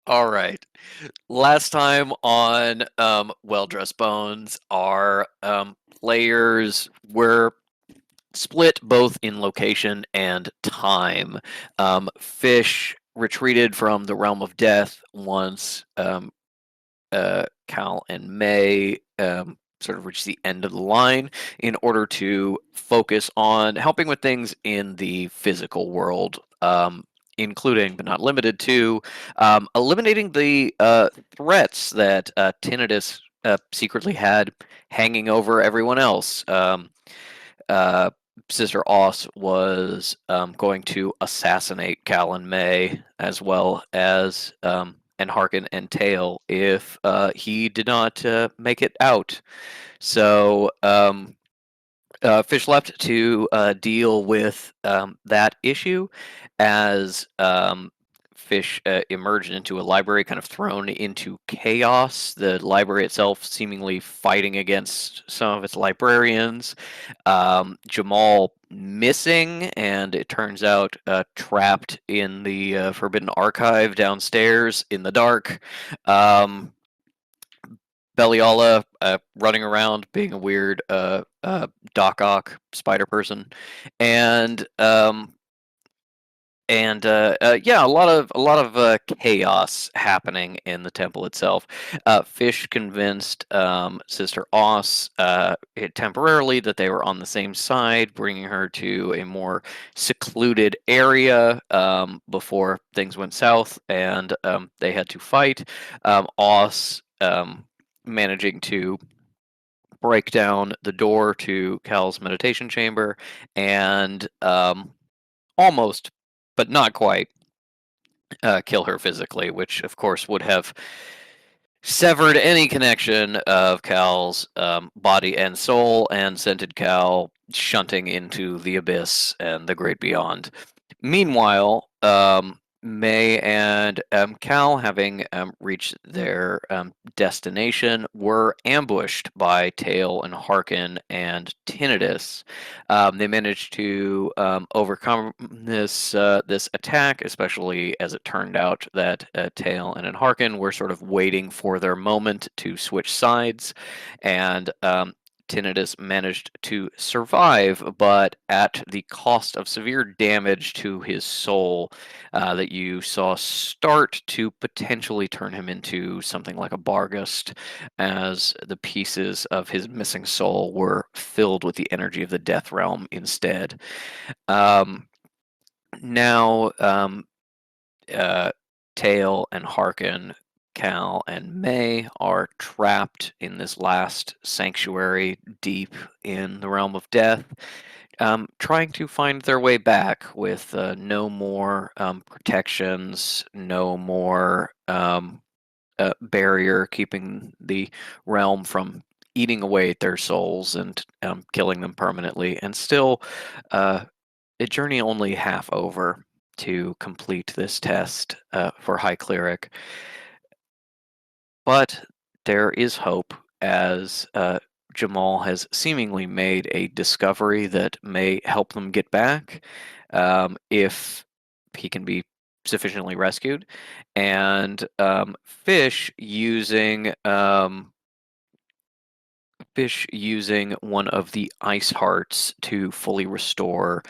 All right. Last time on Well Dressed Bones, our players were split both in location and time. Fish retreated from the realm of death once Cal and May sort of reached the end of the line in order to focus on helping with things in the physical world. Including but not limited to eliminating the threats that Tinnitus secretly had hanging over everyone else. Uh, Sister Oss was going to assassinate Cal and May, as well as and Harkin and Tail if he did not make it out. So Fish left to deal with that issue as Fish emerged into a library, kind of thrown into chaos. The library itself seemingly fighting against some of its librarians. Jamal missing, and it turns out trapped in the Forbidden Archive downstairs in the dark. Belliola running around being a weird Doc Ock spider person, and yeah, a lot of chaos happening in the temple itself. Fish convinced Sister Oss temporarily that they were on the same side, bringing her to a more secluded area before things went south, and they had to fight. Oss managing to break down the door to Cal's meditation chamber and almost, but not quite, kill her physically, which of course would have severed any connection of Cal's body and soul and sent Cal shunting into the abyss and the great beyond. Meanwhile, May and Cal, having reached their destination, were ambushed by Tail and Harkin and Tinnitus. They managed to overcome this attack, especially as it turned out that Tail and Harkin were sort of waiting for their moment to switch sides, and Tinnitus managed to survive, but at the cost of severe damage to his soul that you saw start to potentially turn him into something like a Barghest, as the pieces of his missing soul were filled with the energy of the Death Realm instead. Now, Tail and Harkin, Cal and May are trapped in this last sanctuary deep in the realm of death, trying to find their way back with no more protections, no more barrier keeping the realm from eating away at their souls and killing them permanently, and still a journey only half over to complete this test for High Cleric. But there is hope, as Jamal has seemingly made a discovery that may help them get back if he can be sufficiently rescued. And Fish using one of the ice hearts to fully restore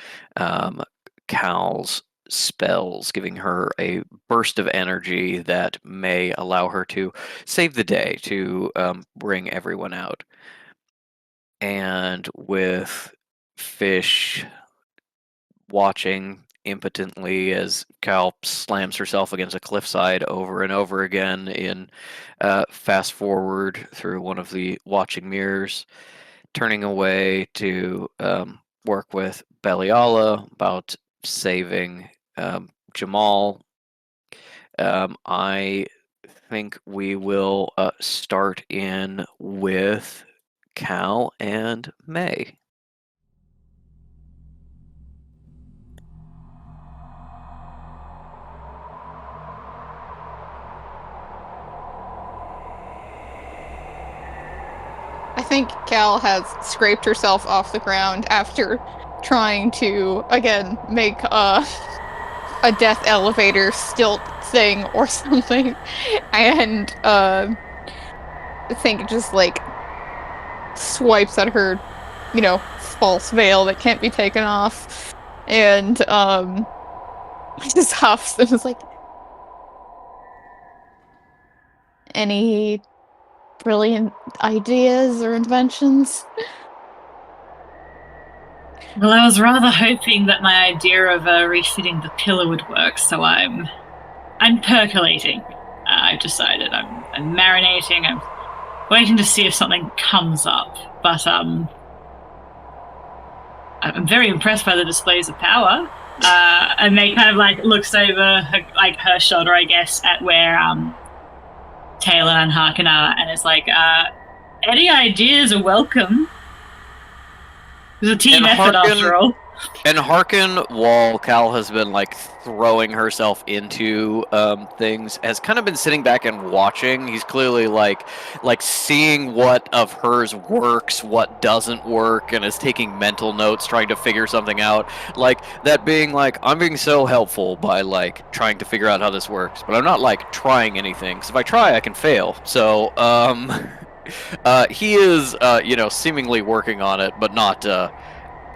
Cal's spells, giving her a burst of energy that may allow her to save the day, to bring everyone out. And with Fish watching impotently as Cal slams herself against a cliffside over and over again in fast forward through one of the watching mirrors, turning away to work with Beliala about saving Jamal. I think we will start in with Cal and May. I think Cal has scraped herself off the ground after trying to, again, make a death elevator stilt thing or something, and I think it just like swipes at her, false veil that can't be taken off, and just huffs and is like, any brilliant ideas or inventions? Well, I was rather hoping that my idea of refitting the pillar would work, so I'm percolating. I've decided I'm marinating. I'm waiting to see if something comes up. But I'm very impressed by the displays of power. And they kind of like looks over her shoulder, I guess, at where Taylor and Harkin are, and it's like, any ideas are welcome. It's a team effort after all. And Harkin, while Cal has been like throwing herself into things, has kind of been sitting back and watching. He's clearly like seeing what of hers works, what doesn't work, and is taking mental notes, trying to figure something out. Like that being like, I'm being so helpful by like trying to figure out how this works, but I'm not like trying anything. Because if I try, I can fail. So he is seemingly working on it, but not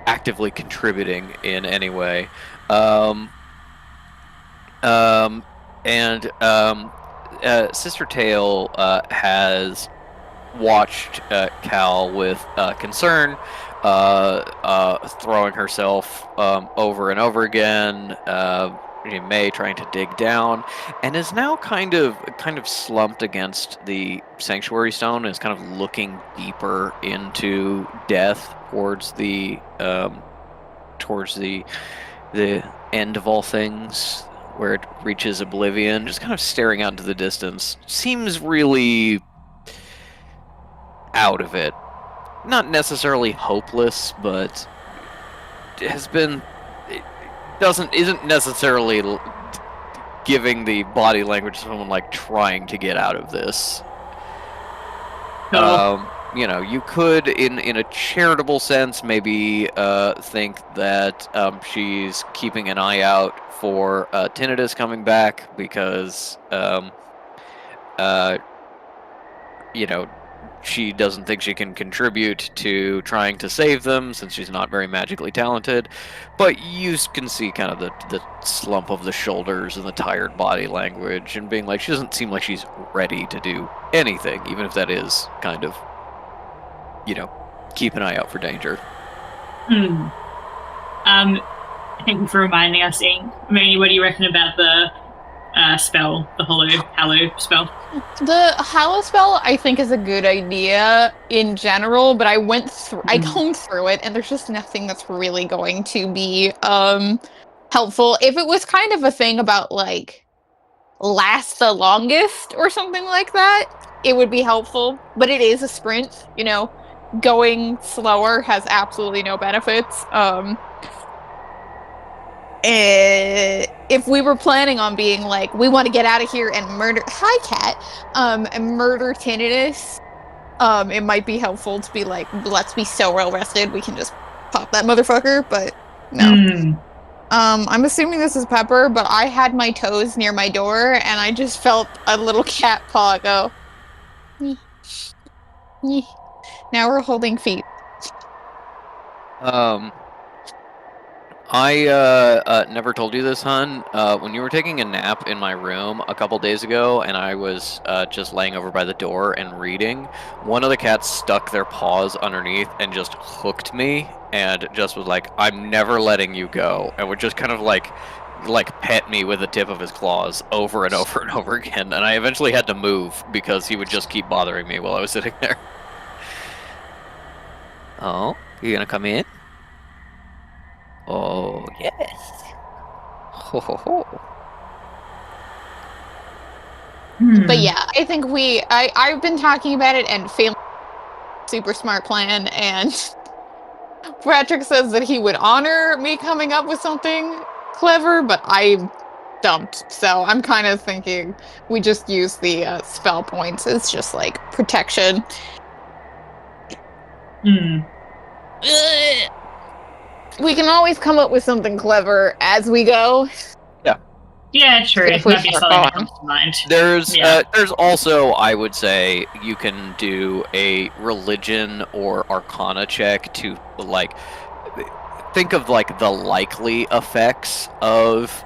actively contributing in any way. Sister Tail has watched Cal with concern, throwing herself over and over again. May trying to dig down, and is now kind of slumped against the sanctuary stone, and is kind of looking deeper into death towards the end of all things, where it reaches oblivion. Just kind of staring out into the distance. Seems really out of it. Not necessarily hopeless, but isn't necessarily giving the body language to someone like trying to get out of this. No. You could, in a charitable sense, maybe think that she's keeping an eye out for tinnitus coming back because, she doesn't think she can contribute to trying to save them since she's not very magically talented. But you can see kind of the slump of the shoulders and the tired body language and being like, she doesn't seem like she's ready to do anything, even if that is kind of, keep an eye out for danger. Thank you for reminding us, Ing. Manny, what do you reckon about the spell, the Hallow spell? The Hallow spell, I think, is a good idea in general, but I combed through it, and there's just nothing that's really going to be helpful. If it was kind of a thing about like last the longest or something like that, it would be helpful. But it is a sprint, going slower has absolutely no benefits. If we were planning on being like, we want to get out of here and murder, hi cat, and murder tinnitus, it might be helpful to be like, let's be so well rested we can just pop that motherfucker. But no. I'm assuming this is Pepper, but I had my toes near my door and I just felt a little cat paw go. Nyeh. Nyeh. Now we're holding feet. I never told you this, hun. When you were taking a nap in my room a couple days ago, and I was just laying over by the door and reading, one of the cats stuck their paws underneath and just hooked me, and just was like, "I'm never letting you go," and would just kind of like pet me with the tip of his claws over and over and over again. And I eventually had to move because he would just keep bothering me while I was sitting there. Oh, you gonna come in? Oh, yes. Ho, ho, ho. But yeah, I think I've been talking about it and failing super smart plan, and Patrick says that he would honor me coming up with something clever, but I dumped. So I'm kind of thinking we just use the spell points as just like protection. We can always come up with something clever as we go. Yeah. Yeah, true. If we Might be start something that going. comes to mind. There's also, I would say, you can do a religion or arcana check to like think of like the likely effects of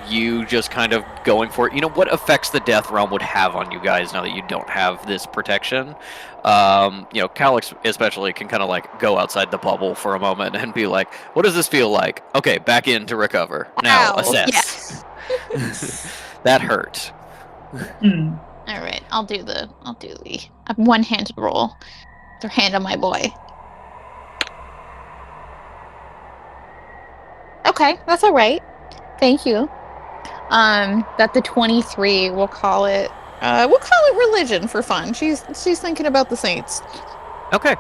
you just kind of going for it. You know, what effects the death realm would have on you guys now that you don't have this protection. You know, Calix especially can kind of like go outside the bubble for a moment and be like, what does this feel like? Okay, back in to recover. Now Ow, assess. yes. That hurt. Hmm. All right, I'll do the one-handed roll. Their hand on my boy. Okay, that's all right. Thank you. That's the 23. We'll call it religion for fun. She's thinking about the saints. Okay.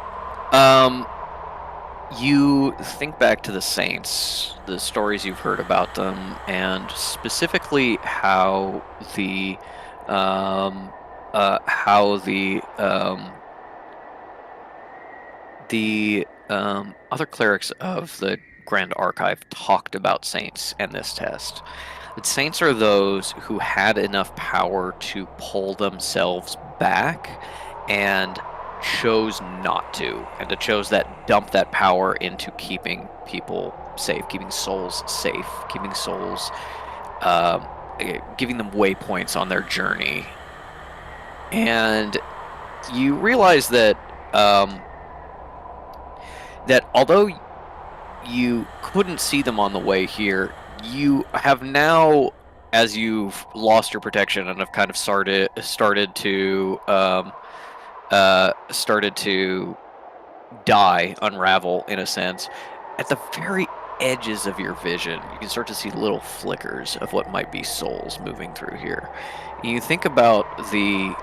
You think back to the saints, the stories you've heard about them, and specifically how the um, other clerics of the Grand Archive talked about saints and this test. That saints are those who had enough power to pull themselves back and chose not to, and to chose that dump that power into keeping people safe, keeping souls safe, keeping souls, giving them waypoints on their journey. And you realize that that although you couldn't see them on the way here, you have now, as you've lost your protection and have kind of started to die, unravel in a sense, at the very edges of your vision, you can start to see little flickers of what might be souls moving through here. And you think about the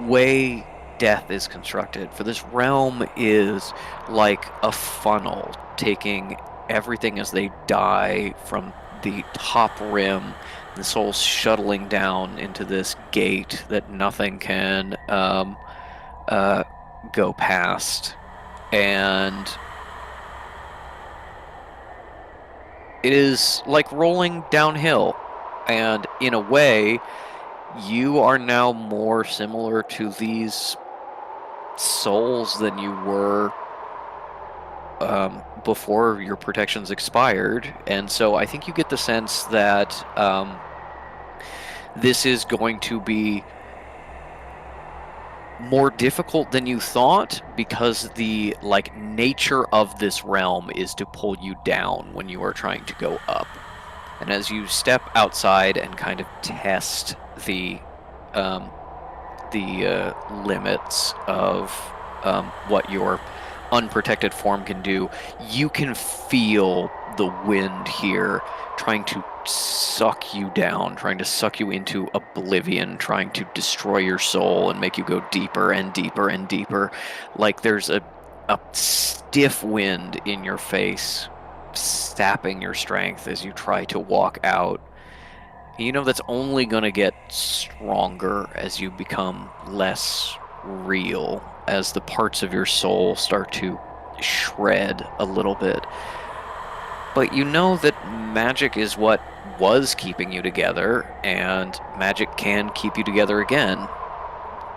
way death is constructed, for this realm is like a funnel, taking everything as they die from the top rim, the souls shuttling down into this gate that nothing can go past. And it is like rolling downhill, and in a way you are now more similar to these souls than you were before your protections expired. And so I think you get the sense that this is going to be more difficult than you thought, because the nature of this realm is to pull you down when you are trying to go up. And as you step outside and kind of test the limits of what your unprotected form can do, you can feel the wind here trying to suck you down, trying to suck you into oblivion, trying to destroy your soul and make you go deeper and deeper and deeper. Like there's a stiff wind in your face, sapping your strength as you try to walk out. You know that's only going to get stronger as you become less real, as the parts of your soul start to shred a little bit. But you know that magic is what was keeping you together, and magic can keep you together again.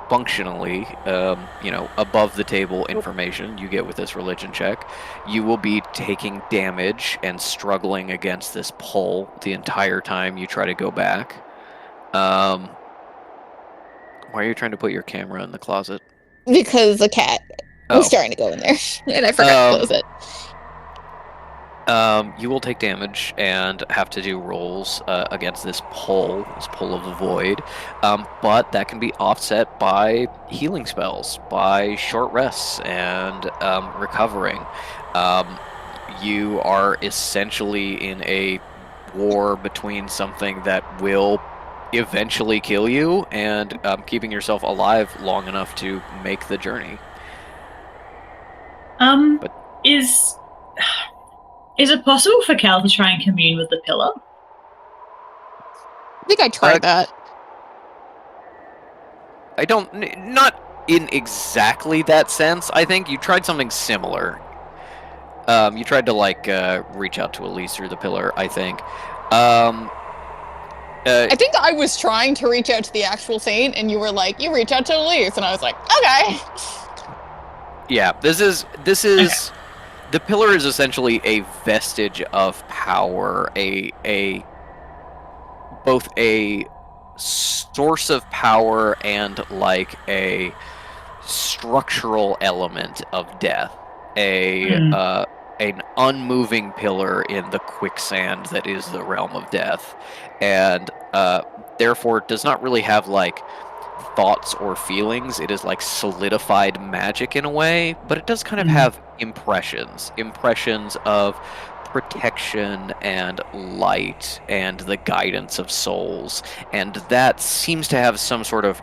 Functionally, above the table information you get with this religion check, you will be taking damage and struggling against this pull the entire time you try to go back. Why are you trying to put your camera in the closet? Because the cat was trying to go in there, and I forgot to close it. You will take damage and have to do rolls against this pull of the void, but that can be offset by healing spells, by short rests, and recovering. You are essentially in a war between something that will eventually kill you and keeping yourself alive long enough to make the journey. Is it possible for Cal to try and commune with the pillar? I think I tried that. I don't, not in exactly that sense. I think you tried something similar. You tried to like reach out to Elise through the pillar, I think. Um, I think I was trying to reach out to the actual saint, and you were like, "You reach out to Elise," and I was like, "Okay." yeah, this is the pillar is essentially a vestige of power, both a source of power and like a structural element of death, an unmoving pillar in the quicksand that is the realm of death, and therefore does not really have like thoughts or feelings. It is like solidified magic in a way, but it does kind of have impressions of protection and light and the guidance of souls, and that seems to have some sort of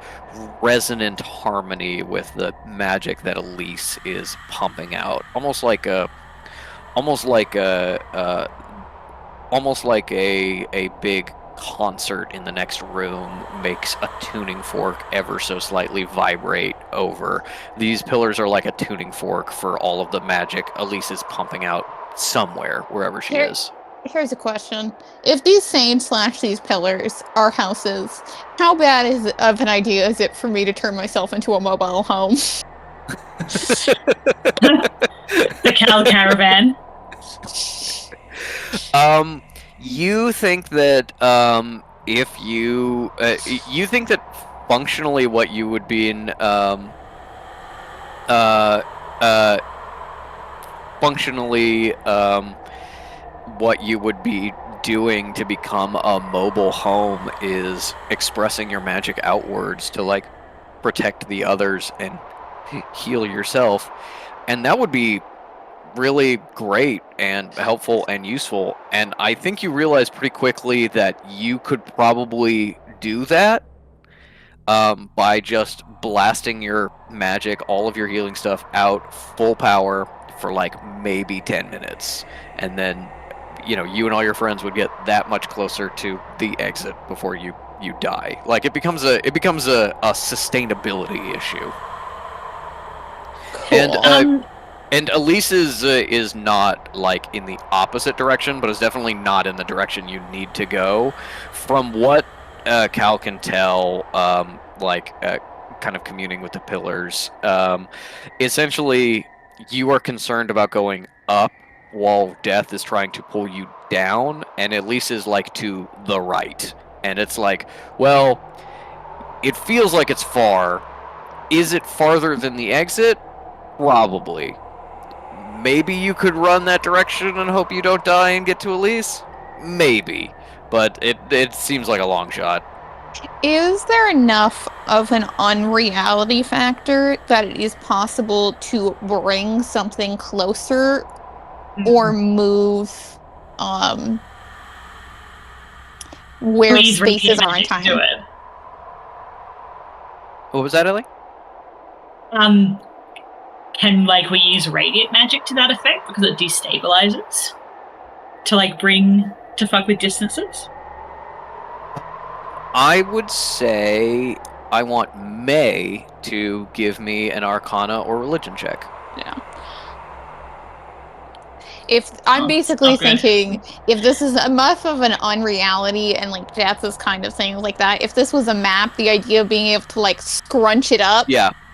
resonant harmony with the magic that Elise is pumping out, almost like a big concert in the next room makes a tuning fork ever so slightly vibrate over. These pillars are like a tuning fork for all of the magic Elise is pumping out somewhere, wherever she is. Here's a question. If these saints / these pillars are houses, how bad of an idea is it for me to turn myself into a mobile home? The Cal Caravan. You think that if you think that functionally what you would be in what you would be doing to become a mobile home is expressing your magic outwards to like protect the others and heal yourself, and that would be really great and helpful and useful. And I think you realize pretty quickly that you could probably do that by just blasting your magic, all of your healing stuff out full power for like maybe 10 minutes, and then you and all your friends would get that much closer to the exit before you die. Like it becomes a sustainability issue. Cool. And Elise is not like in the opposite direction, but is definitely not in the direction you need to go. From what Cal can tell, kind of communing with the pillars, essentially you are concerned about going up while death is trying to pull you down, and Elise is like to the right. And it's like, well, it feels like it's far. Is it farther than the exit? Probably. Maybe you could run that direction and hope you don't die and get to Elise? Maybe. But it seems like a long shot. Is there enough of an unreality factor that it is possible to bring something closer or move where Please spaces repeat are in magic to time? it. What was that, Ellie? Can we use radiant magic to that effect because it destabilizes to fuck with distances? I would say I want May to give me an Arcana or Religion check. Yeah. If I'm basically thinking, if this is enough of an unreality and death is kind of things like that, if this was a map, the idea of being able to scrunch it up,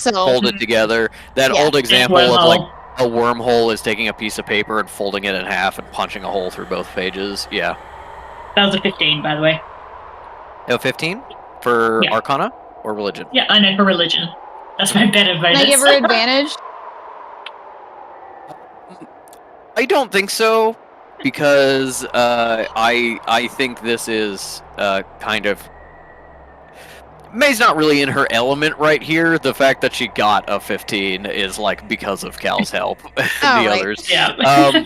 hold it together. That old example of a wormhole is taking a piece of paper and folding it in half and punching a hole through both pages. Yeah. That was a 15, by the way. Oh, 15 for Arcana or Religion? Yeah, I know, for Religion. That's my better bonus. Can I give her advantage? I don't think so, because I think this is kind of... May's not really in her element right here. The fact that she got a 15 is because of Cal's help and the others. Yeah.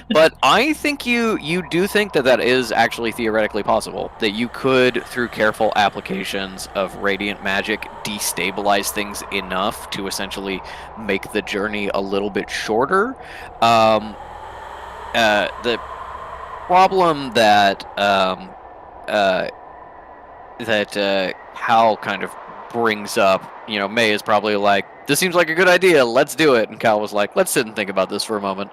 But I think you do think that is actually theoretically possible. That you could, through careful applications of radiant magic, destabilize things enough to essentially make the journey a little bit shorter. The problem that Hal kind of brings up, May is probably like, this seems like a good idea. Let's do it. And Cal was like, let's sit and think about this for a moment.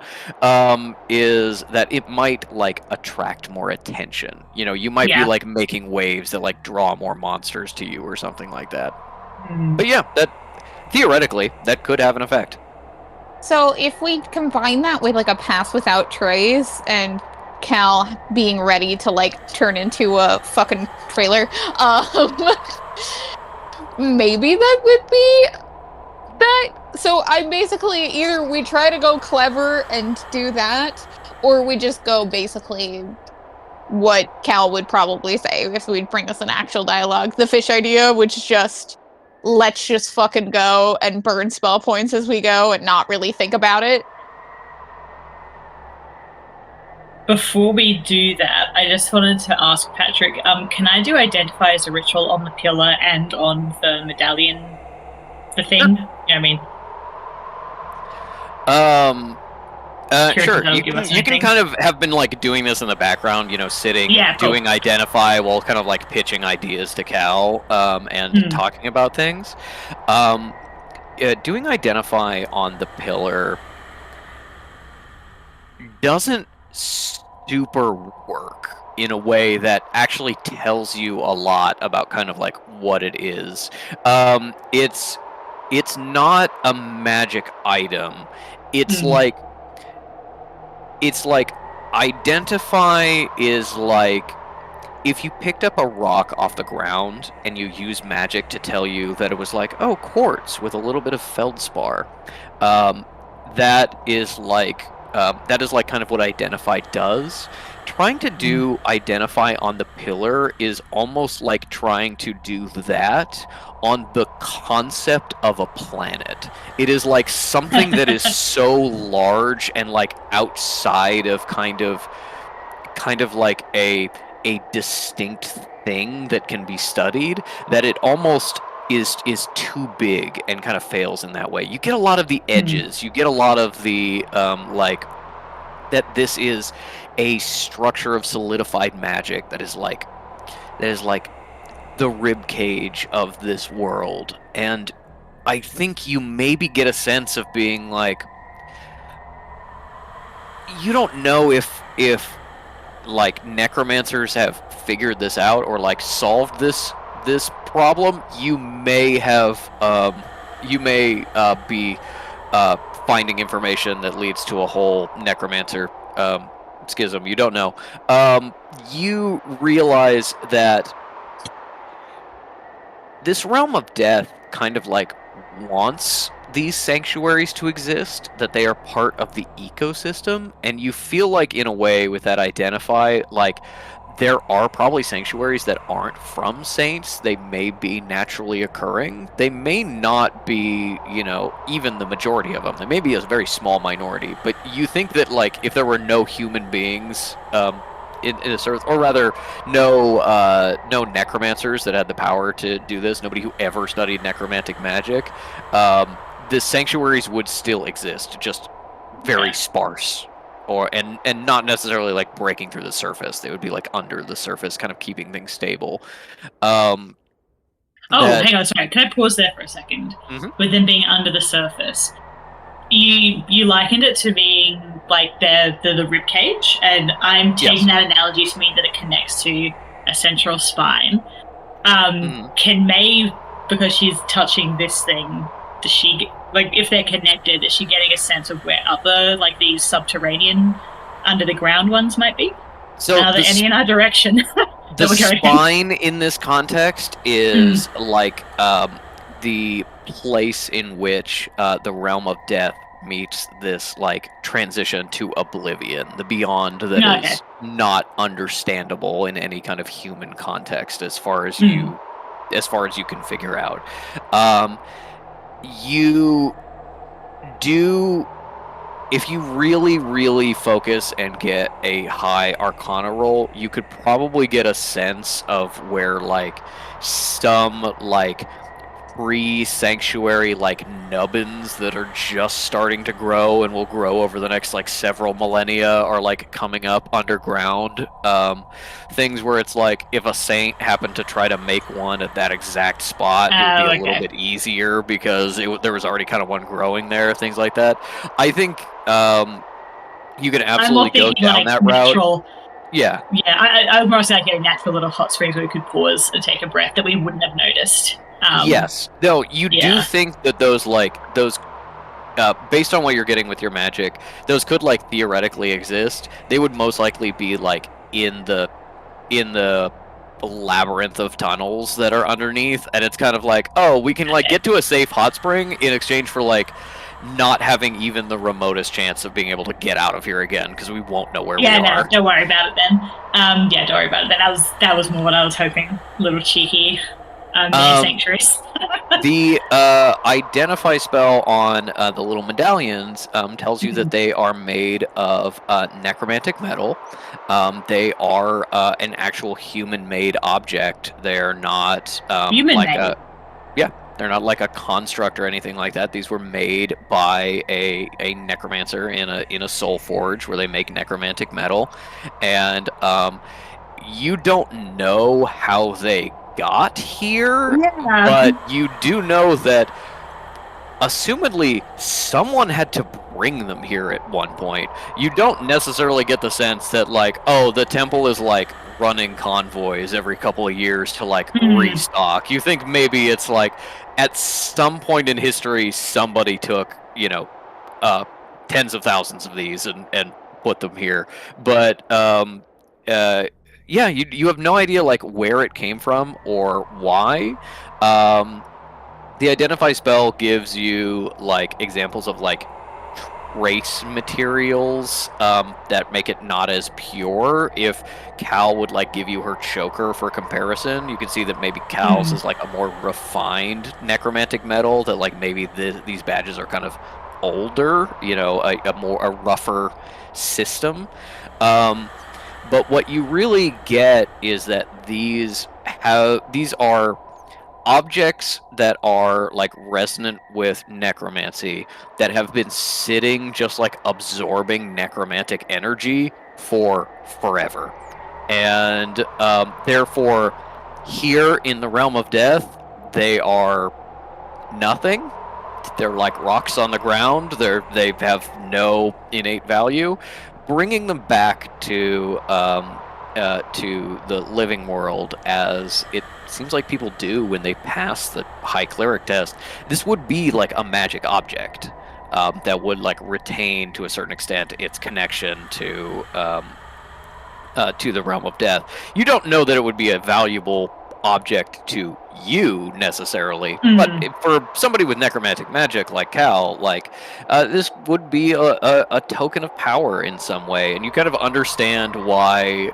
Is that it might like attract more attention. You know, you might be Yeah. like making waves that like draw more monsters to you or something like that. Mm. But yeah, that theoretically that could have an effect. So if we combine that with like a pass without trace and Cal being ready to like turn into a fucking trailer, maybe that would be that. So I basically either we try to go clever and do that, or we just go basically what Cal would probably say if we'd bring us an actual dialogue. The fish idea, which is just let's just fucking go and burn spell points as we go and not really think about it. Before we do that, I just wanted to ask Patrick, can I do identify as a ritual on the pillar and on the medallion, the thing? Sure. You know what I mean? Curious Sure. if that'll You give can, us you can anything. kind of have been like doing this in the background, you know, sitting, Yeah, cool. doing identify while kind of like pitching ideas to Cal, and talking about things. Doing identify on the pillar doesn't super work in a way that actually tells you a lot about kind of like what it is. It's not a magic item. It's like identify is like if you picked up a rock off the ground and you use magic to tell you that it was like, oh, quartz with a little bit of feldspar. That is like kind of what identify does. Trying to do identify on the pillar is almost like trying to do that on the concept of a planet. It is like something that is so large and like outside of kind of like a distinct thing that can be studied that it almost is too big and kind of fails in that way. You get a lot of the edges. You get a lot of the like that this is a structure of solidified magic that is like the rib cage of this world. And I think you maybe get a sense of being like, you don't know if like necromancers have figured this out or like solved this problem. You may have be finding information that leads to a whole necromancer schism. You don't know. You realize that this realm of death kind of like wants these sanctuaries to exist, that they are part of the ecosystem, and you feel like in a way with that identify, like there are probably sanctuaries that aren't from saints. They may be naturally occurring. They may not be, you know, even the majority of them. They may be a very small minority, but you think that like if there were no human beings in this earth, or rather no necromancers that had the power to do this, nobody who ever studied necromantic magic, the sanctuaries would still exist, just very sparse, and not necessarily like breaking through the surface. They would be like under the surface, kind of keeping things stable. Hang on, sorry. Can I pause there for a second? With them being under the surface, you likened it to being like the rib cage, and I'm taking that analogy to mean that it connects to a central spine. Can May, because she's touching this thing, does she, like, if they're connected, is she getting a sense of where other, like, these subterranean, under the ground ones might be? So are there any in our direction? The spine in this context is like the place in which the realm of death meets this like transition to oblivion, the beyond that is not understandable in any kind of human context as far as you can figure out. You do, if you really, really focus and get a high Arcana roll, you could probably get a sense of where, like, some, like, pre-sanctuary like nubbins that are just starting to grow and will grow over the next like several millennia are like coming up underground. Things where it's like if a saint happened to try to make one at that exact spot, it would be a little bit easier because there was already kind of one growing there. Things like that. I think you can absolutely go down like that natural, route. Yeah. Yeah, I'm more saying like natural little hot springs where we could pause and take a breath that we wouldn't have noticed. Yes. No, you do think that those based on what you're getting with your magic, those could like theoretically exist. They would most likely be like in the labyrinth of tunnels that are underneath, and it's kind of like, oh, we can like get to a safe hot spring in exchange for like not having even the remotest chance of being able to get out of here again because we won't know where we are. Yeah, no, don't worry about it then. Yeah, don't worry about it then. That was more what I was hoping. A little cheeky sanctuaries. The identify spell on the little medallions tells you that they are made of necromantic metal. They are an actual human-made object. They're not human-made. They're not like a construct or anything like that. These were made by a necromancer in a soul forge where they make necromantic metal, and you don't know how they got here, but you do know that assumedly someone had to bring them here at one point. You don't necessarily get the sense that like, oh, the temple is like running convoys every couple of years to like restock. You think maybe it's like at some point in history somebody took, tens of thousands of these and put them here. But yeah, you have no idea like where it came from or why. The identify spell gives you like examples of like trace materials that make it not as pure. If Cal would like give you her choker for comparison, you can see that maybe Cal's is like a more refined necromantic metal, that like maybe these badges are kind of older, a rougher system. But what you really get is that these are objects that are like resonant with necromancy that have been sitting just like absorbing necromantic energy for forever. And therefore, here in the realm of death, they are nothing. They're like rocks on the ground. They have no innate value. Bringing them back to the living world, as it seems like people do when they pass the high cleric test, this would be like a magic object that would like retain to a certain extent its connection to the realm of death. You don't know that it would be a valuable object to you necessarily, but for somebody with necromantic magic like Cal, like this would be a token of power in some way, and you kind of understand why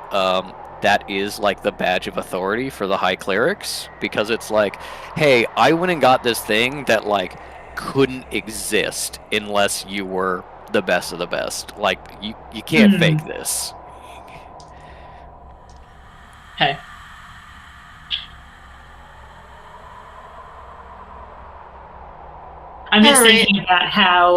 that is like the badge of authority for the high clerics, because it's like, hey, I went and got this thing that like couldn't exist unless you were the best of the best. Like you can't fake this. Okay. I'm just thinking about how,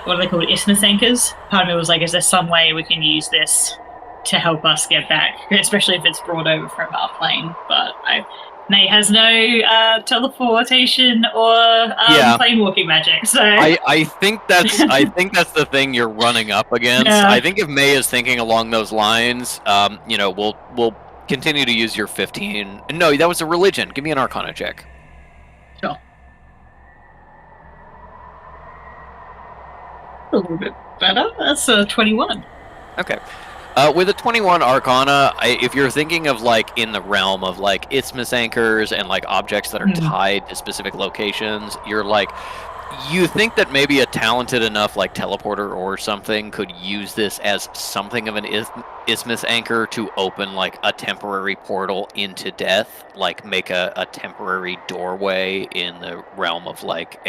what do they call it, isthmus anchors? Part of me was like, is there some way we can use this to help us get back, especially if it's brought over from our plane? But Nate has no teleportation or plane walking magic, so I think that's the thing you're running up against. Yeah. I think if May is thinking along those lines, we'll continue to use your 15. No, that was a religion. Give me an Arcana check. Sure. A little bit better. That's a 21. Okay. With a 21 Arcana, if you're thinking of like in the realm of like isthmus anchors and like objects that are tied to specific locations, you're like, you think that maybe a talented enough like teleporter or something could use this as something of an isthmus anchor to open like a temporary portal into death, like make a temporary doorway in the realm of like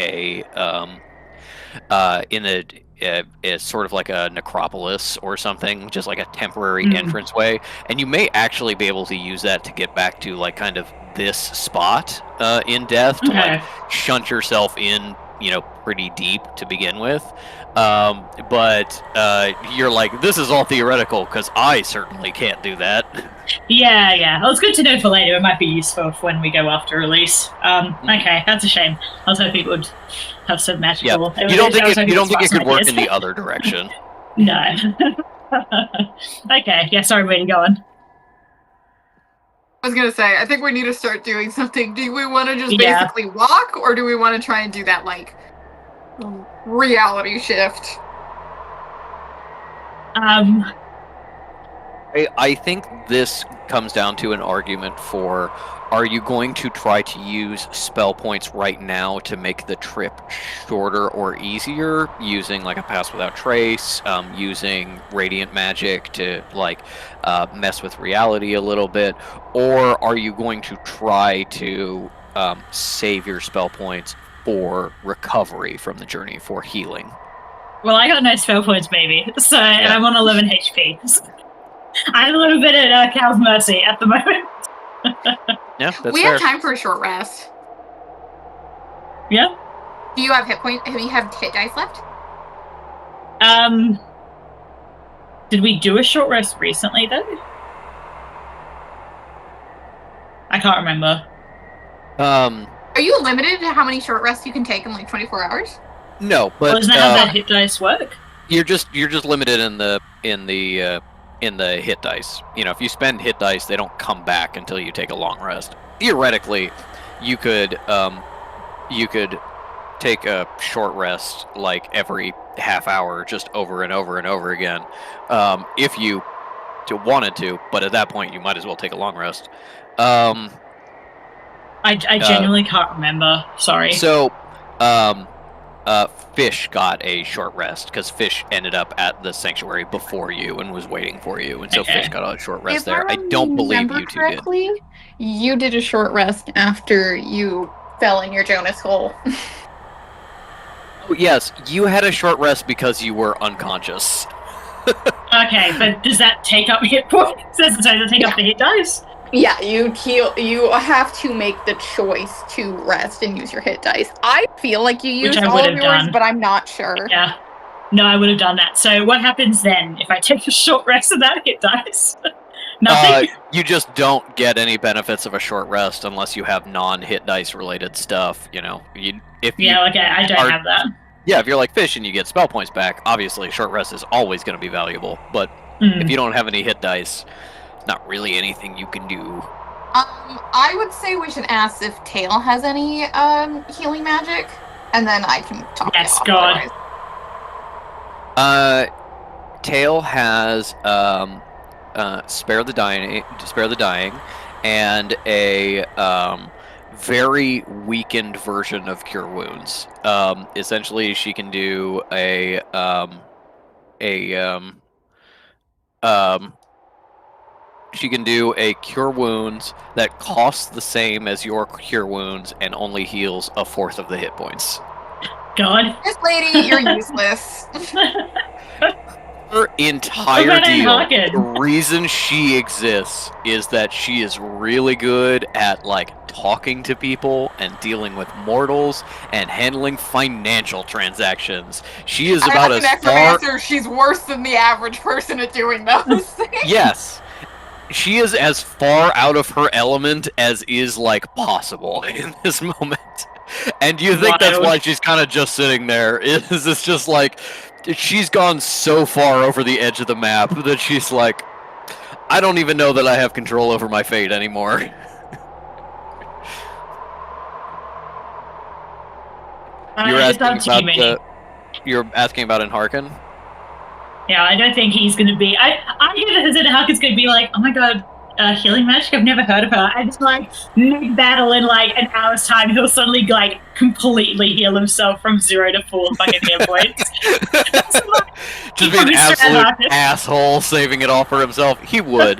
is sort of like a necropolis or something, just like a temporary Mm. entranceway, and you may actually be able to use that to get back to like kind of this spot in death to like Okay. shunt yourself in, pretty deep to begin with. But you're like, this is all theoretical because I certainly can't do that. Yeah. Well, it's good to know for later. It might be useful for when we go after release. Okay, that's a shame. I was hoping it would have some magical. You don't think it could work in the other direction? No. Okay. Yeah. Sorry, where are you going? I was gonna say, I think we need to start doing something. Do we want to just basically walk, or do we want to try and do that like reality shift? I think this comes down to an argument for: are you going to try to use spell points right now to make the trip shorter or easier, using like a pass without trace, using radiant magic to like mess with reality a little bit, or are you going to try to save your spell points for recovery from the journey, for healing? Well, I got no spell points, baby. So, and I'm on 11 HP. I'm a little bit at Cal's mercy at the moment. Yeah, that's we fair. have time for a short rest. Yeah. Do you have hit point? Do you have hit dice left? Did we do a short rest recently though? I can't remember. Are you limited to how many short rests you can take in like 24 hours? No, but isn't that how that hit dice work? You're just limited in the hit dice. If you spend hit dice, they don't come back until you take a long rest. Theoretically, you could take a short rest like every half hour, just over and over and over again, if you wanted to. But at that point, you might as well take a long rest. I genuinely can't remember. Sorry. So, Fish got a short rest because Fish ended up at the sanctuary before you and was waiting for you, and so Fish got a short rest there. I don't believe you two did. You did a short rest after you fell in your Jonas hole. Oh, yes, you had a short rest because you were unconscious. Okay, but does that take up hit points? Does it take up the hit dice? Yeah, you have to make the choice to rest and use your hit dice. I feel like you used all of yours, but I'm not sure. Yeah. No, I would have done that. So what happens then if I take a short rest of that hit dice? Nothing? You just don't get any benefits of a short rest unless you have non-hit dice related stuff, I don't have that. Yeah, if you're like Fish and you get spell points back, obviously short rest is always going to be valuable, but if you don't have any hit dice, not really anything you can do. I would say we should ask if Tail has any healing magic, and then I can talk to Yes, God. Tail has Spare the Dying, and a very weakened version of Cure Wounds. Essentially, she can do she can do a Cure Wounds that costs the same as your Cure Wounds and only heals a fourth of the hit points. God. This lady, you're useless. Her entire deal, the reason she exists is that she is really good at like talking to people and dealing with mortals and handling financial transactions. She is about as far. She's worse than the average person at doing those things. Yes. She is as far out of her element as is like possible in this moment. And you think that's why she's kind of just sitting there? Is it's just like she's gone so far over the edge of the map that she's like, I don't even know that I have control over my fate anymore. You're asking about Enharken? Yeah, I don't think he's going to be. I even said Enharken's going to be like, oh my god, healing magic? I've never heard of her. And just like mid-battle in like an hour's time, he'll suddenly like completely heal himself from 0 to 4 fucking hit points. Just be an absolute asshole saving it all for himself. He would.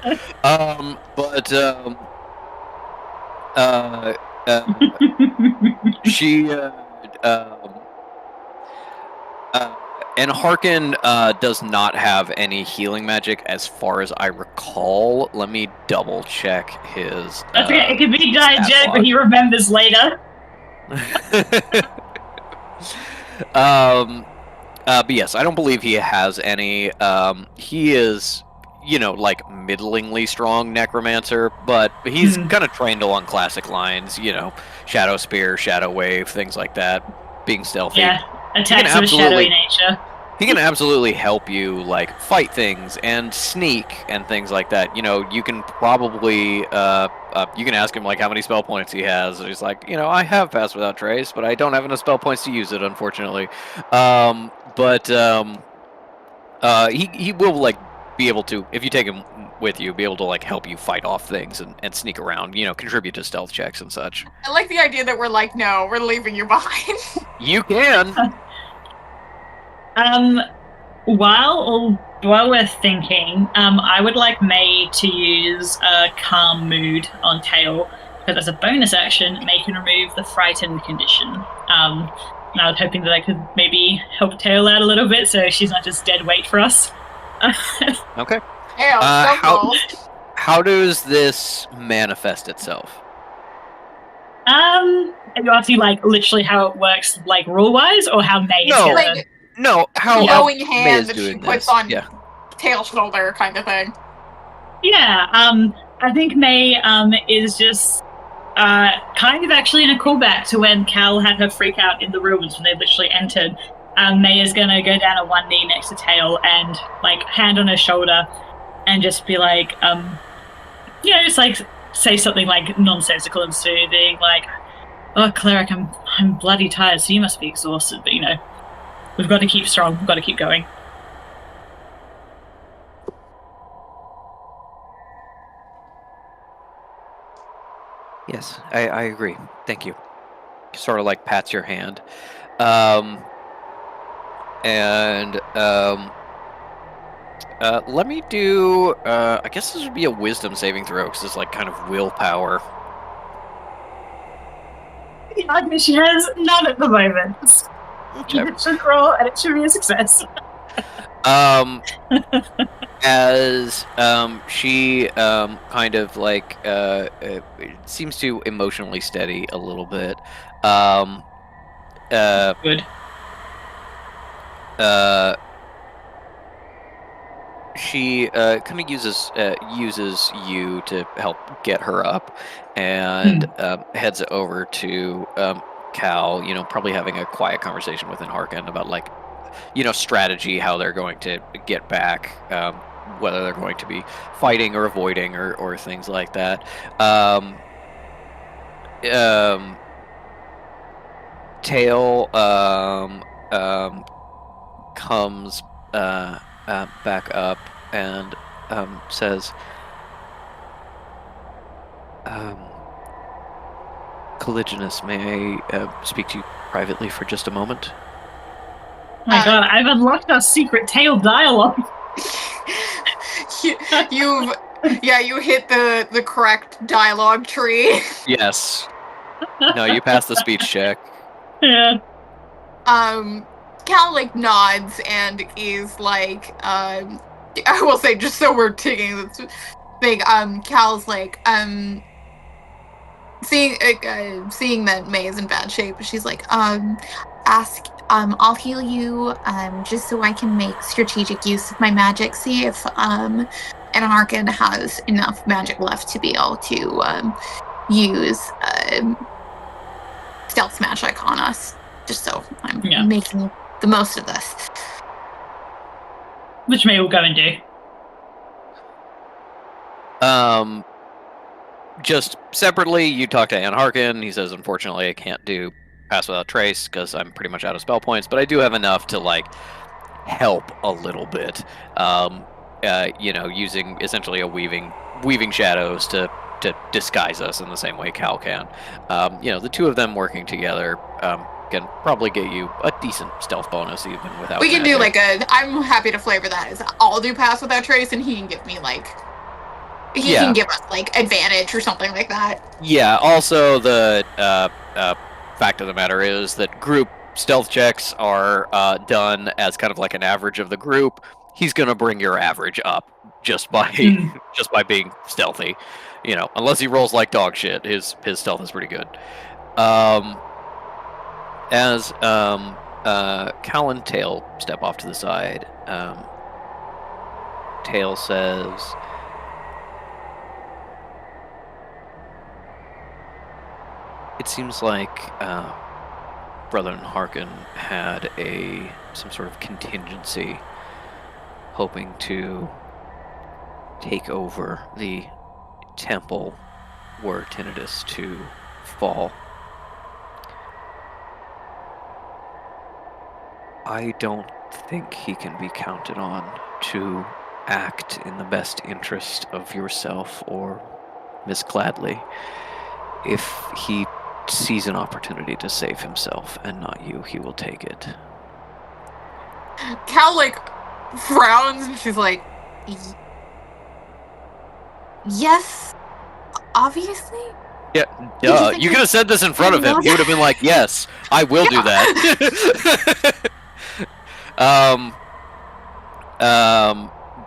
And Harkin does not have any healing magic, as far as I recall. Let me double check his. That's okay. It could be stat diegetic, but log. he remembers later. But yes, I don't believe he has any. He is, like middlingly strong necromancer, but he's kind of trained along classic lines. Shadow Spear, Shadow Wave, things like that. Being stealthy. Yeah, attacks of a shadowy nature. He can absolutely help you, like, fight things and sneak and things like that. You can probably, you can ask him, like, how many spell points he has. And he's like, I have Pass Without Trace, but I don't have enough spell points to use it, unfortunately. He will, like, be able to, if you take him with you, be able to, like, help you fight off things and sneak around, contribute to stealth checks and such. I like the idea that we're like, no, we're leaving you behind. You can! While we're thinking, I would like May to use a calm mood on Tail, because as a bonus action, May can remove the frightened condition. And I was hoping that I could maybe help Tail out a little bit, so she's not just dead weight for us. Okay. How does this manifest itself? Are you asking, like, literally how it works, like, rule-wise, or how May is gonna... No, how glowing May hand is that doing she puts this. on Yeah. Tail's shoulder kind of thing. Yeah, I think May is just kind of actually in a callback to when Cal had her freak out in the ruins when they literally entered. May is gonna go down on one knee next to Tail and, like, hand on her shoulder and just be like, just like say something like nonsensical and soothing, like, "Oh, Cleric, I'm bloody tired, so you must be exhausted, but we've got to keep strong. We've got to keep going." Yes, I agree. Thank you. Sort of like pats your hand. Let me do, I guess this would be a wisdom saving throw, because it's like kind of willpower. Yeah, she has none at the moment. Okay. It should roll, and it should be a success. As she kind of like seems to emotionally steady a little bit. Good. She kind of uses you to help get her up, and heads over to Cal. Probably having a quiet conversation with Harkin about, like, strategy, how they're going to get back, whether they're going to be fighting or avoiding or things like that. Tail comes back up and says, "Caligulus, may I speak to you privately for just a moment?" Oh my god, I've unlocked our secret Tail dialogue. You hit the correct dialogue tree. Yes. No, you passed the speech check. Yeah. Cal, like, nods and is like, I will say, just so we're taking this thing, Cal's like, seeing that May is in bad shape, she's like, I'll heal you, just so I can make strategic use of my magic, see if, Anarchan has enough magic left to be able to, use, stealth magic on us, just so I'm making the most of this. Which May will go and do. Just separately, you talk to Harkin. He says, "Unfortunately, I can't do Pass Without Trace because I'm pretty much out of spell points, but I do have enough to, like, help a little bit. Using essentially a weaving shadows to disguise us in the same way Cal can. The two of them working together can probably get you a decent stealth bonus even without. We can do like I'm happy to flavor that as I'll do Pass Without Trace, and he can give me like. He can give us like advantage or something like that. Yeah. Also, the fact of the matter is that group stealth checks are done as kind of like an average of the group, he's gonna bring your average up just by just by being stealthy. You know, unless he rolls like dog shit, his stealth is pretty good. As Cal and Tail step off to the side, Tail says, "It seems like Brother and Harkin had some sort of contingency, hoping to take over the temple were Tinnitus to fall. I don't think he can be counted on to act in the best interest of yourself or Miss Gladly. If he sees an opportunity to save himself and not you, he will take it." Cal, like, frowns and she's like, yes, obviously. Yeah, duh. You could have said this in front of him. He would have been like, "Yes, I will do that."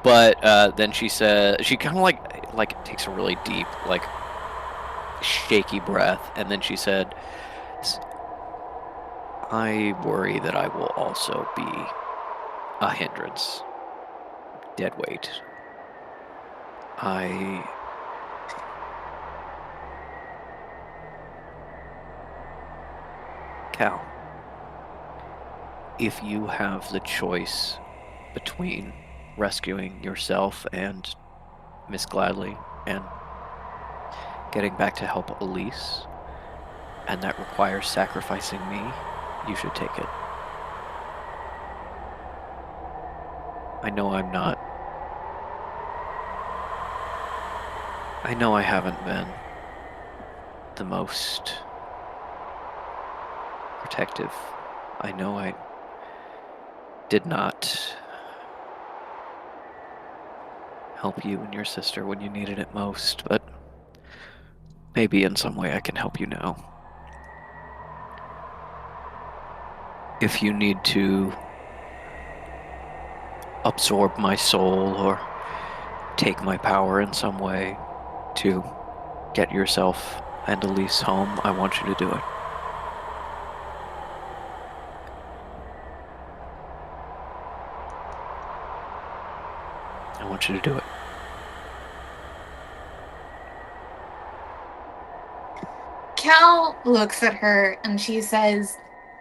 But then she said, she kind of like takes a really deep, like, shaky breath, and then she said, "I worry that I will also be a hindrance, dead weight. Cal, if you have the choice between rescuing yourself and Miss Gladly and getting back to help Elise, and that requires sacrificing me, you should take it. I know I haven't been the most protective. I know I did not help you and your sister when you needed it most, but maybe in some way I can help you now. If you need to absorb my soul or take my power in some way to get yourself and Elise home, I want you to do it." I want you to do it. Cal looks at her and she says,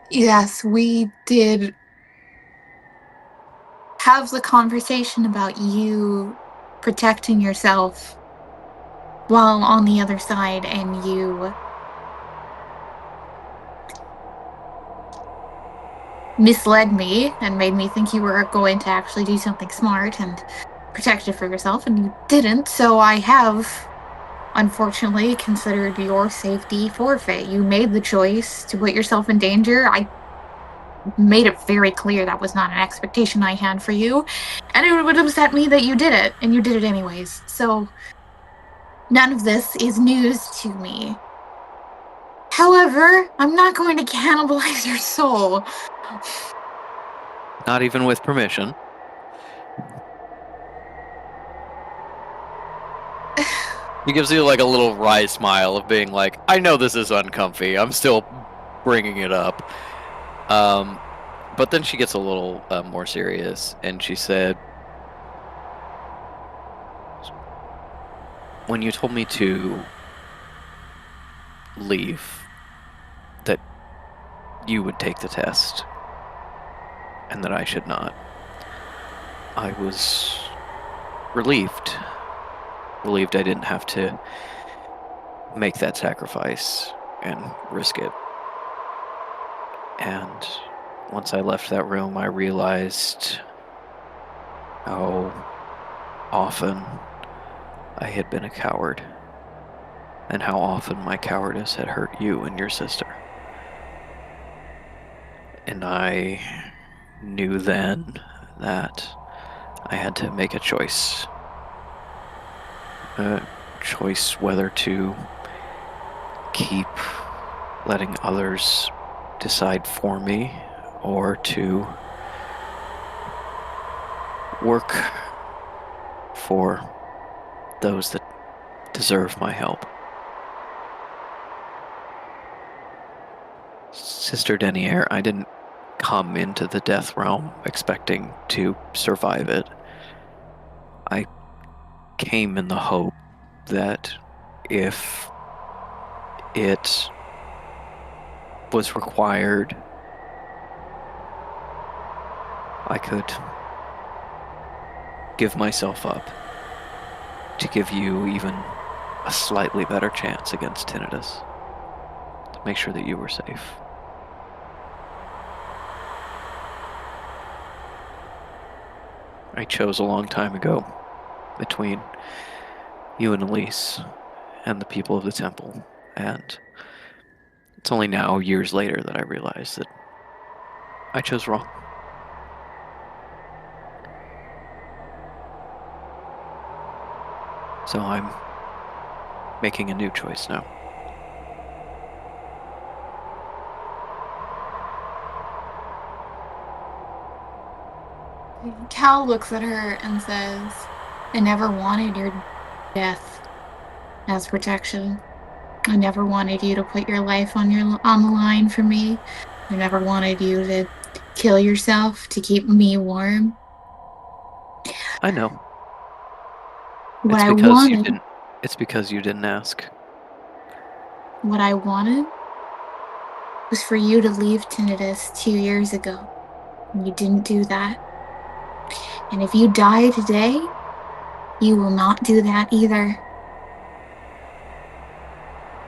yes, we did have the conversation about you protecting yourself while on the other side, and you misled me and made me think you were going to actually do something smart and protect it for yourself, and you didn't, so I have unfortunately considered your safety forfeit. You made the choice to put yourself in danger. I made it very clear that was not an expectation I had for you, and it would upset me that you did it, and you did it anyways. So none of this is news to me. However, I'm not going to cannibalize your soul. Not even with permission. He gives you like a little wry smile of being like, "I know this is uncomfy. I'm still bringing it up." But then she gets a little more serious, and she said, "When you told me to leave, that you would take the test, and that I should not, I was relieved. Relieved I didn't have to make that sacrifice and risk it. And once I left that room, I realized how often I had been a coward, and how often my cowardice had hurt you and your sister. And I knew then that I had to make a choice. A choice whether to keep letting others decide for me or to work for those that deserve my help. Sister Denier, I didn't come into the death realm expecting to survive it. I came in the hope that if it was required, I could give myself up to give you even a slightly better chance against Tinnitus, to make sure that you were safe. I chose a long time ago between you and Elise and the people of the temple, and it's only now, years later, that I realize that I chose wrong. So I'm making a new choice now. Cal looks at her and says, I never wanted your death as protection. I never wanted you to put your life on the line for me. I never wanted you to kill yourself to keep me warm. I know. What It's I because wanted, you didn't. It's because you didn't ask. what I wanted was for you to leave Tinnitus 2 years ago. And you didn't do that. And if you die today, you will not do that either.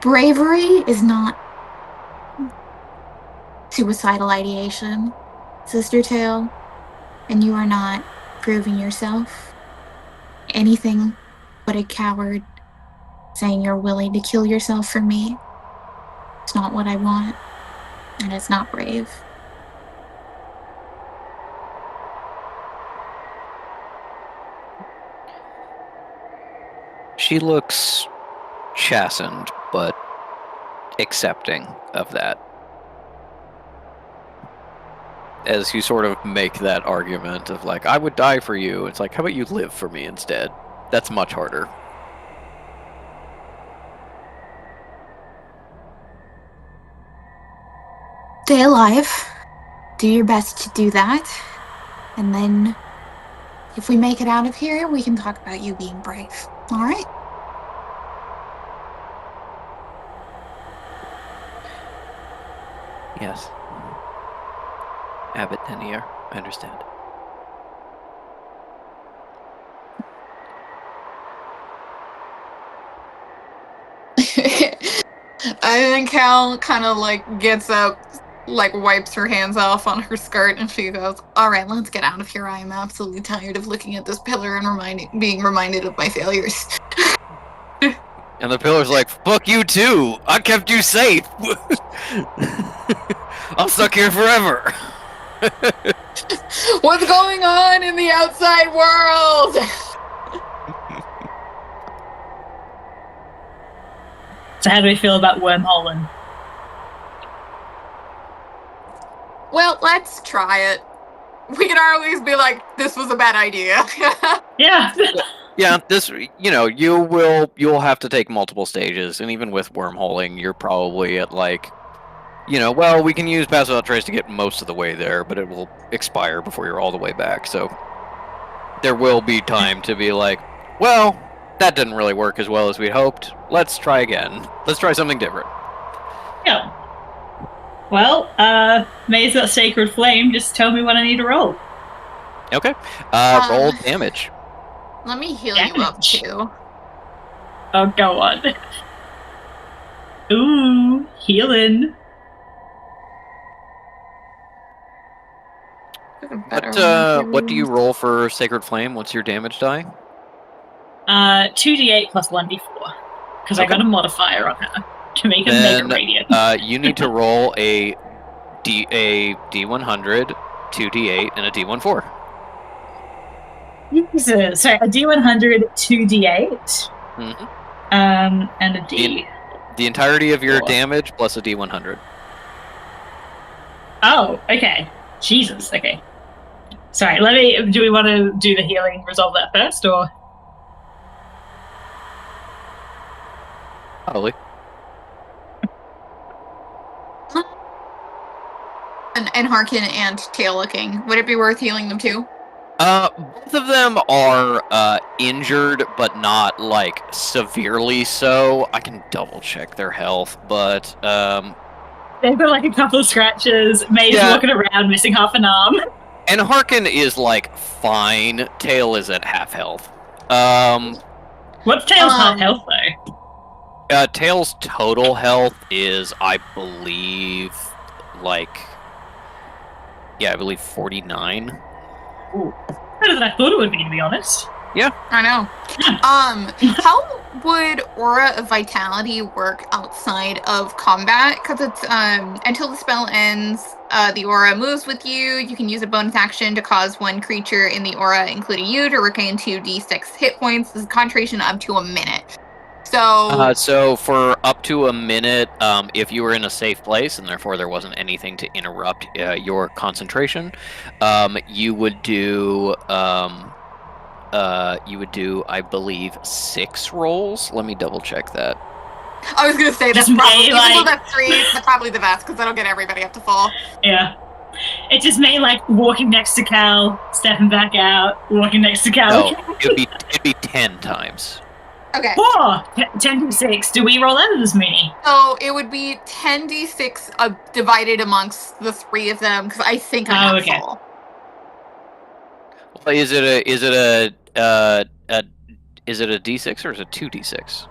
Bravery is not suicidal ideation, Sister Tail, and you are not proving yourself anything but a coward saying you're willing to kill yourself for me. It's not what I want, and it's not brave. She looks chastened, but accepting of that. As you sort of make that argument of like, I would die for you, it's like, how about you live for me instead? That's much harder. Stay alive. Do your best to do that. And then, if we make it out of here, we can talk about you being brave. All right? Yes. Abbot Denier, I understand. I think Cal kind of like gets up, like wipes her hands off on her skirt, and she goes, all right, let's get out of here. I am absolutely tired of looking at this pillar and being reminded of my failures. And the pillar's like, fuck you too! I kept you safe! I'm stuck here forever! What's going on in the outside world? So how do we feel about wormholing? Well, let's try it. We can always be like, this was a bad idea. Yeah. Yeah, this, you'll have to take multiple stages, and even with wormholing, you're probably at like, well, we can use Pass Without Trace to get most of the way there, but it will expire before you're all the way back, so there will be time to be like, well, that didn't really work as well as we'd hoped. Let's try again. Let's try something different. Yeah. Well, May's got Sacred Flame. Just tell me what I need to roll. Okay. Roll damage. Let me heal you up too. Oh, go on. Ooh, healing. What do you roll for Sacred Flame? What's your damage die? 2d8 plus 1d4. Because I got a modifier on her to make it mega radiant. You need to roll a D100, 2d8, and a D14. Jesus. Sorry, a D100, 2d8. Mm-hmm. And a D. The entirety of your damage plus a D100. Oh, okay. Jesus. Okay. Sorry. Do we want to do the healing? Resolve that first, or? Probably. And Harkin and Tail looking. Would it be worth healing them too? Both of them are injured, but not like severely so. I can double check their health, but they've got like a couple of scratches. May's walking around missing half an arm. And Harkin is like fine. Tail is at half health. What's Tail's half health though? Tail's total health is, I believe, I believe 49. Ooh. Better than I thought it would be, to be honest. Yeah. I know. How would Aura of Vitality work outside of combat? Because it's, until the spell ends, the aura moves with you. You can use a bonus action to cause one creature in the aura, including you, to regain 2d6 hit points. This is concentration up to a minute. So for up to a minute, if you were in a safe place and therefore there wasn't anything to interrupt your concentration, you would do, I believe, 6 rolls. Let me double check that. I was gonna say that's probably that's 3. That's probably the best because that'll get everybody up to full. Yeah. It just made like walking next to Cal, stepping back out, walking next to Cal. No, it'd be 10 times. Okay. 10d6. Do we roll out of this meeting? So it would be 10d6 divided amongst the 3 of them because I think I'm not full. Well, is it a d6 or is it 2d6?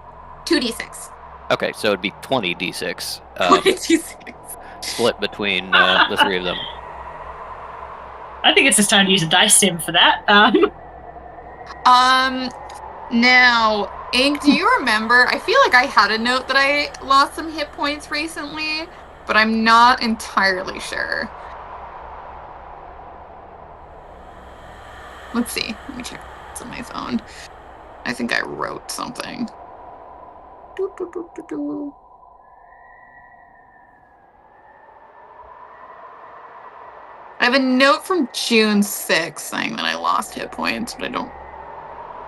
2d6. Okay, so it'd be 20d6. 20d6. Split between the 3 of them. I think it's just time to use a dice sim for that. Now, Ink, do you remember? I feel like I had a note that I lost some hit points recently, but I'm not entirely sure. Let's see. Let me check what's on my phone. I think I wrote something. I have a note from June 6th saying that I lost hit points, but I don't...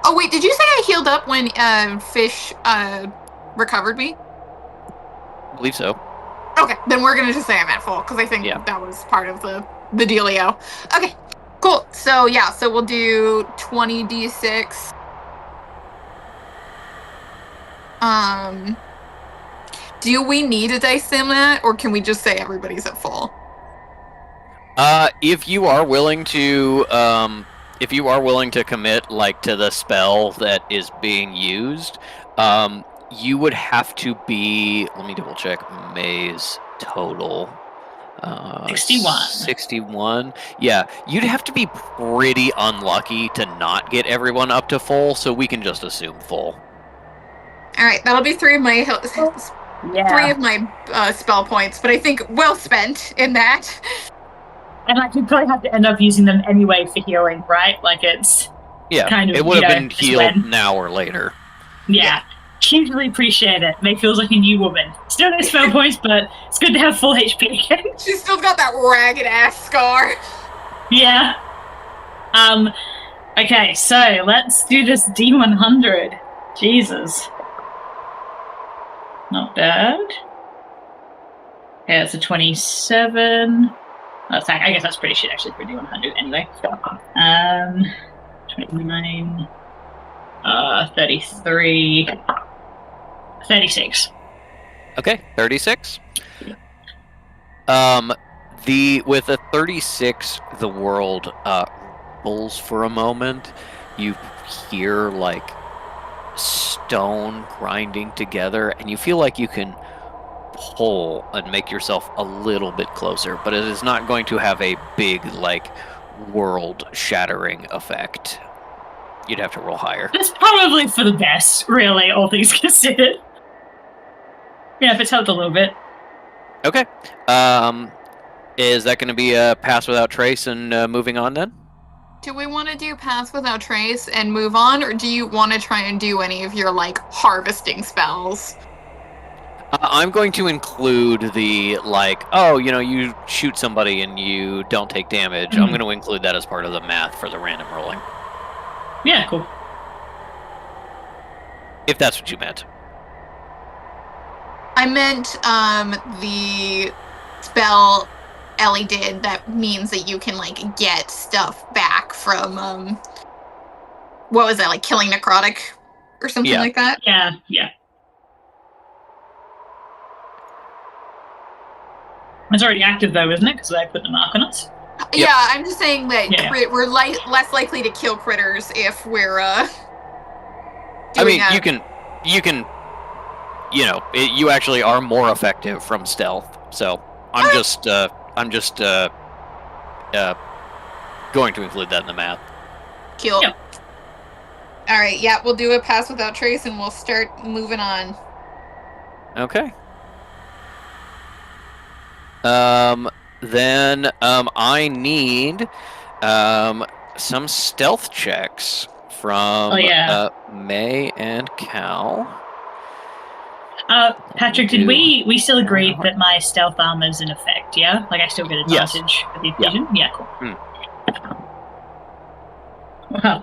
Oh, wait, did you say I healed up when Fish recovered me? I believe so. Okay, then we're going to just say I'm at full, because I think that was part of the dealio. Okay, cool. So, yeah, so we'll do 20d6. Do we need a dice sim that, or can we just say everybody's at full? If you are willing to, commit, like, to the spell that is being used, you would have to be, let me double check May's total. 61. 61. Yeah, you'd have to be pretty unlucky to not get everyone up to full, so we can just assume full. Alright, that'll be 3 of my 3 of my spell points, but I think well spent in that. And like you probably have to end up using them anyway for healing, right? Like it's kind of, it would have been healed now or later. Yeah. Hugely appreciate it. May feels like a new woman. Still no spell points, but it's good to have full HP again. She's still got that ragged ass scar. Yeah. Okay, so let's do this D100. Jesus. Not bad. Okay, that's a 27. I guess that's pretty shit actually for D100 anyway. 29, 33, 36. Okay, 36. With a 36, the world rumbles for a moment. You hear like stone grinding together, and you feel like you can pull and make yourself a little bit closer, but it is not going to have a big, like, world-shattering effect. You'd have to roll higher. That's probably for the best, really, all things considered. Yeah, if it's helped a little bit. Okay. Is that going to be a pass without trace and moving on then? Do we want to do pass without trace and move on, or do you want to try and do any of your, like, harvesting spells? I'm going to include the, like, oh, you shoot somebody and you don't take damage. I'm going to include that as part of the math for the random rolling. Yeah, cool. If that's what you meant. I meant the spell Ellie did that means that you can like get stuff back from what was that, like killing necrotic or something like that? Yeah. It's already active though, isn't it? Because I put the mark on it. Yeah, I'm just saying that we're less likely to kill critters if we're doing you can you actually are more effective from stealth. So I'm just going to include that in the math. Cool. Yep. All right, yeah, we'll do a pass without trace and we'll start moving on. Okay. Then I need some stealth checks from May and Cal. Patrick, did we still agree that my stealth armor's in effect, yeah? Like I still get advantage with the vision? Yeah, cool. Wow.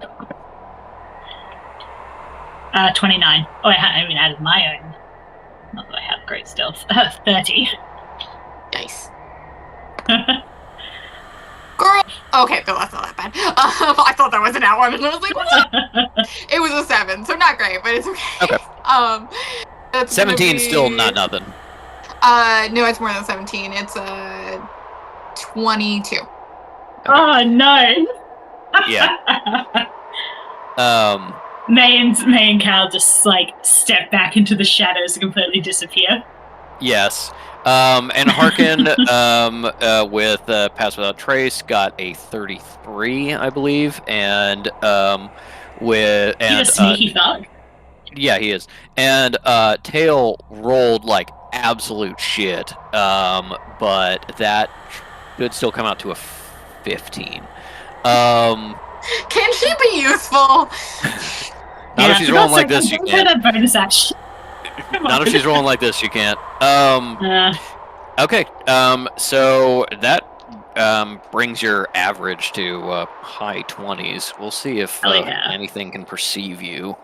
29. Oh, I mean, out of my own. Not that I have great stealth. 30. Nice. Girl! Okay, no, that's not that bad. I thought that was an hour, and I was like, what? It was a 7, so not great, but it's okay. That's 17 still not nothing. No, it's more than 17. It's 22. Okay. Oh, no! Yeah. May and Cal just, like, step back into the shadows and completely disappear. Yes. And Harkin, with Pass Without Trace, got a 33, I believe, and he's a sneaky thug. Yeah, he is. And Tail rolled like absolute shit, but that should still come out to a 15. Can she be useful? Not if she's rolling like this, you can't. That bonus action. Not if she's rolling like this, you can't. Okay, so that brings your average to high 20s. We'll see if anything can perceive you.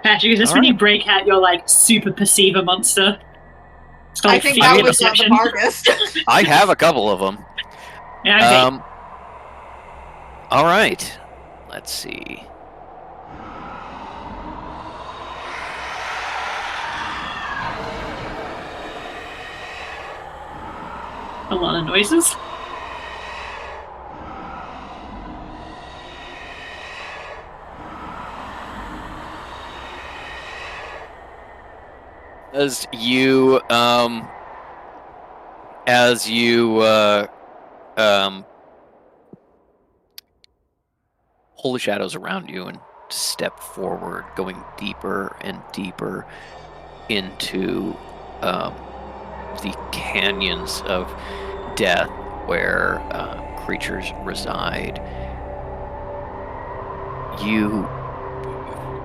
Patrick, is this when you break out your, like, super perceiver monster? I think that was the hardest. I have a couple of them. Yeah, okay. All right. Let's see. A lot of noises. As you pull the shadows around you and step forward, going deeper and deeper into the canyons of death where creatures reside, you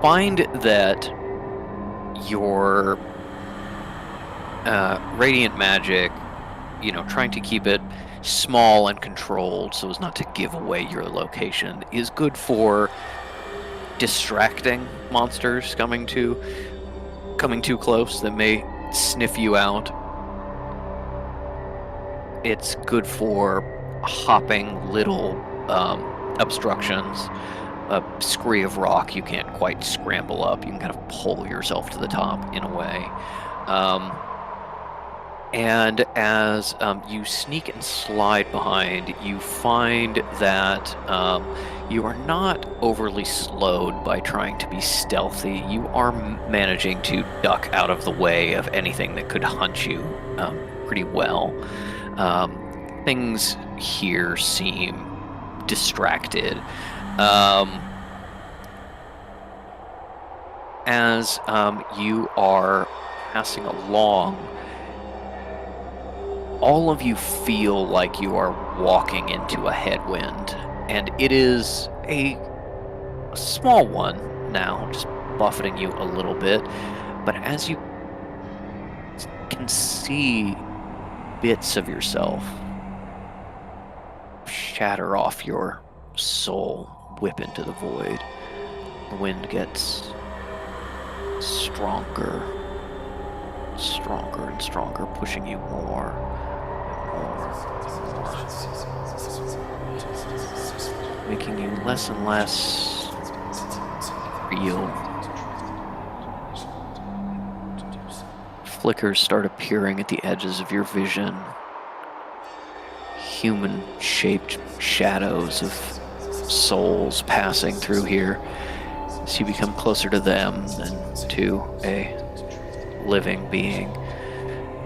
find that your radiant magic, trying to keep it small and controlled so as not to give away your location, is good for distracting monsters coming too close that may sniff you out. It's good for hopping little obstructions. A scree of rock you can't quite scramble up. You can kind of pull yourself to the top in a way. And as you sneak and slide behind, you find that you are not overly slowed by trying to be stealthy. You are managing to duck out of the way of anything that could hunt you pretty well. Things here seem distracted. As you are passing along, all of you feel like you are walking into a headwind, and it is a small one now, just buffeting you a little bit, But as you can see bits of yourself shatter off your soul, whip into the void, the wind gets stronger, stronger and stronger, pushing you more and more, making you less and less real. Flickers start appearing at the edges of your vision. Human-shaped shadows of souls passing through here as you become closer to them than to a living being.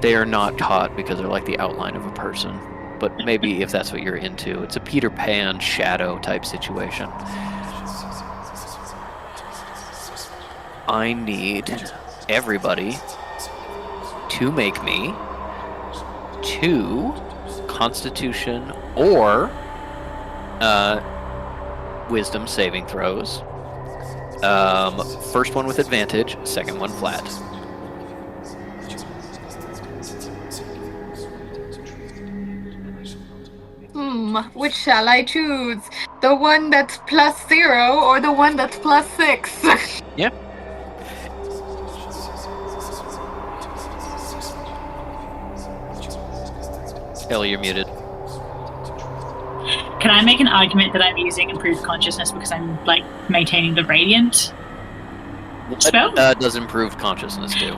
They are not hot because they're like the outline of a person, but maybe if that's what you're into, it's a Peter Pan shadow type situation. I need everybody to make me 2 Constitution or Wisdom saving throws. First one with advantage, second one flat. Which shall I choose? The one that's +0 or the one that's +6? Yeah. Ellie, you're muted. Can I make an argument that I'm using improved consciousness because I'm like maintaining the radiant spell? Does improved consciousness do?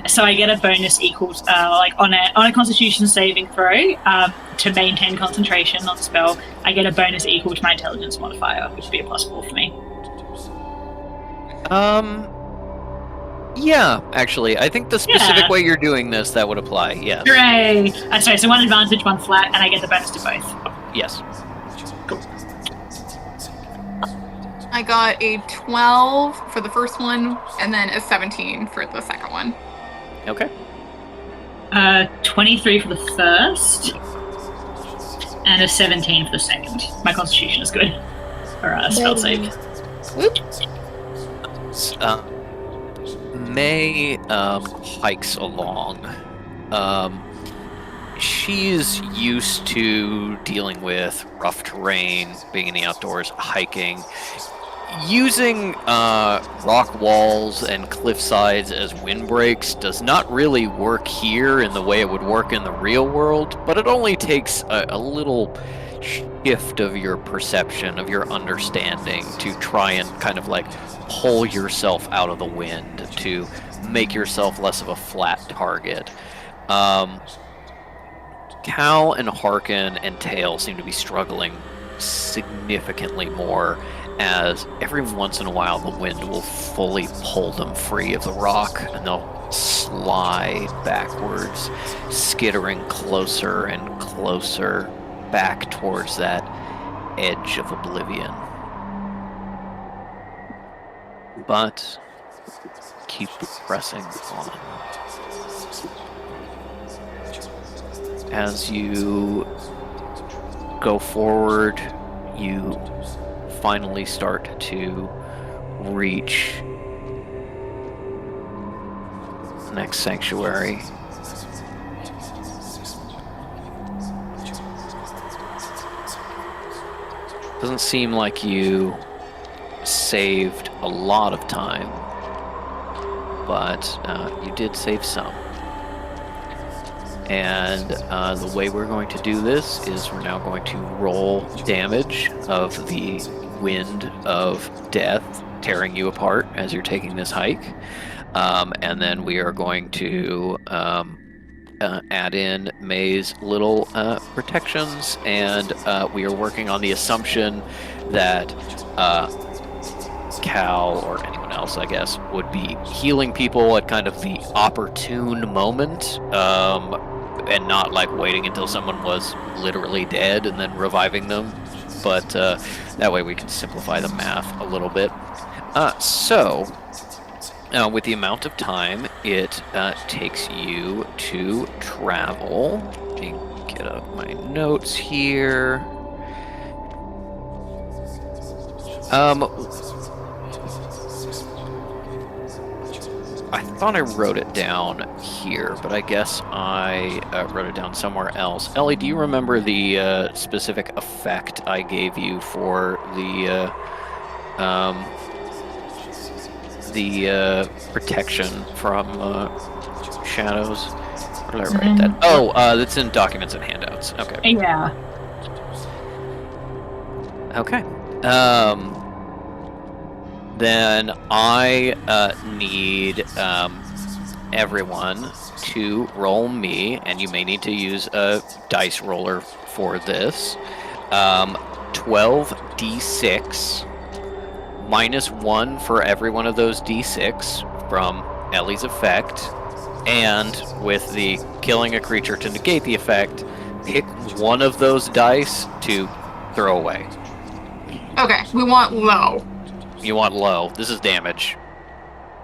So I get a bonus equals like on a Constitution saving throw to maintain concentration on the spell. I get a bonus equal to my intelligence modifier, which would be a +4 for me. Yeah, actually, I think the specific way you're doing this, that would apply. Yes. Hooray! Sorry, so 1 advantage, 1 flat, and I get the bonus to both. Yes. Cool. I got a 12 for the first one, and then a 17 for the second one. Okay. 23 for the first, and a 17 for the second. My Constitution is good. Or spell save. Whoop. May hikes along. She's used to dealing with rough terrain, being in the outdoors, hiking. Using rock walls and cliff sides as windbreaks does not really work here in the way it would work in the real world, but it only takes a little shift of your perception, of your understanding, to try and kind of like pull yourself out of the wind, to make yourself less of a flat target. Cal and Harkin and Tail seem to be struggling significantly more, as every once in a while the wind will fully pull them free of the rock and they'll slide backwards, skittering closer and closer back towards that edge of oblivion. But keep pressing on. As you go forward, you finally start to reach the next sanctuary. Doesn't seem like you saved a lot of time, but you did save some. And the way we're going to do this is we're now going to roll damage of the wind of death tearing you apart as you're taking this hike. And then we are going to add in May's little protections, and we are working on the assumption that Cal, or anyone else, I guess, would be healing people at kind of the opportune moment, and not like waiting until someone was literally dead and then reviving them. But that way we can simplify the math a little bit. With the amount of time it takes you to travel, let me get up my notes here. I thought I wrote it down here, but I guess I wrote it down somewhere else. Ellie, do you remember the specific effect I gave you for the protection from shadows? Where did I write that? Oh, that's in documents and handouts. Okay. Yeah. Okay. Then I need everyone to roll me, and you may need to use a dice roller for this. 12d6 minus 1 for every one of those d6 from Ellie's effect, and with the killing a creature to negate the effect, pick one of those dice to throw away. Okay, we want low. You want low. This is damage.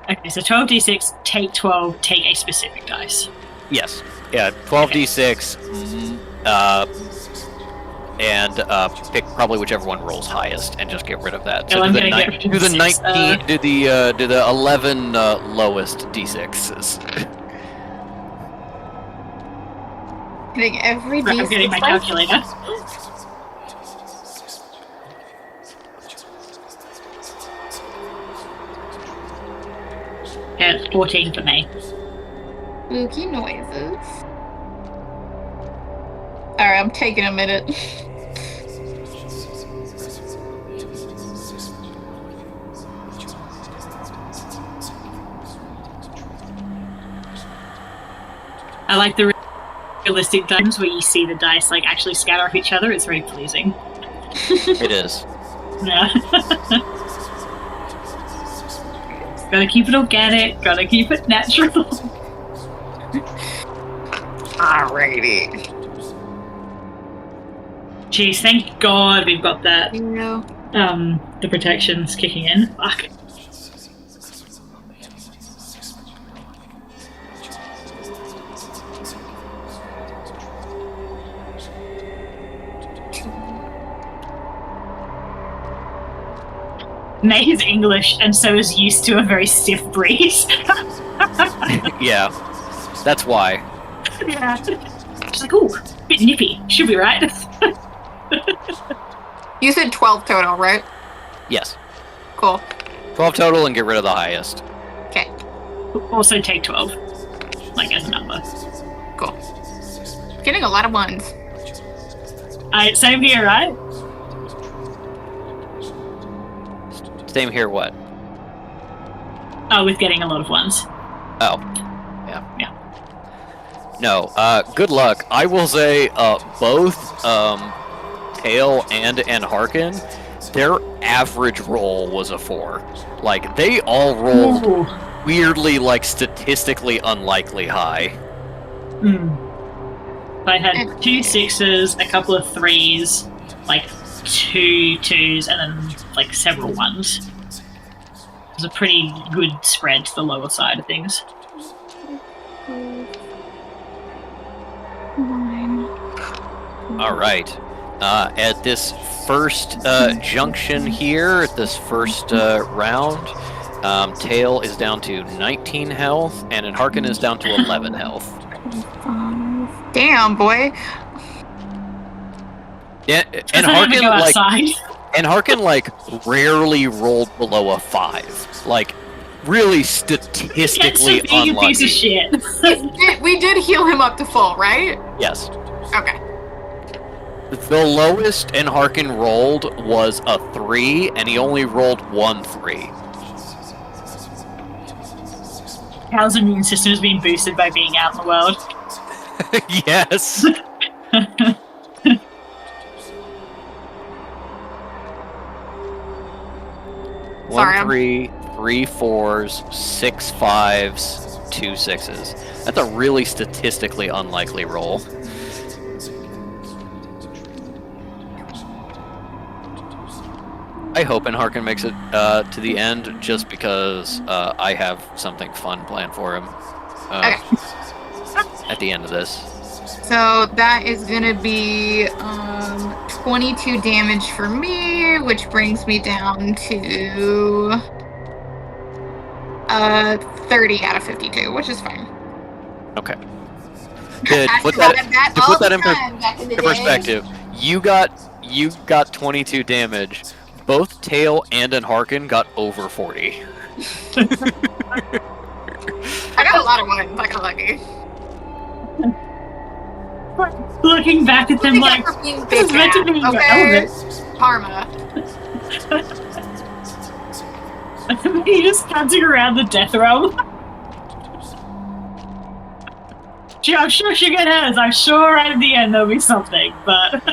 Okay, so 12d6, take 12, take a specific dice. Yes. Yeah, 12d6, and pick probably whichever one rolls highest, and just get rid of that. So So I'm do gonna the, get rid of do the 6, 19, do the 11 lowest d6s. Getting every Right, I'm getting my calculator. Yeah, it's 14 for me. Spooky noises. Alright, I'm taking a minute. I like the realistic times where you see the dice like actually scatter off each other. It's very pleasing. It is. Yeah. Gotta keep it organic, gotta keep it natural. Alrighty. Jeez, thank God we've got that. You know. The protection's kicking in. Fuck. Nate is English and so is used to a very stiff breeze. Yeah. That's why. Yeah. She's like, ooh, bit nippy. Should be right. You said 12 total, right? Yes. Cool. 12 total and get rid of the highest. Okay, Also take 12. Like as a number. cool. Getting a lot of ones. Same here, right? Same here, what? Oh, with getting a lot of ones. Oh. Yeah. Yeah. No, good luck. I will say, both, Tail and Harkin, their average roll was a 4. Like, they all rolled Ooh. weirdly, like, statistically unlikely high. I had 2 6s, a couple of 3s, like 2 2s, and then like several 1s. It was a pretty good spread to the lower side of things. Alright. At this first junction here, at this first round, Tail is down to 19 health, and Harkin is down to 11 health. Damn, boy. Yeah, and I had to Harkin go like outside. and Harkin like rarely rolled below a 5. Like really statistically It's a big unlucky. piece of shit. We did heal him up to full, right? Yes. Okay. The lowest and Harkin rolled was a 3, and he only rolled 1 3. How's immune system is being boosted by being out in the world? Yes. Sorry, 1 3, 3 4s, 6 5s, 2 6s. That's a really statistically unlikely roll. I hope and Harkin makes it to the end just because I have something fun planned for him Okay. at the end of this. So that is gonna be 22 damage for me, which brings me down to 30 out of 52, which is fine. Okay. To I put survived that all put that the in time back in the day. perspective, you got 22 damage. Both Tail and Harkin got over 40. I got a lot of ones. I got lucky. Looking back at them like, for being this is big meant to be cat, okay? relevant. Karma. He just dancing around the death realm. Gee, I'm sure she'll get hers. I'm sure at the end there'll be something. But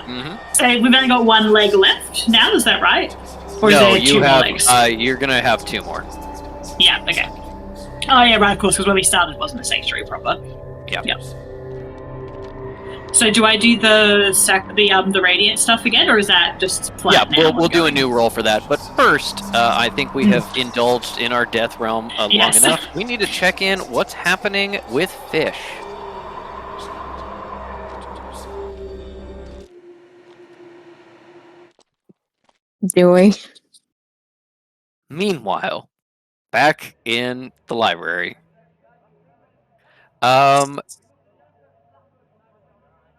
so we've only got one leg left now. Is that right? Or is No, there you two have. more legs? You're gonna have 2 more. Yeah. Okay. Oh yeah, right. Of course, because when we started, it wasn't a sanctuary proper. Yeah. Yep. So do I do the radiant stuff again, or is that just flat? Yeah, we'll do a new roll for that. But first, I think we have indulged in our death realm long Yes. enough. We need to check in what's happening with Fish. Doing. Meanwhile, back in the library,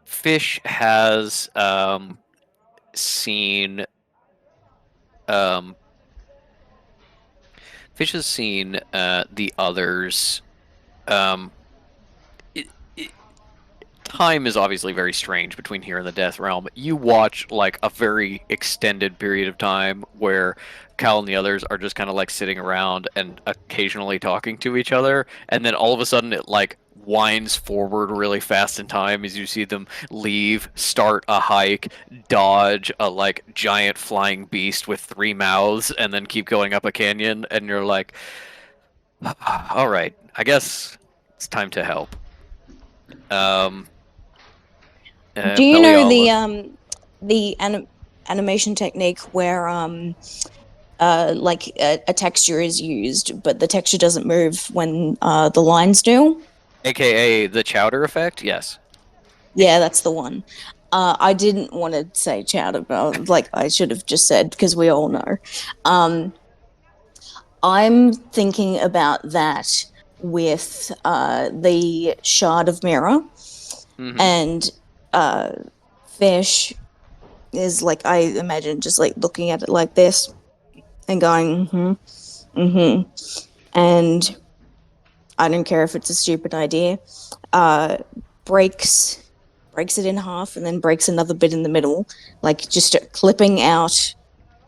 Fish has seen the others. Time is obviously very strange between here and the Death Realm. You watch like a very extended period of time where Cal and the others are just kind of like sitting around and occasionally talking to each other, and then all of a sudden it like winds forward really fast in time as you see them leave, start a hike, dodge a like giant flying beast with 3 mouths, and then keep going up a canyon, and you're like, all right, I guess it's time to help. Do you know Beliala. the animation technique where like a texture is used, but the texture doesn't move when the lines do? AKA the Chowder effect? Yes. Yeah, that's the one. I didn't want to say chowder, but like I should have just said because we all know. I'm thinking about that with the shard of mirror and Fish is like, I imagine just like looking at it like this and going, and I don't care if it's a stupid idea, breaks it in half and then breaks another bit in the middle, like just clipping out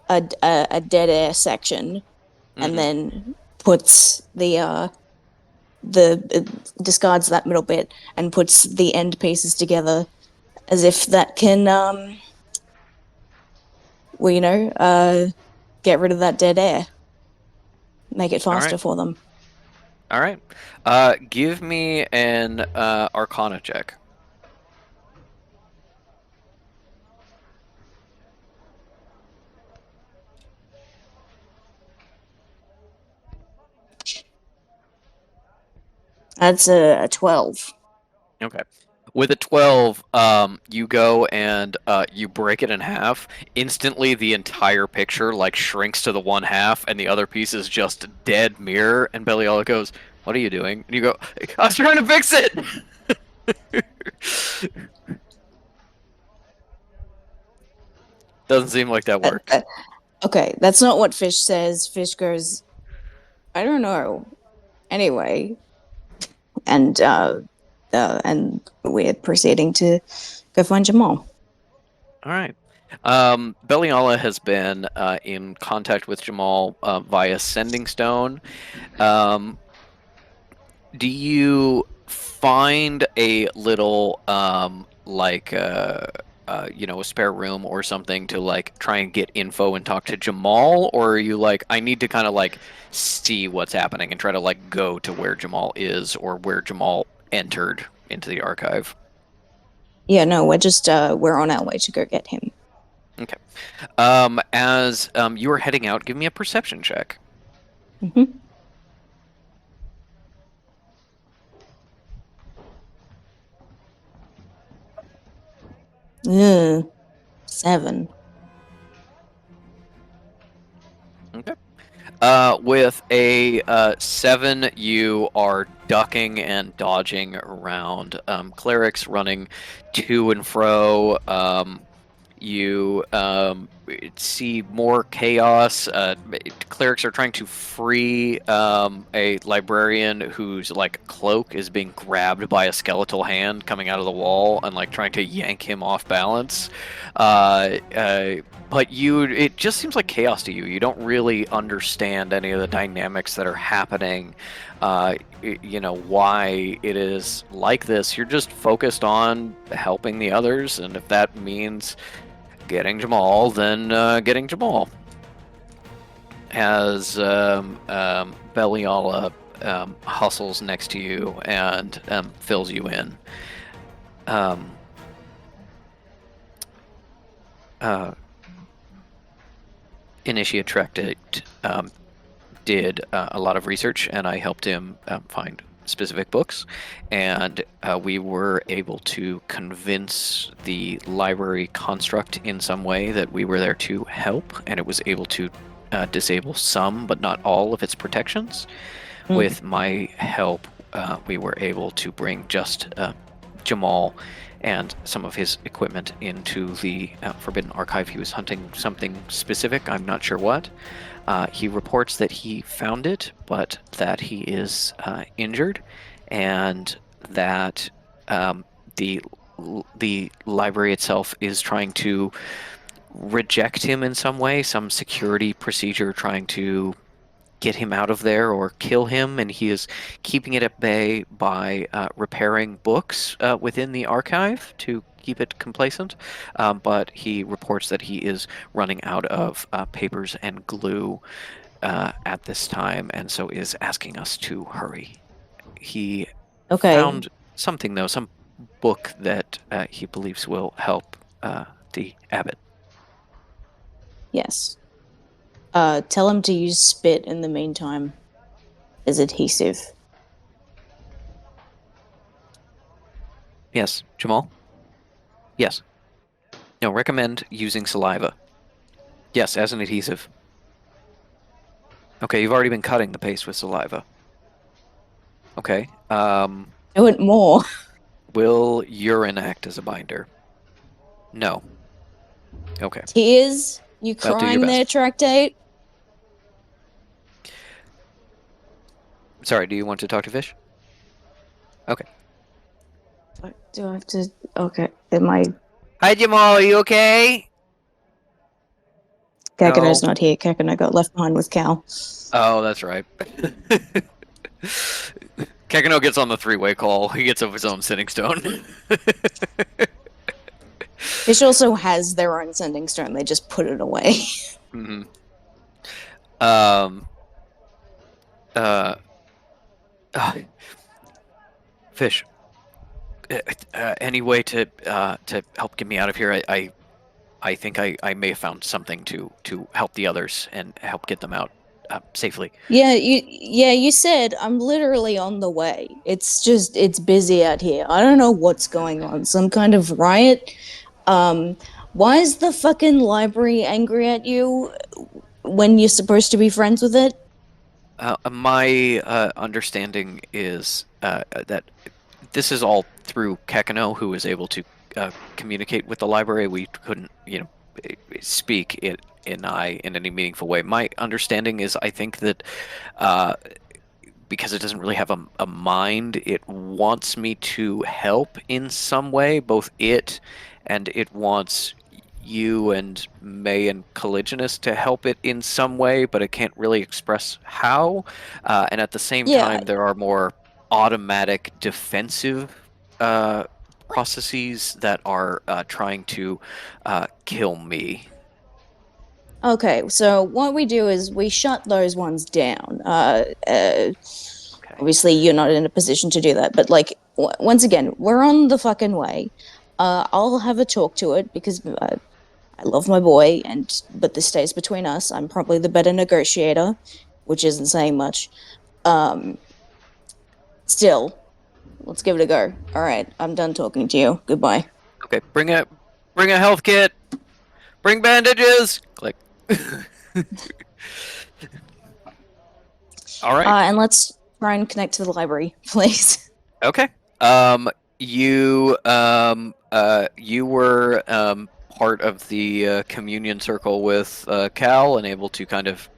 a dead air section, and then puts the discards that middle bit and puts the end pieces together as if that can get rid of that dead air, make it faster for them. All right. Give me an Arcana check. That's a 12. Okay. With a 12, you go and you break it in half. Instantly, the entire picture like shrinks to the one half, and the other piece is just dead mirror. And Beliala goes, "What are you doing?" And you go, "I was trying to fix it." Doesn't seem like that worked. Okay, that's not what Fish says. Fish goes, I don't know. Anyway, and we're proceeding to go find Jamal. All right. Beliala has been in contact with Jamal via Sending Stone. Do you find a little a spare room or something to like try and get info and talk to Jamal, or are you like, I need to kind of like see what's happening and try to like go to where Jamal is or where Jamal entered into the archive? Yeah, no, we're just we're on our way to go get him. Okay. As you are heading out, give me a perception check. 7. Okay. With a 7, you are ducking and dodging around clerics running to and fro. You see more chaos. Clerics are trying to free a librarian whose like cloak is being grabbed by a skeletal hand coming out of the wall and like trying to yank him off balance. But it just seems like chaos to you. You don't really understand any of the dynamics that are happening. Why it is like this. You're just focused on helping the others, and if that means getting Jamal, then getting Jamal. As Beliala hustles next to you and fills you in. Initiate Trek did a lot of research, and I helped him find specific books, and we were able to convince the library construct in some way that we were there to help, and it was able to disable some but not all of its protections. With my help, we were able to bring just Jamal and some of his equipment into the Forbidden Archive. He was hunting something specific, I'm not sure what. He reports that he found it, but that he is injured, and that the library itself is trying to reject him in some way, some security procedure trying to get him out of there or kill him, and he is keeping it at bay by repairing books within the archive to keep it complacent, but he reports that he is running out of papers and glue at this time, and so is asking us to hurry. He found something, though, some book that he believes will help the abbot. Yes. Tell him to use spit in the meantime as adhesive. Yes, Jamal? Yes. No, recommend using saliva. Yes, as an adhesive. Okay, you've already been cutting the paste with saliva. Okay. Do it more. Will urine act as a binder? No. Okay. Tears? You Well, do your crying there, best. Tractate? Sorry, do you want to talk to Fish? Okay. Do I have to... Okay, am I... Hi, Jamal, are you okay? Kakano's No. not here. Kakano got left behind with Cal. Oh, that's right. Kakano gets on the 3-way call. He gets up his own sitting stone. Fish also has their own sending stone. They just put it away. Mm-hmm. Fish. Any way to help get me out of here? I think I may have found something to help the others and help get them out safely. Yeah, you said I'm literally on the way. It's busy out here. I don't know what's going on. Some kind of riot. Why is the fucking library angry at you when you're supposed to be friends with it? My understanding is that this is all through Kakano, who is able to communicate with the library. We couldn't, speak it in any meaningful way. My understanding is, I think that because it doesn't really have a mind, it wants me to help in some way, both it and it wants you and May and Caligulus to help it in some way, but it can't really express how. And at the same time, there are more automatic defensive processes that are trying to kill me. Okay, so what we do is we shut those ones down. Okay. Obviously, you're not in a position to do that, but once again, we're on the fucking way. I'll have a talk to it because I love my boy, but this stays between us. I'm probably the better negotiator, which isn't saying much. Still, let's give it a go. All right, I'm done talking to you. Goodbye. Okay, bring a health kit. Bring bandages. Click. All right. And let's try and connect to the library, please. Okay. You were part of the communion circle with Cal and able to kind of,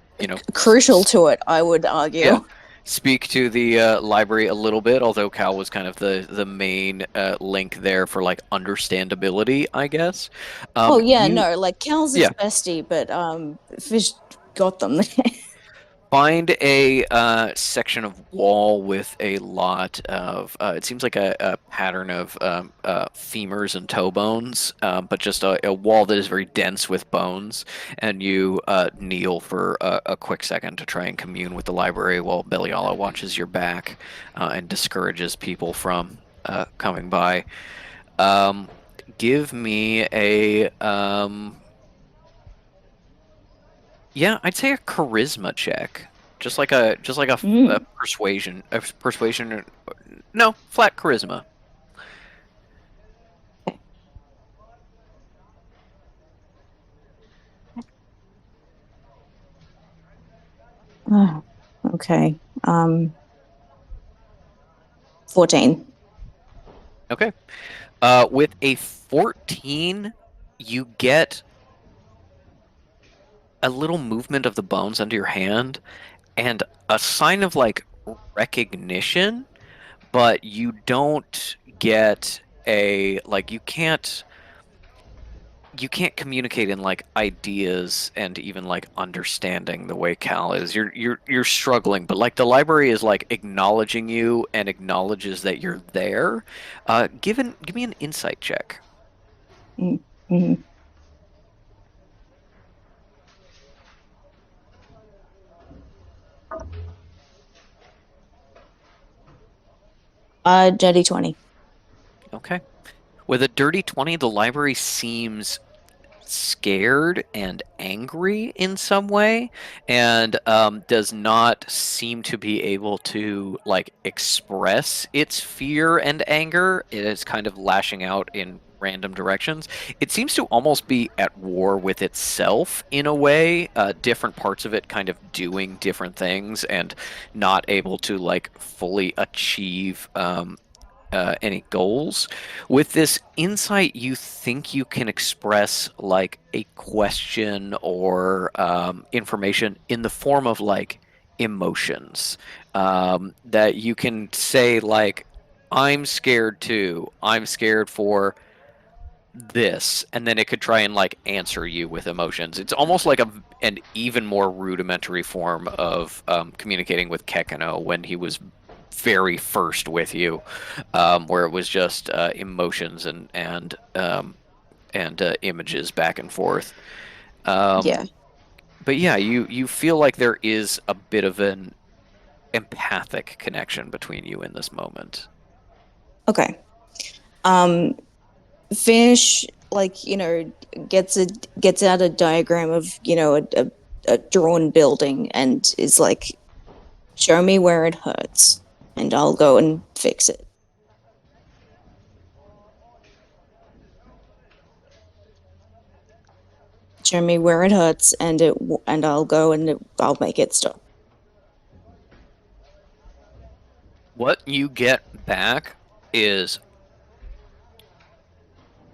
Crucial to it, I would argue. yeah, speak to the library a little bit, although Cal was kind of the main link there for like understandability, I guess. Oh yeah, You no, like Cal's his Yeah. bestie, but Fish got them there. Find a section of wall with a lot of, it seems like a pattern of femurs and toe bones, but just a wall that is very dense with bones. And you kneel for a quick second to try and commune with the library while Beliala watches your back and discourages people from coming by. Give me a yeah, I'd say a charisma check. Just like a Mm. persuasion, no, flat charisma. Okay. 14. Okay. With a 14, you get a little movement of the bones under your hand and a sign of like recognition, but you don't get a like you can't communicate in like ideas and even like understanding the way Cal is. You're struggling, but like the library is like acknowledging you and acknowledges that you're there. Give me an insight check. Mm-hmm. Dirty 20. Okay. With a dirty 20, the library seems scared and angry in some way, and does not seem to be able to like express its fear and anger. It is kind of lashing out in random directions. It seems to almost be at war with itself in a way, different parts of it kind of doing different things and not able to like fully achieve any goals. With this insight, you think you can express like a question or information in the form of like emotions, that you can say like, I'm scared too. I'm scared for this, and then it could try and like answer you with emotions. It's almost like an even more rudimentary form of communicating with Kekano when he was very first with you, where it was just emotions and images back and forth. Yeah. But yeah, you feel like there is a bit of an empathic connection between you in this moment. Okay. Fish, like, gets out a diagram of, a drawn building and is like, show me where it hurts and I'll go and fix it. Show me where it hurts and I'll go and I'll make it stop. What you get back is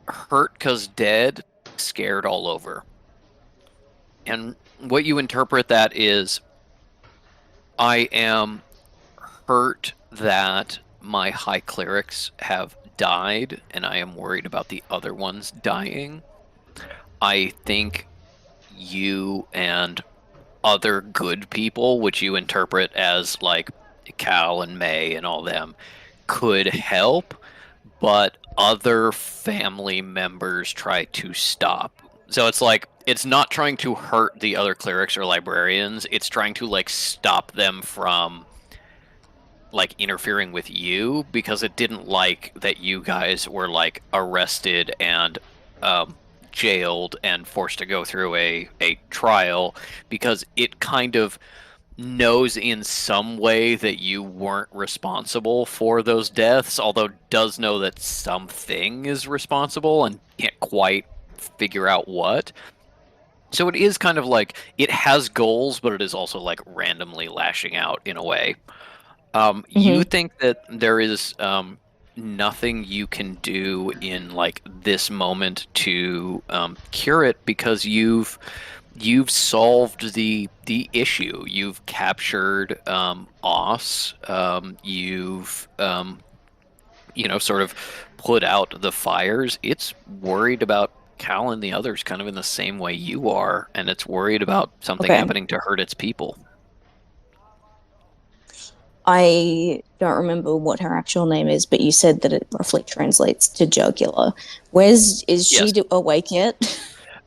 hurt 'cause dead, scared all over. And what you interpret that is, I am hurt that my high clerics have died, and I am worried about the other ones dying. I think you and other good people, which you interpret as like Cal and May and all them, could help, but other family members try to stop. So it's like, it's not trying to hurt the other clerics or librarians, it's trying to like stop them from like interfering with you, because it didn't like that you guys were like arrested and jailed and forced to go through a trial, because it kind of knows in some way that you weren't responsible for those deaths, although does know that something is responsible and can't quite figure out what. So it is kind of like it has goals, but it is also like randomly lashing out in a way. You Hmm. think that there is nothing you can do in like this moment to cure it because you've solved the issue. You've captured Oss. You've sort of put out the fires. It's worried about Cal and the others kind of in the same way you are, and it's worried about something Okay. happening to hurt its people. I don't remember what her actual name is, but you said that it roughly translates to jugular. Is Yes. she awake yet?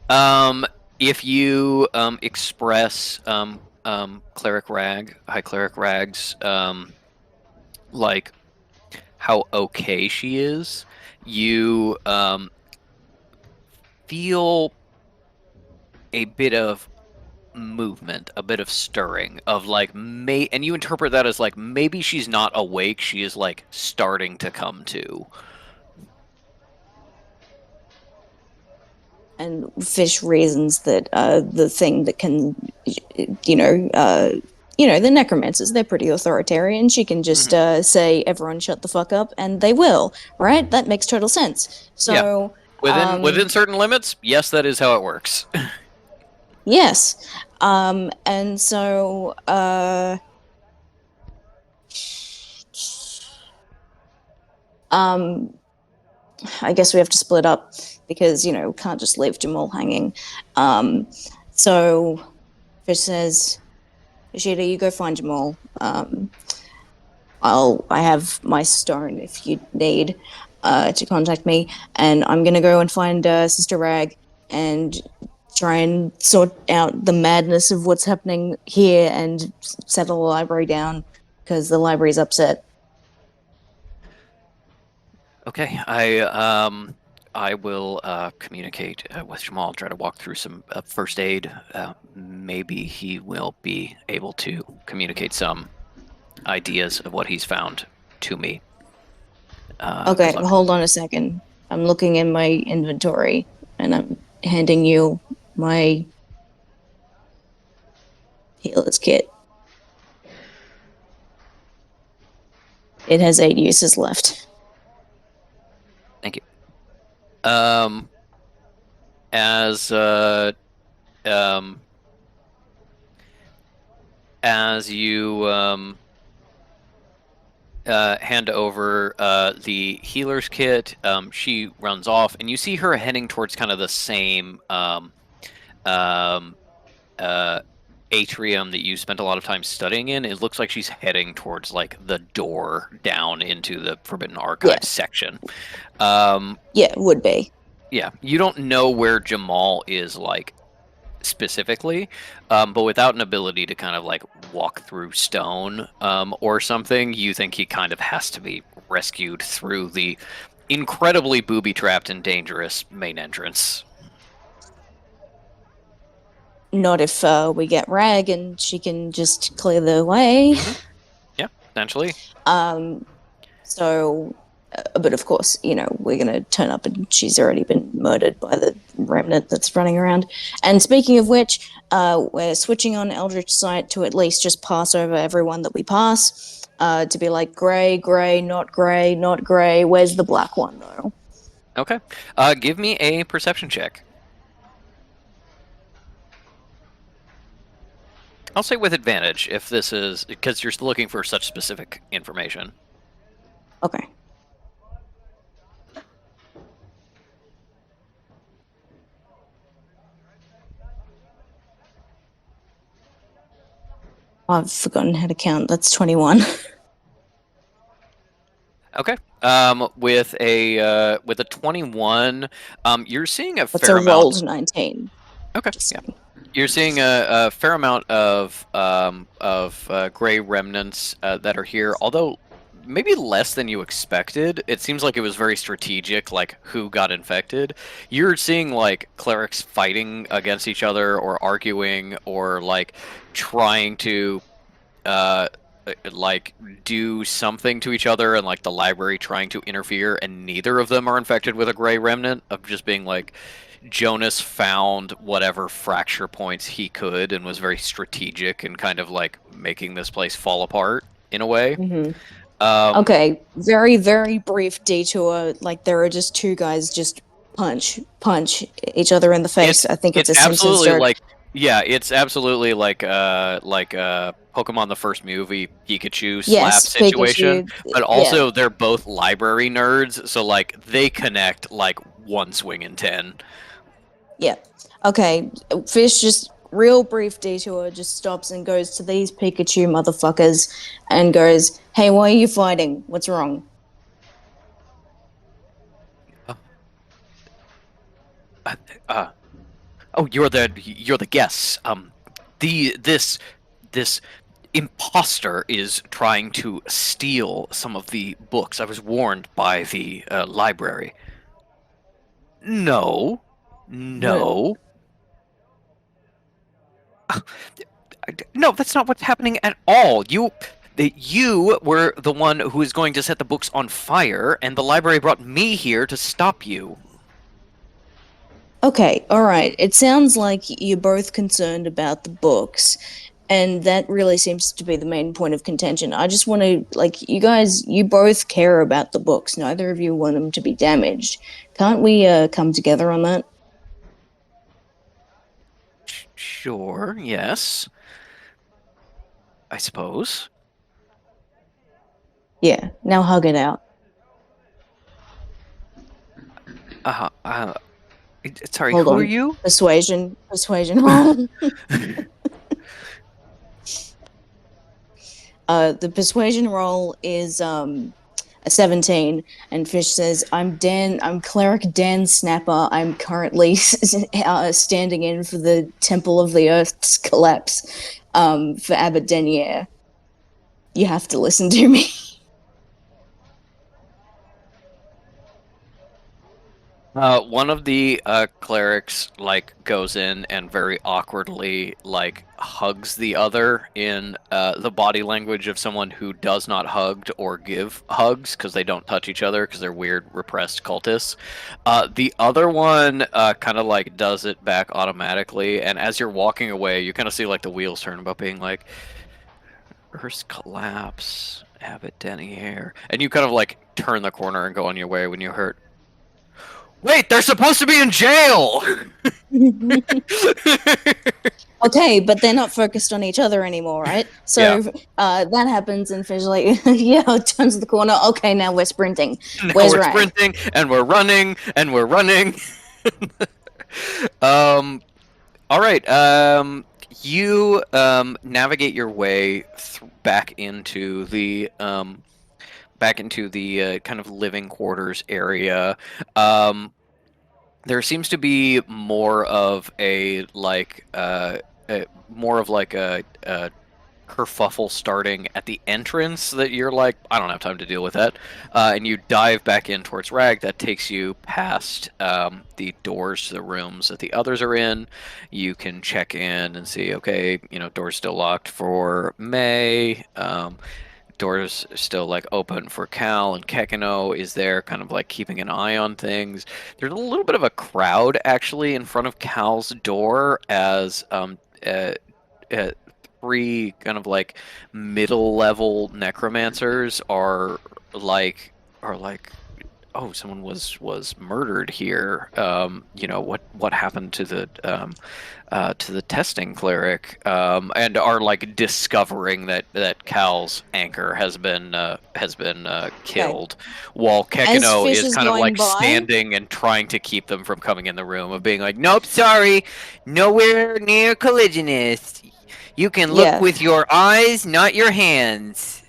Um, if you express Cleric Rag, High Cleric Rag's like how okay she is, you feel a bit of movement, a bit of stirring of like and you interpret that as like maybe she's not awake, she is like starting to come to. And Fish reasons that the thing that can, the necromancers, they're pretty authoritarian. She can just Hmm. say, everyone shut the fuck up, and they will, right? That makes total sense. Yeah. So, Within certain limits, yes, that is how it works. yes. And so, um, I guess we have to split up because, we can't just leave Jamal hanging. So Fish says, Ishida, you go find Jamal. I have my stone if you need to contact me, and I'm gonna go and find Sister Rag and try and sort out the madness of what's happening here and settle the library down because the library's upset. Okay, I will communicate with Jamal, try to walk through some first aid. Maybe he will be able to communicate some ideas of what he's found to me. Okay, Good luck. hold on a second. I'm looking in my inventory and I'm handing you my healer's kit. It has 8 uses left. Thank you. As um, as you hand over the healer's kit, she runs off, and you see her heading towards kind of the same um, uh, atrium that you spent a lot of time studying in. It looks like she's heading towards like the door down into the Forbidden Yeah, Archives section. Um, yeah, it would be. yeah, you don't know where Jamal is like specifically, but without an ability to kind of like walk through stone or something, you think he kind of has to be rescued through the incredibly booby-trapped and dangerous main entrance. Not if we get Rag and she can just clear the way. Mm-hmm. Yeah, potentially. So, but of course, we're going to turn up and she's already been murdered by the remnant that's running around. And speaking of which, we're switching on Eldritch Sight to at least just pass over everyone that we pass, to be like gray, gray, not gray, not gray. Where's the black one, though? Okay. Give me a perception check. I'll say with advantage if this is because you're looking for such specific information. Okay. I've forgotten how to count. That's 21. Okay. With a 21, you're seeing a That's a fair amount. rolled 19. Okay. Just Yeah. saying. You're seeing a fair amount of gray remnants that are here, although maybe less than you expected. It seems like it was very strategic, like who got infected. You're seeing like clerics fighting against each other or arguing or like trying to like do something to each other, and like the library trying to interfere, and neither of them are infected with a gray remnant of just being like Jonas found whatever fracture points he could and was very strategic and kind of like making this place fall apart in a way. Okay, very, very brief detour. Like there are just two guys just punch each other in the face. It's I think it's it's a Simpsons absolutely joke. like yeah, it's absolutely like Pokemon the first movie Pikachu slap Yes, situation, Pikachu. but Yeah, also they're both library nerds, so like they connect like one swing in 10. yeah. Okay, Fish just real brief detour just stops and goes to these Pikachu motherfuckers and goes, "Hey, why are you fighting? What's wrong?" Uh, uh, uh, oh, you're the guests. This imposter is trying to steal some of the books. I was warned by the library. No, What? no. No, that's not what's happening at all. You were the one who was going to set the books on fire, and the library brought me here to stop you. Okay, all right. It sounds like you're both concerned about the books, and that really seems to be the main point of contention. I just want to, like, you guys, you both care about the books. Neither of you want them to be damaged. Can't we come together on that? Sure, yes. I suppose. Yeah, now hug it out. Uh, uh, sorry, Hold who are on. you? Persuasion roll. The persuasion roll is a 17, and Fish says, I'm cleric Dan Snapper. I'm currently standing in for the Temple of the Earth's collapse for Abbot Denier. You have to listen to me. One of the clerics like goes in and very awkwardly like hugs the other in the body language of someone who does not hug or give hugs because they don't touch each other because they're weird repressed cultists. The other one kind of like does it back automatically, and as you're walking away, you kind of see like the wheels turn about being like Earth's collapse, Abbot Denier, and you kind of like turn the corner and go on your way when you heard. Wait, they're supposed to be in jail! Okay, but they're not focused on each other anymore, right? So that happens, and Fish like, yeah, turns the corner. Okay, now we're sprinting. Now Where's we're Rag? sprinting, and we're running, and we're running. All right. You navigate your way back into the kind of living quarters area. There seems to be more of a like a kerfuffle starting at the entrance that you're like, I don't have time to deal with that, and you dive back in towards Rag. That takes you past the doors to the rooms that the others are in. You can check in and see, okay, door's still locked for May. Doors still like open for Cal, and Kekino is there kind of like keeping an eye on things. There's a little bit of a crowd actually in front of Cal's door as three kind of like middle level necromancers are like, oh, someone was murdered here. What happened to the testing cleric, and are like discovering that Cal's anchor has been killed, while As Kekino Fish is is kind of going like by, standing and trying to keep them from coming in the room, of being like, nope, sorry, nowhere near collisionist. You can look yeah, with your eyes, not your hands.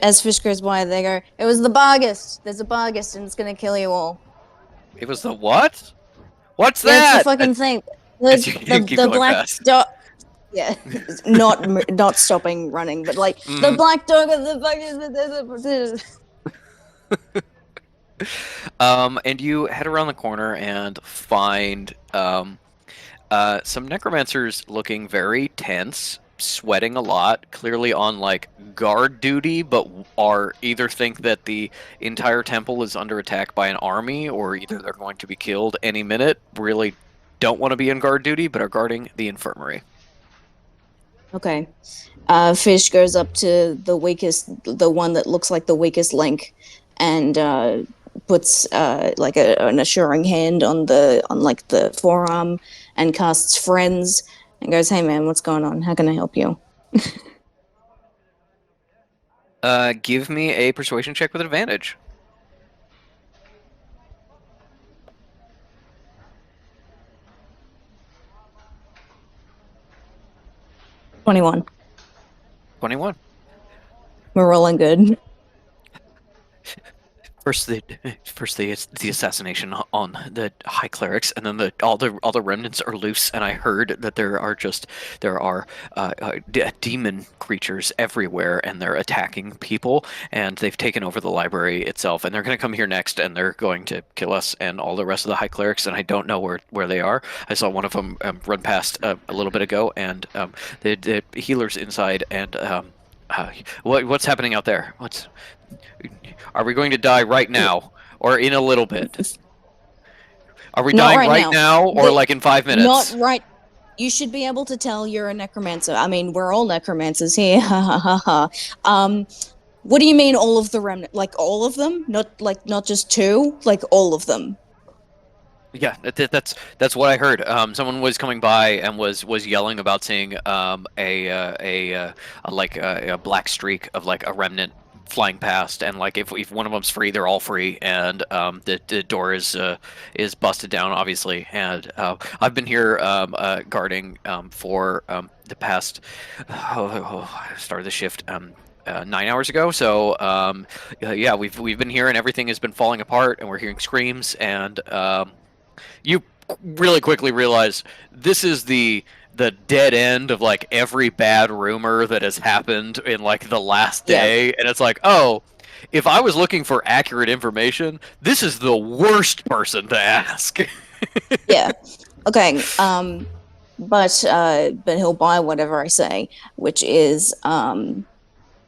as Fish goes by, they go, "It was the Bargist. There's a Bargist, and it's gonna kill you all." It was the what? What's Yeah, it's the that? fucking thing. As you keep The going black past. dog. Yeah, not stopping running, but like the black dog of the fucking. And you head around the corner and find some necromancers looking very tense. sweating a lot, clearly on like guard duty, but are either think that the entire temple is under attack by an army, or either they're going to be killed any minute. Really don't want to be on guard duty, but are guarding the infirmary. Okay. Fish goes up to the one that looks like the weakest link, and puts like an assuring hand on like the forearm, and casts friends, and goes, "Hey man, what's going on? How can I help you?" Give me a persuasion check with advantage. 21. 21. We're rolling good. First, it's the assassination on the high clerics, and then all the remnants are loose. And I heard that there are demon creatures everywhere, and they're attacking people, and they've taken over the library itself, and they're going to come here next, and they're going to kill us and all the rest of the high clerics. And I don't know where they are. I saw one of them run past a little bit ago, and the healers inside, and what's happening out there? Are we going to die right now, or in a little bit? Are we Not dying right now, or like in 5 minutes? Not right. You should be able to tell you're a necromancer. I mean, we're all necromancers here. Ha ha ha ha. What do you mean all of the remnant? Like all of them? Not just two? Like all of them? Yeah, that's what I heard. Someone was coming by and was yelling about seeing a black streak of like a remnant flying past, and like if one of them's free, they're all free, and the door is busted down, obviously. And I've been here guarding for the past I started the shift 9 hours ago. So yeah, we've been here, and everything has been falling apart, and we're hearing screams, and you really quickly realize this is the dead end of like every bad rumor that has happened in like the last day. And it's like, oh, if I was looking for accurate information, this is the worst person to ask. Yeah. Okay. But he'll buy whatever I say, which is don't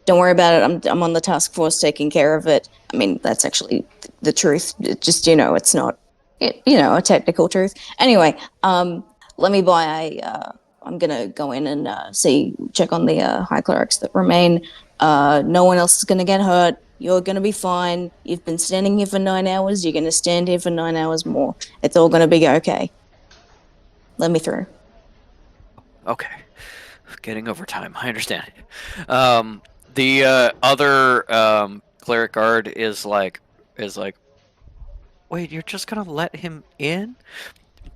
worry about it. I'm on the task force taking care of it. I mean, that's actually the truth. Just, it's not a technical truth. Anyway, let me buy I'm gonna go in and check on the high clerics that remain. No one else is gonna get hurt. You're gonna be fine. You've been standing here for 9 hours. You're gonna stand here for 9 hours more. It's all gonna be okay. Let me through. Okay. Getting overtime. I understand. The other cleric guard is like, wait, you're just gonna let him in?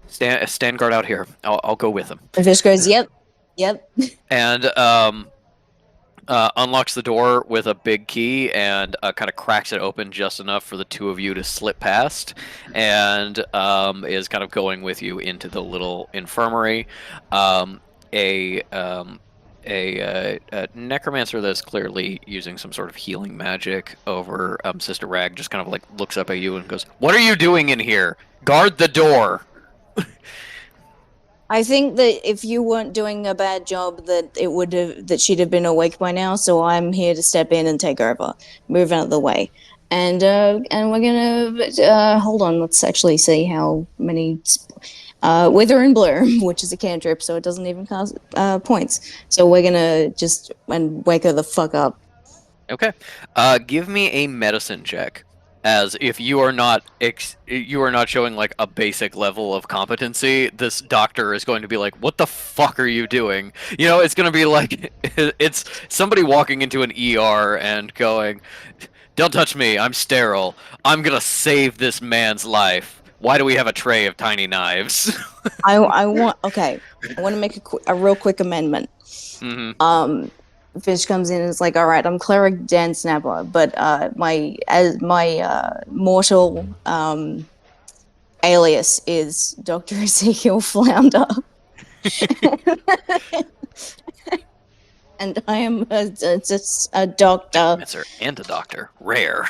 Stand guard out here. I'll go with him. The fish goes, yep. And unlocks the door with a big key, and kind of cracks it open just enough for the two of you to slip past, and is kind of going with you into the little infirmary. A necromancer that's clearly using some sort of healing magic over Sister Rag just kind of like looks up at you and goes, "What are you doing in here? Guard the door." I think that if you weren't doing a bad job, that she'd have been awake by now. So I'm here to step in and take over, move out of the way, and we're gonna hold on. Let's actually see how many Wither and Blur, which is a cantrip, so it doesn't even cost points. So we're gonna just wake her the fuck up. Okay, give me a medicine check. As if you are not showing like a basic level of competency, this doctor is going to be like, "What the fuck are you doing?" It's going to be like it's somebody walking into an ER and going, "Don't touch me, I'm sterile. I'm gonna save this man's life. Why do we have a tray of tiny knives?" I want to make a real quick amendment. Mm-hmm. Fish comes in and is like, all right, I'm Cleric Dan Snapper, but my mortal alias is Dr. Ezekiel Flounder. And I am just a doctor. And a doctor. Rare.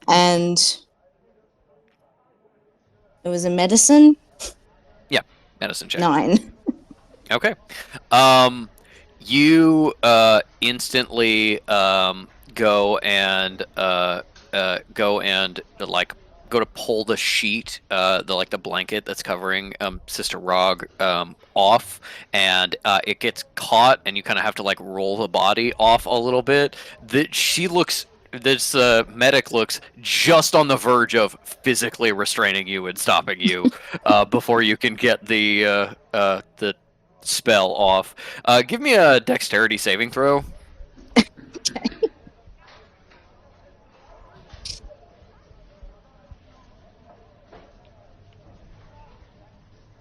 And it was a medicine? Yeah, medicine check. 9. Okay. You instantly go and like go to pull the sheet, the blanket that's covering Sister Rog off, and it gets caught, and you kind of have to like roll the body off a little bit. This medic looks just on the verge of physically restraining you and stopping you before you can get the spell off. Give me a dexterity saving throw. Okay.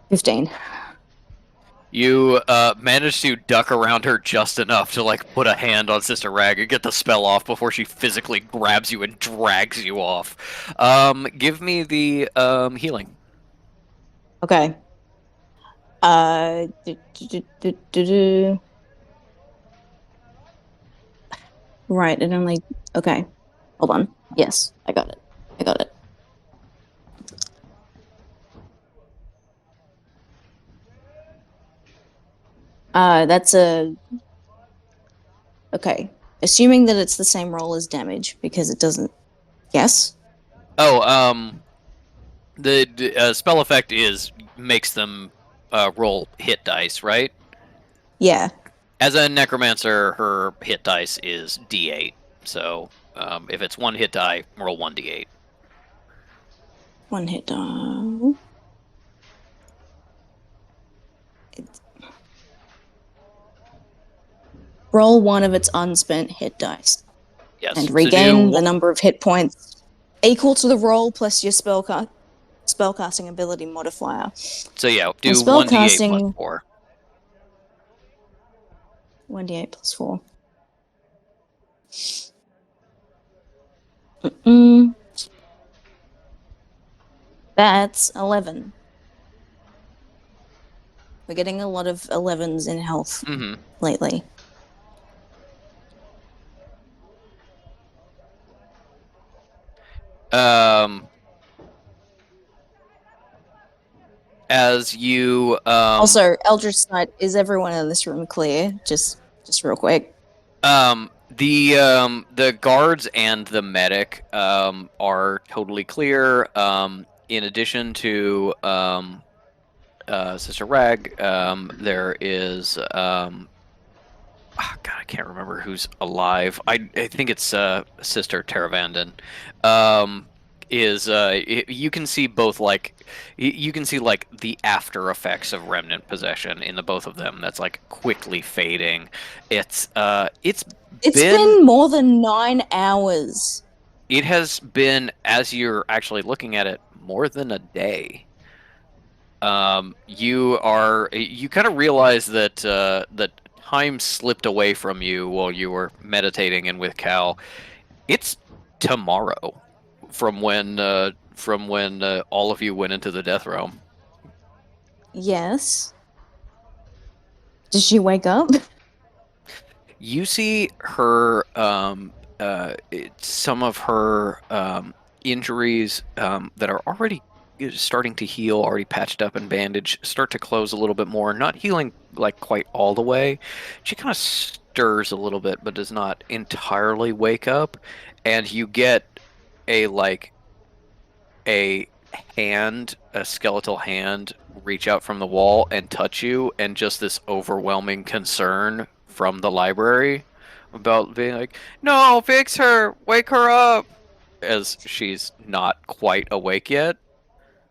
15. You manage to duck around her just enough to like put a hand on Sister Rag and get the spell off before she physically grabs you and drags you off. Give me the healing. Okay. Do, do, do, do, do. Right, it only. Okay. Hold on. Yes, I got it. I got it. That's a. Okay. Assuming that it's the same roll as damage, because it doesn't. Yes? Oh, the spell effect makes them roll hit dice, right? Yeah. As a necromancer, her hit dice is D8. So if it's one hit die, roll 1d8. One hit die. Roll one of its unspent hit dice. Yes. And regain the number of hit points equal to the roll plus your spellcasting ability modifier. So yeah, do And 1d8 plus 4. 1d8 plus 4. That's 11. We're getting a lot of 11s in health lately. As you also, Eldritch Sight, is everyone in this room clear? Just real quick. The guards and the medic are totally clear. In addition to Sister Rag, there is God, I can't remember who's alive. I think it's Sister Teravandin. You can see both you can see like the after effects of remnant possession in the both of them. That's like quickly fading. It's been more than 9 hours. It has been, as you're actually looking at it, more than a day. You kind of realize that that time slipped away from you while you were meditating and with Cal. It's tomorrow from when all of you went into the death realm. Yes. Did she wake up? You see her some of her injuries that are already starting to heal, already patched up and bandaged, start to close a little bit more, not healing like quite all the way. She kind of stirs a little bit, but does not entirely wake up, and you get a skeletal hand reach out from the wall and touch you, and just this overwhelming concern from the library about being like, no, fix her, wake her up, as she's not quite awake yet.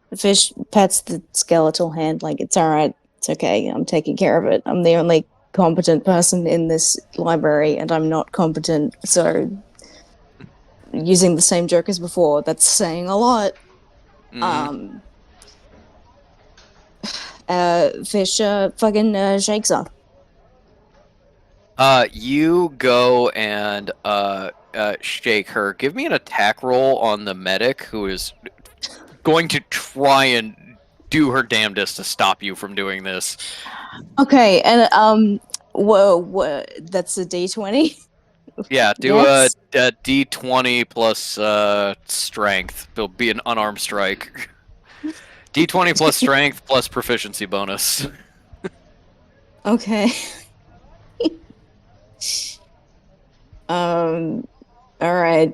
The fish pats the skeletal hand like, it's alright, it's okay, I'm taking care of it. I'm the only competent person in this library, and I'm not competent, so using the same joke as before, that's saying a lot. Fish fucking shakes her. You go and shake her. Give me an attack roll on the medic, who is going to try and do her damnedest to stop you from doing this. Okay, and whoa, that's a D20? Yeah, do yes. a D20 plus strength. It'll be an unarmed strike. D20 plus strength plus proficiency bonus. Okay. All right.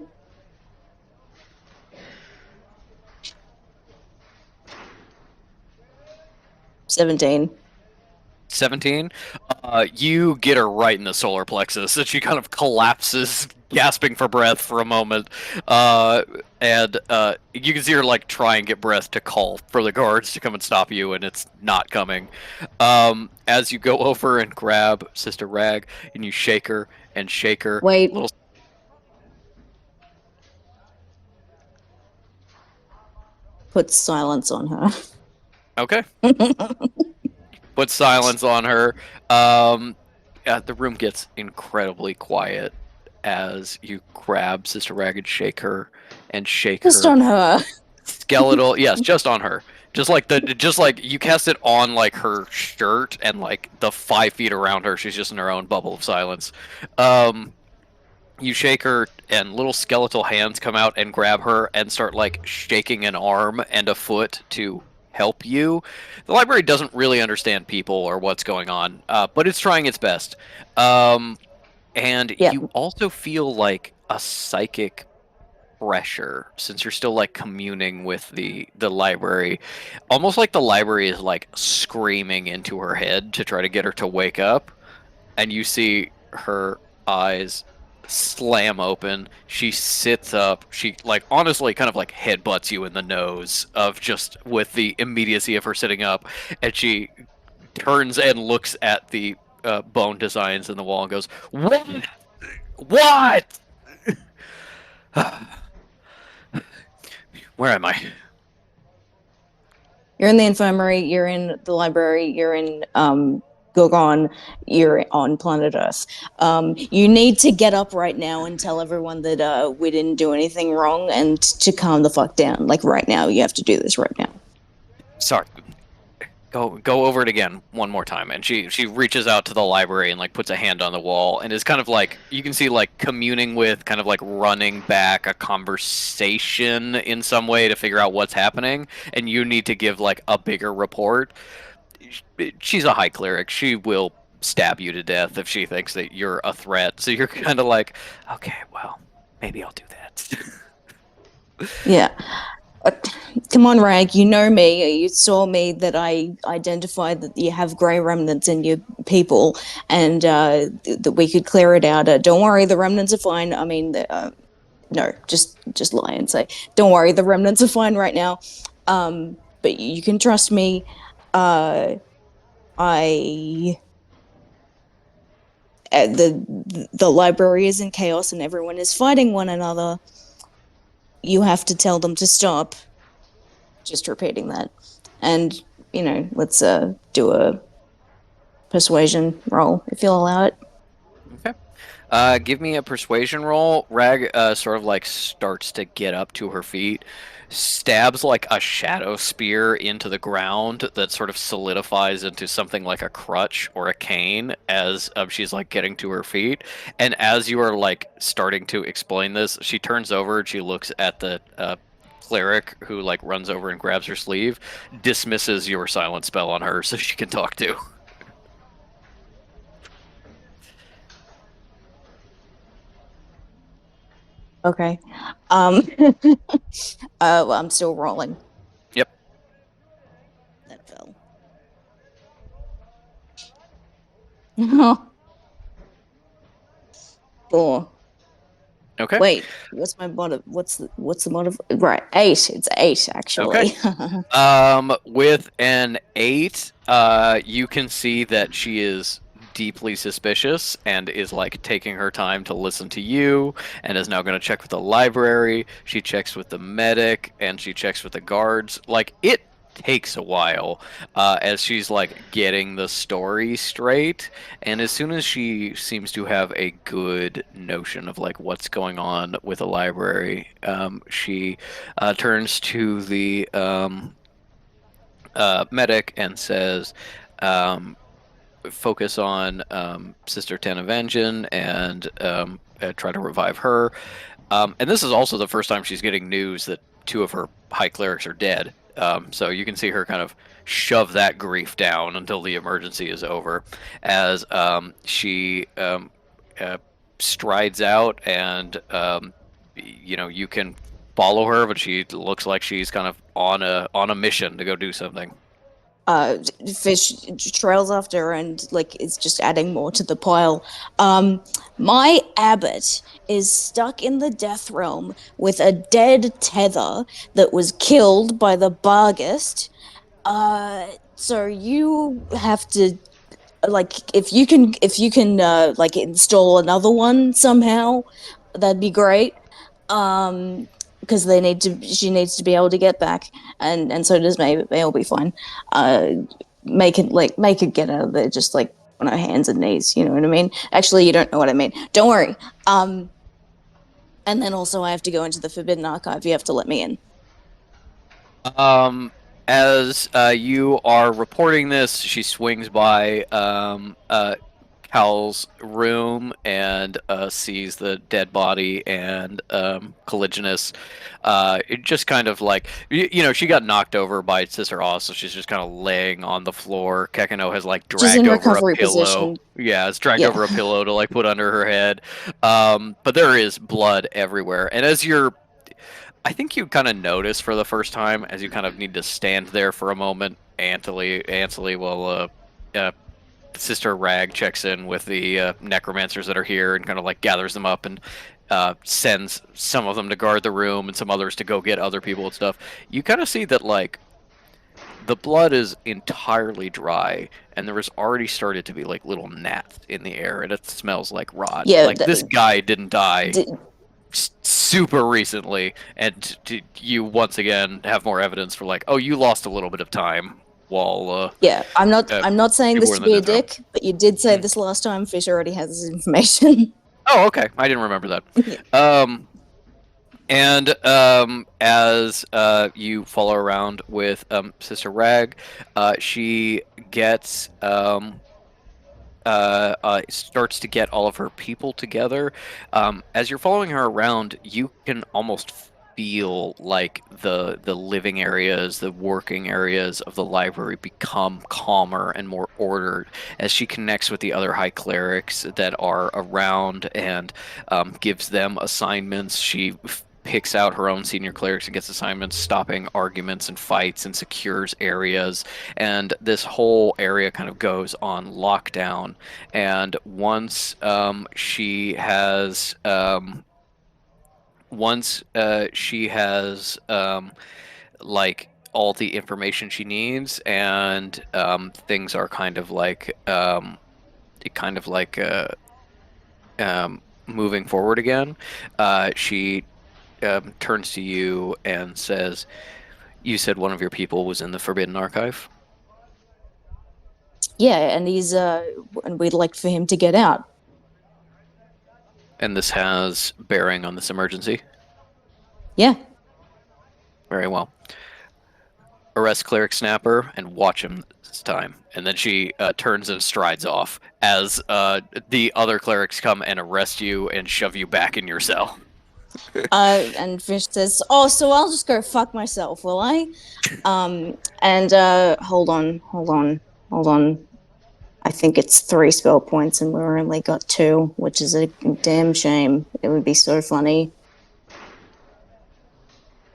$17. 17. You get her right in the solar plexus, and she kind of collapses, gasping for breath for a moment. And you can see her like try and get breath to call for the guards to come and stop you, and it's not coming. As you go over and grab Sister Rag, and you shake her and shake her. Wait. Little Put silence on her. okay. Put silence on her. The room gets incredibly quiet as you grab Sister Rag and shake her and shake Just her. on her. Skeletal, yes, just on her. Just like you cast it on like her shirt, and like the 5 feet around her, she's just in her own bubble of silence. You shake her, and little skeletal hands come out and grab her and start like shaking an arm and a foot to help you. The library doesn't really understand people or what's going on, but it's trying its best. And Yeah. you also feel like a psychic pressure, since you're still like communing with the library, almost like the library is like screaming into her head to try to get her to wake up. And you see her eyes slam open. She sits up. She like honestly kind of like headbutts you in the nose of just with the immediacy of her sitting up, and she turns and looks at the bone designs in the wall and goes, what where am I? You're in the infirmary, you're in the library, you're in Gorgon, you're on planet Earth. You need to get up right now and tell everyone that we didn't do anything wrong and to calm the fuck down. Like right now, you have to do this right now. Sorry. Go over it again one more time. And she reaches out to the library and like puts a hand on the wall and is kind of like, you can see like communing with, kind of like running back a conversation in some way to figure out what's happening, and you need to give like a bigger report. She's a high cleric. She will stab you to death if she thinks that you're a threat. So you're kind of like, okay, well, maybe I'll do that. Yeah. Come on, Rag, you know me. You saw me that I identified that you have grey remnants in your people, and that we could clear it out. Don't worry, the remnants are fine. I mean, no, just lie and say, don't worry, the remnants are fine right now. But you can trust me. The library is in chaos and everyone is fighting one another. You have to tell them to stop. Just repeating that. And, you know, let's do a persuasion roll, if you'll allow it. Okay. Give me a persuasion roll. Rag sort of like starts to get up to her feet, stabs like a shadow spear into the ground that sort of solidifies into something like a crutch or a cane as she's like getting to her feet. And as you are like starting to explain this, she turns over and she looks at the cleric who like runs over and grabs her sleeve, dismisses your silent spell on her so she can talk to. Okay. Well, I'm still rolling. Yep. That fell. 4. Okay. Wait, what's my mod? What's the mod? Right, 8. It's 8 actually. Okay. With an 8, you can see that she is deeply suspicious and is like taking her time to listen to you, and is now going to check with the library. She checks with the medic, and she checks with the guards. Like, it takes a while as she's like getting the story straight, and as soon as she seems to have a good notion of like what's going on with the library, she turns to the medic and says, focus on Sister Tanavengean and try to revive her. And this is also the first time she's getting news that 2 of her high clerics are dead. So you can see her kind of shove that grief down until the emergency is over, as she strides out, and you can follow her, but she looks like she's kind of on a mission to go do something. Fish trails after and like is just adding more to the pile. My abbot is stuck in the death realm with a dead tether that was killed by the Bargist. So you have to like if you can like install another one somehow, that'd be great. Because she needs to be able to get back, and so does May. May'll be fine. Make it get out of there just like on her hands and knees. You know what I mean? Actually, you don't know what I mean. Don't worry. And then also I have to go into the Forbidden Archive. You have to let me in. As you are reporting this, she swings by Cal's room and sees the dead body and Caligulus. It just kind of like she got knocked over by Sister Oz, so she's just kind of laying on the floor. Kekino has like dragged over a pillow. Position. Yeah, it's dragged over a pillow to like put under her head. But there is blood everywhere, and I think you kind of notice for the first time as you kind of need to stand there for a moment. Ansley will Sister Rag checks in with the necromancers that are here and kind of like gathers them up and sends some of them to guard the room and some others to go get other people and stuff. You kind of see that like the blood is entirely dry and there has already started to be like little gnats in the air and it smells like rot. Yeah, like this guy didn't die super recently, and you once again have more evidence for like, oh, you lost a little bit of time while I'm not saying this to be a dick, but you did say this last time. Fish already has this information. Oh, okay. I didn't remember that. As you follow around with Sister Rag, she gets starts to get all of her people together. As you're following her around, you can almost feel like the living areas, the working areas of the library become calmer and more ordered as she connects with the other high clerics that are around and gives them assignments. She picks out her own senior clerics and gets assignments stopping arguments and fights and secures areas, and this whole area kind of goes on lockdown. And once she has like all the information she needs and things are kind of like moving forward again, she turns to you and says, "You said one of your people was in the Forbidden Archive?" Yeah, and and we'd like for him to get out. And this has bearing on this emergency? Yeah. Very well. Arrest Cleric Snapper and watch him this time. And then she turns and strides off as the other clerics come and arrest you and shove you back in your cell. And Fish says, "Oh, so I'll just go fuck myself, will I?" And hold on. I think it's 3 spell points, and we've only got 2, which is a damn shame. It would be so funny.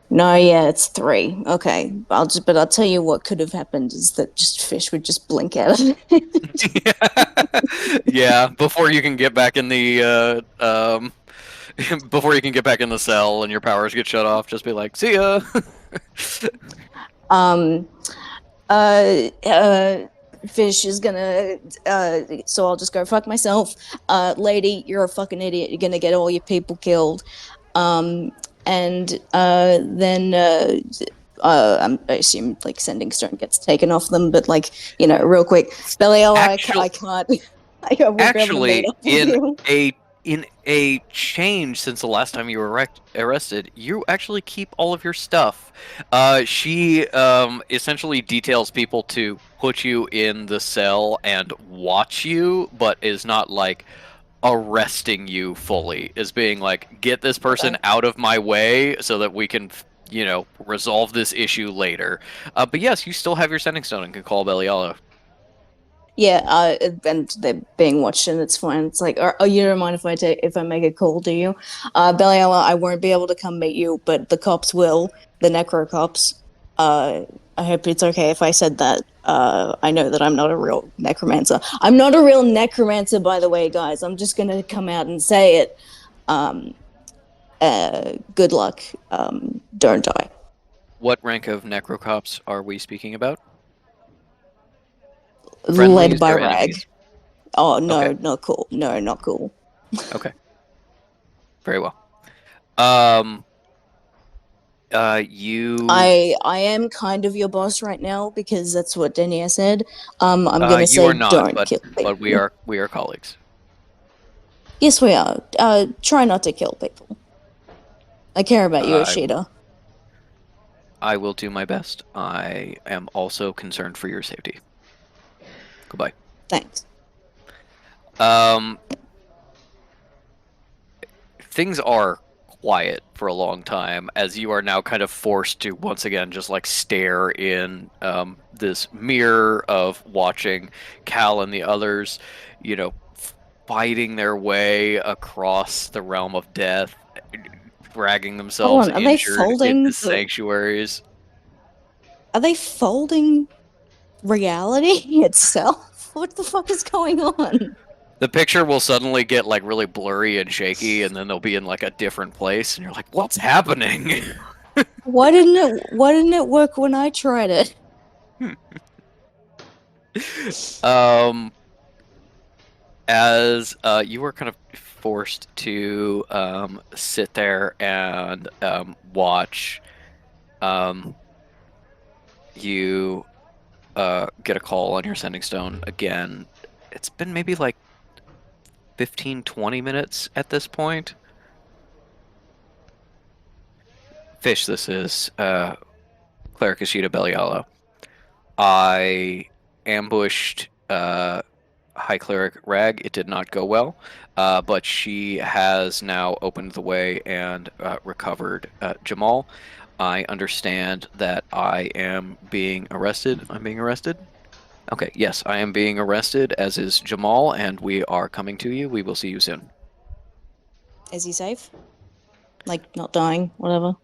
No, yeah, it's 3. Okay, but I'll tell you what could have happened is that just Fish would just blink out of it. Yeah, before you can get back in the before you can get back in the cell and your powers get shut off, just be like, "See ya." Fish is gonna so I'll just go fuck myself. Lady, you're a fucking idiot. You're gonna get all your people killed. And then I assume like Sending Stone gets taken off them, but like, real quick, Belial, I can't. Actually, in a change since the last time you were arrested, you actually keep all of your stuff. She essentially details people to put you in the cell and watch you, but is not like arresting you fully. Is being like, get this person out of my way so that we can resolve this issue later. But yes, you still have your sending stone and can call Beliala. Yeah, and they're being watched, and it's fine. It's like, oh, you don't mind if I make a call, do you? Beliala, I won't be able to come meet you, but the cops will, the necro cops. I hope it's okay if I said that. I know that I'm not a real necromancer. I'm not a real necromancer, by the way, guys. I'm just gonna come out and say it. Good luck. Don't die. What rank of necrocops are we speaking about? Led Friendlies by or Rag. enemies? Oh no, Okay. not cool. No, not cool. Okay. Very well. Um. You. I am kind of your boss right now because that's what Denia said. I'm gonna You say are not, don't but kill we people. are colleagues. Yes, we are. Try not to kill people. I care about you, I Ashita. I will do my best. I am also concerned for your safety. Goodbye. Thanks. Um. Things are quiet for a long time as you are now kind of forced to once again just like stare in this mirror of watching Cal and the others, fighting their way across the realm of death, dragging Hold themselves on, injured into sanctuaries. are they folding reality itself? What the fuck is going on? The picture will suddenly get like really blurry and shaky, and then they'll be in like a different place, and you're like, "What's happening?" Why didn't it work when I tried it? um, as you were kind of forced to sit there and watch, you get a call on your sending stone again. It's been maybe like 15-20 minutes at this point. Fish, this is Cleric Ishida Beliala. I ambushed High Cleric Rag. It did not go well, but she has now opened the way and recovered Jamal. I understand that I am being arrested. I'm being arrested? Okay, yes, I am being arrested, as is Jamal, and we are coming to you. We will see you soon. Is he safe? Like not dying, whatever.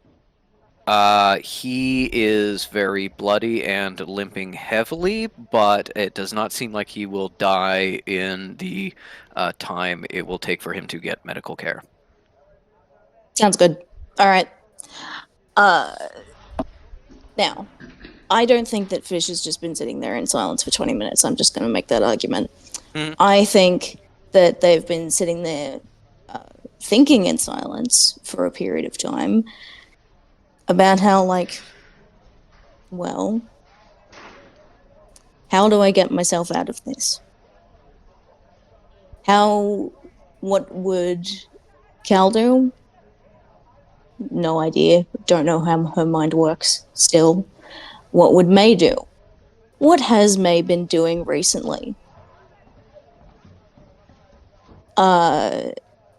He is very bloody and limping heavily, but it does not seem like he will die in the time it will take for him to get medical care. Sounds good. All right. Uh, Now, I don't think that Fish has just been sitting there in silence for 20 minutes. I'm just going to make that argument. Mhm. I think that they've been sitting there thinking in silence for a period of time about how, like, well, how do I get myself out of this? What would Cal do? No idea. Don't know how her mind works still. What would May do? What has May been doing recently?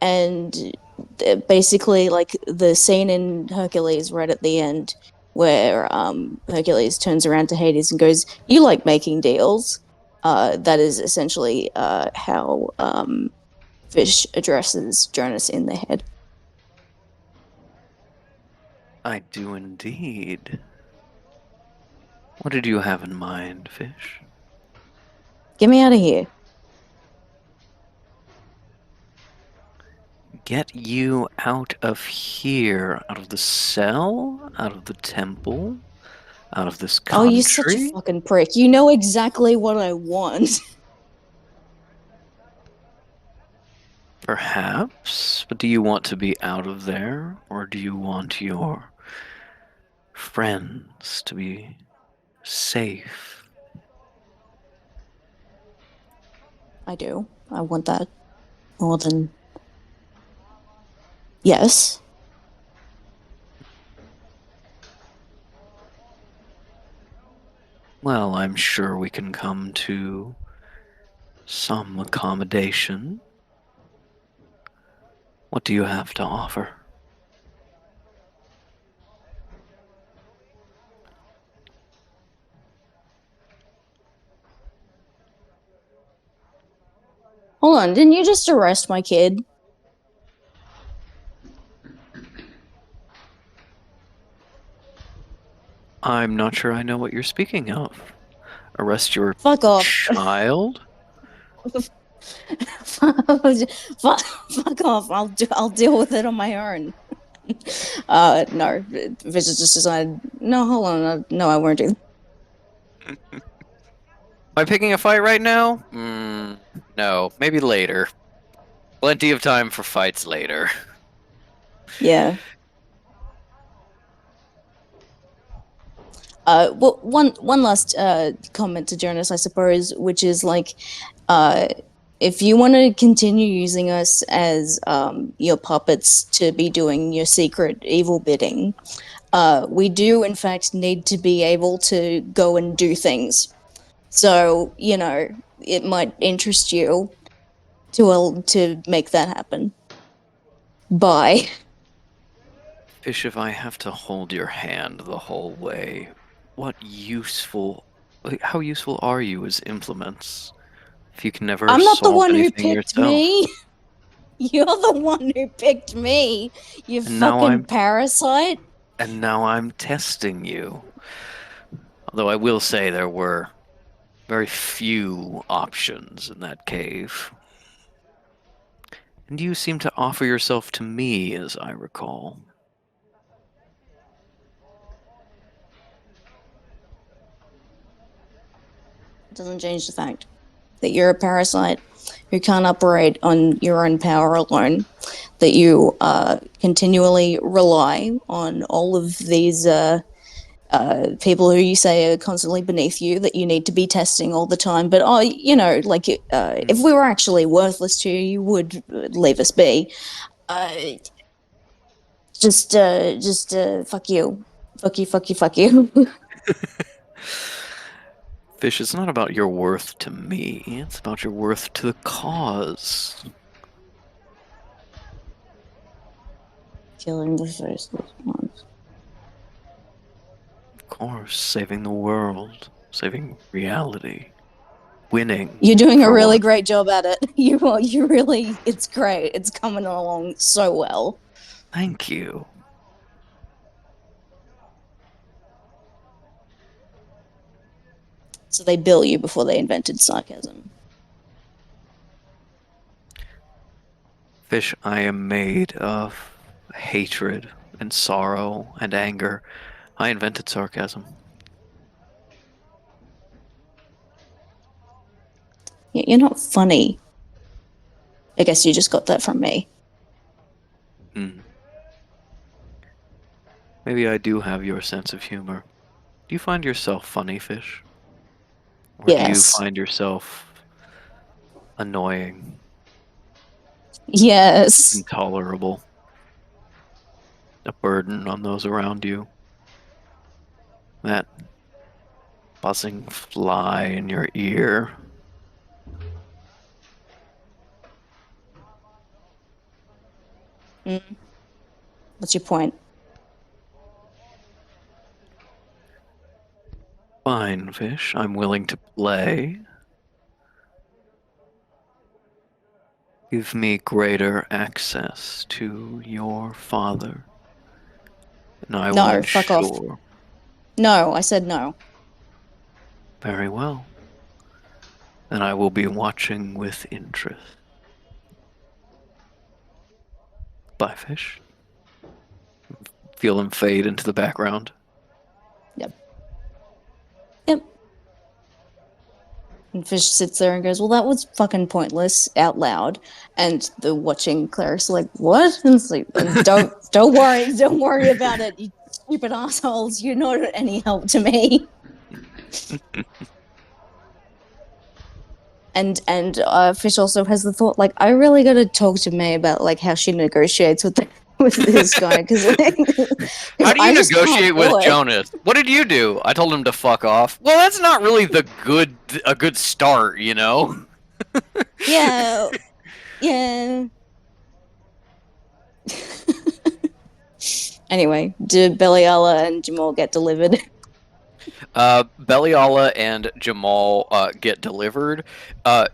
And basically, like the scene in Hercules right at the end where Hercules turns around to Hades and goes, "You like making deals?" That is essentially how Fish addresses Jonas in the head. I do indeed. What did you have in mind, Fish? Get me out of here. Get you out of here, out of the cell, out of the temple, out of this Oh, you're such a country? fucking prick. You know exactly what I want. Perhaps, but do you want to be out of there, or do you want your friends to be safe? I do. I want that more than. Yes. Well, I'm sure we can come to some accommodation. What do you have to offer? Hold on, didn't you just arrest my kid? I'm not sure I know what you're speaking of. Arrest your Fuck off. child? Fuck off. I'll deal with it on my own. No. Vision just decided, no, hold on. No, I won't do that. Am I picking a fight right now? No, maybe later. Plenty of time for fights later. Yeah. Well, one last comment to Jonas, I suppose, which is like, if you want to continue using us as your puppets to be doing your secret evil bidding, we do in fact need to be able to go and do things. So, you know, it might interest you to make that happen. Bye. Fish, if I have to hold your hand the whole way, how useful are you as implements? If you can never I'm not the solve one who anything picked yourself. me. You're the one who picked me, you And now fucking parasite. And now I'm testing you. Although I will say there were very few options in that cave. And you seem to offer yourself to me, as I recall. Doesn't change the fact that you're a parasite who can't operate on your own power alone, that you continually rely on all of these people who you say are constantly beneath you, that you need to be testing all the time. But, you know, like, if we were actually worthless to you, you would leave us be. Just fuck you. Fuck you, fuck you, fuck you. Fish, it's not about your worth to me, it's about your worth to the cause. Killing the faceless ones. Of course, saving the world, saving reality, winning. You're doing a for really once. great job at it. You really, it's great. It's coming along so well. Thank you. So they bill you before they invented sarcasm. Fish, I am made of hatred and sorrow and anger. I invented sarcasm. You're not funny. I guess you just got that from me. Maybe I do have your sense of humor. Do you find yourself funny, Fish? Or do you Yes. find yourself annoying, Yes. intolerable, a burden on those around you? That buzzing fly in your ear. What's your point? Fine, Fish. I'm willing to play. Give me greater access to your father. And I will No, ensure. fuck off. No, I said no. Very well. Then I will be watching with interest. Bye, Fish. Feel him fade into the background. Yep. And Fish sits there and goes, well, that was fucking pointless, out loud. And the watching cleric's like, what? And it's like, don't worry about it, you stupid assholes. You're not any help to me. And Fish also has the thought, like, I really got to talk to May about like how she negotiates with this guy, because like, how do you negotiate with it. Jonas? What did you do? I told him to fuck off. Well, that's not really a good start, you know. Yeah. Anyway, do Beliala and Jamal get delivered? Beliala and Jamal get delivered.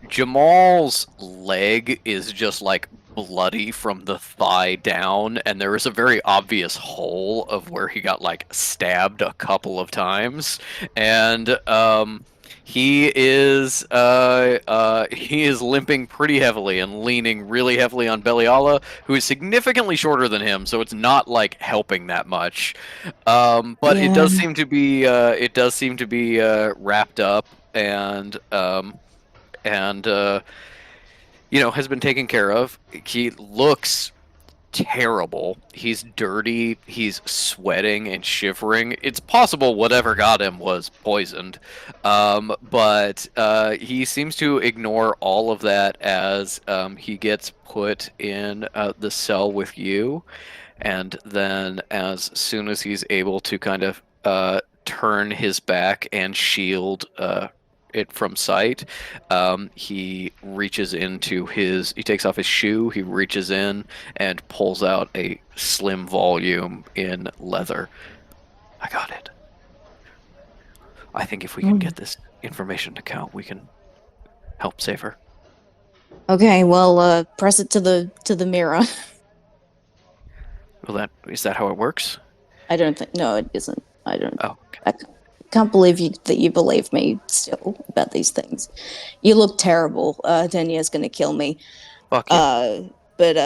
Jamal's leg is just like bloody from the thigh down, and there is a very obvious hole of where he got like stabbed a couple of times, and he is limping pretty heavily and leaning really heavily on Beliala, who is significantly shorter than him, so it's not like helping that much. But it does Yeah. seem to be wrapped up and has been taken care of. He looks terrible. He's dirty. He's sweating and shivering. It's possible whatever got him was poisoned, but he seems to ignore all of that as he gets put in the cell with you. And then, as soon as he's able to kind of turn his back and shield it from sight, he reaches into he takes off his shoe, he reaches in and pulls out a slim volume in leather. I got it. I think if we can get this information to Cal, we can help save her. Okay, well, press it to the mirror. Well, is that how it works? I don't think. No, it isn't. I don't. Oh, okay. I can't believe that you believe me still about these things. You look terrible. Danielle's gonna kill me. Fuck you. But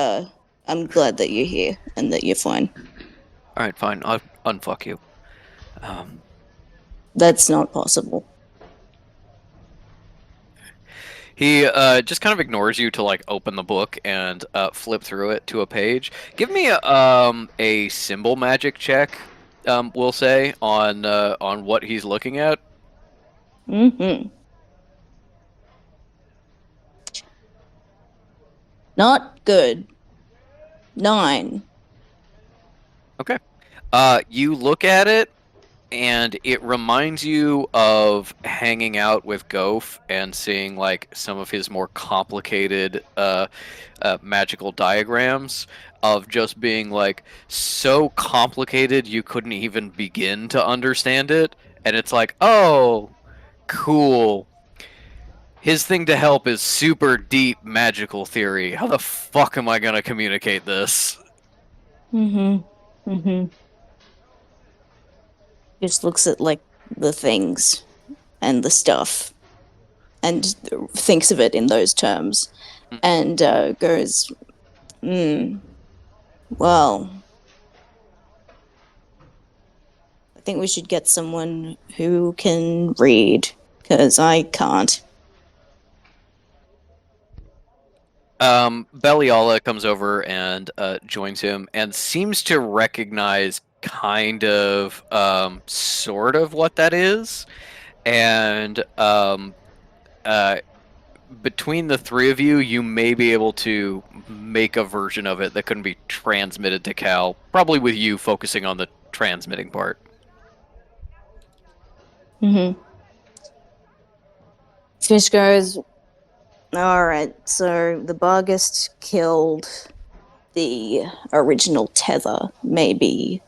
I'm glad that you're here and that you're fine. All right, fine. I'll unfuck you. That's not possible. He just kind of ignores you to like open the book and flip through it to a page. Give me a symbol magic check. We'll say on what he's looking at. Mm-hmm. Not good. 9. Okay. You look at it, and it reminds you of hanging out with Gof and seeing like some of his more complicated magical diagrams of just being like so complicated you couldn't even begin to understand it. And it's like, oh, cool. His thing to help is super deep magical theory. How the fuck am I gonna communicate this? Mm-hmm. Mm-hmm. Just looks at like the things and the stuff and thinks of it in those terms and goes, well, I think we should get someone who can read, because I can't. Beliala comes over and joins him and seems to recognize kind of sort of what that is, and between the three of you, you may be able to make a version of it that couldn't be transmitted to Cal, probably with you focusing on the transmitting part. Mm-hmm. Fish goes, alright, so the Barghest killed the original tether. Maybe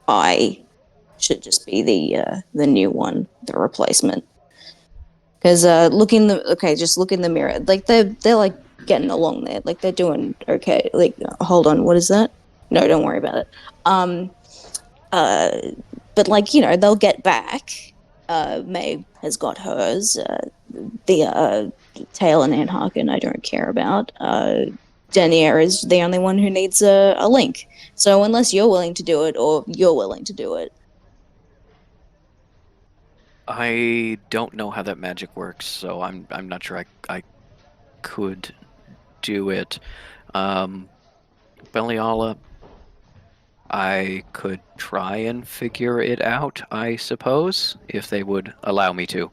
I should just be the new one, the replacement. Because just look in the mirror. Like they're like getting along there. Like they're doing okay. Like hold on, what is that? No, don't worry about it. But like they'll get back. May has got hers. The Tail and Anharkin I don't care about. Denier is the only one who needs a link. So unless you're willing to do it, or you're willing to do it. I don't know how that magic works, so I'm not sure I could do it. Beliala, I could try and figure it out, I suppose, if they would allow me to.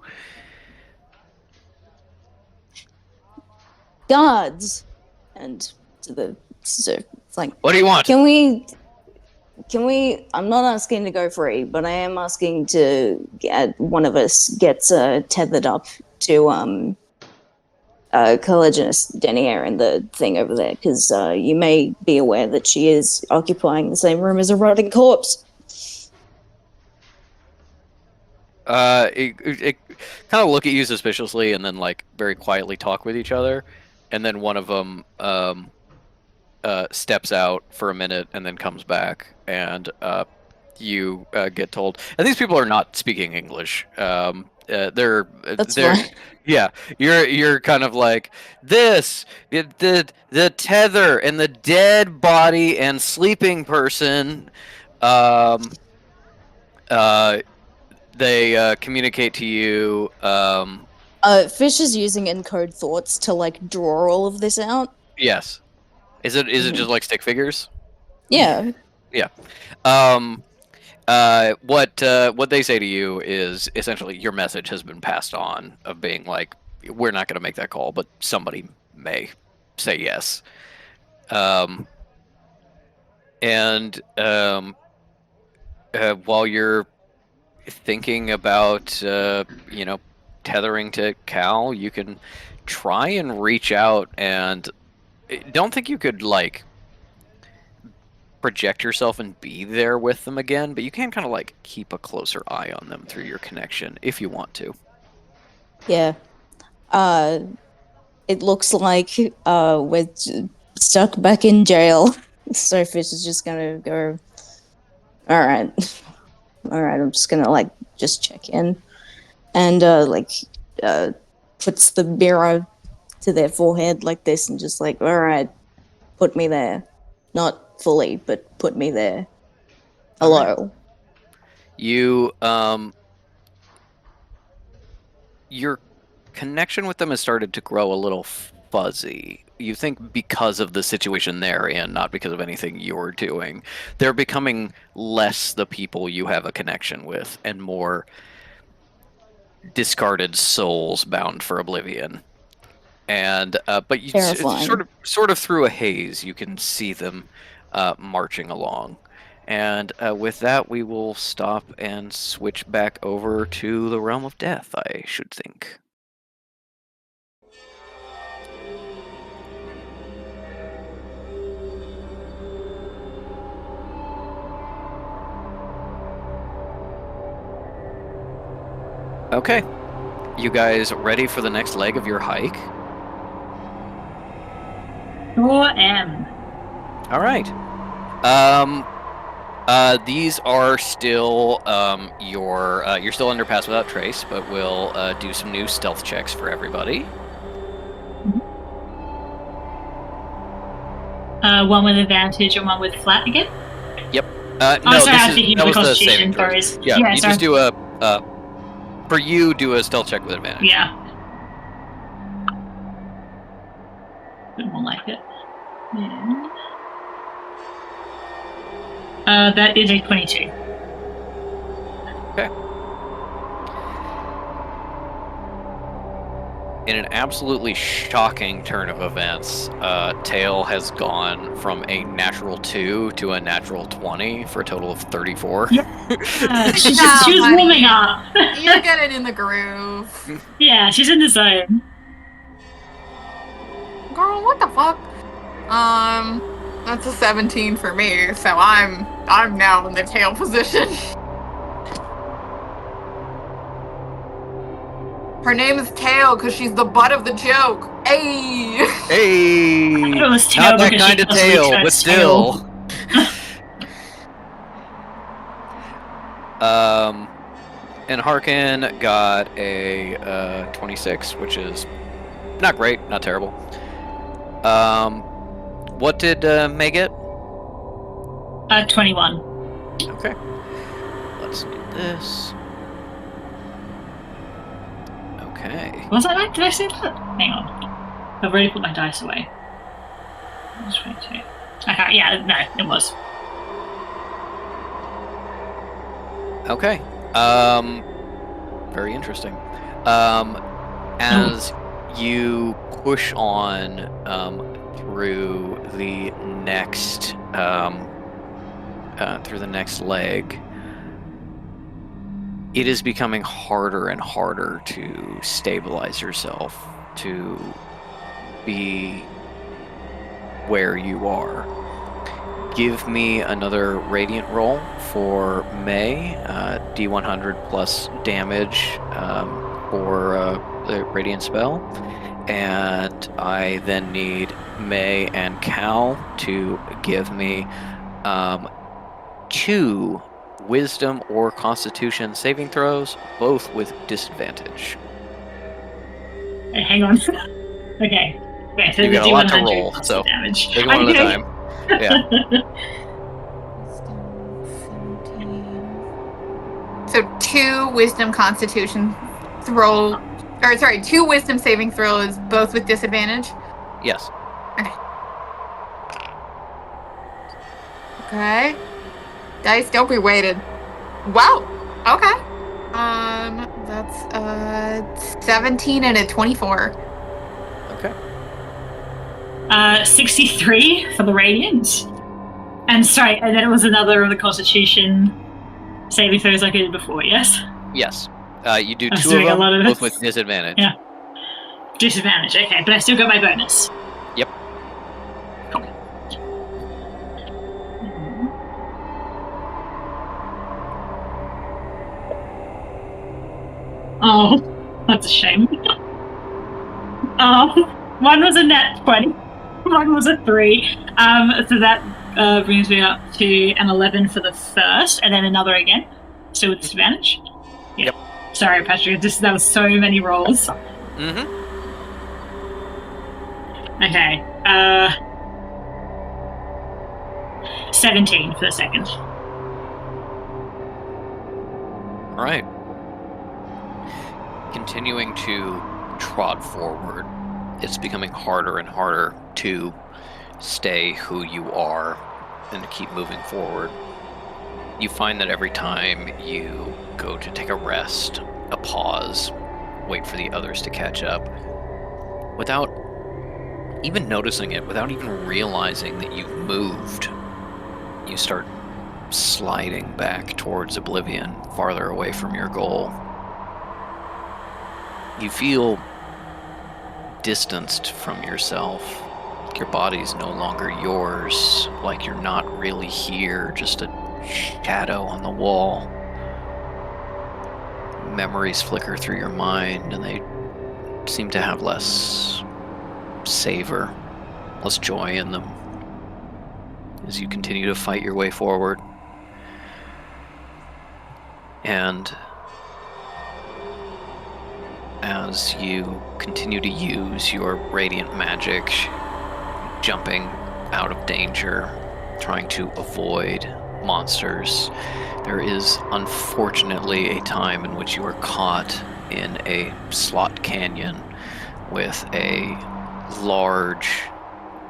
Guards, and so it's like, what do you want? Can we? I'm not asking to go free, but I am asking to get one of us gets tethered up to Collegianist Denier and the thing over there, because you may be aware that she is occupying the same room as a rotting corpse. it kind of look at you suspiciously, and then like very quietly talk with each other, and then one of them steps out for a minute and then comes back, and you get told, and these people are not speaking English. That's they're fine. yeah. You're kind of like the tether and the dead body and sleeping person. They communicate to you. Fish is using encode thoughts to like draw all of this out. Yes. Is it just like stick figures? Yeah. Yeah. What they say to you is essentially your message has been passed on of being like, we're not going to make that call, but somebody may say yes. And while you're thinking about tethering to Cal, you can try and reach out, and don't think you could like project yourself and be there with them again, but you can kind of like keep a closer eye on them through your connection if you want to. Yeah. It looks like we're stuck back in jail. So Fish is just gonna go, alright. Alright, I'm just gonna like just check in. And puts the mirror to their forehead like this and just like, alright, put me there. Not fully, but put me there. Hello. Right. You your connection with them has started to grow a little fuzzy. You think because of the situation they're in, not because of anything you're doing. They're becoming less the people you have a connection with and more discarded souls bound for oblivion. And but you sort of through a haze, you can see them marching along. And with that, we will stop and switch back over to the realm of death, I should think. Okay. You guys ready for the next leg of your hike? Sure am. All right. These are still you're still under pass without trace, but we'll do some new stealth checks for everybody. One with advantage and one with flat again. Yep. Sorry, that was the saving throws. throws. Yeah, you just do for you do a stealth check with advantage. Yeah. A bit more like it. Yeah. That is a 22. Okay. In an absolutely shocking turn of events, Tail has gone from a natural 2 to a natural 20 for a total of 34. Yeah. she was warming up. You're getting in the groove. Yeah, she's in the zone. Girl, what the fuck? That's a 17 for me, so I'm now in the tail position. Her name is Tail because she's the butt of the joke. Hey! Hey! It was tail not that kind of tail, but still. And Harkin got a 26, which is not great, not terrible. What did May get? 21. Okay. Let's do this. Okay. Was I like? Did I say that? Hang on. I've already put my dice away. It was 22. Okay, yeah, no, it was. Okay. Very interesting. As you push on through the next leg, it is becoming harder and harder to stabilize yourself, to be where you are. give me another radiant roll for May, D100 plus damage for the radiant spell. And I then need May and Cal to give me 2 Wisdom or Constitution saving throws, both with disadvantage. Hey, hang on. Okay. Okay, so You the got a lot to D100 roll, plus so the damage. take one at a time. Yeah. So 2 wisdom constitution throw, or sorry, 2 wisdom saving throws, both with disadvantage. Yes. Okay. Dice, don't be weighted. Wow. Okay. That's 17 and a 24. Okay. 63 for the radiant. And sorry, and then it was another of the Constitution saving throws like I did before, yes? Yes. You do I was 2 doing a of lot them, of both this. with disadvantage. Yeah. Disadvantage, okay, but I still got my bonus. Yep. Cool. Oh, that's a shame. One was a nat 20, one was a 3. So that brings me up to an 11 for the first, and then another again. Still with disadvantage. Yeah. Yep. Sorry, Patrick. That was so many rolls. Mm-hmm. Okay. 17 for the second. All right. Continuing to trot forward, it's becoming harder and harder to stay who you are and to keep moving forward. You find that every time you go to take a rest, a pause, wait for the others to catch up, without even noticing it, without even realizing that you've moved, you start sliding back towards oblivion, farther away from your goal. You feel distanced from yourself. Your body's no longer yours, like you're not really here, just a shadow on the wall. Memories flicker through your mind, and they seem to have less savor, less joy in them as you continue to fight your way forward. And as you continue to use your radiant magic, jumping out of danger, trying to avoid monsters, there is unfortunately a time in which you are caught in a slot canyon with a large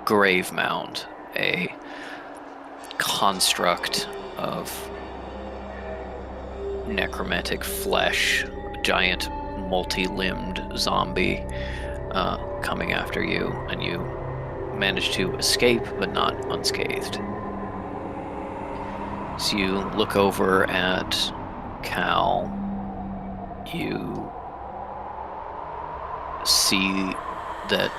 grave mound, a construct of necromantic flesh, a giant multi-limbed zombie coming after you, and you manage to escape but not unscathed. So you look over at Cal, you see that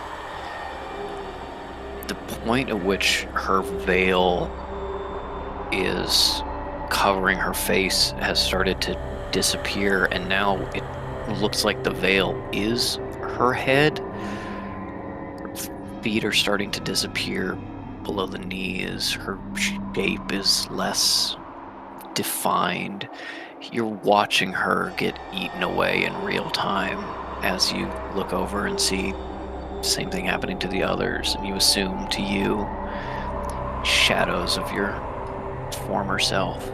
the point at which her veil is covering her face has started to disappear, and now it looks like the veil is her head. Her feet are starting to disappear below the knees. Her shape is less defined. You're watching her get eaten away in real time as you look over and see the same thing happening to the others, and you assume to you shadows of your former self.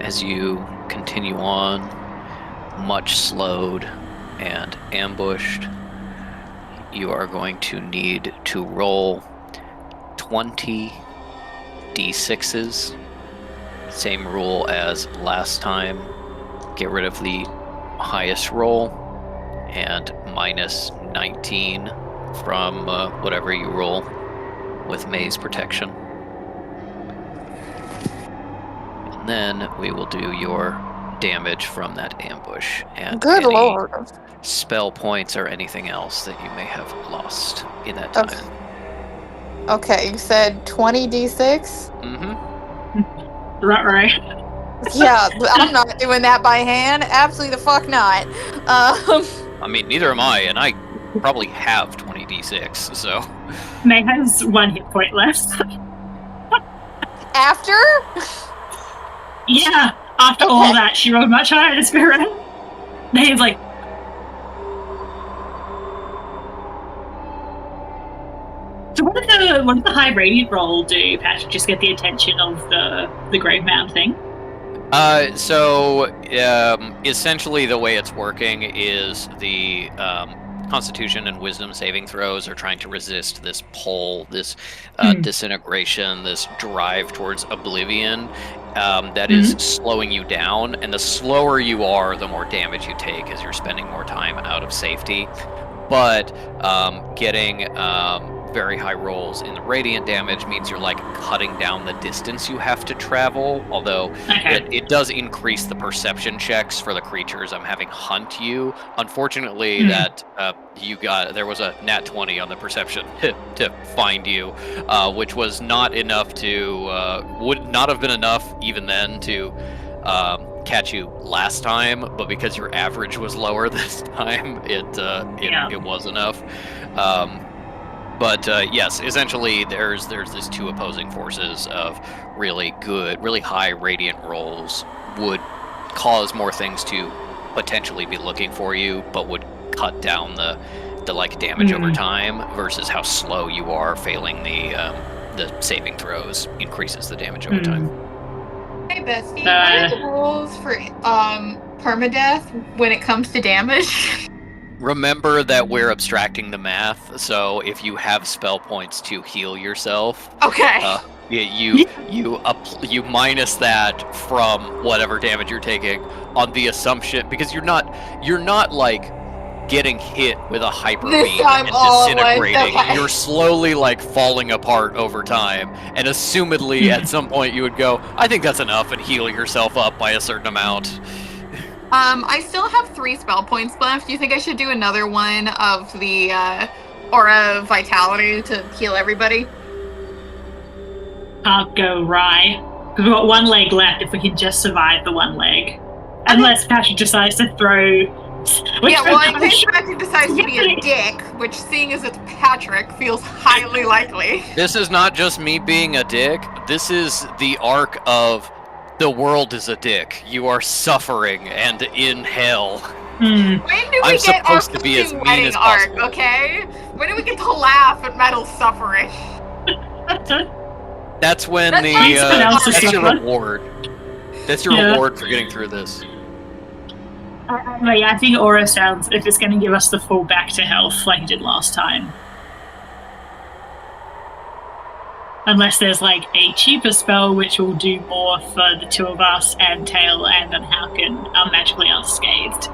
As you continue on, much slowed and ambushed, you are going to need to roll 20 d6s. Same rule as last time. Get rid of the highest roll and minus 19 from whatever you roll with May's protection. And then we will do your damage from that ambush and Good any lord. spell points or anything else that you may have lost in that time. Okay. Okay, you said 20d6? Mm-hmm. Right. Yeah, but I'm not doing that by hand. Absolutely the fuck not. I mean, neither am I, and I probably have 20d6, so... May has 1 hit point left. After? Yeah, after all that, she rolled much higher to spirit. May's like... So what did the high radiant roll do, Patrick? Just get the attention of the grave mound thing? Essentially the way it's working is the Constitution and Wisdom saving throws are trying to resist this pull, this disintegration, this drive towards oblivion that is slowing you down. And the slower you are, the more damage you take as you're spending more time out of safety. But getting very high rolls in the radiant damage means you're like cutting down the distance you have to travel, although it does increase the perception checks for the creatures I'm having hunt you. Unfortunately, that there was a nat 20 on the perception to find you, which was not enough to would not have been enough even then to catch you last time, but because your average was lower this time, it was enough. But yes, essentially there's these two opposing forces of really high radiant rolls would cause more things to potentially be looking for you, but would cut down the like damage over time, versus how slow you are failing the saving throws increases the damage over time. Hey Bestie, what are the rules for permadeath when it comes to damage? Remember that we're abstracting the math, so if you have spell points to heal yourself, you minus that from whatever damage you're taking on the assumption, because you're not like getting hit with a hyper beam and disintegrating. You're slowly like falling apart over time, and assumedly at some point you would go, I think that's enough, and heal yourself up by a certain amount. I still have 3 spell points left. Do you think I should do another one of the Aura Vitality to heal everybody? Can't go right. Because we've got 1 leg left if we can just survive the 1 leg. Unless Patrick decides to throw... in case Patrick decides to be a dick, which, seeing as it's Patrick, feels highly likely. This is not just me being a dick. This is the arc of... The world is a dick. You are suffering and in hell. When do we get our fucking wedding arc, okay? When do we get to laugh at Metal's suffering? That's when that's your reward. That's your reward for getting through this. I think Aura sounds, if it's going to give us the full back to health like it did last time. Unless there's like a cheaper spell which will do more for the 2 of us, and Tail and Unharken are magically unscathed.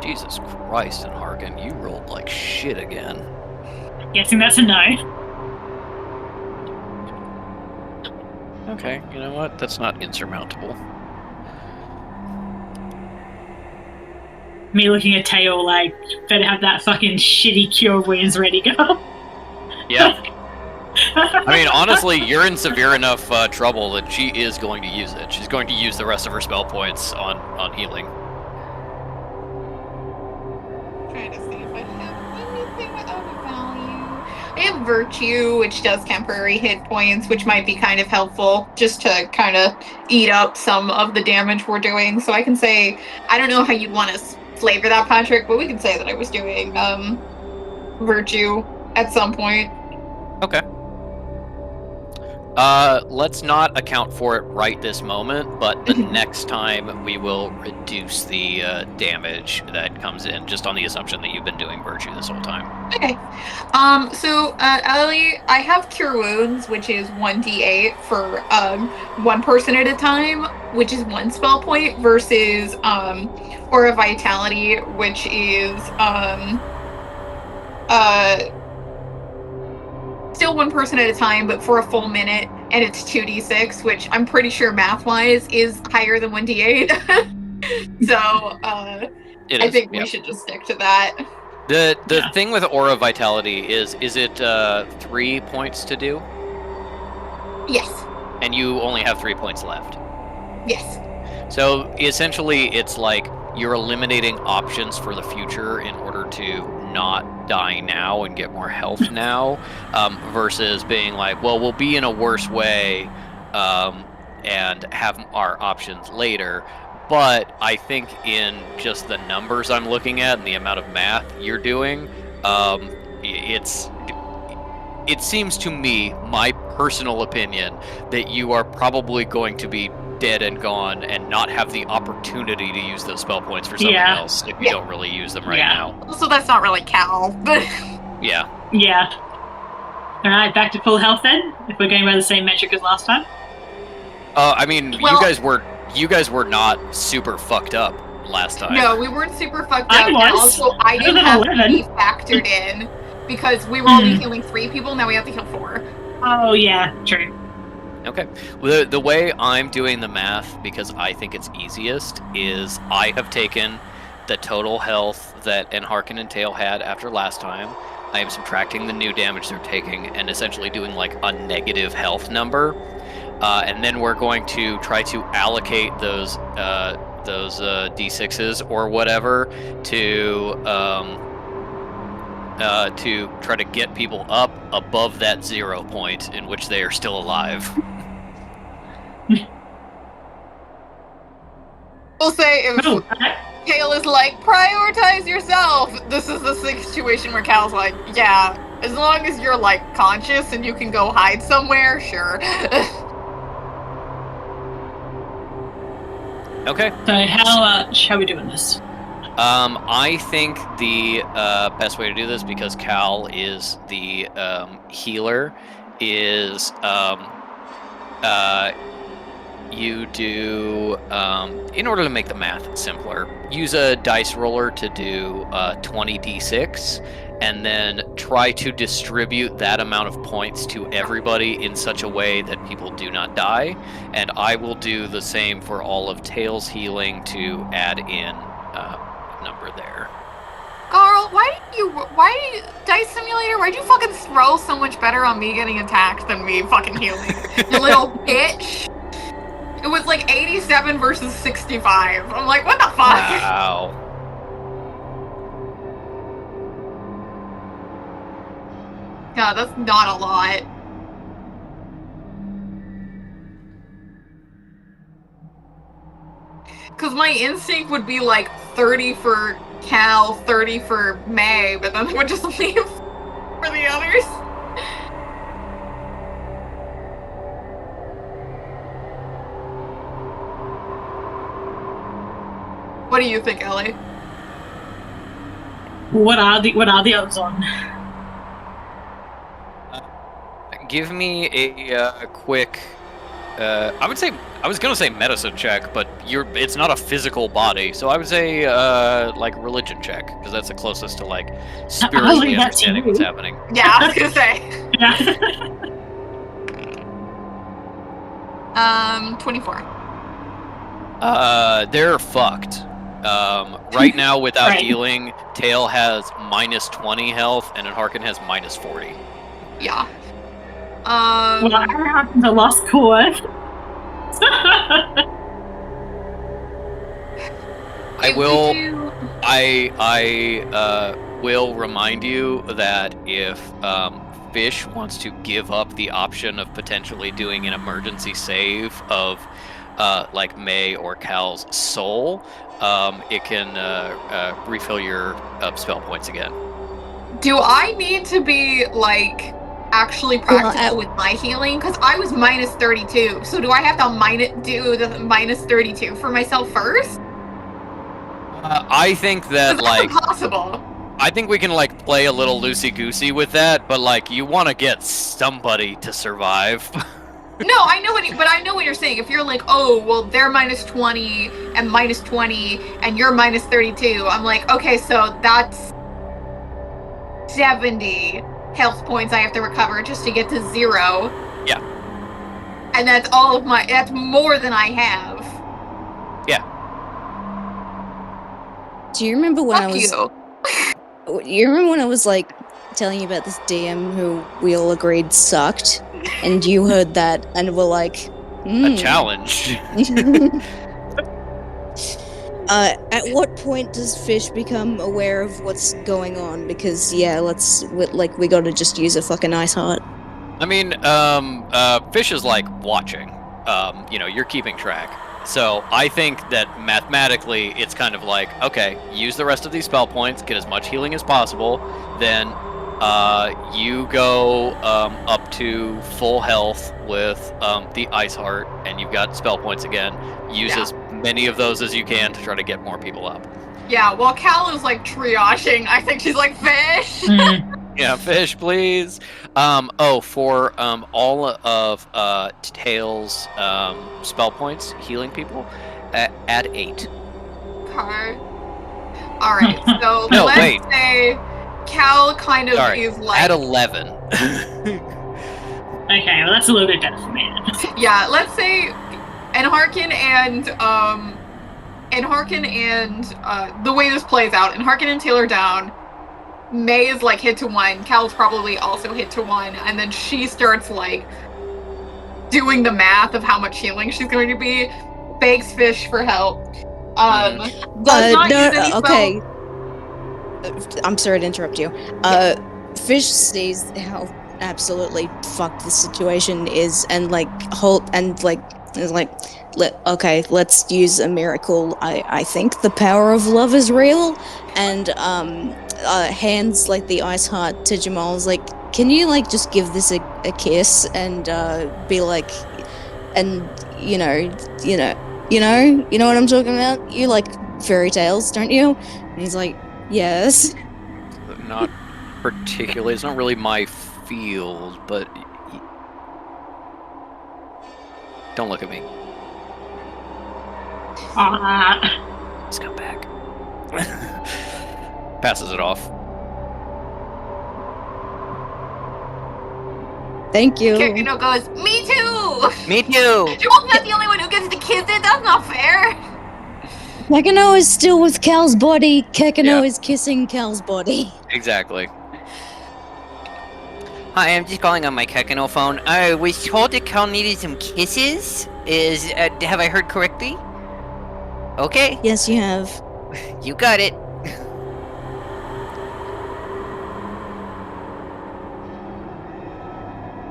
Jesus Christ, Unharken, you rolled like shit again. Guessing that's a no. Okay, you know what? That's not insurmountable. Me looking at Tail like, better have that fucking shitty cure wounds ready to go. Yeah. I mean, honestly, you're in severe enough trouble that she is going to use it. She's going to use the rest of her spell points on healing. Trying to see if I have anything of value. I have Virtue, which does temporary hit points, which might be kind of helpful, just to kind of eat up some of the damage we're doing. So I can say, I don't know how you'd want to flavor that, Patrick, but we can say that I was doing Virtue at some point. Okay. Let's not account for it right this moment, but the next time we will reduce the damage that comes in, just on the assumption that you've been doing Virtue this whole time. Okay. So, Ellie, I have Cure Wounds, which is 1d8 for 1 person at a time, which is 1 spell point, versus Aura Vitality, which is still 1 person at a time, but for a full minute, and it's 2d6, which I'm pretty sure math-wise is higher than 1d8. So, I think we should just stick to that. The Yeah. thing with aura vitality is it 3 points to do, Yes. and you only have 3 points left. Yes. So essentially, it's like you're eliminating options for the future in order to not die now and get more health now, versus being like, well, we'll be in a worse way and have our options later. But I think in just the numbers I'm looking at and the amount of math you're doing, it seems to me, my personal opinion, that you are probably going to be dead and gone and not have the opportunity to use those spell points for something else if you Yeah. don't really use them right Yeah. now. Also, that's not really Cal. Yeah. Yeah. All right, back to full health then. If we're going by the same metric as last time. I mean, Well- you guys were not super fucked up last time. No, we weren't super fucked I up. And was. also, I I didn't was have at 11. me factored in because we were only healing 3 people. Now we have to heal 4. Oh yeah, true. Okay. The way I'm doing the math, because I think it's easiest, is I have taken the total health that Enharken and Tail had after last time. I am subtracting the new damage they're taking and essentially doing like a negative health number. And then we're going to try to allocate those D6s or whatever to try to get people up above that 0 point in which they are still alive. We'll say if Oh, Kale is like, prioritize yourself. This is the situation where Cal's like, yeah, as long as you're like conscious and you can go hide somewhere, sure. Okay. so how are we doing this? I think the best way to do this, because Cal is the healer, is you do, in order to make the math simpler, use a dice roller to do 20d6, and then try to distribute that amount of points to everybody in such a way that people do not die. And I will do the same for all of Tails healing to add in number there. Carl, why Dice Simulator, why'd you fucking throw so much better on me getting attacked than me fucking healing? You little bitch. It was like 87 versus 65. I'm like, what the fuck? Wow. Yeah, that's not a lot. Because my instinct would be like 30 for Cal, 30 for May, but then I would just leave for the others. What do you think, Ellie? What are the others on? Give me a quick. I was gonna say medicine check, but it's not a physical body, so I would say like religion check, because that's the closest to like spiritually leave that to understanding you. what's happening. Yeah, I was gonna say. Yeah. 24. They're fucked. Right now, without Right. healing, Tail has minus 20 health, and Harkin has minus 40. Yeah. Well, I happened to lost course. I will remind you that if Fish wants to give up the option of potentially doing an emergency save of like May or Cal's soul, it can refill your spell points again. Do I need to be like actually practical with my healing? Because I was minus 32. So do I have to do the minus 32 for myself first? I think that That's impossible. I think we can like play a little loosey-goosey with that, but like you want to get somebody to survive. No, I know what you're saying. If you're like, oh, well, they're minus 20 and minus 20 and you're minus 32, I'm like, okay, so that's 70 health points I have to recover just to get to 0. Yeah. And that's more than I have. Yeah. Do you remember when Fuck you. You remember when I was like telling you about this DM who we all agreed sucked, and you heard that and were like, A challenge. At what point does Fish become aware of what's going on? Because yeah, we gotta just use a fucking ice heart. I mean, Fish is like watching. You're keeping track. So I think that mathematically, it's kind of like, okay, use the rest of these spell points, get as much healing as possible, then you go up to full health with the ice heart, and you've got spell points again. Use as many of those as you can to try to get more people up. Yeah, while Cal is like triaging, I think she's like, Fish! Yeah, Fish, please. For all of Tails' spell points, healing people, add 8. Okay. Alright, so No, let's wait. say Cal kind of Sorry, is like... add 11. Okay, well that's a little bit better for me then. Yeah, let's say Enharkin and the way this plays out, Enharkin and Taylor down. May is like hit to 1. Cal's probably also hit to 1, and then she starts like doing the math of how much healing she's going to be. Begs Fish for help. Does not use any spell. Okay. I'm sorry to interrupt you. Fish sees how absolutely fucked this situation is, and let's use a miracle. I think the power of love is real, and hands like the ice heart to Jamal's like, can you like just give this a kiss and be like, and you know what I'm talking about? You like fairy tales, don't you? And he's like, yes. Not particularly. It's not really my field, but don't look at me. Let's come back. Passes it off. Thank you. Kekino goes, me too! Me too! Jamal's not the only one who gets to kiss it, that's not fair! Kekino is still with Cal's body. Kekino is kissing Cal's body. Exactly. Hi, I'm just calling on my Kekino phone. I was told that Cal needed some kisses. Have I heard correctly? Okay. Yes, you have. You got it.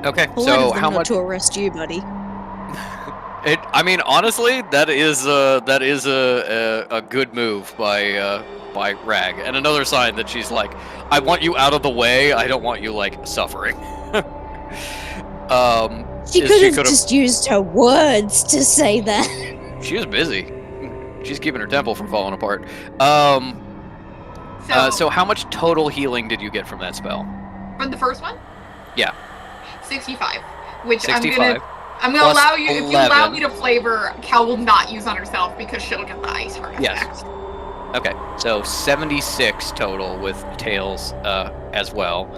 Okay, so how much to arrest you, buddy? I mean, honestly, that is a good move by Rag, and another sign that she's like, I want you out of the way. I don't want you like suffering. She could have just used her words to say that. She was busy. She's keeping her temple from falling apart. So how much total healing did you get from that spell? From the first one? Yeah. 65. Which 65. I'm gonna allow you, 11. If you allow me to flavor, Cal will not use on herself because she'll get the ice heart effect. Yes. Okay, so 76 total with Tails as well.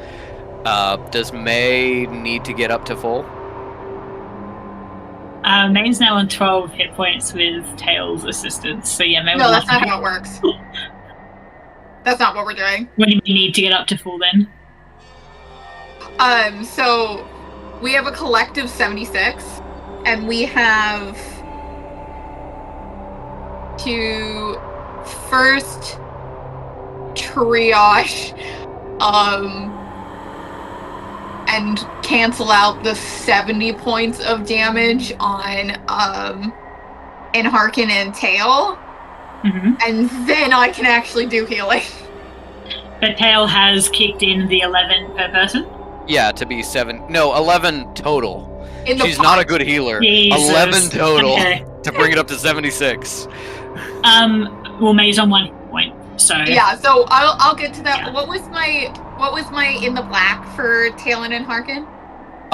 Does May need to get up to full? May's now on 12 hit points with Tails' assistance, so yeah, May. No, that's not how it works. That's not what we're doing. What do you need to get up to full then? So we have a collective 76, and we have to first triage, and cancel out the 70 points of damage on, Enharkin and Tail. Mm-hmm. And then I can actually do healing. But Tail has kicked in the 11 per person? Yeah, to be 11 total. She's pot. Not a good healer. Jesus. 11 total Okay. to bring it up to 76. Well, May's on 1 hit point, so yeah. So I'll get to that. Yeah. What was my in the black for Talon and Harkin?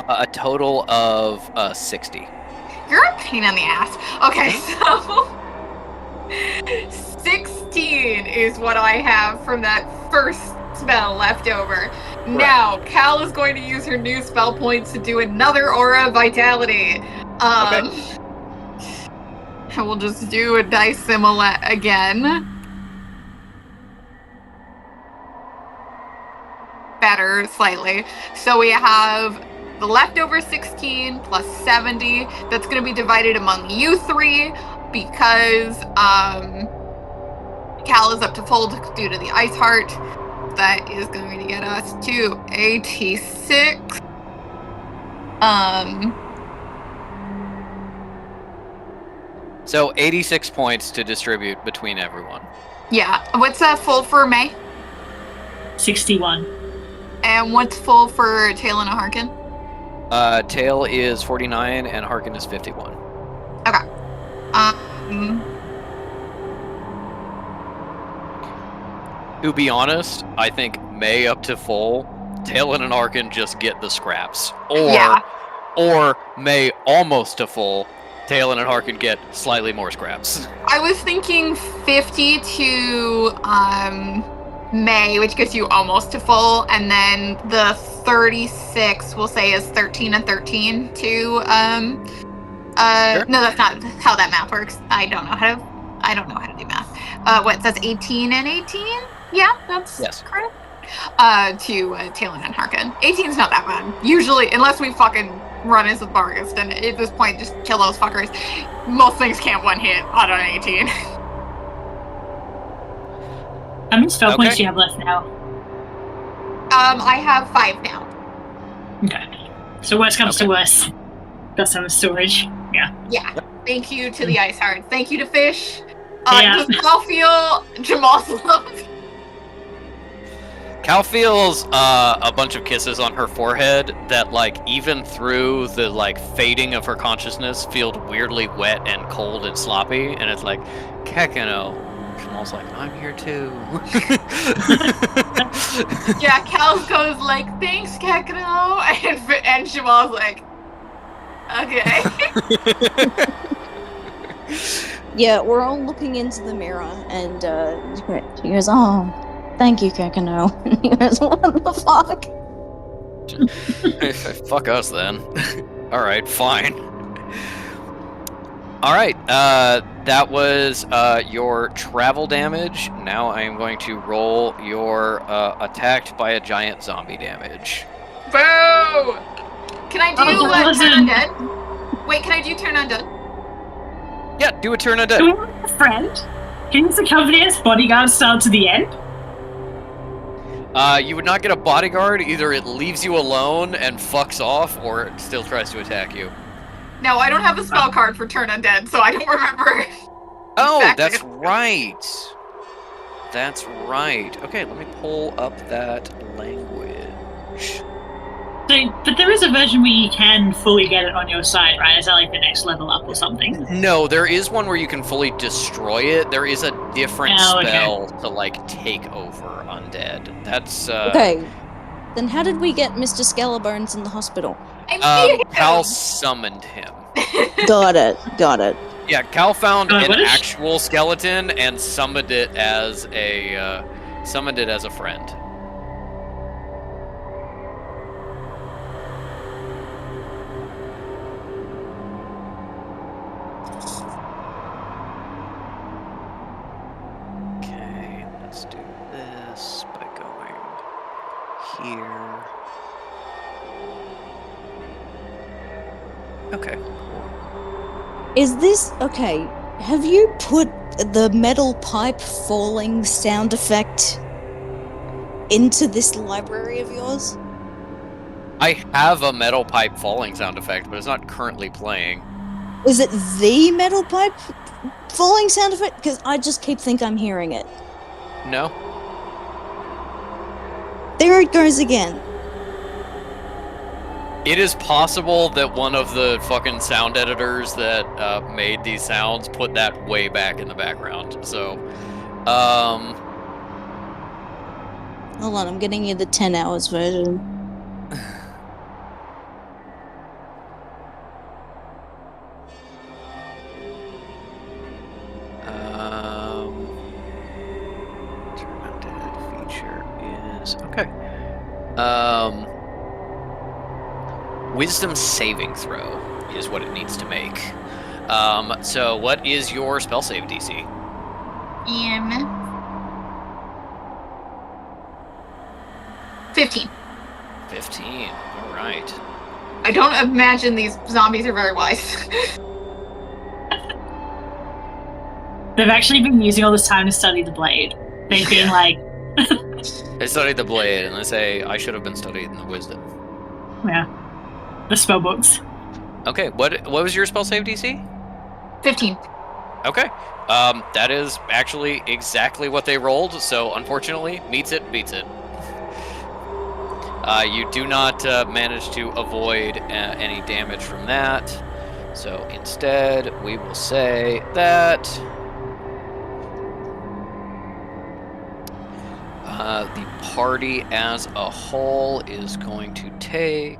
A total of 60. You're a pain in the ass. Okay, so 16 is what I have from that first spell left over. Right. Now, Cal is going to use her new spell points to do another Aura of Vitality. Okay. I will just do a dice simile again. here slightly. So we have the leftover 16 plus 70. That's going to be divided among you three because Cal is up to full due to the ice heart. That is going to get us to 86. So 86 points to distribute between everyone. Yeah. What's full for May? 61. And what's full for Tail and a Harkin? Tail is 49 and Harkin is 51. Okay. To be honest, I think May up to full, Talon and Harkin just get the scraps. Or May almost to full, Talon and Harkin get slightly more scraps. I was thinking 50 to May, which gets you almost to full, and then the 36 we'll say is 13 and 13 to Sure. No, that's not how that math works. I don't know how to do math. What says 18 and 18? Yeah, that's correct. To Talon and Harkin. 18's not that bad. Usually, unless we fucking run into the Bargist, and at this point, just kill those fuckers. Most things can't one hit on an 18. How many spell points do you have left now? I have 5 now. Okay. So worst comes to worst. Got some storage. Yeah. Yeah. Thank you to the Ice Heart. Thank you to Fish. Yeah. Does Cal feel Jamal's love? Cal feels a bunch of kisses on her forehead that, like, even through the, like, fading of her consciousness, feel weirdly wet and cold and sloppy, and it's like, Kekino. Jamal's like, I'm here too. Yeah, Cal goes like, thanks, Kekino, and Jamal's like, okay. Yeah, we're all looking into the mirror, and he goes, "Oh, thank you, Kekino." And he goes, "What the fuck?" Fuck us then. All right, fine. All right, that was your travel damage. Now I am going to roll your attacked by a giant zombie damage. Boo! Can I do turn undead? Wait, can I do turn undead? Yeah, do a turn undead. Do we have a friend? Can you accompany us bodyguard style to the end? You would not get a bodyguard. Either it leaves you alone and fucks off, or it still tries to attack you. No, I don't have a spell card for turn undead, so I don't remember. Oh, Exactly. that's right. That's right. Okay, let me pull up that language. So, but there is a version where you can fully get it on your side, right? Is that like the next level up or something? No, there is one where you can fully destroy it. There is a different spell to, like, take over undead. That's, Okay. Then how did we get Mr. Skellebones in the hospital? Cal summoned him. Got it. Yeah, Cal found an what is- actual skeleton and summoned it as a friend. Okay, let's do this by going here. Okay. Is this okay? Have you put the metal pipe falling sound effect into this library of yours? I have a metal pipe falling sound effect, but it's not currently playing. Is it the metal pipe falling sound effect? Because I just keep thinking I'm hearing it. No? There it goes again. It is possible that one of the fucking sound editors that made these sounds put that way back in the background. So, Hold on, I'm getting you the 10 hours version. turn undead feature is okay. Wisdom saving throw is what it needs to make. So what is your spell save DC? 15. 15. All right. I don't imagine these zombies are very wise. They've actually been using all this time to study the blade. They've been like, They studied the blade, and they say, I should have been studying the wisdom. yeah, the spell books. Okay, what was your spell save DC? 15. Okay. That is actually exactly what they rolled, so unfortunately, meets it, beats it. You do not manage to avoid any damage from that. So instead, we will say that the party as a whole is going to take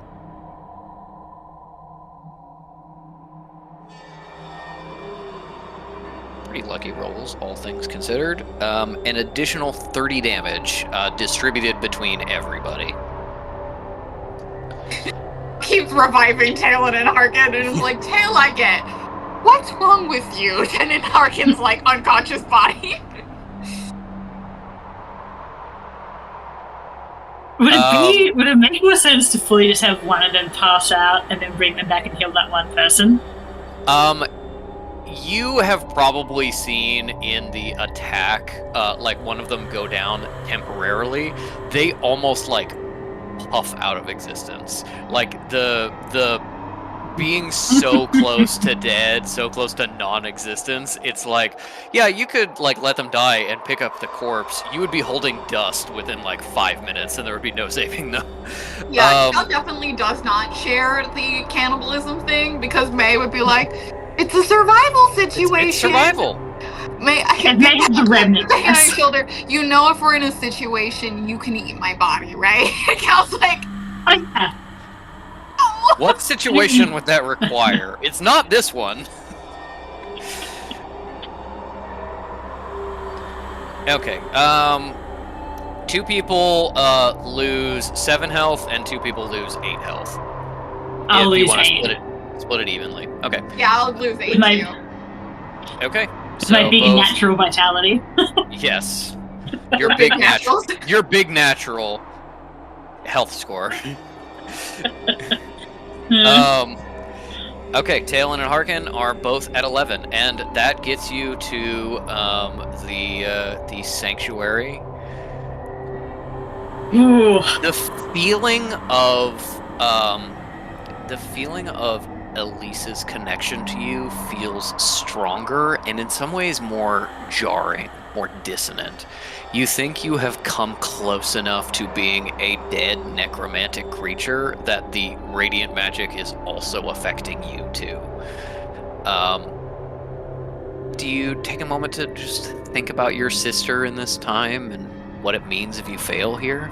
pretty lucky rolls, all things considered. An additional 30 damage distributed between everybody. Keeps reviving Talon and Harkin, and is like, Tail, I get. What's wrong with you? And then Harkin's like unconscious body. Would it make more sense to fully just have one of them pass out and then bring them back and heal that one person? You have probably seen in the attack, like one of them go down temporarily. They almost like puff out of existence. Like the being so close to dead, so close to non-existence, it's like, yeah, you could like let them die and pick up the corpse. You would be holding dust within like 5 minutes, and there would be no saving them. Yeah, Cal definitely does not share the cannibalism thing, because May would be like, it's a survival situation. It's survival. May I And they have the remnant. on your shoulder. You know, if we're in a situation, you can eat my body, right? Cal's like, Oh, yeah. What situation would that require? It's not this one. Okay. 2 people lose 7 health, and 2 people lose 8 health. I'll if you lose want to 8. split it evenly. Okay. yeah, I'll lose 8 My- too. Okay. It's my big both- natural vitality. Yes. Your big natural. naturals. Your big natural health score. Okay, Talon and Harkin are both at 11, and that gets you to the sanctuary. Ooh. The feeling of Elise's connection to you feels stronger, and in some ways more jarring, more dissonant. You think you have come close enough to being a dead necromantic creature that the radiant magic is also affecting you too. Do you take a moment to just think about your sister in this time and what it means if you fail here?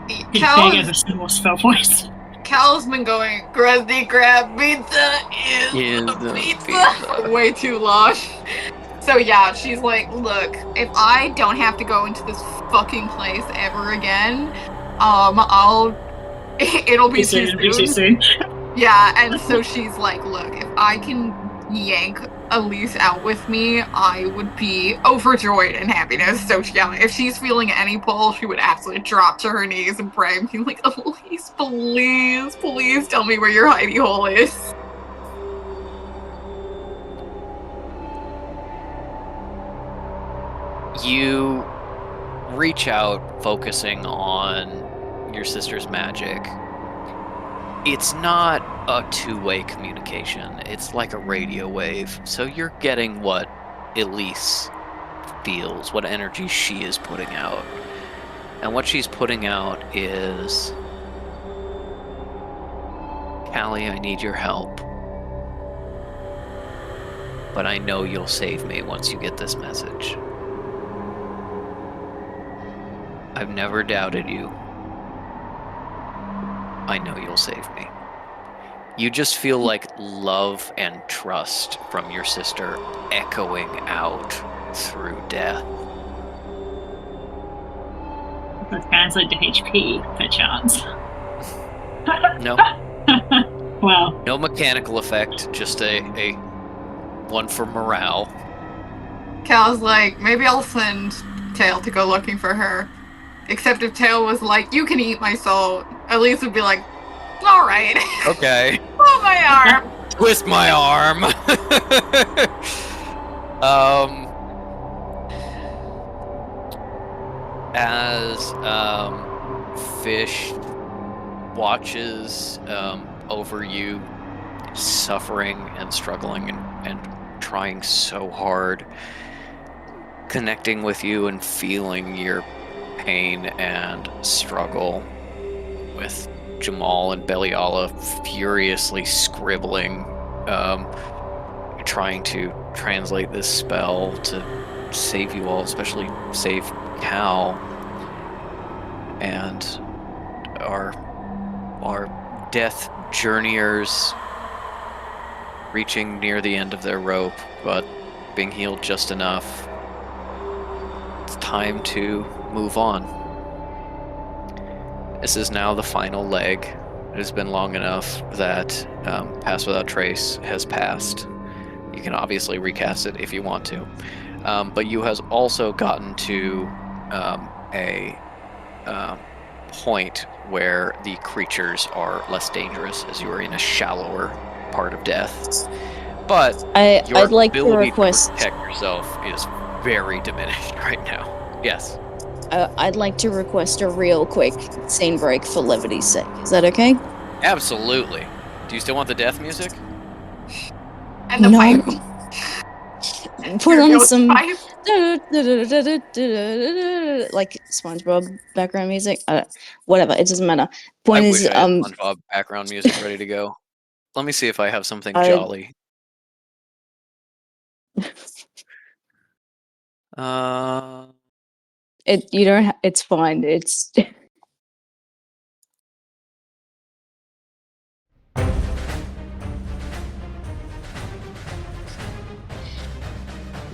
Big as a single spell voice. Cal's been going, Krusty Krab pizza is the pizza way too long. So yeah, she's like, look, if I don't have to go into this fucking place ever again, it'll be too soon. Yeah, and so she's like, look, if I can yank Elise out with me, I would be overjoyed in happiness. So yeah, if she's feeling any pull, she would absolutely drop to her knees and pray and be like, Elise, please tell me where your hidey hole is. You reach out, focusing on your sister's magic. It's not a two-way communication. It's like a radio wave. So you're getting what Elise feels, what energy she is putting out. And what she's putting out is, Callie, I need your help. But I know you'll save me once you get this message. I've never doubted you. I know you'll save me. You just feel like love and trust from your sister echoing out through death. That translates to HP, perchance. No. Wow. No mechanical effect, just a one for morale. Cal's like, maybe I'll send Tail to go looking for her. Except if Tail was like, you can eat my soul, Elise would be like, all right. Okay. Pull my arm. Twist my arm. As Fish watches over you, suffering and struggling and trying so hard, connecting with you and feeling your pain and struggle, with Jamal and Beliala furiously scribbling, trying to translate this spell to save you all, especially save Cal, and our death journeyers reaching near the end of their rope, but being healed just enough. It's time to move on. This is now the final leg. It has been long enough that Pass Without Trace has passed. You can obviously recast it if you want to. But you has also gotten to a point where the creatures are less dangerous, as you are in a shallower part of death. But your I'd like to ability request. to protect yourself is very diminished right now. Yes. I'd like to request a real quick scene break for levity's sake. Is that okay? Absolutely. Do you still want the death music? And the No. pipe. Put Your on ghost some pipe. like SpongeBob background music. Whatever, it doesn't matter. I Point wish is, I had SpongeBob background music ready to go. Let me see if I have something jolly. you don't. It's fine. It's.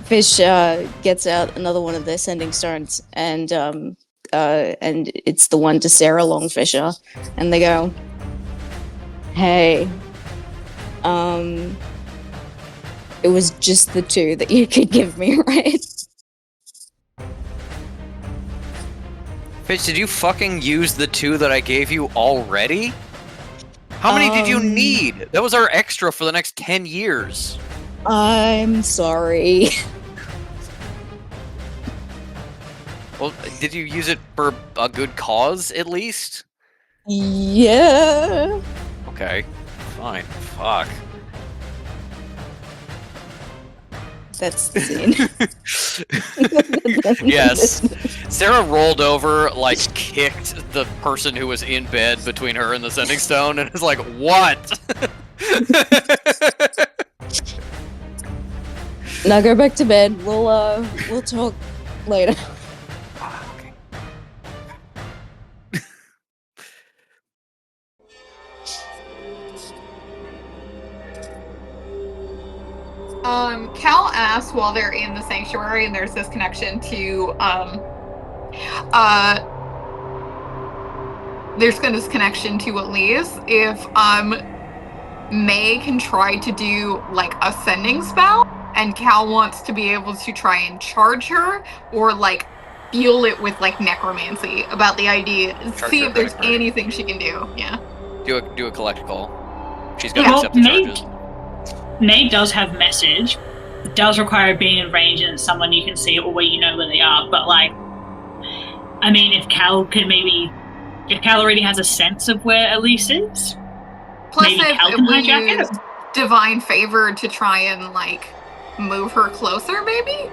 Fish gets out another one of their sending stones, and it's the one to Sarah Longfisher, and they go, "Hey, it was just the two that you could give me, right?" Fish, did you fucking use the 2 that I gave you already? How many did you need? That was our extra for the next 10 years. I'm sorry. Well, did you use it for a good cause, at least? Yeah. Okay, fine. Fuck. That's the scene. Yes. Sarah rolled over, like, kicked the person who was in bed between her and the sending stone, and was like, what? Now go back to bed. We'll talk later. Cal asks while they're in the sanctuary, and there's this connection to there's this connection to Elise. If May can try to do like a sending spell, and Cal wants to be able to try and charge her or like fuel it with like necromancy about the idea. See if there's anything she can do. Yeah. Do a collect call. She's gonna accept the charges. Nate does have message. It does require being in range and someone you can see or where you know where they are. But like, I mean, if Cal already has a sense of where Elise is, plus maybe Cal can hijack it. Divine favor to try and like move her closer, maybe.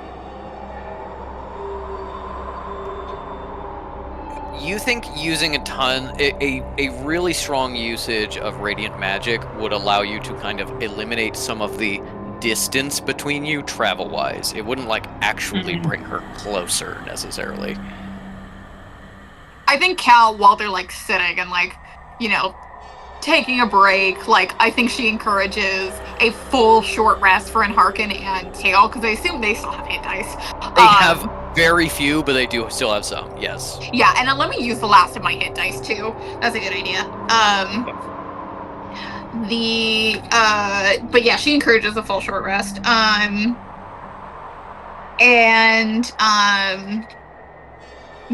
You think using a really strong usage of radiant magic would allow you to kind of eliminate some of the distance between you travel-wise? It wouldn't like actually bring her closer necessarily. I think Cal, while they're like sitting and like, you know, taking a break, like I think she encourages a full short rest for Harkin and Tail, because I assume they still have hit dice. They have very few, but they do still have some, yes. Yeah, and then let me use the last of my hit dice too. That's a good idea. But yeah, she encourages a full short rest.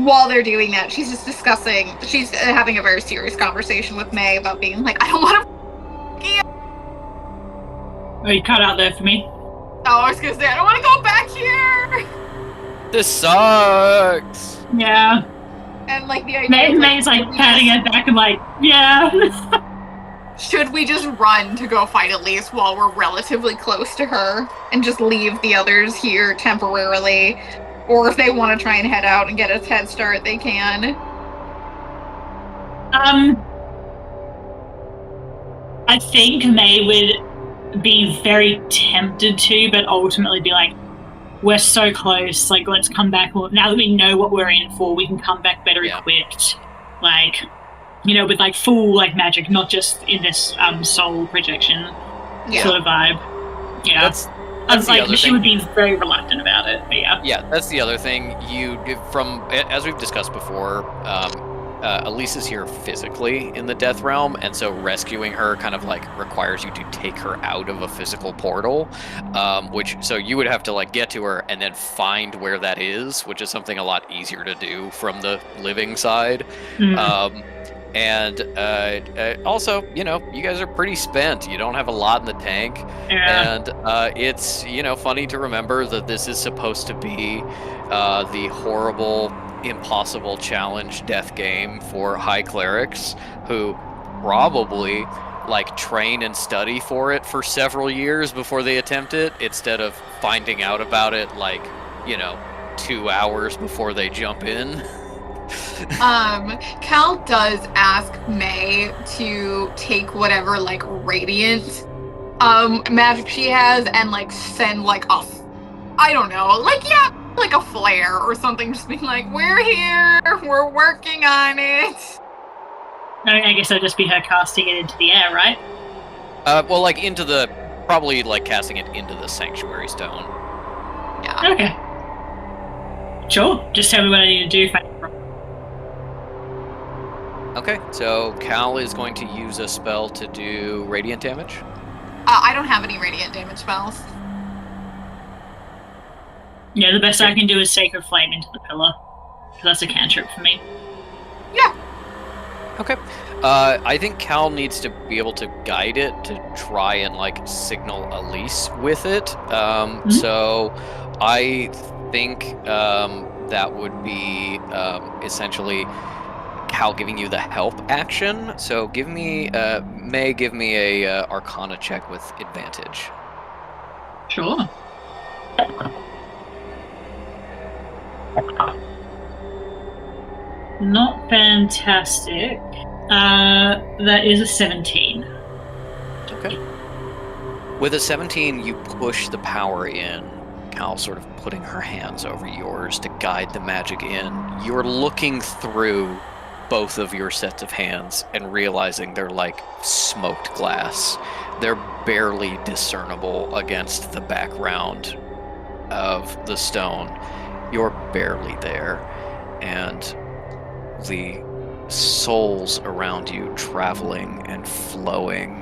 while they're doing that, she's just discussing. She's having a very serious conversation with May about being like, I don't want to. Oh, you cut out there for me. Oh, I was gonna say I don't want to go back here. This sucks. Yeah. And like the idea, May's like patting her back and like, yeah. Should we just run to go fight Elise while we're relatively close to her and just leave the others here temporarily? Or if they want to try and head out and get a head start, they can. I think May would be very tempted to, but ultimately be like, we're so close, like, let's come back. Now that we know what we're in for, we can come back better equipped. Like, you know, with, like, full, like, magic, not just in this soul projection sort of vibe. Yeah. That's like, she would be very reluctant about it, but yeah. Yeah, that's the other thing. As we've discussed before, Elise is here physically in the Death Realm, and so rescuing her kind of like requires you to take her out of a physical portal, so you would have to like get to her and then find where that is, which is something a lot easier to do from the living side. And also, you know, you guys are pretty spent. You don't have a lot in the tank. Yeah. And it's, you know, funny to remember that this is supposed to be the horrible, impossible challenge death game for high clerics who probably like train and study for it for several years before they attempt it, instead of finding out about it like, you know, 2 hours before they jump in. Cal does ask May to take whatever like radiant magic she has and like send like I don't know, like a flare or something, just being like, we're here, we're working on it. I guess that'd just be her casting it into the air, right? Well, like probably like casting it into the sanctuary stone. Yeah. Okay. Sure. Just tell me what I need to do. Okay, so Cal is going to use a spell to do radiant damage. I don't have any radiant damage spells. Yeah, the best I can do is Sacred Flame into the pillar. That's a cantrip for me. Yeah. Okay. I think Cal needs to be able to guide it to try and like signal Elise with it. So I think that would be essentially Cal giving you the help action. So give me May give me a Arcana check with advantage. Sure. Not fantastic. That is a 17. Okay. With a 17, you push the power in. Cal sort of putting her hands over yours to guide the magic in. You're looking through both of your sets of hands and realizing they're like smoked glass. They're barely discernible against the background of the stone. You're barely there, and the souls around you traveling and flowing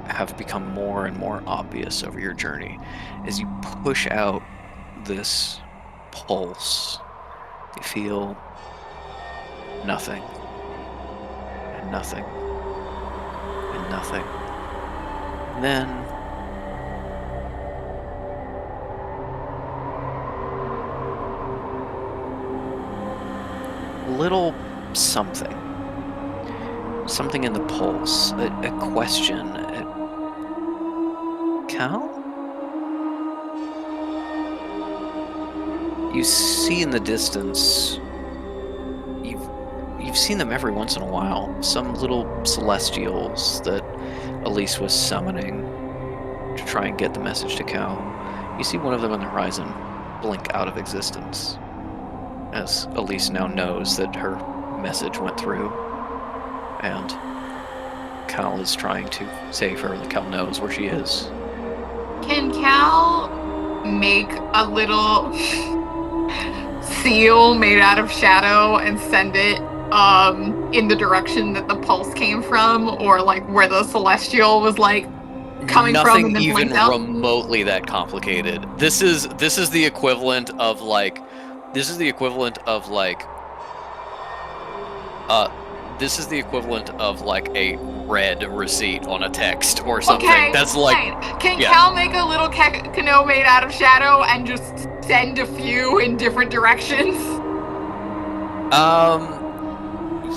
have become more and more obvious over your journey. As you push out this pulse, you feel nothing, and nothing, and nothing. And then little something in the pulse, a question. Cal? You see in the distance, you've seen them every once in a while, some little celestials that Elise was summoning to try and get the message to Cal. You see one of them on the horizon blink out of existence, as Elise now knows that her message went through, and Cal is trying to save her. Cal knows where she is. Can Cal make a little seal made out of shadow and send it in the direction that the pulse came from, or like where the celestial was like coming from and then even blinked out? remotely that complicated. This is the equivalent of like This is the equivalent of like a red receipt on a text or something. Okay, That's like, fine. Can yeah. Cal make a little canoe made out of shadow and just send a few in different directions?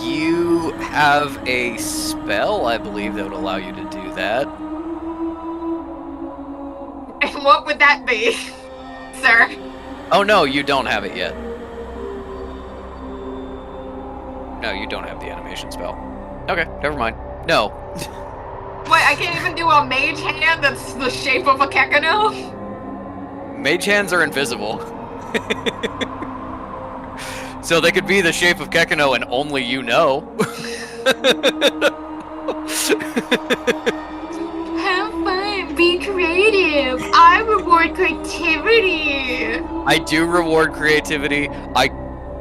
You have a spell, I believe, that would allow you to do that. And what would that be, sir? Oh no, you don't have it yet. No, you don't have the animation spell. Okay, never mind. No. Wait, I can't even do a mage hand that's the shape of a Kekano? Mage hands are invisible. So they could be the shape of Kekano and only you know. Have fun, be creative. I reward creativity. I do reward creativity. I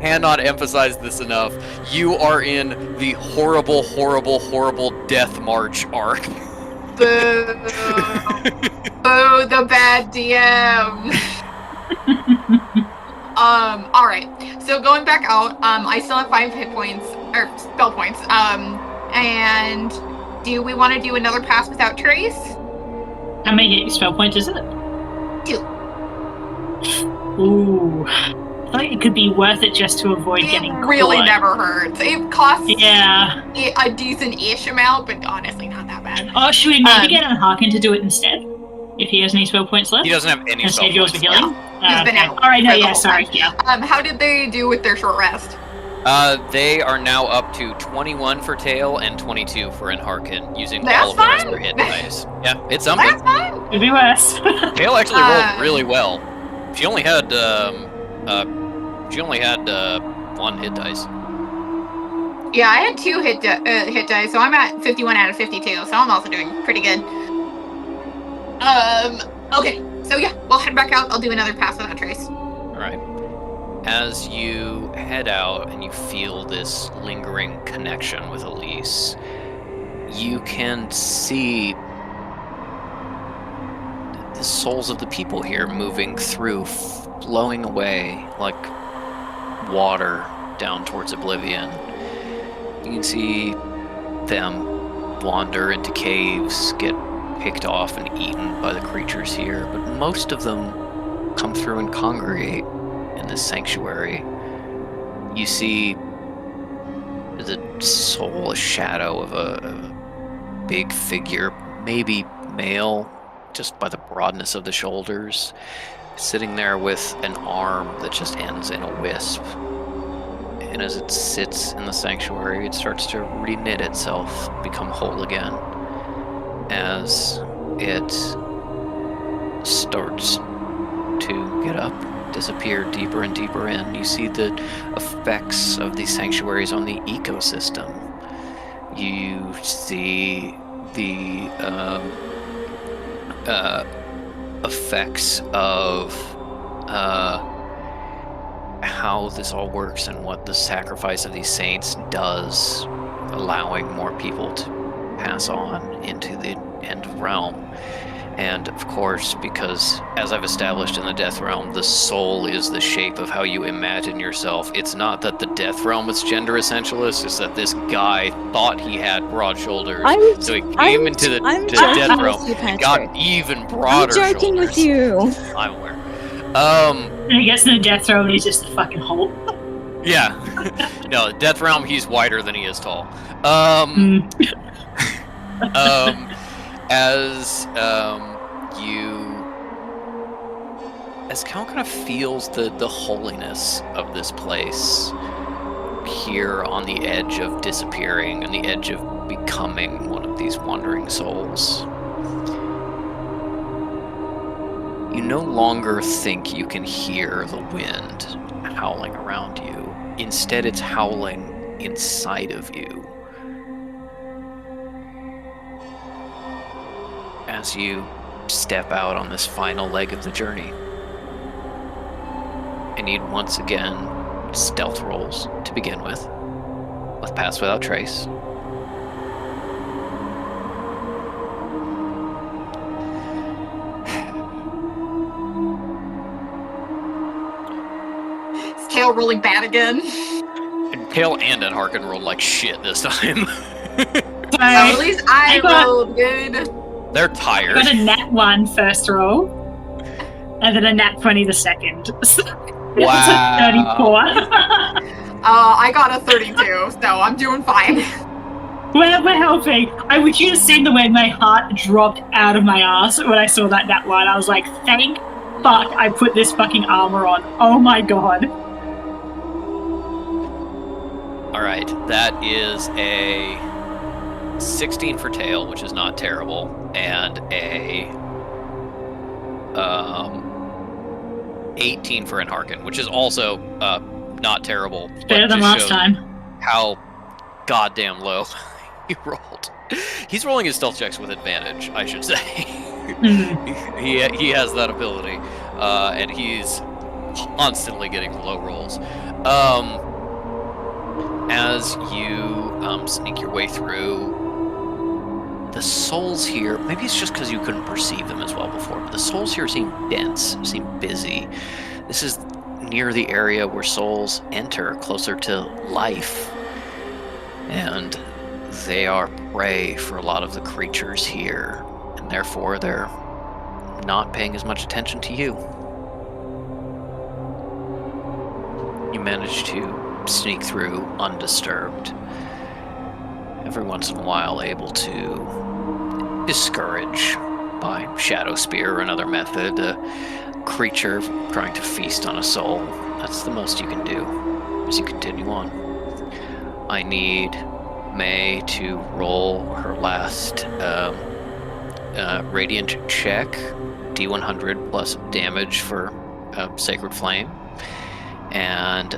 cannot emphasize this enough. You are in the horrible, horrible, horrible Death March arc. Boo. Boo, the bad DM. Alright. So going back out, I still have 5 hit points, or spell points. And do we want to do another pass without trace? How many spell points is it? 2. Ooh. I thought it could be worth it just to avoid getting It really caught. never hurts. It costs Yeah. a decent-ish amount, but honestly not that bad. Oh, should we maybe get Harkin to do it instead? If he has any spell points left? He doesn't have any Can I spell save yours points. for healing? He's been Okay. out Alright, no, for the yeah, whole sorry. time. Yeah. How did they do with their short rest? They are now up to 21 for Tail and 22 for Harkin, using That's all of the rest of fine. their hit dice. Yeah, it's something. That's fine. Could be worse. Tail actually rolled really well. She only had 1 hit dice. Yeah, I had 2 hit dice, so I'm at 51 out of 52, so I'm also doing pretty good. Okay, so yeah, we'll head back out. I'll do another pass without trace. Alright. As you head out and you feel this lingering connection with Elise, you can see the souls of the people here moving through, flowing away like water down towards oblivion. You can see them wander into caves, get picked off and eaten by the creatures here, but most of them come through and congregate in this sanctuary. You see the soul, a shadow of a big figure, maybe male, just by the broadness of the shoulders, sitting there with an arm that just ends in a wisp. And as it sits in the sanctuary, it starts to reknit itself, become whole again. As it starts to get up, disappear deeper and deeper in, you see the effects of these sanctuaries on the ecosystem. You see the effects of how this all works and what the sacrifice of these saints does, allowing more people to pass on into the end realm. And of course, because as I've established in the Death Realm, the soul is the shape of how you imagine yourself. It's not that the Death Realm is gender essentialist, it's that this guy thought he had broad shoulders. So he came into the Death Realm and got even broader I'm joking shoulders. with you. I'm aware. And he gets in the death throw and he's just a fucking hole. Yeah. No, Death Realm, he's wider than he is tall. As Cal kind of feels the holiness of this place here on the edge of disappearing and the edge of becoming one of these wandering souls, you no longer think you can hear the wind howling around you. Instead, it's howling inside of you. As you step out on this final leg of the journey. I need once again stealth rolls to begin with Pass Without Trace. Is Tail rolling bad again? Tail and Harkin rolled like shit this time. So At least I got- rolled good. They're I tired. got a nat 1 first roll, and then a nat 20 the second. So Wow. It's a 34. I got a 32, so I'm doing fine. We're helping. I would you have seen the way my heart dropped out of my ass when I saw that nat 1. I was like, thank fuck I put this fucking armor on. Oh my god. All right, that is a 16 for Tail, which is not terrible, and a 18 for Enharkin, which is also not terrible. But Better than just last shows time. how goddamn low he rolled. He's rolling his stealth checks with advantage, I should say. He has that ability, and he's constantly getting low rolls. As you sneak your way through, the souls here, maybe it's just because you couldn't perceive them as well before, but the souls here seem dense, seem busy. This is near the area where souls enter, closer to life. And they are prey for a lot of the creatures here, and therefore they're not paying as much attention to you. You manage to sneak through undisturbed, every once in a while able to discourage by Shadow Spear or another method a creature trying to feast on a soul. That's the most you can do as you continue on. I need May to roll her last radiant check, D100 plus damage for Sacred Flame. And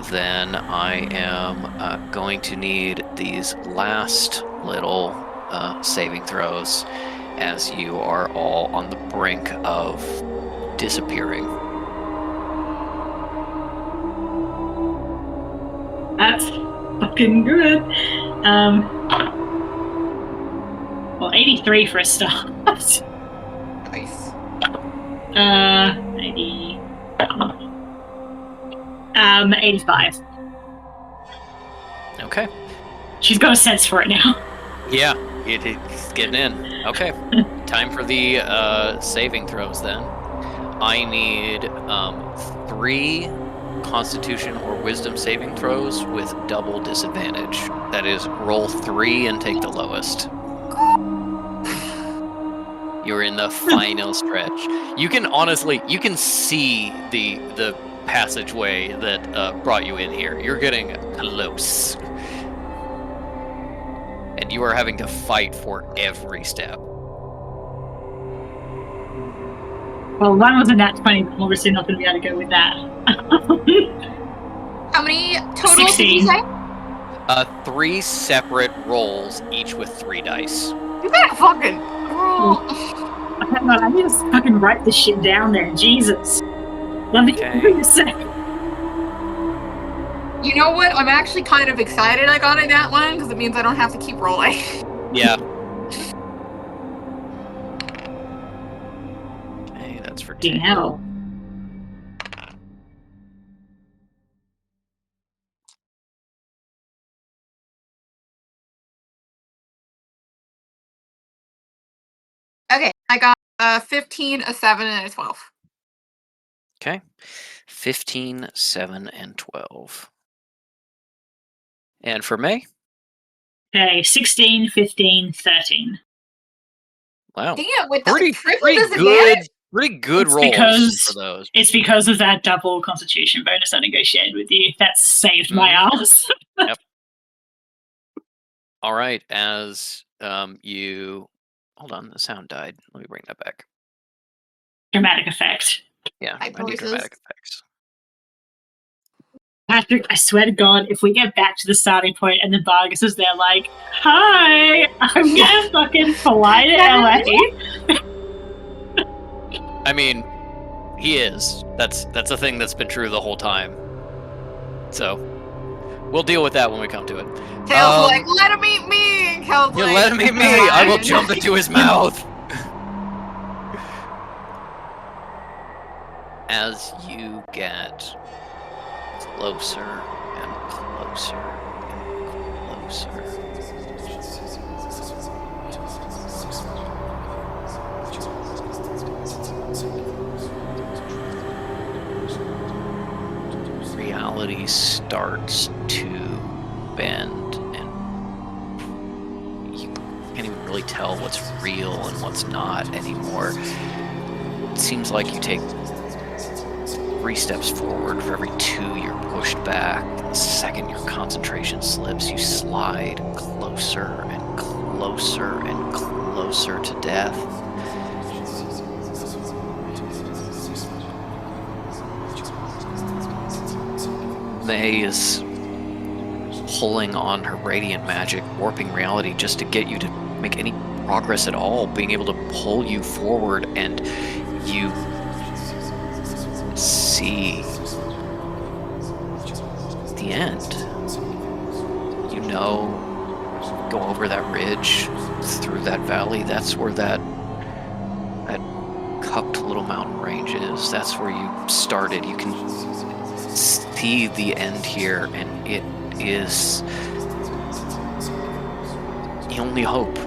then I am going to need these last little saving throws as you are all on the brink of disappearing. That's fucking good. Well, 83 for a start. Nice. 80. 85. Okay. She's got a sense for it now. Yeah, it's getting in. Okay. Time for the saving throws then. I need 3 Constitution or Wisdom saving throws with double disadvantage. That is, roll 3 and take the lowest. You're in the final stretch. You can see the passageway that brought you in here. You're getting close. And you are having to fight for every step. Well, one was a nat 20, but obviously not going to be able to go with that. How many total did 16. you say? 3 separate rolls, each with 3 dice. You better fucking roll. Hang on, I need to fucking write this shit down there. Jesus. Let me Okay. hear you say. You know what? I'm actually kind of excited I got it that one, because it means I don't have to keep rolling. Yeah. Okay, that's for Fucking 10. hell. Okay, I got a 15, a 7, and a 12. Okay. 15, 7, and 12. And for May? Okay, 16, 15, 13. Wow. Damn, with Pretty, the triple pretty disadvantage? pretty good It's rolls because- for those. It's because of that double constitution bonus I negotiated with you. That saved my ass. All right, as you... Hold on, the sound died. Let me bring that back. Dramatic effect. Yeah, Hi, I need voices. dramatic effects. Patrick, I swear to God, if we get back to the starting point and the Vargas is there like, hi, I'm gonna fucking fly to LA. I mean, he is. That's a thing that's been true the whole time. So, we'll deal with that when we come to it. Tails like, let him eat me! And Kel's You like, let him eat me! I will jump into his mouth! As you get closer and closer and closer. Reality starts to bend, and you can't even really tell what's real and what's not anymore. It seems like you take 3 steps forward for every 2 you're pushed back. The second your concentration slips, you slide closer and closer and closer to death. May is pulling on her radiant magic, warping reality just to get you to make any progress at all, being able to pull you forward, and you see the end. You know, go over that ridge, through that valley, that's where that cupped little mountain range is. That's where you started. You can see the end here, and it is the only hope.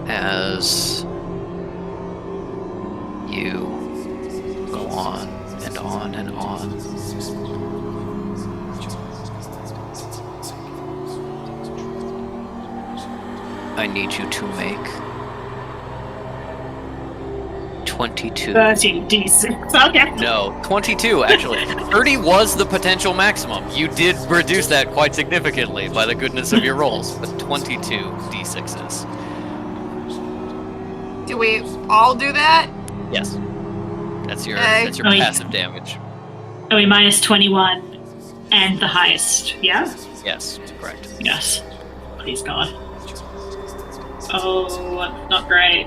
As you go on and on and on, I need you to make 22. 30 d6. Okay. No, 22 actually. 30 was the potential maximum. You did reduce that quite significantly by the goodness of your rolls, but 22 d6s. Do we all do that? Yes. That's your Okay. passive damage. Are we minus 21 and the highest? Yeah? Yes, correct. Yes. Please God. Oh, not great.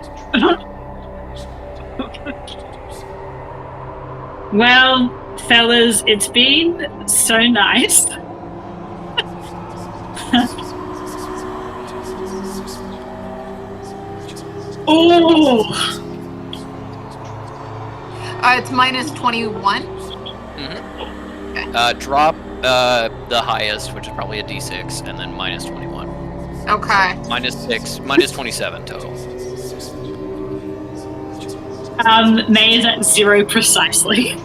Well, fellas, it's been so nice. Oh! It's minus 21. Mm-hmm. Okay. Drop the highest, which is probably a d6, and then minus 21. Okay. Minus 6, minus 27 total. May is at 0 precisely.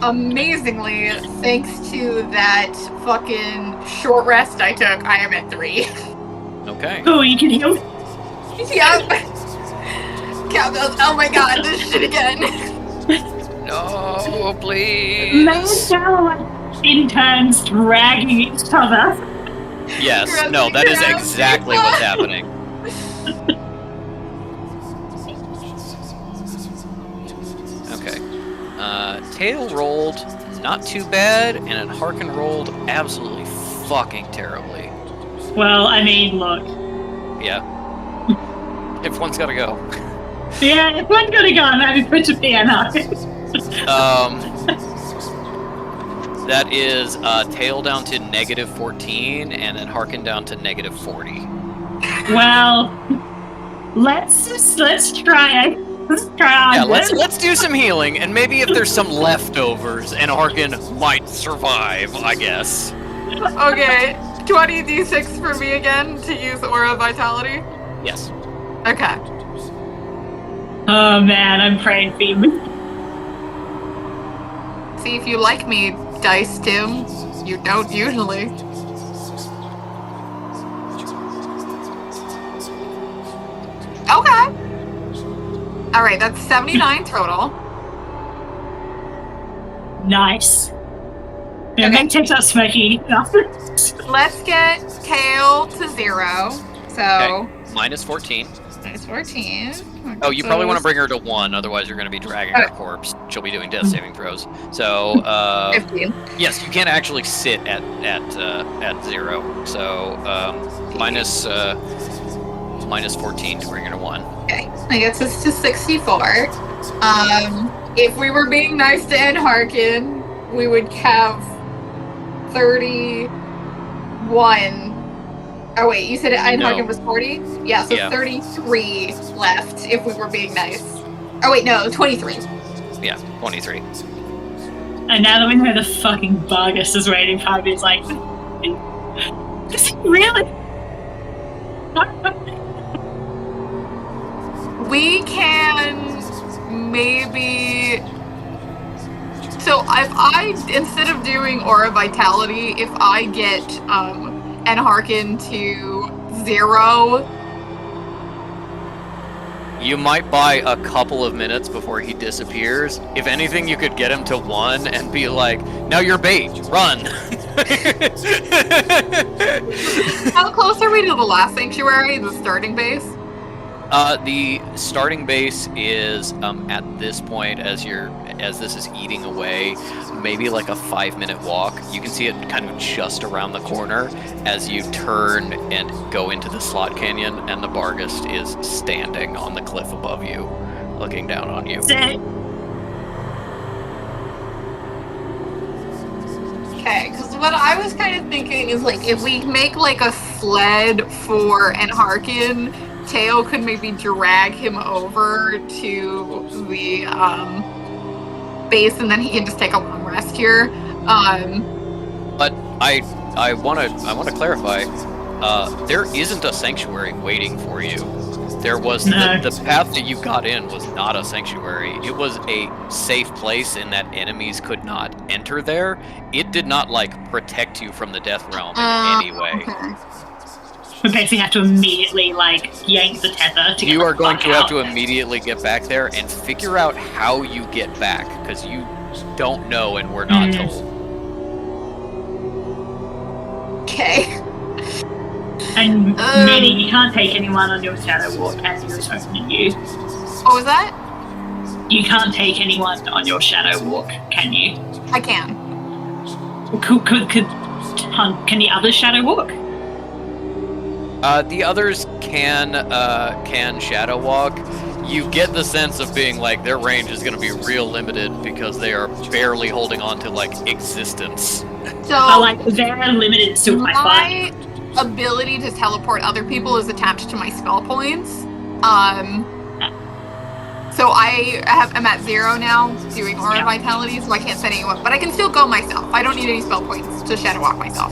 Amazingly, thanks to that fucking short rest I took, I am at 3. Okay. Oh, you can heal. Yep. Oh my god, this shit again. No, please. May sound like interns dragging each other. Yes, no, that is exactly what's happening. Okay. Tail rolled not too bad, and Harkin rolled absolutely fucking terribly. Well, I mean, look. Yeah. If one's gotta go. Yeah, if one's gonna go, I'm happy for it to be enough. That is Tail down to negative 14, and then Harkin down to negative 40. Well, let's try it. Let's try Yeah, on let's do some healing, and maybe if there's some leftovers, and Harkin might survive, I guess. Okay, 20 d6 for me again to use Aura Vitality. Yes. Okay. Oh man, I'm praying for you. See if you like me, Dice Tim. You don't usually. Okay. Alright, that's 79 total. Nice. Yeah, Okay. okay. Takes out smoky enough. Let's get Tail to 0. So, Okay. Minus 14. minus 14. Oh, you probably want to bring her to 1, otherwise you're going to be dragging her corpse. She'll be doing death saving throws. So, 15. yes, you can't actually sit at 0. So, minus 14 to bring her to 1. Okay, I guess it's to 64. If we were being nice to Ed Harkin, we would have 31. Oh wait, you said Ed Harkin was 40? Yeah, so Yeah. 33 left if we were being nice. Oh wait, no, 23. Yeah, 23. And now that we know the fucking Vargas is waiting for me, it's like, is he really? We can maybe. So if I, instead of doing Aura Vitality, if I get and Harken to 0. You might buy a couple of minutes before he disappears. If anything, you could get him to 1 and be like, now you're bait, run. How close are we to the last sanctuary, the starting base? The starting base is at this point, as this is eating away, maybe like a 5-minute walk. You can see it kind of just around the corner as you turn and go into the slot canyon, and the Barghest is standing on the cliff above you, looking down on you. Okay, because what I was kind of thinking is like if we make like a sled for Anharkin, Teo could maybe drag him over to the base, and then he can just take a long rest here. But I want to clarify. There isn't a sanctuary waiting for you. There was the path that you got in was not a sanctuary. It was a safe place in that enemies could not enter there. It did not like protect you from the death realm in any way. Okay. We basically have to immediately, like, yank the tether to get You the are going fuck to have out. to immediately get back there and figure out how you get back, because you don't know and we're not told. Okay. And meaning you can't take anyone on your shadow walk as you're opening you. What was that? You can't take anyone on your shadow walk, can you? I can. Can the others shadow walk? The others can shadow walk. You get the sense of being like their range is going to be real limited because they are barely holding on to like existence. So they're limited to my fire. Ability to teleport other people is attached to my spell points. So I'm at 0 now, doing Aura Vitality, so I can't send anyone. But I can still go myself. I don't need any spell points to shadow walk myself.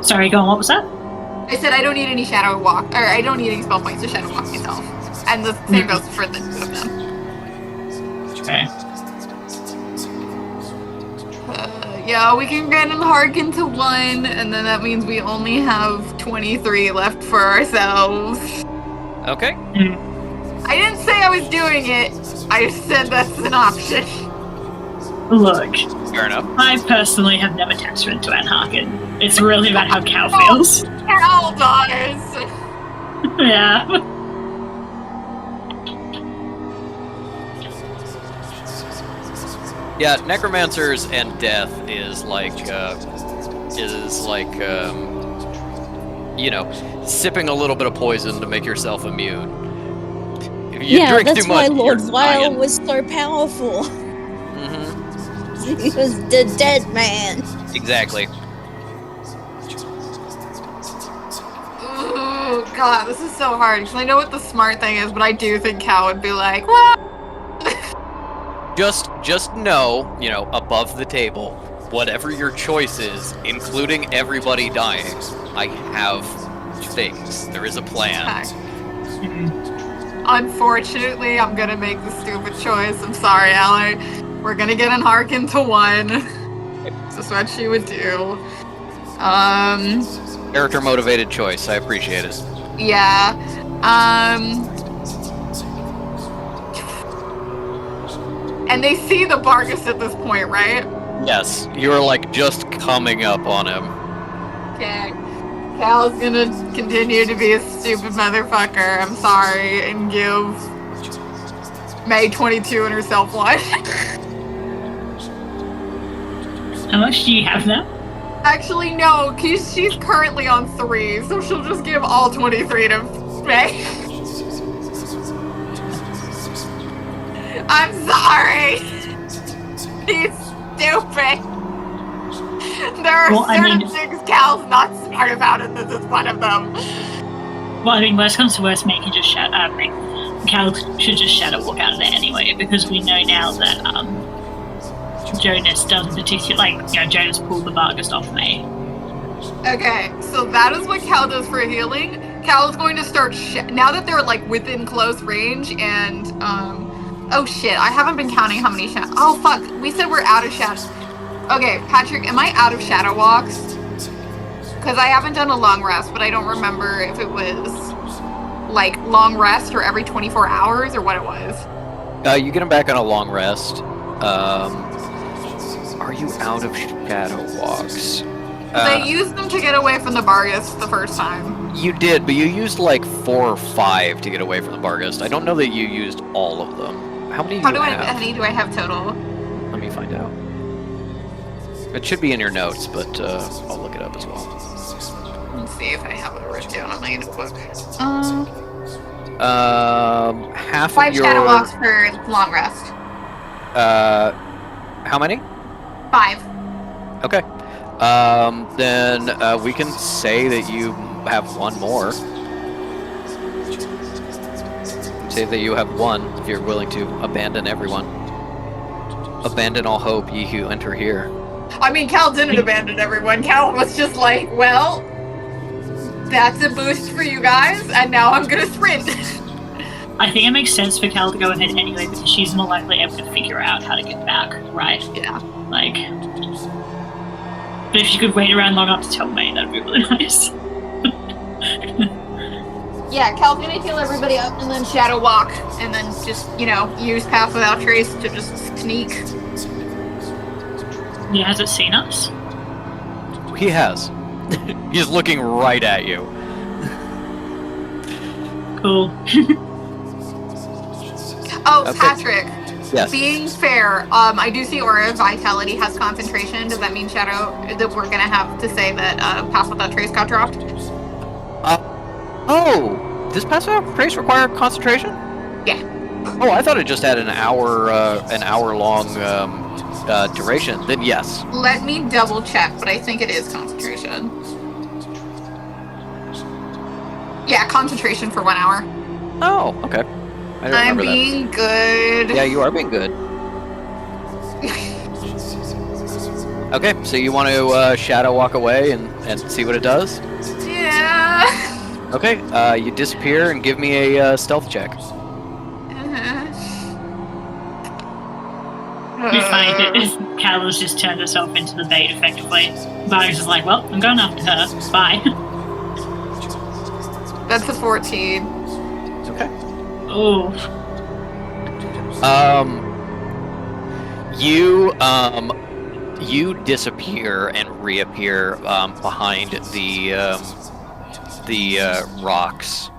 Sorry, go on, what was that? I said I don't need any shadow walk, or I don't need any spell points to shadow walk myself. And the same goes for the two of them. Okay. Yeah, we can get and Harken to 1, and then that means we only have 23 left for ourselves. Okay. I didn't say I was doing it. I said that's an option. Look, Fair enough. I personally have no attachment to Anharkin. It's really about how Cal feels. Cal does. Yeah. Yeah, necromancers and death is like you know, sipping a little bit of poison to make yourself immune. If you drink that's too much, why Lord you're Vile dying. was so powerful. Mm-hmm. He was the dead man. Exactly. Ooh, God, this is so hard, because I know what the smart thing is, but I do think Cal would be like, well... Just know, you know, above the table, whatever your choice is, including everybody dying, I have things. There is a plan. Okay. Unfortunately, I'm gonna make the stupid choice. I'm sorry, Allie. We're gonna get an Harkin to 1. This is what she would do. Character motivated choice. I appreciate it. Yeah. And they see the Barghest at this point, right? Yes, you're like just coming up on him. Okay. Cal's gonna continue to be a stupid motherfucker. I'm sorry, and give May 22 and herself 1. How much do you have now? Actually, no, because she's currently on 3, so she'll just give all 23 to May. I'm sorry. He's stupid. There are certain things Cal's not smart about, and this is one of them. Well, I mean, worst comes to worst, May can just Cal should just shadow walk out of there anyway, because we know now that Jonas doesn't particularly Jonas pulled the Vargas off May. Okay, so that is what Cal does for healing. Cal is going to start now that they're like within close range, and oh shit, I haven't been counting how many shadow. Oh fuck, we said we're out of shadow. Okay, Patrick, am I out of shadow walks? Because I haven't done a long rest, but I don't remember if it was like long rest or every 24 hours or what it was. You get him back on a long rest. Are you out of shadow walks? I used them to get away from the Vargas the first time. You did, but you used like 4 or 5 to get away from the Vargas. I don't know that you used all of them. How many do you have? How many do I have total? Let me find out. It should be in your notes, but I'll look it up as well. Let's see if I have it written down on my notebook. Half 5 of your... shadow walks for long rest. How many? 5. Okay. Then we can say that you have 1 more. Say that you have 1 if you're willing to abandon everyone. Abandon all hope, ye who enter here. I mean, Cal didn't abandon everyone. Cal was just like, well, that's a boost for you guys, and now I'm gonna sprint. I think it makes sense for Cal to go ahead anyway, because she's more likely able to figure out how to get back, right? Yeah. Like, but if you could wait around long enough to tell May, that'd be really nice. Yeah, Cal's gonna heal everybody up and then shadow walk, and then just, use Path Without Trace to just sneak. He hasn't seen us? He has. He's looking right at you. Cool. Oh, Okay. Patrick. Yes. Being fair, I do see Aura of Vitality has concentration. Does that mean that we're gonna have to say that Path Without Trace got dropped? Oh! Does Pass Without Trace require concentration? Yeah. Oh, I thought it just had an hour long duration. Then yes. Let me double check, but I think it is concentration. Yeah, concentration for 1 hour. Oh, okay. I don't I'm remember being good. that. Yeah, you are being good. Okay, so you want to shadow walk away and see what it does? Yeah. Okay, you disappear and give me a stealth check. It'd be funny if Callus just turned herself into the bait effectively. Vargas is like, well, I'm going after her. Bye. That's a 14. Okay. Oh. You disappear and reappear behind the rocks.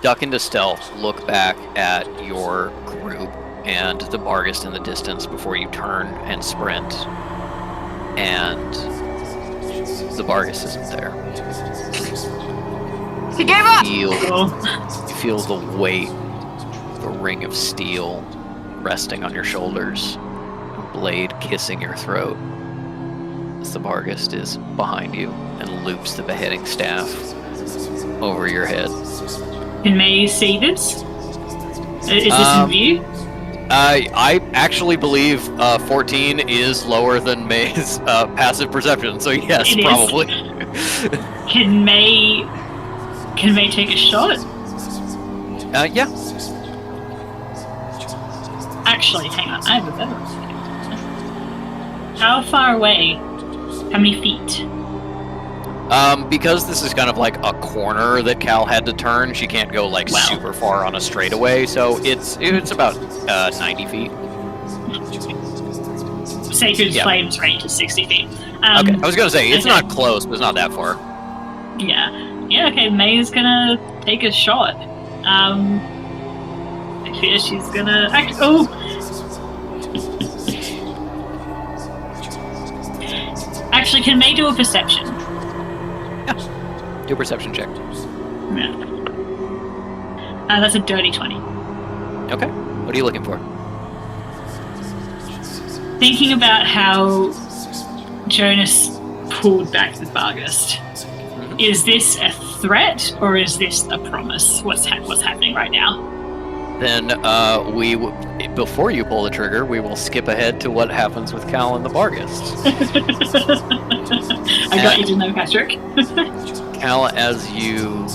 Duck into stealth, look back at your group and the Vargas in the distance before you turn and sprint. And the Vargas isn't there. He gave up! You feel the weight of a ring of steel resting on your shoulders, a blade kissing your throat as the Vargas is behind you and loops the beheading staff over your head. Can May see this? Is this in view? I actually believe 14 is lower than May's passive perception, so yes, It probably. Can May take a shot? Yeah. Actually, hang on, I have a better idea. How far away? How many feet? Because this is kind of like a corner that Cal had to turn, she can't go like super far on a straightaway, so it's about 90 feet. Sacred Flames range is 60 feet. Okay, I was gonna say, it's not close, but it's not that far. Yeah, okay, May's gonna take a shot. She's gonna Actually, can May do a perception? Yeah. Do a perception check. Yeah. That's a dirty 20. Okay. What are you looking for? Thinking about how Jonas pulled back the Barghest. Is this a threat or is this a promise? What's happening right now? Then before you pull the trigger, we will skip ahead to what happens with Cal and the Barghest. I got you to know, Patrick. Cal, as you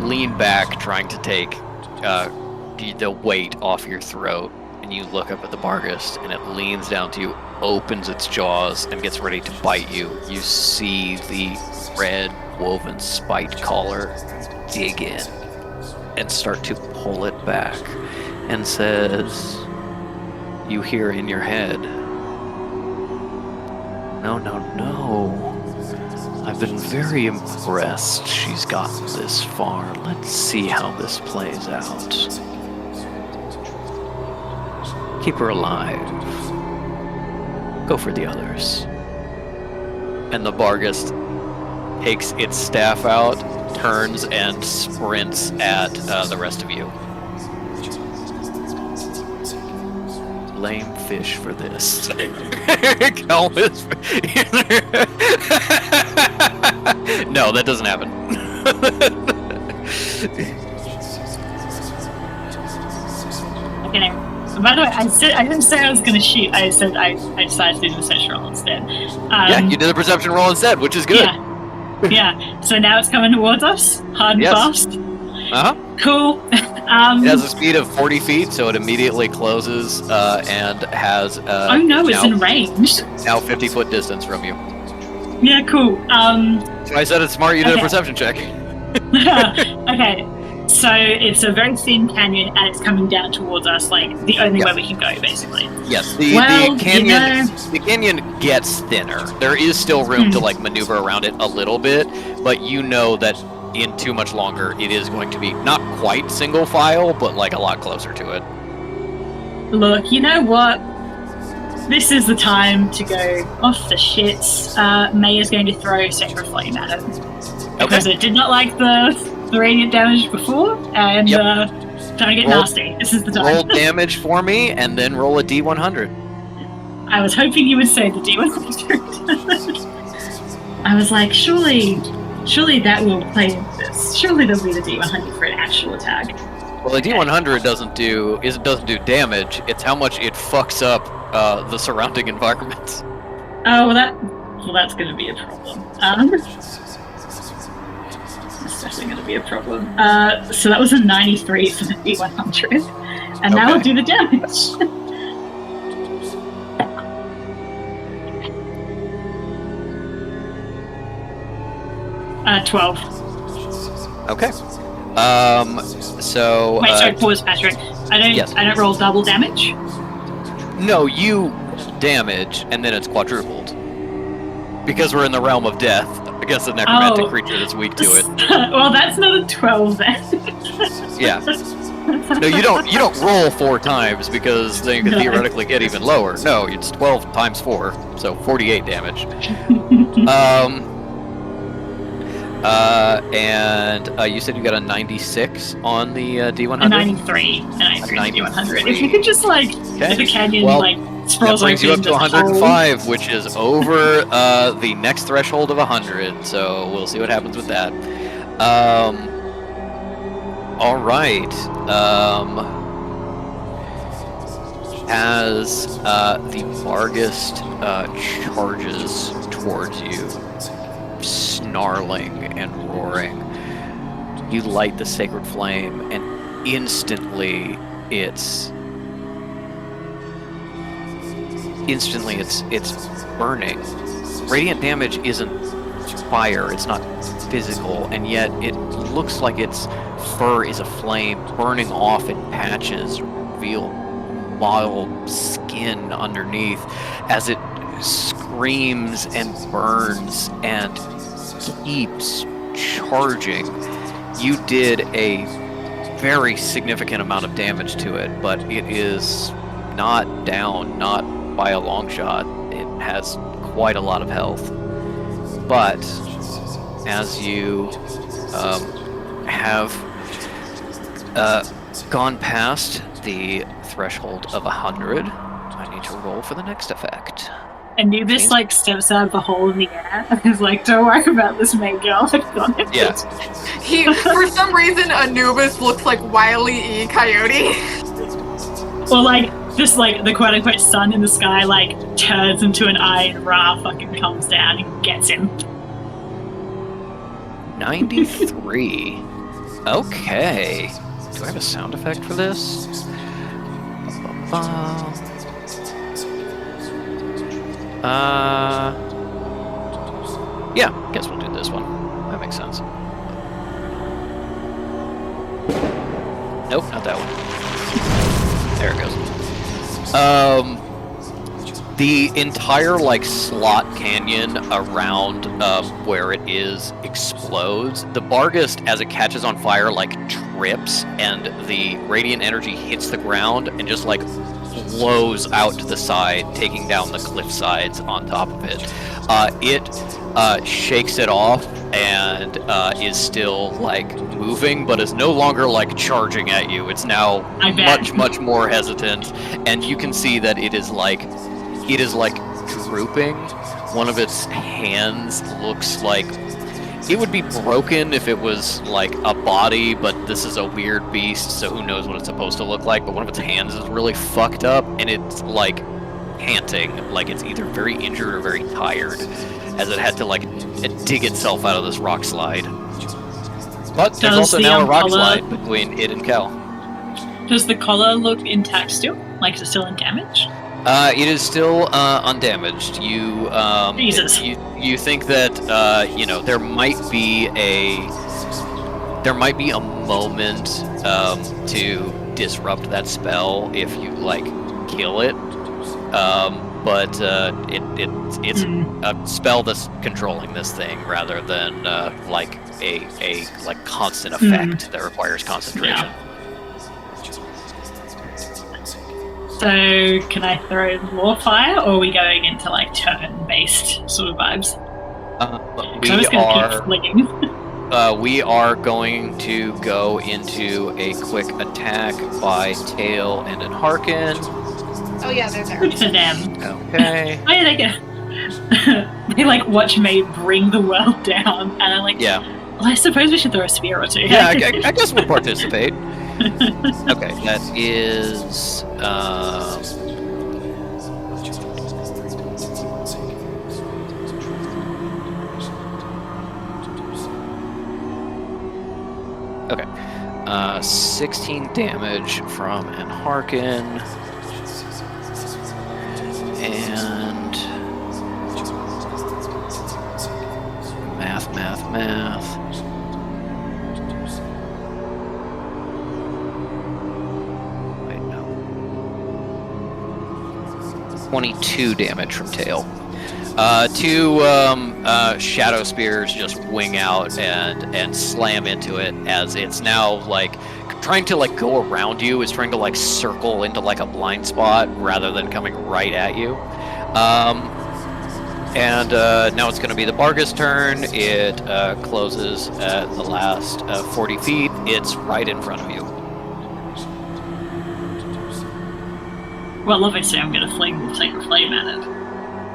lean back, trying to take the weight off your throat, and you look up at the Barghest, and it leans down to you, opens its jaws, and gets ready to bite you. You see the red woven spiked collar dig in and start to pull it back, and says, you hear in your head, no, I've been very impressed she's gotten this far. Let's see how this plays out. Keep her alive. Go for the others. And the Barghest takes its staff out, turns, and sprints at the rest of you. Lame fish for this. Elvis. No, that doesn't happen. Okay. By the way, I didn't say I was going to shoot. I said I decided to do the perception roll instead. Yeah, you did the perception roll instead, which is good. Yeah. So now it's coming towards us, hard and fast. Uh-huh. Cool. It has a speed of 40 feet, so it immediately closes and has. Oh no, it's in range. Now 50-foot distance from you. Yeah, cool. So I said it's smart you did a perception check. Okay. So it's a very thin canyon, and it's coming down towards us, like the only way we can go, basically. Yes, the canyon gets thinner. There is still room to maneuver around it a little bit, but you know that in too much longer, it is going to be not quite single file, but a lot closer to it. Look, you know what? This is the time to go off the shits. May is going to throw Sacred Flame at it. Because it did not like the radiant damage before, and trying to get nasty. This is the time. Roll damage for me, and then roll a D100. I was hoping you would say the D100. I was like, surely that will play into this. Surely there'll be the D100 for an actual attack. Well, the D100 doesn't do damage. It's how much it fucks up the surrounding environment. Oh, that's going to be a problem. It's definitely going to be a problem. So that was a 93 for the D100, and now I'll do the damage. 12. Okay. So. Wait, sorry, pause, Patrick. I don't roll double damage. No, you damage, and then it's quadrupled. Because we're in the realm of death against a necromantic creature that's weak to it. Well, that's not a 12 then. Yeah. No, you don't roll 4 times because then you can theoretically get even lower. No, it's 12 times 4, so 48 damage. And you said you got a 96 on the D100? A 93 on the D100. If you could just if the canyon sprawls that brings you up to 105, hole. which is over the next threshold of 100. So we'll see what happens with that. All right. As the Barghest charges towards you, snarling and roaring, you light the sacred flame, and instantly it's burning. Radiant damage isn't fire, it's not physical, and yet it looks like its fur is aflame, burning off in patches, reveal mottled skin underneath as it screams and burns and keeps charging. You did a very significant amount of damage to it, but it is not down, not by a long shot. It has quite a lot of health. But as you have gone past the threshold of 100, I need to roll for the next effect. Anubis like steps out of the hole in the air and is like, "Don't worry about this main girl. I've got it." Yeah. He, for some reason, Anubis looks like Wile E. Coyote. Or like just like the quote unquote sun in the sky like turns into an eye and Ra fucking comes down and gets him. 93. Okay. Do I have a sound effect for this? Yeah, guess we'll do this one. That makes sense. Nope, not that one. There it goes. The entire like slot canyon around where it is explodes. The Bargist, as it catches on fire, like trips, and the radiant energy hits the ground and just like blows out to the side, taking down the cliff sides on top of it. It shakes it off and is still like moving, but is no longer like charging at you. It's now much more hesitant, and you can see that it is like drooping. One of its hands looks like it would be broken if it was like a body, but this is a weird beast, so who knows what it's supposed to look like. But one of its hands is really fucked up, and it's like panting, like it's either very injured or very tired, as it had to like dig itself out of this rock slide. But there's also now a rock slide between it and Cal. Does the collar look intact still? Like, is it still in damage? It is still undamaged. You Jesus. You think that there might be a moment to disrupt that spell if you like kill it, but it's a spell that's controlling this thing rather than like a constant effect that requires concentration. Yeah. So, can I throw more fire, or are we going into like turn-based sort of vibes? We are going to go into a quick attack by Tail and an Harkin. Oh yeah, they're there. Good for them. Okay. Oh yeah, they go. They like watch me bring the world down, and I'm like, yeah. Well, I suppose we should throw a spear or two. Yeah, I guess we'll participate. Okay, that is. Okay. 16 damage from an Harkin. And. Math. 22 damage from Tail. Two shadow spears just wing out and slam into it as it's now like trying to like go around you. It's trying to like circle into like a blind spot rather than coming right at you. And now it's going to be the Bargist turn. It closes at the last 40 feet. It's right in front of you. Well, obviously, I'm going to take a flame at it.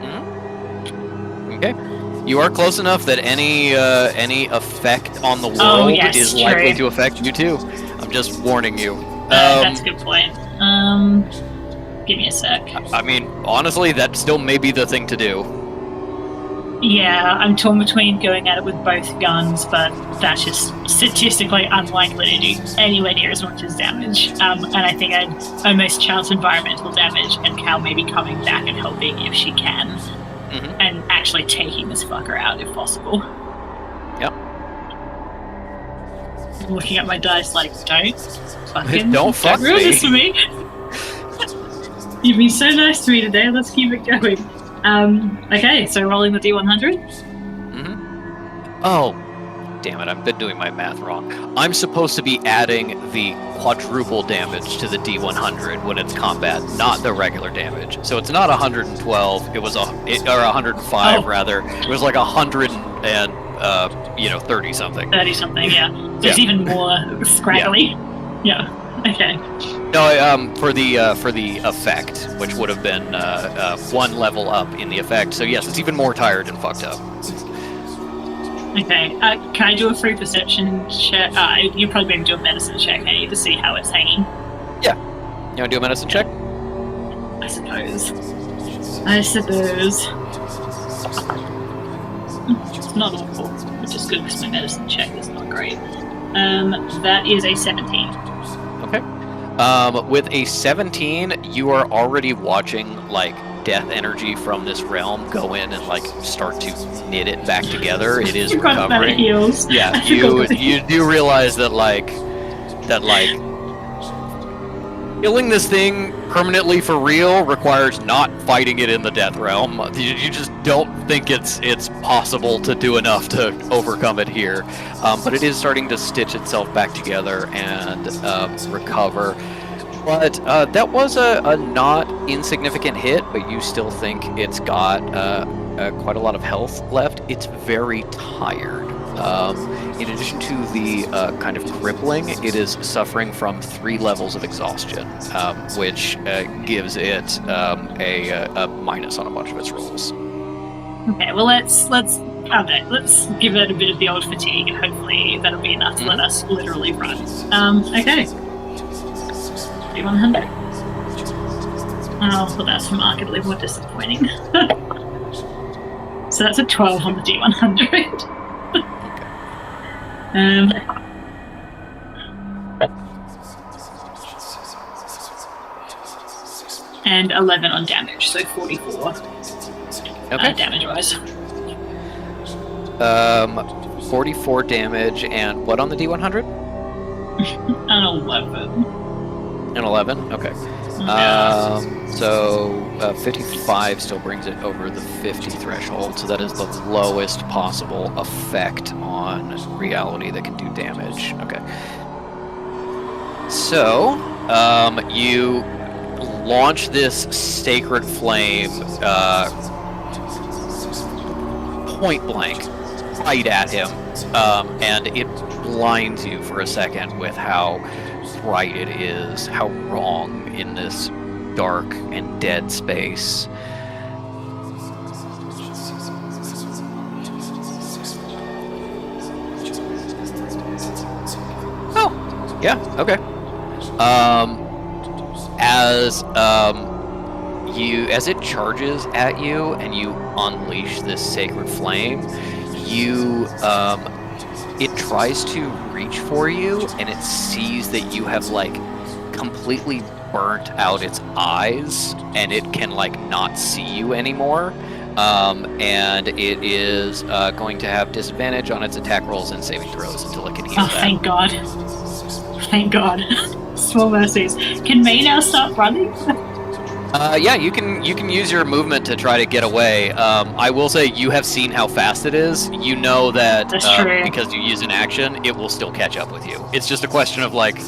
Mm-hmm. Okay. You are close enough that any effect on the world is likely to affect you too. I'm just warning you. That's a good point. Give me a sec. I mean, honestly, that still may be the thing to do. Yeah, I'm torn between going at it with both guns, but that's just statistically unlikely to do anywhere near as much as damage. And I think I'd almost chance environmental damage, and Cal maybe coming back and helping if she can, and actually taking this fucker out if possible. Yep. I'm looking at my dice like, don't fuck ruin me. This for me. You've been so nice to me today. Let's keep it going. Okay, so rolling the D100. Oh, damn it! I've been doing my math wrong. I'm supposed to be adding the quadruple damage to the D100 when it's combat, not the regular damage. So it's not 112. It was or 105 rather. It was like 100 and 30 something. 30 something, yeah. So it's even more scraggly. Yeah. Okay. No, for the effect, which would have been one level up in the effect. So yes, it's even more tired and fucked up. Okay. Can I do a free perception check? You probably maybe do a medicine check, maybe, to see how it's hanging. You want to do a medicine check? I suppose. It's not awful, which is good because my medicine check is not great. That is a 17. Okay. With a 17, you are already watching like death energy from this realm go in and like start to knit it back together. It is recovering. Heals. Yeah, you do realize that killing this thing permanently for real requires not fighting it in the death realm. You just don't think it's possible to do enough to overcome it here. But it is starting to stitch itself back together and recover. But that was a not insignificant hit, but you still think it's got quite a lot of health left. It's very tired. In addition to the kind of crippling, it is suffering from 3 levels of exhaustion, which gives it a minus on a bunch of its rolls. Okay, well let's give it a bit of the old fatigue, and hopefully that'll be enough to let us literally run. Okay. 100. Oh, well, that's markedly more disappointing. So that's a 12 on the D100. And 11 on damage, so 44. Okay. Damage-wise. 44 damage, and what on the D100? An 11. An 11? Okay. Yeah. So 55 still brings it over the 50 threshold, so that is the lowest possible effect on reality that can do damage. Okay. So, you launch this sacred flame point blank right at him, and it blinds you for a second with how bright it is, how wrong in this dark and dead space. Oh, yeah, okay. As it charges at you and you unleash this sacred flame, it tries to reach for you, and it sees that you have like completely burnt out its eyes, and it can like not see you anymore. And it is going to have disadvantage on its attack rolls and saving throws until it can heal that. Thank God. Thank God. Small mercies. Can May now start running? Yeah, you can use your movement to try to get away. I will say you have seen how fast it is. You know that because you use an action, it will still catch up with you. It's just a question of like,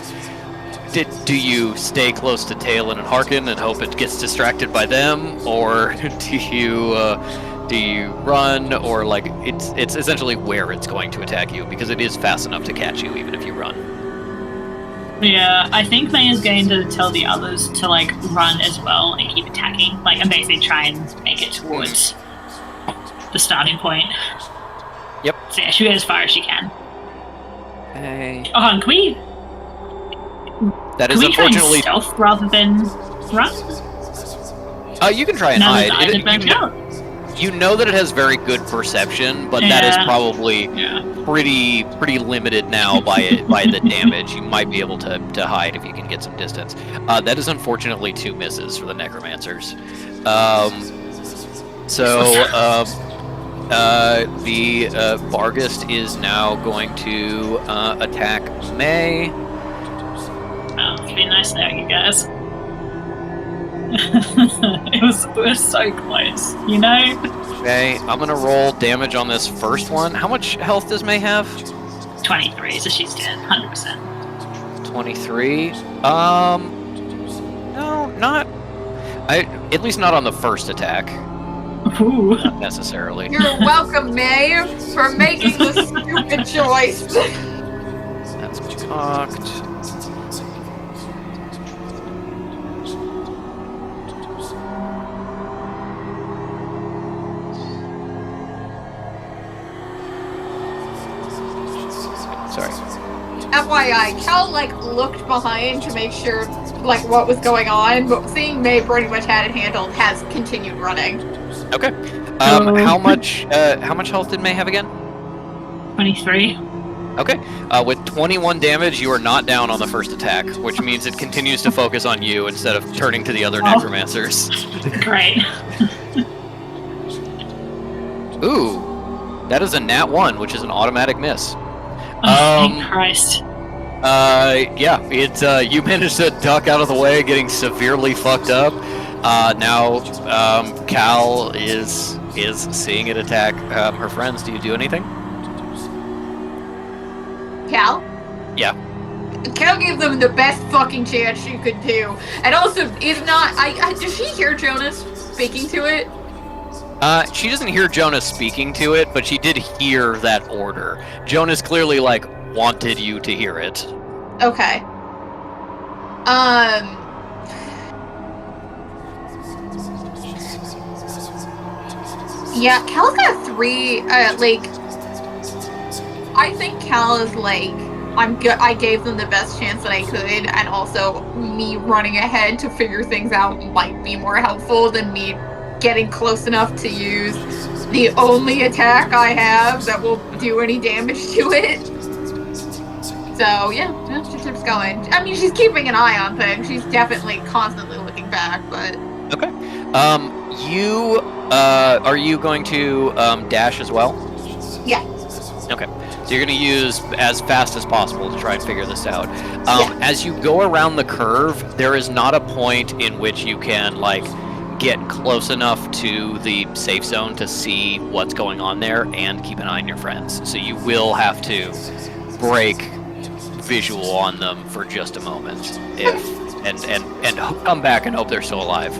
do you stay close to Talon and Harkin and hope it gets distracted by them, or do you run, or like it's essentially where it's going to attack you, because it is fast enough to catch you even if you run. Yeah, I think May is going to tell the others to like run as well and keep attacking, like, and basically try and make it towards the starting point. Yep. So yeah, she'll get as far as she can. Okay. Oh, and can we? That is can we try and unfortunately stealth rather than run? You can try and Now hide. that the eyes are burnt out. You know that it has very good perception, but that is probably pretty limited now by the damage. You might be able to hide if you can get some distance. That is unfortunately 2 misses for the necromancers. The Bargist is now going to attack May. Oh, it's been nice knowing you guys. it was so close, you know? Okay, I'm gonna roll damage on this first one. How much health does May have? 23, so she's dead, 100%. 23? No, not... at least not on the first attack. Ooh. Not necessarily. You're welcome, May, for making the stupid choice. That's cocked. Sorry. FYI, Cal like looked behind to make sure like what was going on, but seeing May pretty much had it handled, has continued running. Okay. How much health did May have again? 23. Okay. With 21 damage, you are not down on the first attack, which means it continues to focus on you instead of turning to the other necromancers. Great. Ooh, that is a nat 1, which is an automatic miss. Oh, thank Christ. Yeah, it's you managed to duck out of the way, getting severely fucked up. Now, Cal is seeing it attack her friends. Do you do anything? Cal? Yeah. Cal gave them the best fucking chance she could do, and also is not. Does she hear Jonas speaking to it? She doesn't hear Jonas speaking to it, but she did hear that order. Jonas clearly like wanted you to hear it. Okay. Yeah, Cal's got 3. I think Cal is like, I gave them the best chance that I could, and also me running ahead to figure things out might be more helpful than me getting close enough to use the only attack I have that will do any damage to it. So yeah, she keeps going. I mean, she's keeping an eye on things. She's definitely constantly looking back, but... Okay. Are you going to dash as well? Yeah. Okay. So you're going to use as fast as possible to try and figure this out. As you go around the curve, there is not a point in which you can, like, get close enough to the safe zone to see what's going on there and keep an eye on your friends. So you will have to break visual on them for just a moment, and come back and hope they're still alive.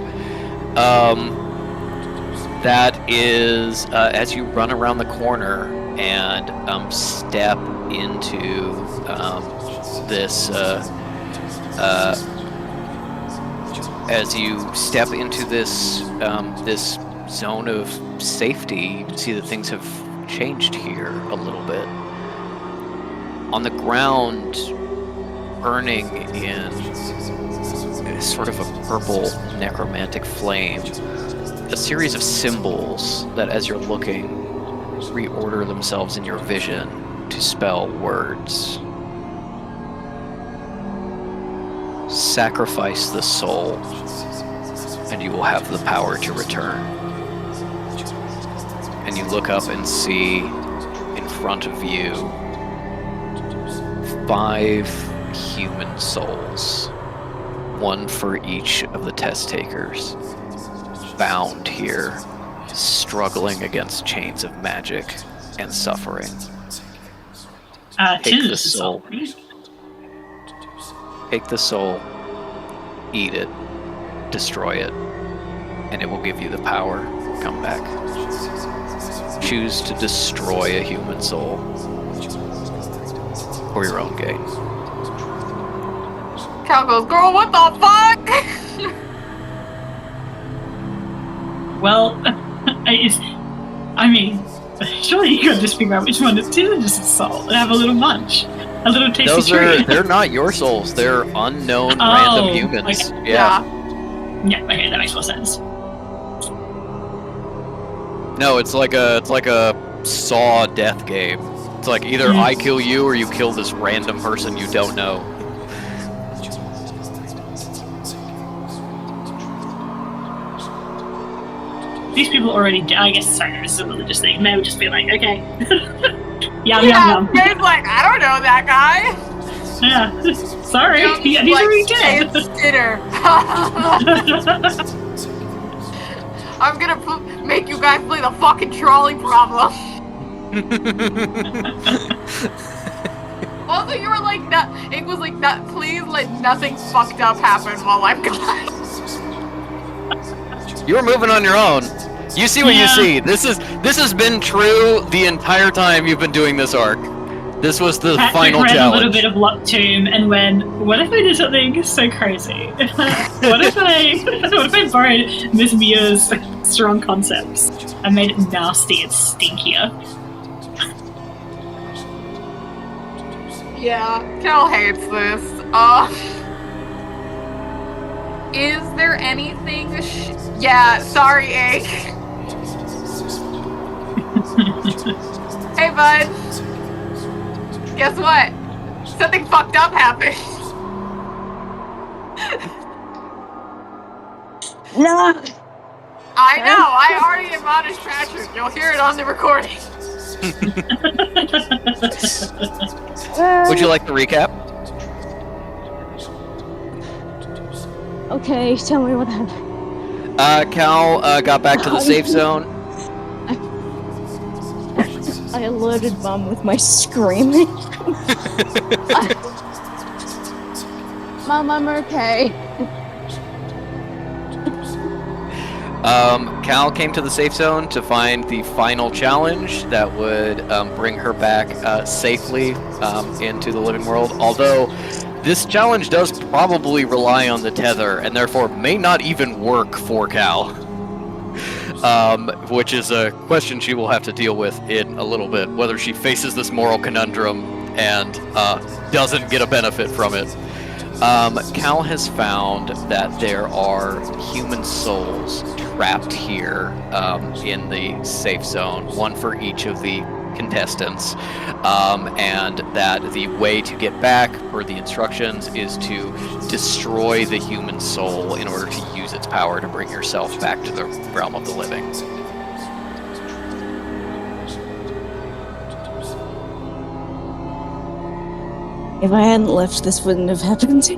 That is as you run around the corner and step into this. As you step into this this zone of safety, you can see that things have changed here a little bit. On the ground, burning in sort of a purple necromantic flame, a series of symbols that, as you're looking, reorder themselves in your vision to spell words. Sacrifice the soul, and you will have the power to return. And you look up and see in front of you 5 human souls, one for each of the test takers, bound here, struggling against chains of magic and suffering. Take the soul. Take the soul, eat it, destroy it, and it will give you the power. Come back. Choose to destroy a human soul for your own gain. Cal goes, girl, what the fuck? Well, I mean, surely you could just figure out which one is just a soul and have a little munch. A little tasty treat. They're not your souls. They're unknown random humans. Okay. Yeah. Yeah, okay, that makes more sense. No, it's like a Saw death game. It's like either I kill you or you kill this random person you don't know. These people already, I guess, sorry, this is a religious thing. May would just be like, okay. Yum. May's like, I don't know that guy. Yeah, sorry. Yeah, he's already dead. Dinner. I'm gonna make you guys play the fucking trolley problem. Also, you were like, it was like, please let nothing fucked up happen while I'm gone. You were moving on your own. You see what you see. This has been true the entire time you've been doing this arc. This was the final challenge. A little bit of luck tomb and what if I did something so crazy? what if I borrowed Miss Mia's strong concepts and made it nasty and stinkier? Yeah, Cal hates this. Is there anything? Yeah, sorry, Egg. Hey, bud. Guess what? Something fucked up happened. No. I know. I already admonished Patrick. You'll hear it on the recording. Would you like to recap? Okay, tell me what happened. Cal got back to the safe zone. I alerted Mom with my screaming. Mom, I'm okay. Cal came to the safe zone to find the final challenge that would bring her back safely into the living world. Although this challenge does probably rely on the tether, and therefore may not even work for Cal. Which is a question she will have to deal with in a little bit, whether she faces this moral conundrum and doesn't get a benefit from it. Cal has found that there are human souls trapped here in the safe zone, one for each of the contestants, and that the way to get back, per the instructions, is to destroy the human soul in order to use its power to bring yourself back to the realm of the living. If I hadn't left, this wouldn't have happened.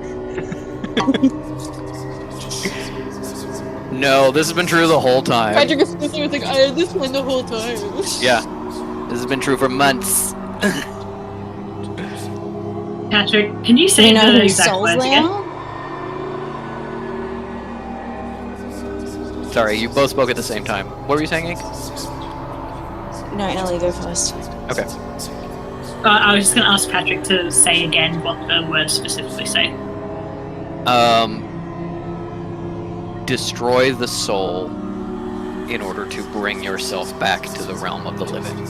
No, this has been true the whole time. Patrick is supposed to be like, I had this one the whole time. Yeah, this has been true for months. Patrick, can you Do say you know the whose exact souls words they again? are? Sorry, you both spoke at the same time. What were you saying, Ink? No, Ellie, go first. Okay. I was just going to ask Patrick to say again what the words specifically say. Destroy the soul in order to bring yourself back to the realm of the living.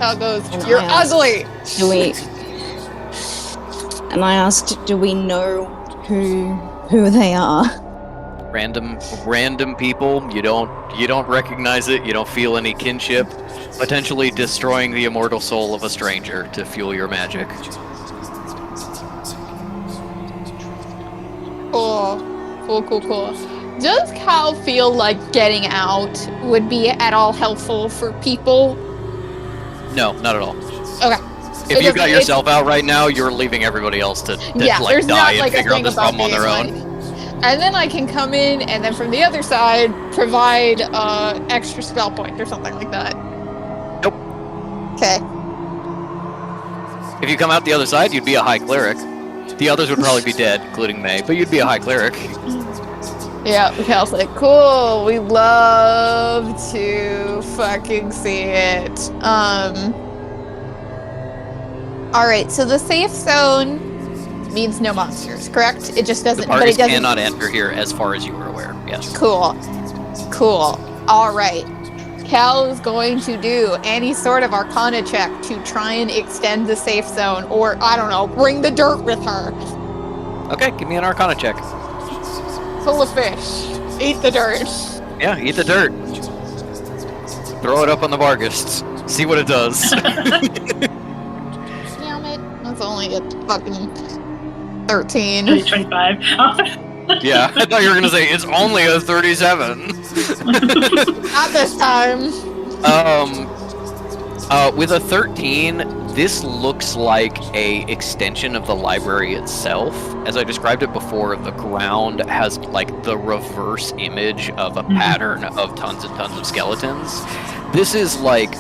How it goes. And You're I asked, ugly. Do we? And I asked, do we know who they are? Random people. You don't recognize it. You don't feel any kinship. Potentially destroying the immortal soul of a stranger to fuel your magic. Cool. Does Cal feel like getting out would be at all helpful for people? No, not at all. Okay. If you got yourself out right now, you're leaving everybody else to Yeah, like there's die not and like a figure out thing this about problem on being their like, own. and then I can come in and then from the other side provide extra spell point or something like that. Nope. Okay. If you come out the other side, you'd be a high cleric. The others would probably be dead, including May, but you'd be a high cleric. Yeah, Cal's like, cool, we love to fucking see it. Alright, so the safe zone means no monsters, correct? It just doesn't, The but parties it doesn't. cannot enter here as far as you are aware, yes. Cool. Alright. Cal is going to do any sort of arcana check to try and extend the safe zone, or, I don't know, bring the dirt with her. Okay, give me an arcana check. Full of fish. Eat the dirt. Yeah, eat the dirt. Throw it up on the Vargas. See what it does. Damn it. That's only a fucking 13. 25. Yeah, I thought you were gonna say it's only a 37. Not this time. With a 13, this looks like a extension of the library itself. As I described it before, the ground has like the reverse image of a pattern of tons and tons of skeletons. This is like,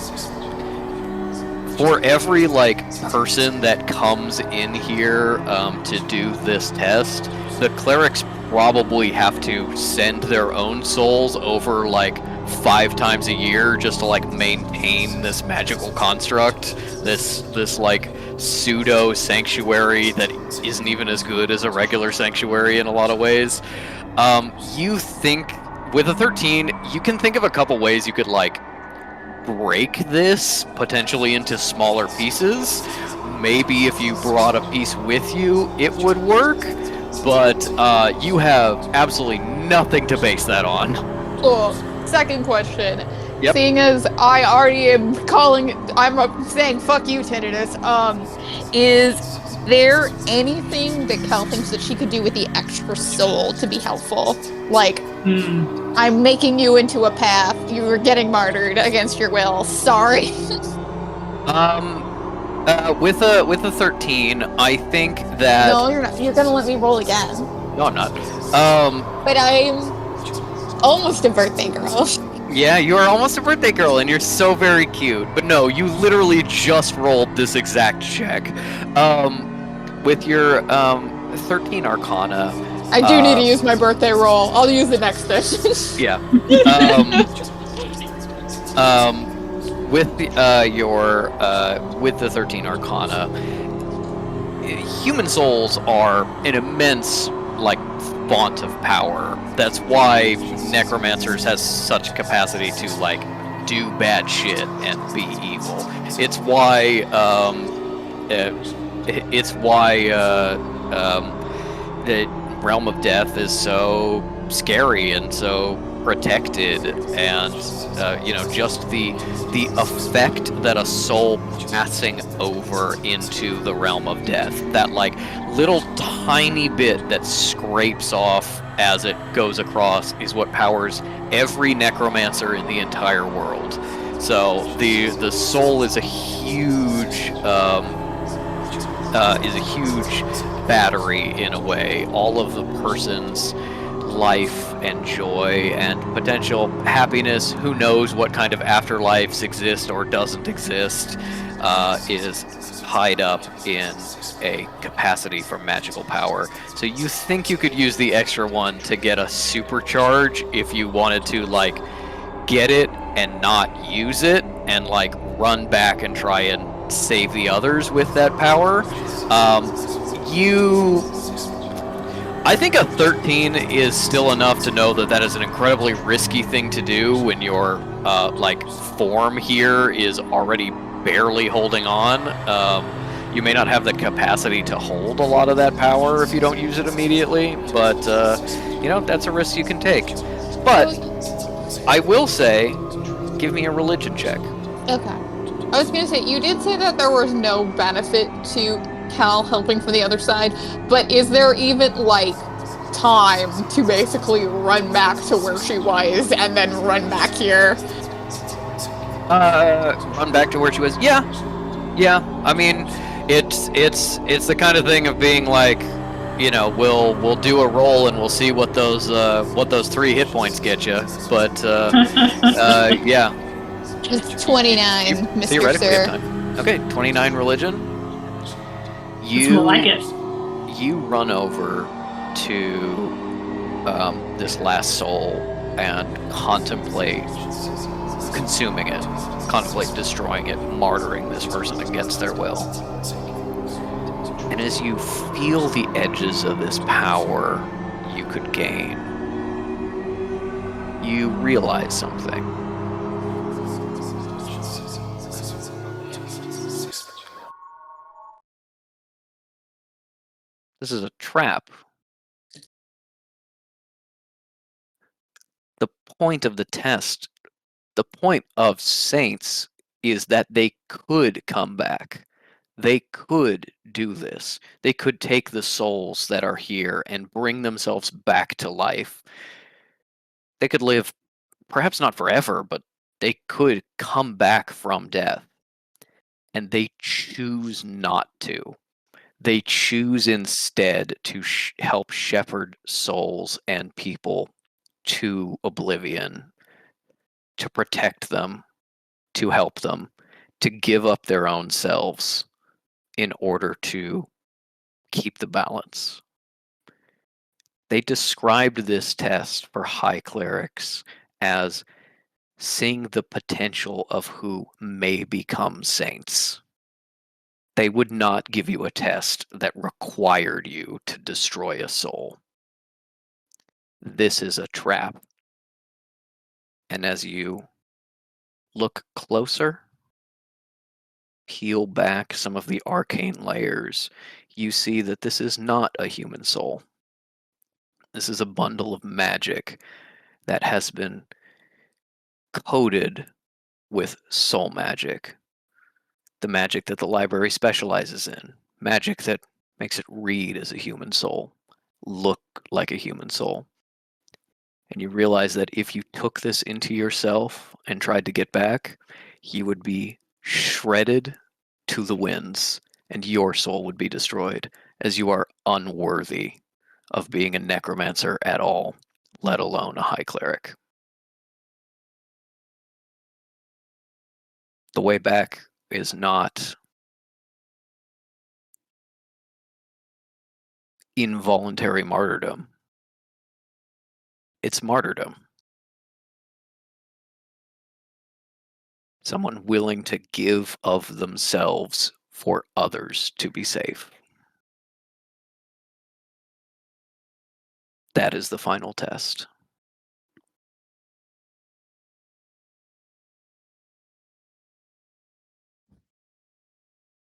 for every like person that comes in here to do this test, the clerics probably have to send their own souls over like 5 times a year just to like maintain this magical construct, this like pseudo sanctuary that isn't even as good as a regular sanctuary in a lot of ways. You think with a 13, you can think of a couple ways you could like break this potentially into smaller pieces. maybe if you brought a piece with you, it would work. But you have absolutely nothing to base that on. Cool. Second question. Yep. Seeing as I already am I'm saying fuck you, Tinnitus. Is there anything that Cal thinks that she could do with the extra soul to be helpful? Like, I'm making you into a path. You are getting martyred against your will. Sorry. With a 13, I think that No, you're not. You're gonna let me roll again. no, I'm not. But I'm almost a birthday girl. Yeah, you are almost a birthday girl, and you're so very cute. But no, you literally just rolled this exact check. With your 13 Arcana. I do need to use my birthday roll. I'll use it next session. Yeah. With the with the 13 Arcana, human souls are an immense font of power. That's why Necromancers has such capacity to do bad shit and be evil. It's why the Realm of Death is so scary and so protected, and just the effect that a soul passing over into the Realm of Death, that little tiny bit that scrapes off as it goes across, is what powers every necromancer in the entire world. So the soul is a huge battery in a way. All of the person's life and joy and potential happiness, who knows what kind of afterlives exist or doesn't exist, is tied up in a capacity for magical power. So you think you could use the extra one to get a supercharge if you wanted to get it and not use it and run back and try and save the others with that power. I think a 13 is still enough to know that is an incredibly risky thing to do when your form here is already barely holding on. You may not have the capacity to hold a lot of that power if you don't use it immediately, but that's a risk you can take. But I will say, give me a religion check. Okay. I was gonna say, you did say that there was no benefit to Cal helping from the other side, but is there even time to basically run back to where she was and then run back here? Run back to where she was. Yeah. I mean, it's the kind of thing of being we'll do a roll and we'll see what those 3 hit points get you. But yeah. It's 29, Mr. Theoretically, Sir. time. Okay, 29 religion. It's more like it. You run over to this last soul and contemplate consuming it, contemplate destroying it, martyring this person against their will. And as you feel the edges of this power you could gain, you realize something. This is a trap. The point of the test, the point of saints, is that they could come back. They could do this. They could take the souls that are here and bring themselves back to life. They could live, perhaps not forever, but they could come back from death. And they choose not to. They choose instead to help shepherd souls and people to oblivion, to protect them, to help them, to give up their own selves in order to keep the balance. They described this test for high clerics as seeing the potential of who may become saints. They would not give you a test that required you to destroy a soul. This is a trap. And as you look closer, peel back some of the arcane layers, you see that this is not a human soul. This is a bundle of magic that has been coated with soul magic. The magic that the library specializes in. Magic that makes it read as a human soul, look like a human soul. And you realize that if you took this into yourself and tried to get back, you would be shredded to the winds, and your soul would be destroyed, as you are unworthy of being a necromancer at all, let alone a high cleric. The way back is not involuntary martyrdom. It's martyrdom. Someone willing to give of themselves for others to be safe. That is the final test.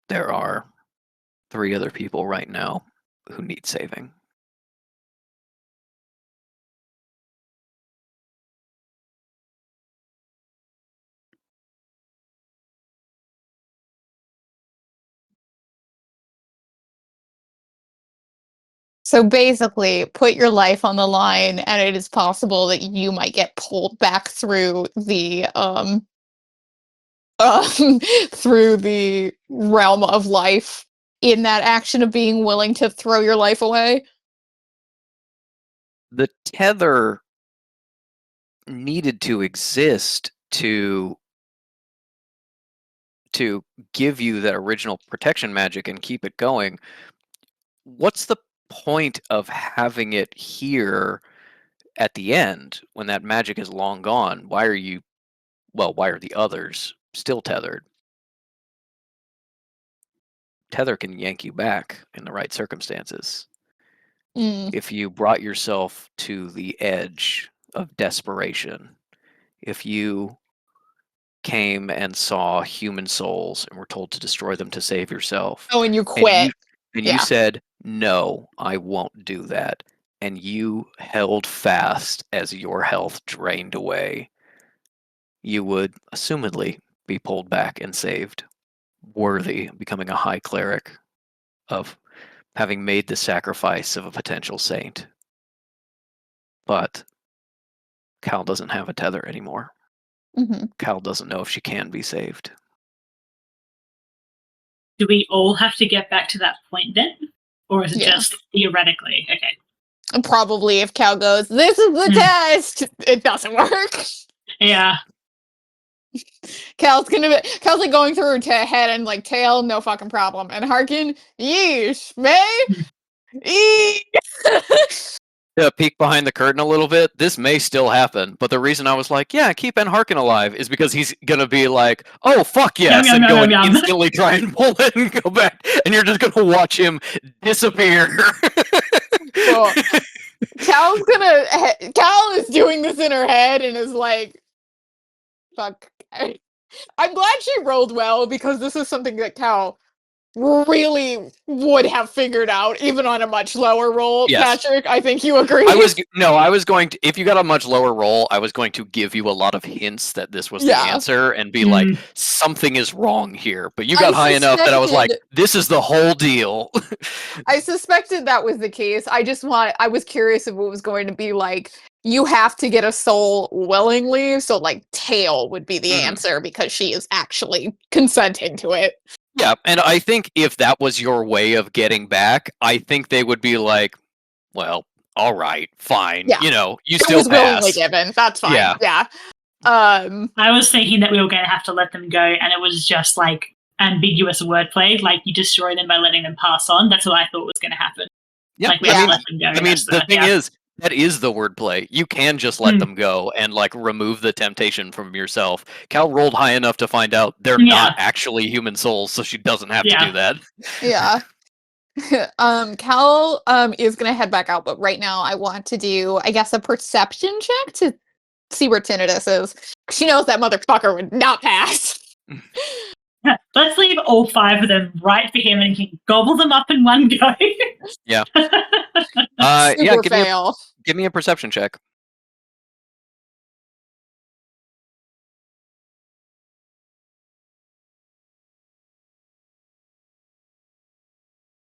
There are 3 other people right now who need saving. So basically, put your life on the line, and it is possible that you might get pulled back through the through the realm of life in that action of being willing to throw your life away. The tether needed to exist to give you that original protection magic and keep it going. What's the point of having it here at the end when that magic is long gone? Why are the others still tethered? Tether can yank you back in the right circumstances. If you brought yourself to the edge of desperation, if you came and saw human souls and were told to destroy them to save yourself, Oh, and you and quit. you said, "No, I won't do that," and you held fast as your health drained away, you would assumedly be pulled back and saved, worthy of becoming a high cleric, of having made the sacrifice of a potential saint. But Cal doesn't have a tether anymore. Cal doesn't know if she can be saved. Do we all have to get back to that point then? Or is it Yeah. just theoretically? Okay. And probably if Cal goes, "This is the test," it doesn't work. Yeah. Cal's like going through her head and like, tail, no fucking problem. And Harkin, yeesh, May, Peek behind the curtain a little bit. This may still happen, but the reason I was like, "Yeah, keep Ben Harkin alive," is because he's gonna be like, "Oh fuck yes," Yum, and yum, go yum, and yum. instantly try and pull it and go back, and you're just gonna watch him disappear. Well, Cal is doing this in her head and is like, fuck. I'm glad she rolled well, because this is something that Cal really would have figured out, even on a much lower roll. Yes. Patrick, I think you agree. I was going to, if you got a much lower roll, I was going to give you a lot of hints that this was the answer and be like, something is wrong here. But you got high enough that I was like, this is the whole deal. I suspected that was the case. I was curious if it was going to be like, you have to get a soul willingly, so like tail would be the answer because she is actually consenting to it. Yeah, and I think if that was your way of getting back, I think they would be like, well, all right, fine. Yeah. You know, you It still was willingly pass. given. That's fine. Yeah. I was thinking that we were going to have to let them go, and it was just like ambiguous wordplay, like you destroy them by letting them pass on. That's what I thought was going to happen. Yeah, like we have to let them go. I mean, the thing is, that is the wordplay. You can just let them go and like remove the temptation from yourself. Cal rolled high enough to find out they're not actually human souls, so she doesn't have to do that. Yeah. Cal is gonna head back out, but right now I want to do, I guess, a perception check to see where Tinnitus is. She knows that motherfucker would not pass. But let's leave all 5 of them right for him, and he can gobble them up in one go. Yeah. Super fail. Give me a perception check.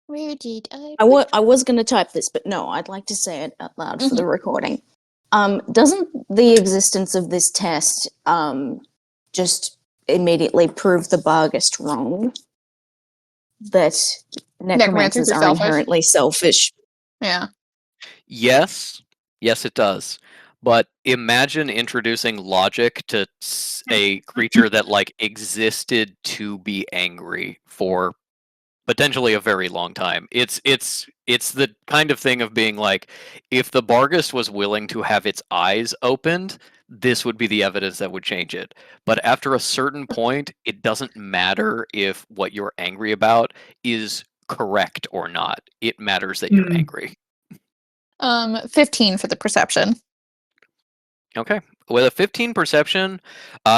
Where did I was going to type this, but no, I'd like to say it out loud for the recording. Doesn't the existence of this test just immediately prove the Barghest wrong? That necromancers are selfish. inherently selfish. Yeah. Yes, it does. But imagine introducing logic to a creature that like existed to be angry for potentially a very long time. It's the kind of thing of being like, if the Barghest was willing to have its eyes opened, this would be the evidence that would change it. But after a certain point, it doesn't matter if what you're angry about is correct or not. It matters that you're angry. 15 for the perception. Okay. With a 15 perception,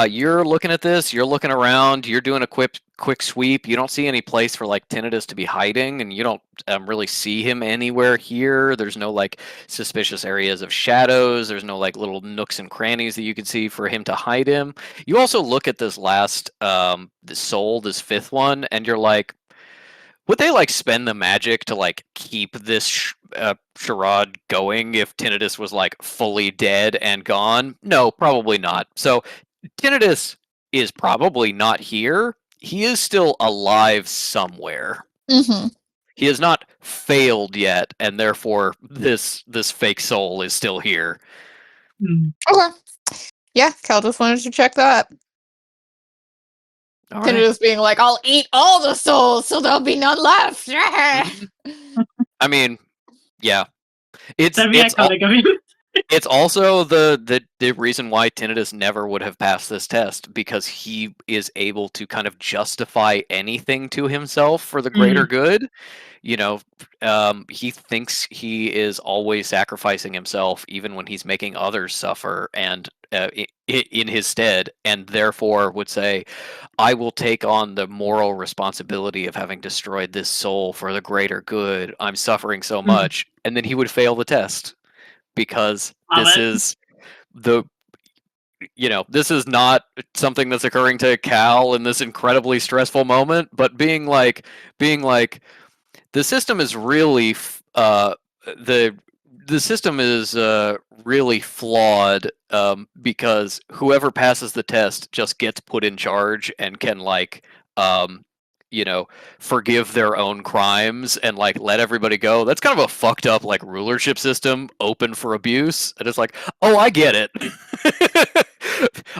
you're looking at this, you're looking around, you're doing a quick sweep. You don't see any place for like Tinnitus to be hiding, and you don't really see him anywhere here. There's no like suspicious areas of shadows. There's no like little nooks and crannies that you can see for him to hide him. You also look at this last soul, this 5th one, and you're like, would they like spend the magic to like keep this charade going if Tinnitus was like fully dead and gone? No, probably not. So Tinnitus is probably not here. He is still alive somewhere. Mm-hmm. He has not failed yet, and therefore this fake soul is still here. Okay. Yeah, Cal just wanted to check that. All Tinnitus right. being like, I'll eat all the souls, so there'll be none left. I mean, yeah. That'd be iconic of him. It's also the reason why Tinnitus never would have passed this test, because he is able to kind of justify anything to himself for the greater good. You know, he thinks he is always sacrificing himself, even when he's making others suffer, and in his stead, and therefore would say, I will take on the moral responsibility of having destroyed this soul for the greater good. I'm suffering so much. And then he would fail the test, because this is this is not something that's occurring to Cal in this incredibly stressful moment, but being like the system is really the system is really flawed, because whoever passes the test just gets put in charge and can like forgive their own crimes and like let everybody go. That's kind of a fucked up like rulership system open for abuse. And it's like, oh, I get it.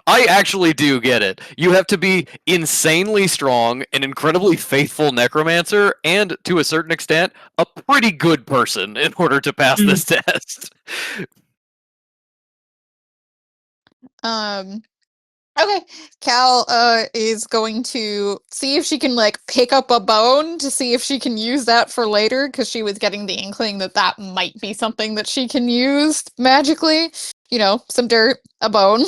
I actually do get it. You have to be insanely strong, an incredibly faithful necromancer, and to a certain extent, a pretty good person in order to pass this test. Okay, Cal is going to see if she can like pick up a bone to see if she can use that for later, because she was getting the inkling that that might be something that she can use magically. You know, some dirt, a bone.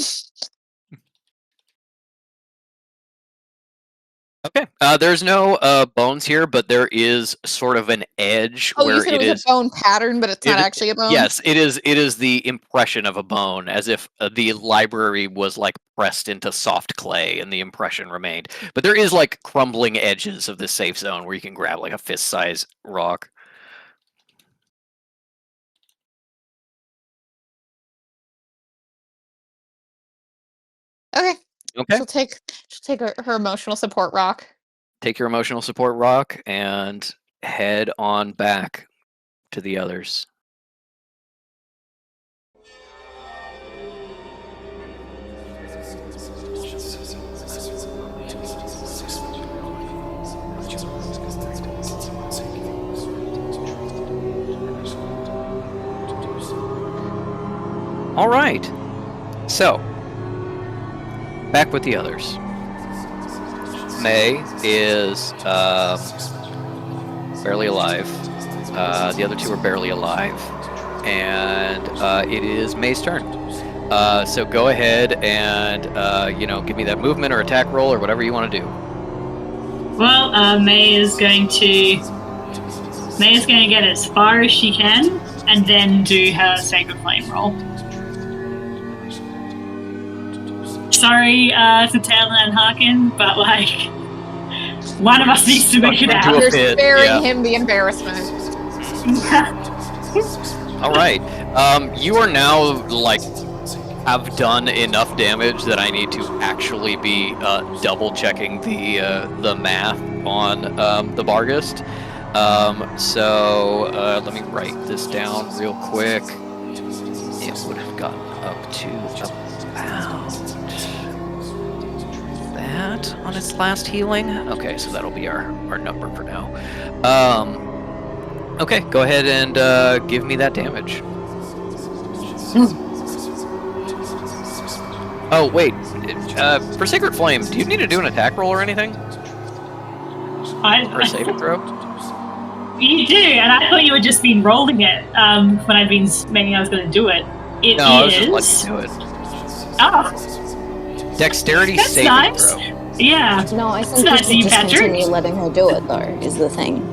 Okay. There's no bones here, but there is sort of an edge Oh, where you said it was a bone pattern, but it's not actually a bone? Yes, it is. It is the impression of a bone, as if the library was like pressed into soft clay and the impression remained. But there is like crumbling edges of this safe zone where you can grab like a fist-size rock. Okay. Okay. She'll take her emotional support rock. Take your emotional support rock and head on back to the others. All right. So, back with the others. May is barely alive. The other two are barely alive. And it is May's turn. So go ahead and, give me that movement or attack roll or whatever you want to do. Well, May is going to get as far as she can, and then do her Sacred Flame roll. Sorry to Taylor and Harkin, but like, one of us needs to make it Into out. a You're pit, sparing yeah. him the embarrassment. All right. You are now like have done enough damage that I need to actually be double checking the math on the Barghest. So let me write this down real quick. It would have gotten up to about that on its last healing. Okay, so that'll be our number for now. Okay, go ahead and give me that damage. Oh, wait. For Sacred Flame, do you need to do an attack roll or anything? Or a saving throw? You do, and I thought you had just been rolling it when I'd been meaning I was going to do it. It No, I was is... just letting you do it. Oh, Dexterity that's saving nice. throw. Yeah. No, I think nice we of you, should just Patrick. continue letting her do it, though, is the thing.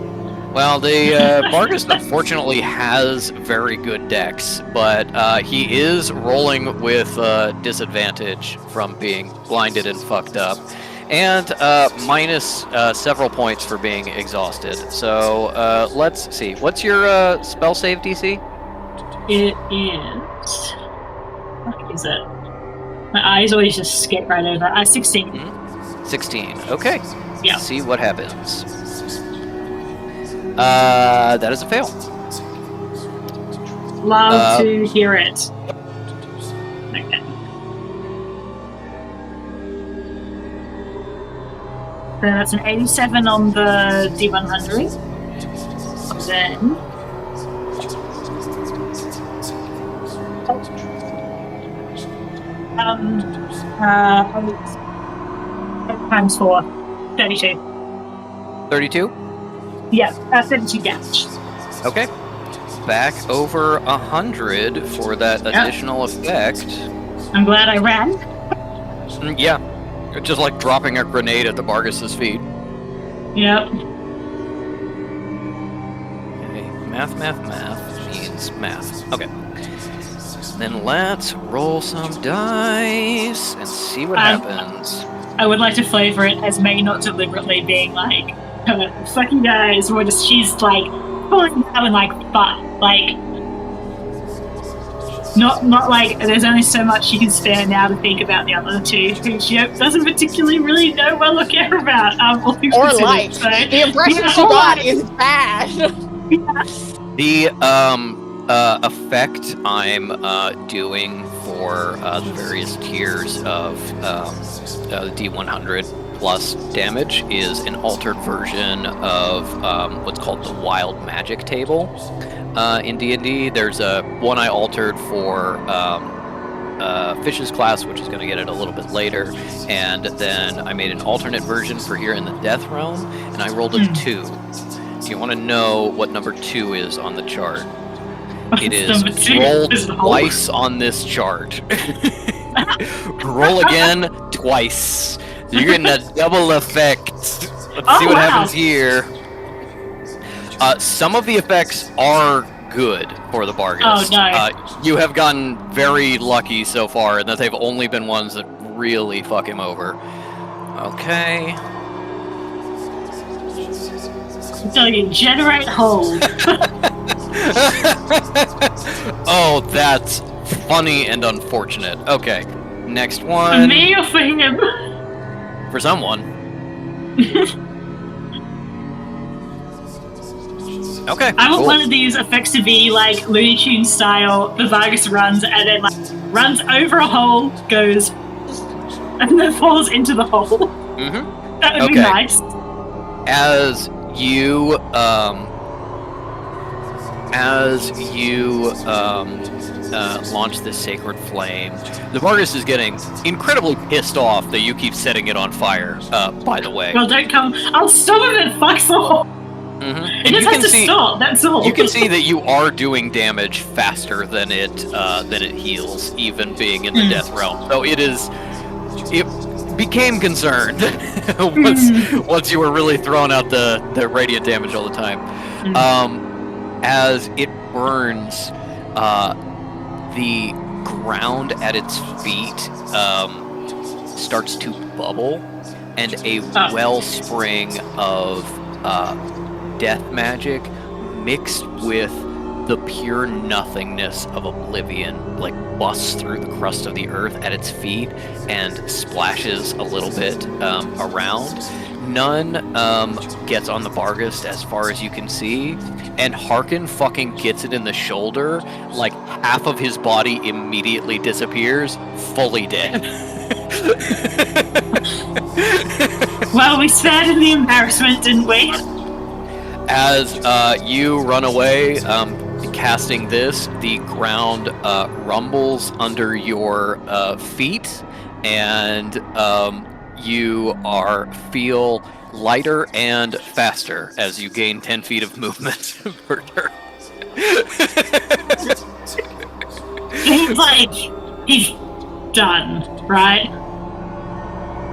Well, the Barghest unfortunately has very good dex, but he is rolling with disadvantage from being blinded and fucked up, and minus several points for being exhausted. So let's see. What's your spell save DC? It is... What is it? My eyes always just skip right over. 16. 16. Okay. Yeah. See what happens. That is a fail. Love to hear it. Okay. So that's an 87 on the D100. Then... times 4. 32. 32? Yeah, 32 damage. Okay. Back over 100 for that additional effect. I'm glad I ran. Yeah. Just like dropping a grenade at the Barghest's feet. Yep. Okay. Math means math. Okay. Then let's roll some dice and see what happens. I would like to flavor it as May not deliberately being like, fuck you guys, or just she's like pulling out and like fuck, like not like there's only so much she can spare now to think about the other two who she doesn't particularly really know well or care about. Or like. So, The impression yeah, she or got like. is bad. The effect I'm doing for the various tiers of the D100 plus damage is an altered version of what's called the Wild Magic table. In D&D, there's one I altered for Fish's class, which is going to get it a little bit later, and then I made an alternate version for here in the Death Realm, and I rolled a 2. Do you want to know what number 2 is on the chart? It is rolled twice on this chart. Roll again twice. You're getting a double effect. Let's see what happens here. Some of the effects are good for the Barghest. Oh, no. You have gotten very lucky so far, and that they've only been ones that really fuck him over. Okay. So you generate hold. Oh, that's funny and unfortunate. Okay, next For one. me or for him? For someone. Okay. I want cool. one of these effects to be like Looney Tunes style. The Vargas runs and then like runs over a hole, goes, and then falls into the hole. Mm-hmm. That would be nice. As you launch this sacred flame, the Vargas is getting incredibly pissed off that you keep setting it on fire. By the way. Well, don't come. I'll stop if it fucks off. Mm-hmm. It just has to stop. That's all. You can see that you are doing damage faster than it heals, even being in the death realm. So it is. became concerned once you were really throwing out the radiant damage all the time. As it burns, the ground at its feet starts to bubble, and a wellspring of death magic mixed with the pure nothingness of oblivion like busts through the crust of the earth at its feet and splashes a little bit around. None gets on the Barghest as far as you can see, and Harkin fucking gets it in the shoulder, like half of his body immediately disappears, fully dead. Well, we spared him the embarrassment, didn't we? As you run away, casting this, the ground rumbles under your feet, and you feel lighter and faster as you gain 10 feet of movement per turn. He's like, he's done, right?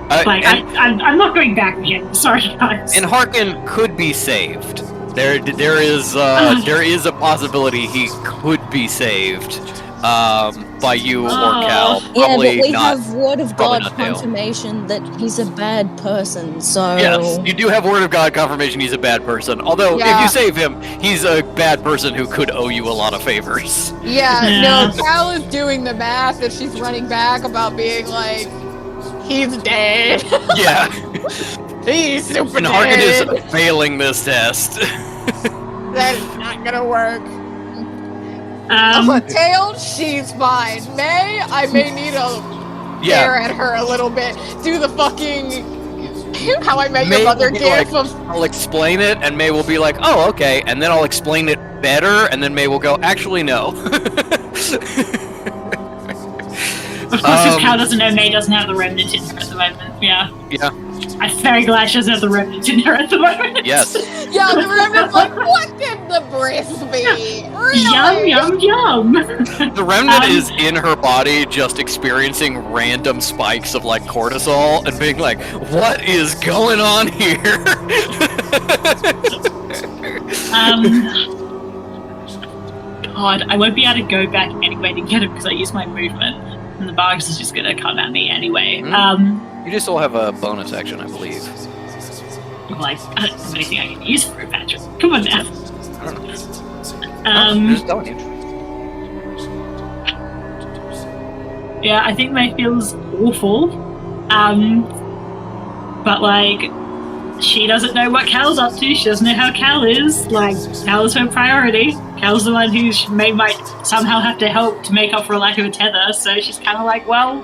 I'm not going back again. Sorry, guys. And Harkin could be saved. There is a possibility he could be saved by you or Cal. Yeah, Probably but we not, have word of probably God not Dale. confirmation that he's a bad person, so... Yes, you do have word of God confirmation he's a bad person. Although, if you save him, he's a bad person who could owe you a lot of favors. Yeah, no, Cal is doing the math as she's running back about being like, he's dead. Yeah. He's super And Harkin dead. is failing this test. That is not gonna work. Tail, she's fine. May, I may need to stare at her a little bit. Do the fucking How I Met Your Mother gif of... I'll explain it, and May will be like, oh, okay, and then I'll explain it better, and then May will go, actually, no. Of course, because Cal doesn't know May doesn't have the remnant in her at the moment. Yeah. Yeah. I'm very glad she doesn't have the remnant in her at the moment. Yes. Yeah, the remnant's like, what did the breath be? Really? Yum, yum, yum. The remnant is in her body just experiencing random spikes of, like, cortisol and being like, what is going on here? God, I won't be able to go back anyway to get him because I used my movement. And the Barghest is just gonna come at me anyway. You just all have a bonus action, I believe. Like, I don't have anything I can use for it, Patrick. Come on now. I don't know. I'm just telling you. Yeah, I think May feels awful. But like, she doesn't know what Cal's up to. She doesn't know how Cal is. Like, Cal is her priority. Cal's the one who May might somehow have to help to make up for a lack of a tether. So she's kind of like, well,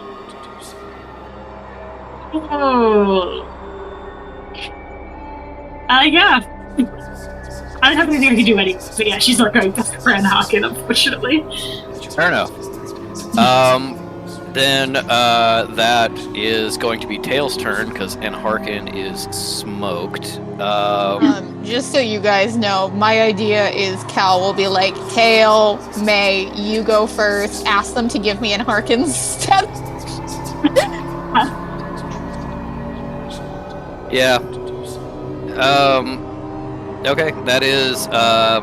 yeah. I don't have anything I can do anyway. But yeah, she's not going back around Harkin, unfortunately. Fair enough. Then that is going to be Tails' turn because Harkin is smoked. Just so you guys know, my idea is Cal will be like, Tail, May, you go first. Ask them to give me an Harkin's step. Yeah. Okay, that is a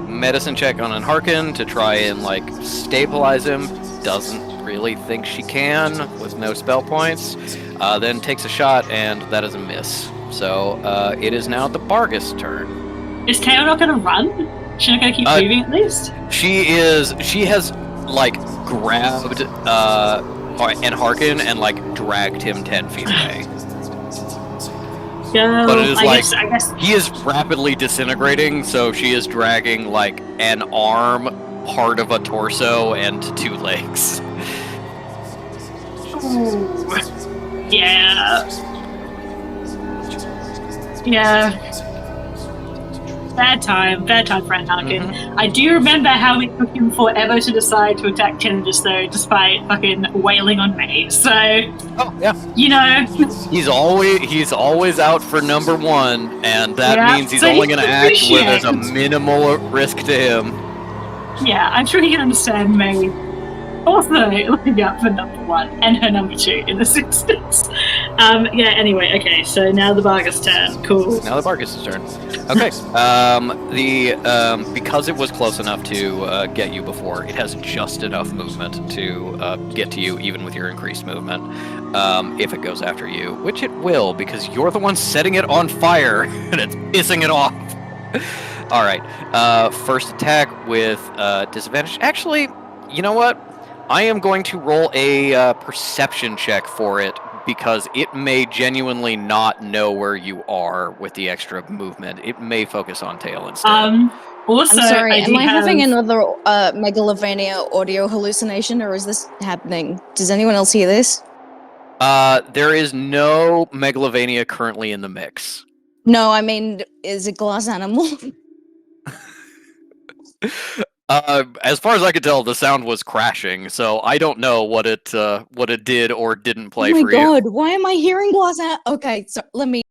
medicine check on an Harkin to try and like stabilize him. Doesn't really think she can with no spell points. Then takes a shot and that is a miss. So it is now the Barghest's turn. Is Tail not going to run? She's not going to keep moving at least? She has like grabbed and Harkin and like dragged him 10 feet away. No, but it is I guess he is rapidly disintegrating, so she is dragging like an arm, part of a torso, and 2 legs. Ooh. Yeah. Yeah. Bad time for Harkin. Mm-hmm. I do remember how it took him forever to decide to attack Tinnitus though, despite fucking wailing on May. So, yeah, you know, he's always out for number 1, and that means he's only going to act where there's a minimal risk to him. Yeah, I'm sure he can understand May Also, looking out for number 1 and her number 2 in this instance. Anyway, okay, so now the Bargus turn. Cool. Now the Bargus' turn. Okay. Because it was close enough to get you before, it has just enough movement to get to you, even with your increased movement. If it goes after you, which it will, because you're the one setting it on fire, and it's pissing it off. All right. First attack with disadvantage. Actually, you know what? I am going to roll a perception check for it, because it may genuinely not know where you are with the extra movement. It may focus on tail instead. Also, I'm sorry, am I having have... another Megalovania audio hallucination, or is this happening? Does anyone else hear this? There is no Megalovania currently in the mix. No, I mean, is it glass animal? As far as I could tell, the sound was crashing, so I don't know what it did or didn't play for you. Oh my god, why am I hearing glass animal? Okay, so let me...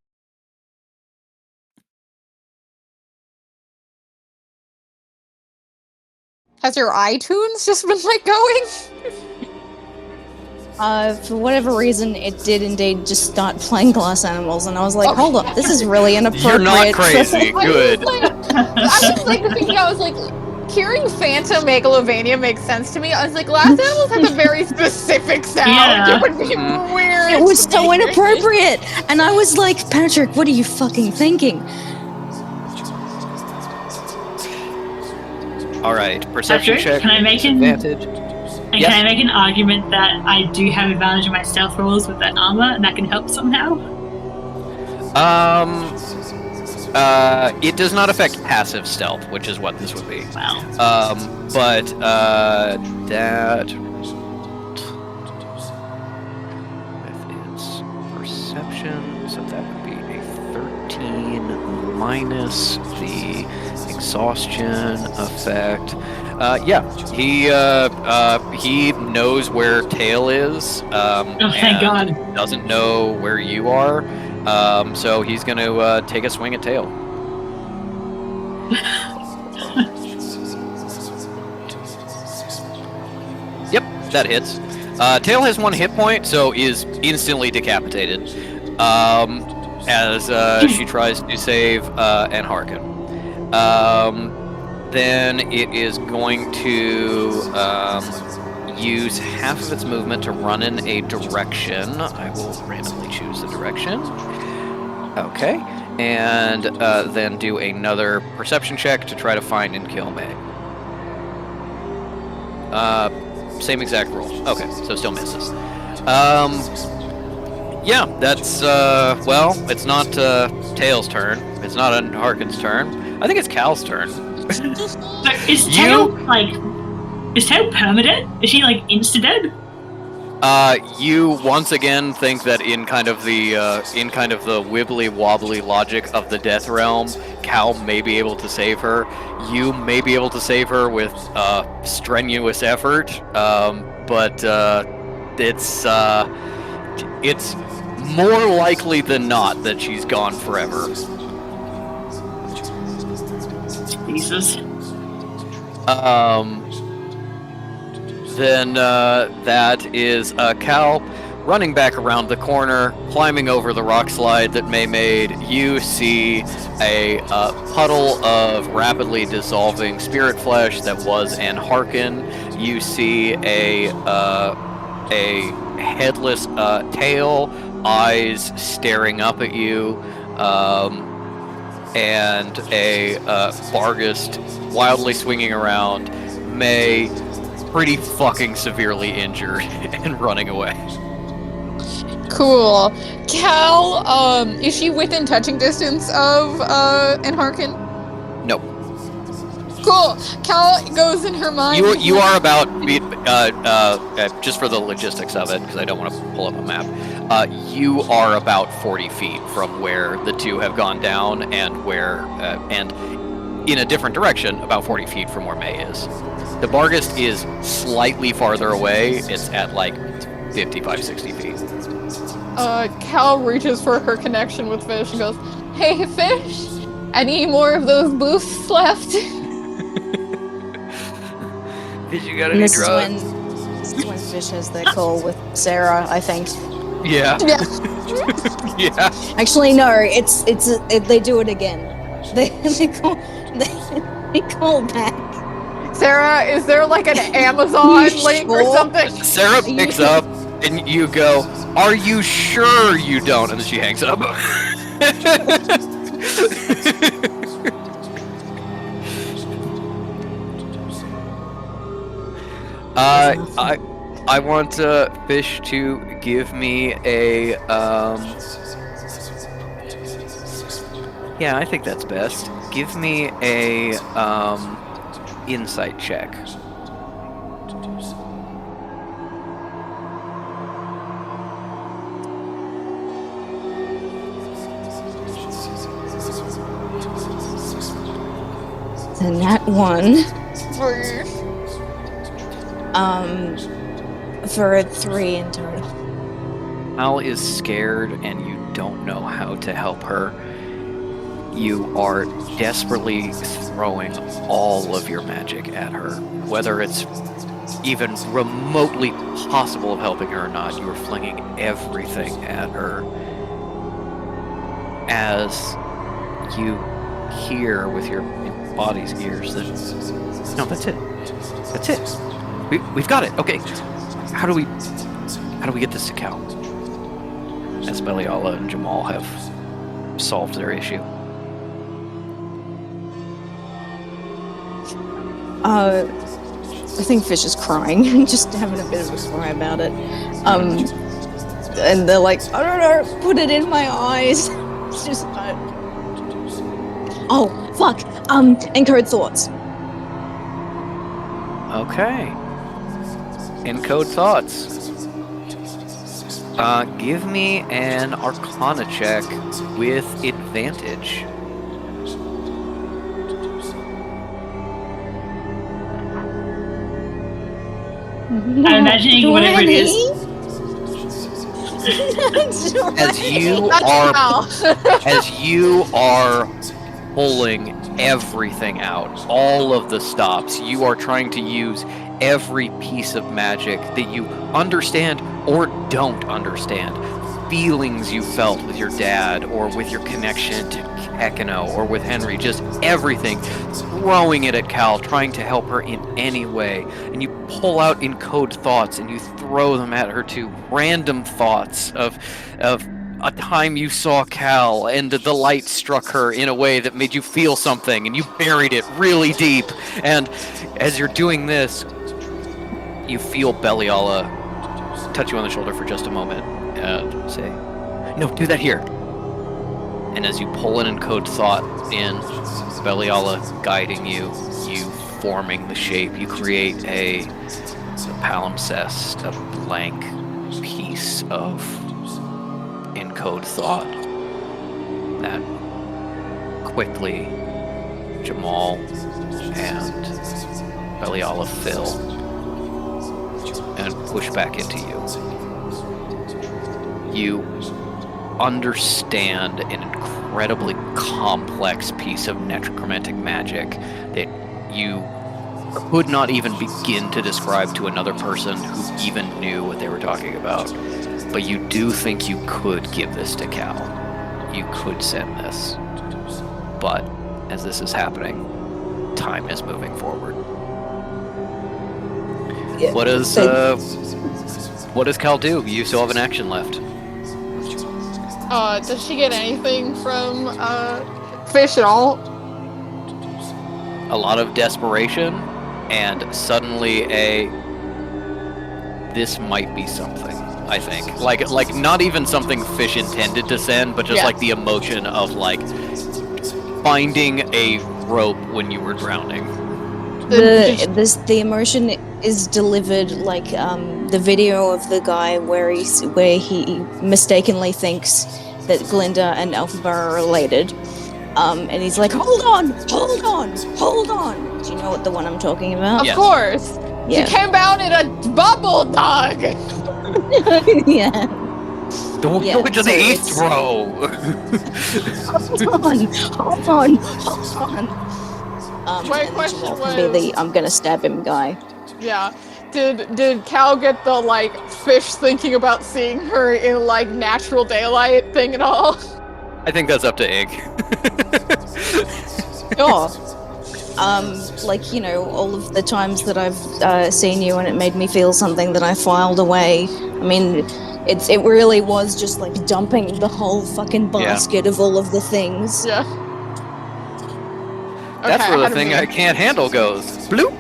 Has your iTunes just been like going? For whatever reason, it did indeed just start playing glass animals, and I was like, Oh. hold up, this is really inappropriate. You're not crazy. Good. I was like thinking, I was like, hearing Phantom Megalovania makes sense to me. I was like, glass animals have a very specific sound. Yeah. It would be weird. It was to so me. inappropriate! And I was like, Patrick, what are you fucking thinking? All right, perception Patrick, check. can I make an- advantage? And Yes. can I make an argument that I do have advantage on my stealth rolls with that armor, and that can help somehow? It does not affect passive stealth, which is what this would be. Wow. But that with its perception, so that would be a 13 minus the exhaustion effect. He knows where Tail is. Thank God. Doesn't know where you are. So he's going to take a swing at Tail. Yep, that hits. Tail has 1 hit point, so is instantly decapitated. As she tries to save and hearken. Then it is going to use half of its movement to run in a direction. I will randomly choose the direction. Okay. And then do another perception check to try to find and kill Meg. Same exact roll. Okay, so still misses. Yeah, that's, well, it's not Tail's turn. It's not Harkin's turn. I think it's Cal's turn. Is Tail, is Tail permanent? Is she, insta-dead? You once again think that in kind of the wibbly-wobbly logic of the Death Realm, Cal may be able to save her. You may be able to save her with strenuous effort, but it's more likely than not that she's gone forever. Jesus. Then that is Cal running back around the corner, climbing over the rock slide that May made. You see a puddle of rapidly dissolving spirit flesh that was an Harkin. You see a headless Tail, eyes staring up at you, and a Bargus wildly swinging around. May pretty fucking severely injured and running away. Cool. Cal, is she within touching distance of Enharkin? Nope. Cool. Cal goes in her mind. You are about just for the logistics of it, because I don't want to pull up a map. You are about 40 feet from where the two have gone down, and where and in a different direction, about 40 feet from where May is. The Bargus is slightly farther away. It's at 55, 60 feet. Cal reaches for her connection with Fish and goes, "Hey, Fish, any more of those boosts left?" Did you got And any this drugs? is is when Fish has their call with Sarah, I think. Yeah. Yeah. Yeah. Actually, no, they do it again. They call back. Sarah, is there like an Amazon link or sure? something? Sarah you- picks up, and you go, "Are you sure you don't?" And then she hangs up. I want Fish to give me a yeah, I think that's best. Give me a insight check. The nat 1. For a 3 in total. Al is scared and you don't know how to help her. You are desperately throwing all of your magic at her. Whether it's even remotely possible of helping her or not, you are flinging everything at her. As you hear with your body's ears that, no, that's it. That's it. We've got it. Okay. How do we get this to Cal? As Beliala and Jamal have solved their issue. I think Fish is crying, just having a bit of a cry about it. And they're like, I don't know, put it in my eyes. It's just, oh, fuck. Encode thoughts. Okay. Encode thoughts. Give me an Arcana check with advantage. I'm imagining whatever it is. As you are pulling everything out, all of the stops, you are trying to use every piece of magic that you understand or don't understand. Feelings you felt with your dad, or with your connection to Ekino, or with Henry, just everything, throwing it at Cal, trying to help her in any way. And you pull out encode thoughts and you throw them at her too. Random thoughts of a time you saw Cal and the light struck her in a way that made you feel something, and you buried it really deep. And as you're doing this, you feel Beliala touch you on the shoulder for just a moment and say, "No, do that here." And as you pull an encode thought in, Beliala guiding you, you forming the shape, you create a palimpsest, a blank piece of encode thought that quickly Jamal and Beliala fill and push back into you. You understand an incredibly complex piece of necromantic magic that you could not even begin to describe to another person who even knew what they were talking about. But you do think you could give this to Cal. You could send this. But as this is happening, time is moving forward. Yeah. What does Cal do? You still have an action left. Does she get anything from Fish at all? A lot of desperation, and suddenly this might be something, I think. Like not even something Fish intended to send, but just like the emotion of like finding a rope when you were drowning. The emotion is delivered like the video of the guy where he mistakenly thinks that Glinda and Elphaba are related. And he's like, hold on. Do you know what the one I'm talking about? Of course. Yeah. She came out in a bubble dog. Yeah. Don't go into the eighth row. Hold on. My question was, be the I'm gonna stab him guy. yeah, Did Cal get the like fish thinking about seeing her in like natural daylight thing at all? I think that's up to Ig. Sure. Like, you know, all of the times that I've seen you and it made me feel something that I filed away. I mean, it really was just like dumping the whole fucking basket of all of the things. Yeah. That's Okay, where the had a thing I minute. can't handle goes. Bloop!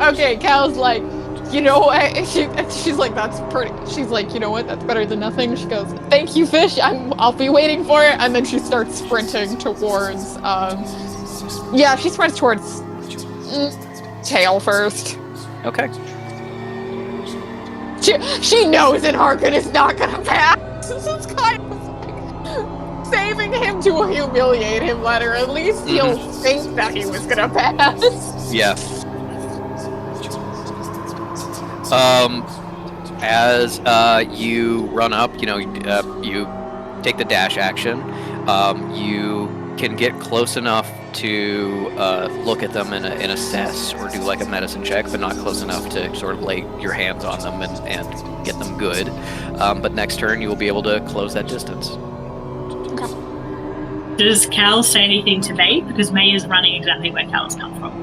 Okay, Cal's like, you know what? She's like, that's pretty. She's like, you know what? That's better than nothing. She goes, thank you, fish. I'll be waiting for it. And then she starts sprinting towards. Yeah, she sprints towards Tail first. Okay. She knows that Harkin is not gonna pass. This is kind of like saving him to humiliate him later. At least he'll think that he was gonna pass. Yeah. As you run up, you know, you take the dash action. You can get close enough to look at them and assess or do like a medicine check, but not close enough to sort of lay your hands on them and get them good. But next turn, you will be able to close that distance. Does Cal say anything to May? Because May is running exactly where Cal's come from.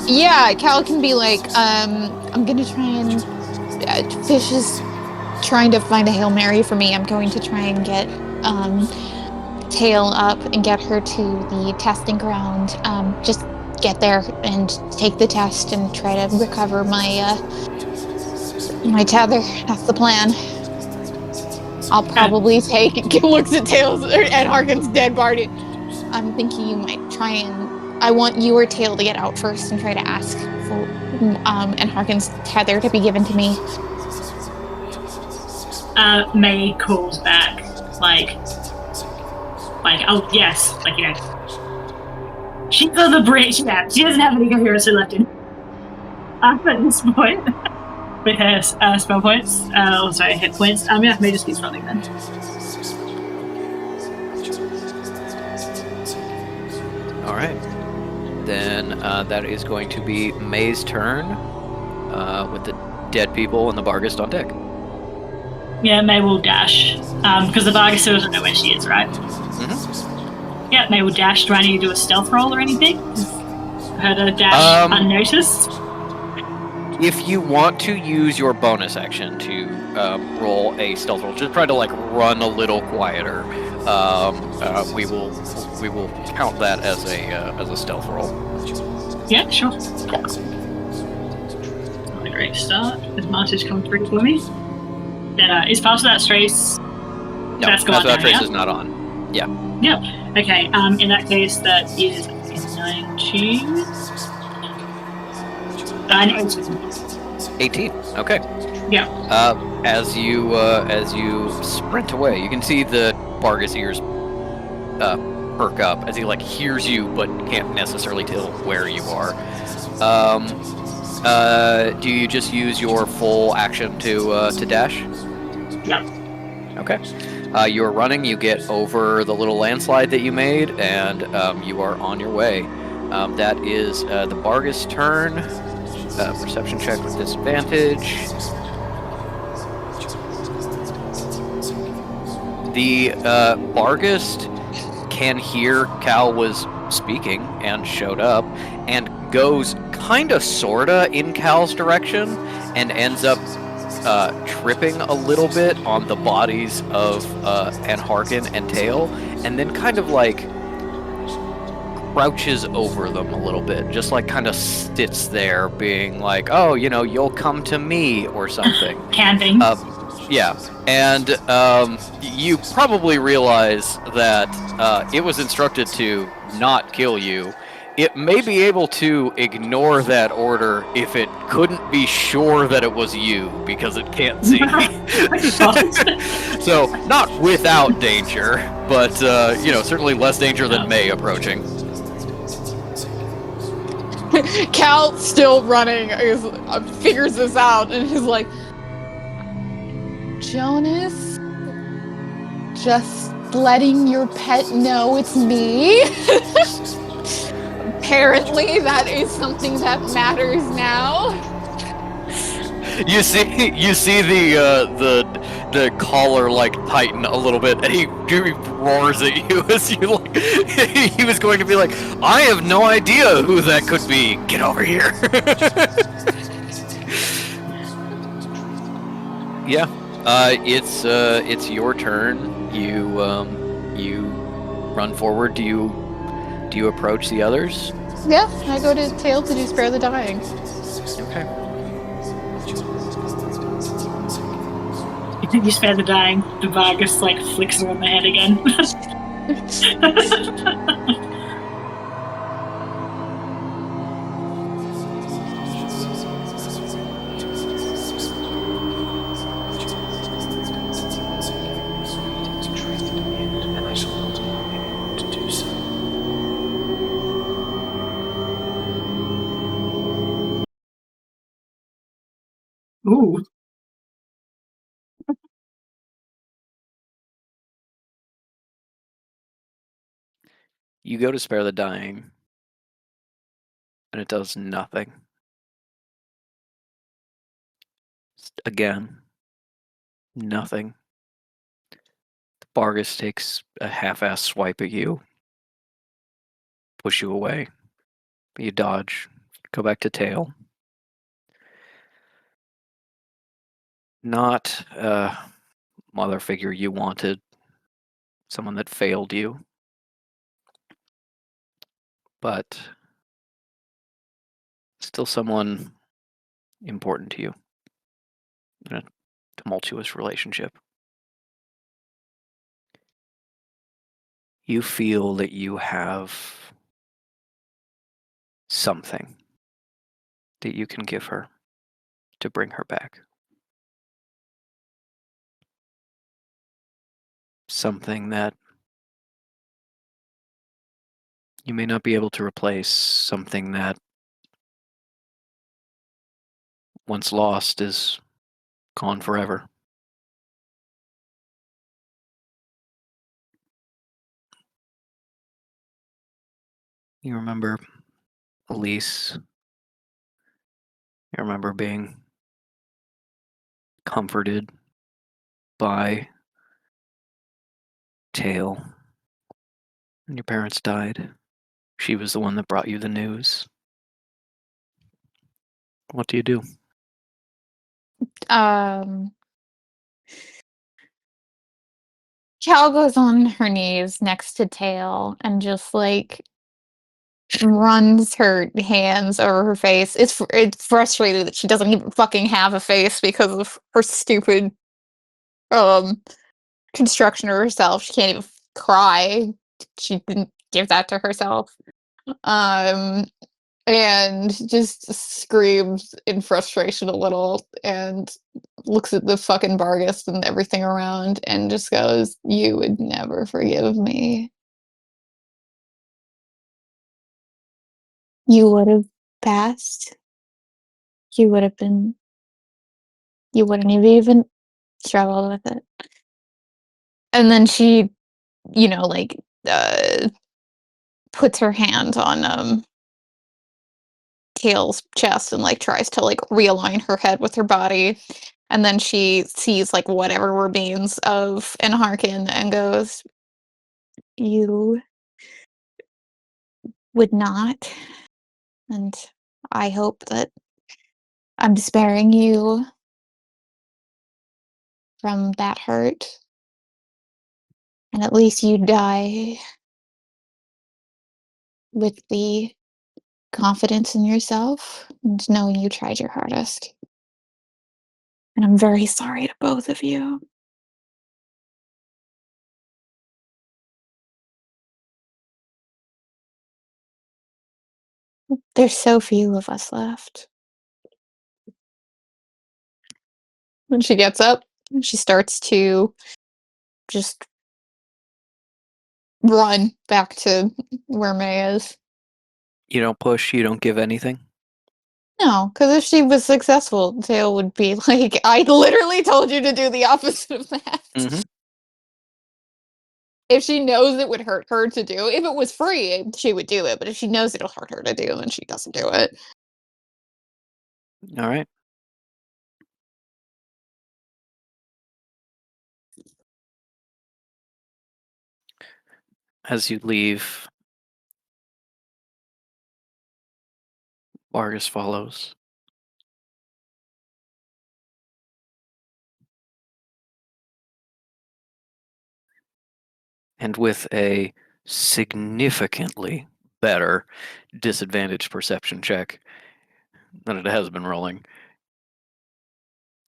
Yeah, Cal can be like, I'm gonna try and Fish is trying to find a Hail Mary for me. I'm going to try and get Tail up and get her to the testing ground. Just get there and take the test and try to recover my my tether. That's the plan. I'll probably looks at Tails and Harkin's dead body. I'm thinking you might try and I want you or Tail to get out first and try to ask for and Harkin's tether to be given to me. May calls back, like, oh yes, like, you know, she's on the bridge. Yeah, she doesn't have any coherence left in. At this point, with her spell points, hit points. Yeah, May just keeps running then. All right. Then that is going to be May's turn with the dead people and the Barghest on deck. Yeah, May will dash. Because the Barghest still doesn't know where she is, right? Mm-hmm. Yeah, May will dash. Do I need to do a stealth roll or anything? Her to dash unnoticed? If you want to use your bonus action to roll a stealth roll, just try to like run a little quieter. We will count that as a stealth roll. Yeah, sure. Not a great start. Has Martyrs come through for me? Then is Pass Without Trace? No, that's Pass Without Trace yeah? is not on. Yeah. Yeah. Okay. In that case, that is 19. 18. Okay. Yeah. As you sprint away, you can see the Barghest ears perk up as he like hears you but can't necessarily tell where you are. Do you just use your full action to dash? Yeah. Okay. You're running. You get over the little landslide that you made, and you are on your way. That is the Barghest turn. Perception check with disadvantage. The Barghest can hear Cal was speaking and showed up and goes kinda sorta in Cal's direction and ends up tripping a little bit on the bodies of Harkin and Tail, and then kind of like crouches over them a little bit, just like kind of sits there being like, oh, you know, you'll come to me or something. Camping. Yeah, and you probably realize that it was instructed to not kill you. It may be able to ignore that order if it couldn't be sure that it was you, because it can't see. So, not without danger, but, you know, certainly less danger than May approaching. Cal, still running, figures this out and is like, Jonas, just letting your pet know it's me. Apparently, that is something that matters now. You see the collar like tighten a little bit, and he roars at you as you like. He was going to be like, "I have no idea who that could be. Get over here." Yeah, it's your turn. You run forward. Do you approach the others? Yeah, I go to Tail to do Spare the Dying. Okay. You spare the dying, the Vargas like flicks her on the head again. Ooh. You go to spare the dying, and it does nothing. Again, nothing. Vargas takes a half-ass swipe at you, push you away. You dodge, go back to Tail. Not a mother figure you wanted, someone that failed you, but still someone important to you in a tumultuous relationship. You feel that you have something that you can give her to bring her back. Something that you may not be able to replace, something that once lost is gone forever. You remember Elise. You remember being comforted by Tail when your parents died. She was the one that brought you the news. What do you do? Cal goes on her knees next to Tail and just like runs her hands over her face. It's frustrated that she doesn't even fucking have a face because of her stupid construction of herself. She can't even cry. She didn't give that to herself. And just screams in frustration a little and looks at the fucking Vargas and everything around and just goes, "You would never forgive me. You would have passed. You would have been, you wouldn't have even struggled with it." And then she, like, puts her hand on Tail's chest and like tries to like realign her head with her body, and then she sees like whatever remains of Enharkin and goes, "You would not, and I hope that I'm sparing you from that hurt, and at least you die with the confidence in yourself and knowing you tried your hardest. And I'm very sorry to both of you." There's so few of us left. When she gets up, she starts to just run back to where May is. You don't push, you don't give anything? No, because if she was successful, Tail would be like, "I literally told you to do the opposite of that." Mm-hmm. If she knows it would hurt her to do, if it was free, she would do it. But if she knows it'll hurt her to do, then she doesn't do it. All right. As you leave, Vargas follows. And with a significantly better disadvantage perception check than it has been rolling,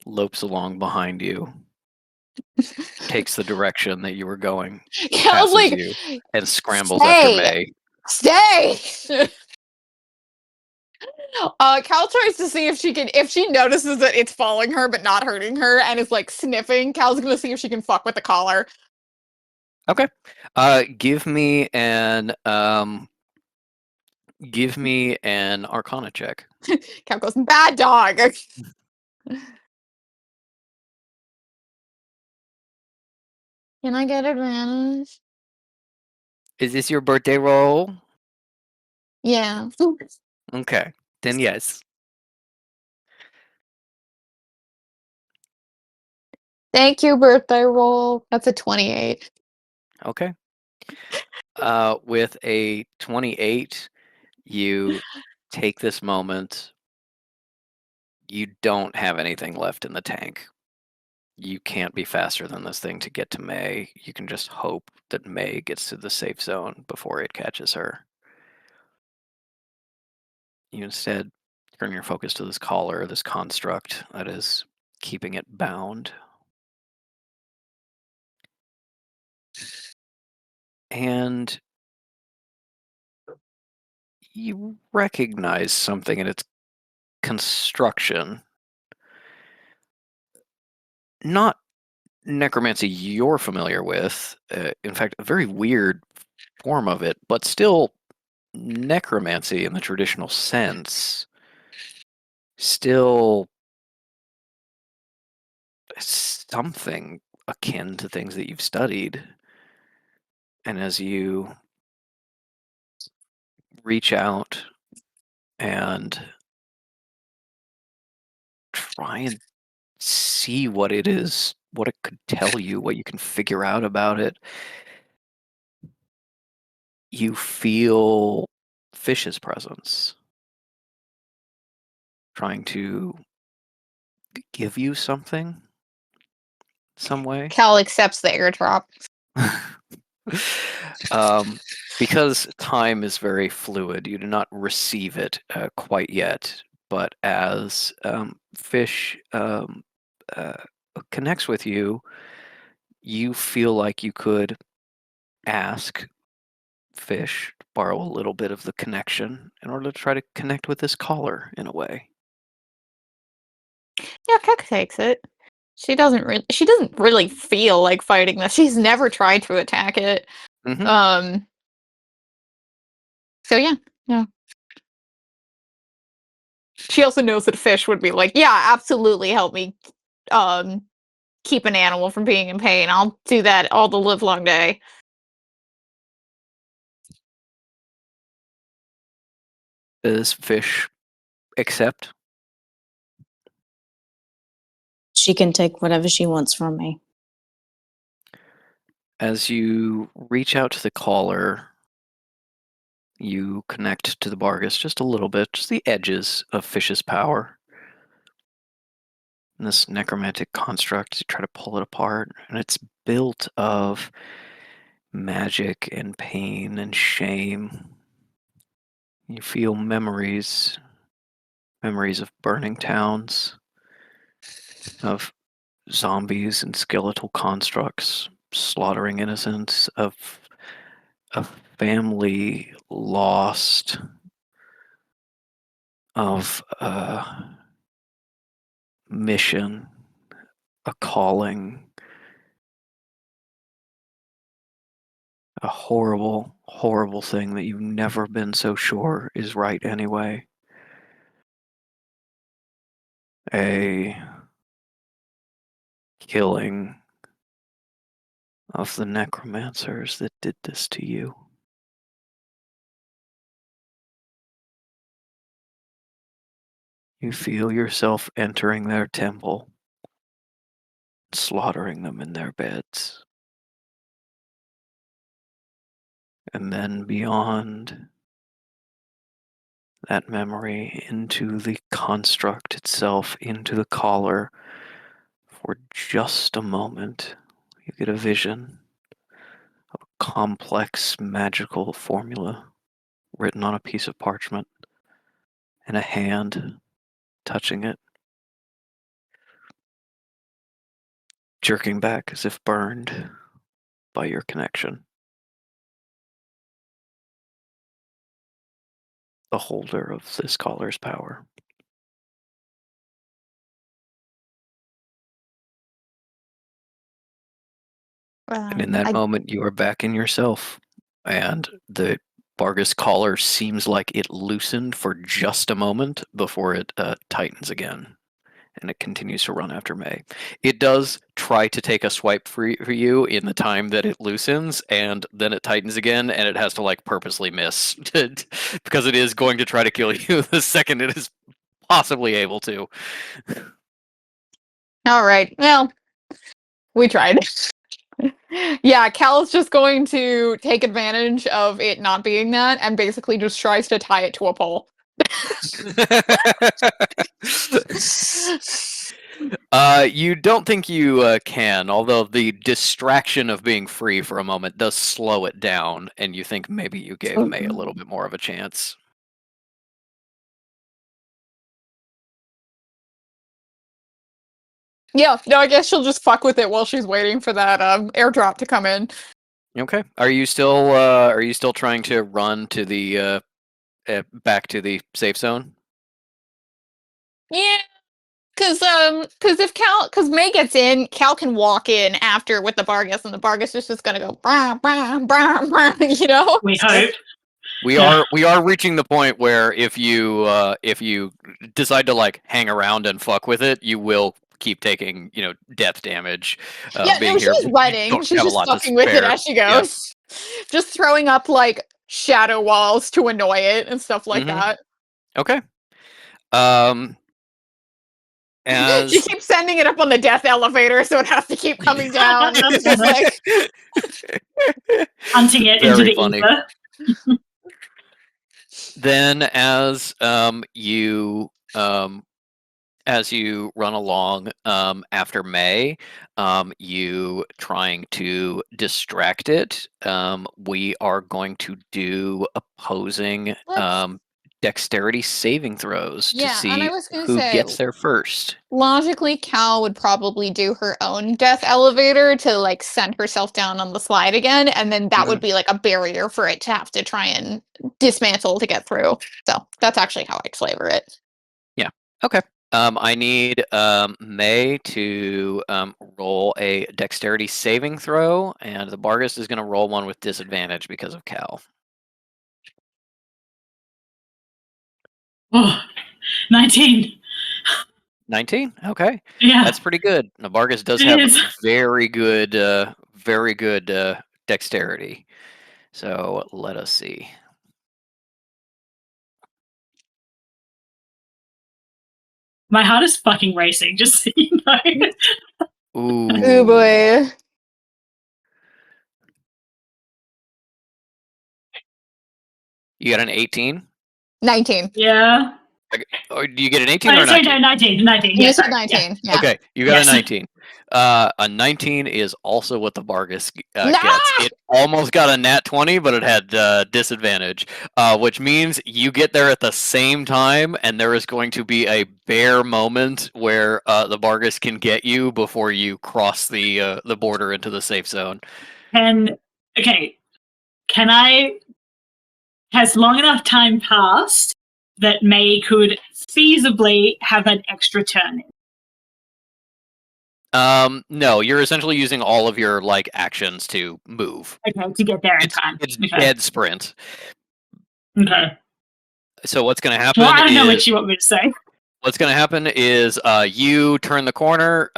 lopes along behind you, takes the direction that you were going, Cal's passes like, you, and scrambles after May. Stay! Cal tries to see if she notices that it's following her but not hurting her and is like sniffing. Cal's gonna see if she can fuck with the collar. Okay. Give me an Arcana check. Cal goes, bad dog. Can I get advantage? Is this your birthday roll? Yeah. Okay. Then yes. Thank you, birthday roll. That's a 28. Okay. With a 28, you take this moment. You don't have anything left in the tank. You can't be faster than this thing to get to May. You can just hope that May gets to the safe zone before it catches her. You instead turn your focus to this collar, this construct that is keeping it bound. And you recognize something in its construction. Not necromancy you're familiar with. In fact, a very weird form of it, but still necromancy in the traditional sense. Still something akin to things that you've studied. And as you reach out and try and see what it is, what it could tell you, what you can figure out about it, you feel Fish's presence trying to give you something, some way. Cal accepts the airdrop. Because time is very fluid, you do not receive it quite yet. But as Fish connects with you, you feel like you could ask Fish to borrow a little bit of the connection in order to try to connect with this caller in a way. Yeah, Cal takes it. She doesn't really feel like fighting this. She's never tried to attack it. Mm-hmm. So yeah. She also knows that Fish would be like, yeah, absolutely help me keep an animal from being in pain. I'll do that all the live long day. Does Fish accept? She can take whatever she wants from me. As you reach out to the caller, you connect to the Bargus just a little bit, just the edges of Fish's power. And this necromantic construct, you try to pull it apart, and it's built of magic and pain and shame. You feel memories of burning towns, of zombies and skeletal constructs slaughtering innocents, of a family lost, of a mission, a calling, a horrible, horrible thing that you've never been so sure is right anyway. A killing of the necromancers that did this to you. You feel yourself entering their temple, slaughtering them in their beds. And then beyond that memory, into the construct itself, into the collar, for just a moment, you get a vision of a complex magical formula written on a piece of parchment, and a hand touching it, jerking back as if burned by your connection. The holder of this collar's power. And in that moment, you are back in yourself, and the Bargus collar seems like it loosened for just a moment before it tightens again, and it continues to run after May. It does try to take a swipe for you in the time that it loosens, and then it tightens again, and it has to like purposely miss because it is going to try to kill you the second it is possibly able to. All right. Well, we tried. Yeah, Cal's just going to take advantage of it not being that and basically just tries to tie it to a pole. You don't think you can, although the distraction of being free for a moment does slow it down, and you think maybe you gave May a little bit more of a chance. Yeah, no, I guess she'll just fuck with it while she's waiting for that airdrop to come in. Okay. Are you still trying to run to the back to the safe zone? Yeah, because May gets in, Cal can walk in after with the Bargus, and the Bargus is just gonna go brah, brah, brah, brah, you know. We hope. We are reaching the point where if you decide to like hang around and fuck with it, you will keep taking death damage. Yeah, being no, here, she's running. She's just fucking with it as she goes. Just throwing up like shadow walls to annoy it and stuff like that. Okay. As she keeps sending it up on the death elevator, so it has to keep coming down. It's just like hunting it into the ether. Then, as you run along after May, you trying to distract it, we are going to do opposing dexterity saving throws to see who gets there first. Logically, Cal would probably do her own death elevator to like send herself down on the slide again, and then that would be like a barrier for it to have to try and dismantle to get through. So that's actually how I'd flavor it. Yeah. Okay. I need May to roll a dexterity saving throw, and the Bargus is going to roll one with disadvantage because of Cal. Oh, 19. 19? Okay. Yeah. That's pretty good. The Bargus does have very good dexterity. So let us see. My heart is fucking racing, just so you know. Ooh. Oh boy. You got an 18? 19. Yeah. Or do you get an 18 or 19? Sorry, 19. 19. You said 19. Yeah. Okay, you got a 19. A 19 is also what the Bargus gets. It almost got a nat 20, but it had disadvantage, which means you get there at the same time, and there is going to be a bare moment where the Bargus can get you before you cross the border into the safe zone. Can I? Has long enough time passed that May could feasibly have an extra turn? No, you're essentially using all of your like actions to move. Okay, to get there in time. It's dead sprint. Okay. So what's going to happen? Well, I don't know what you want me to say. What's going to happen is you turn the corner,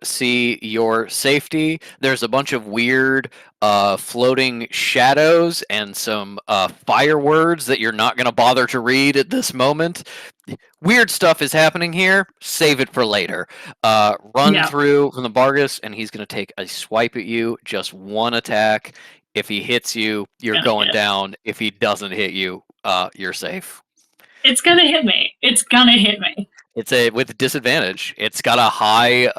see your safety. There's a bunch of weird floating shadows and some fire words that you're not going to bother to read at this moment. Weird stuff is happening here. Save it for later. Run through from the Bargus, and he's going to take a swipe at you. Just one attack. If he hits you, you're going down. If he doesn't hit you, you're safe. It's gonna hit me. It's gonna hit me. It's with disadvantage. It's got a high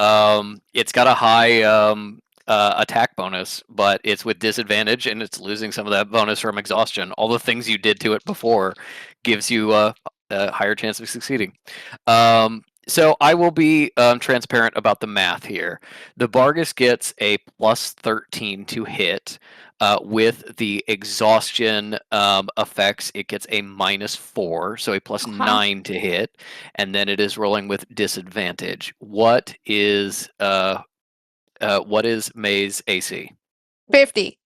attack bonus, but it's with disadvantage, and it's losing some of that bonus from exhaustion. All the things you did to it before gives you a higher chance of succeeding. So I will be transparent about the math here. The Bargus gets a plus 13 to hit. With the exhaustion effects, it gets a -4, so a plus 9 to hit, and then it is rolling with disadvantage. What is May's AC? 50.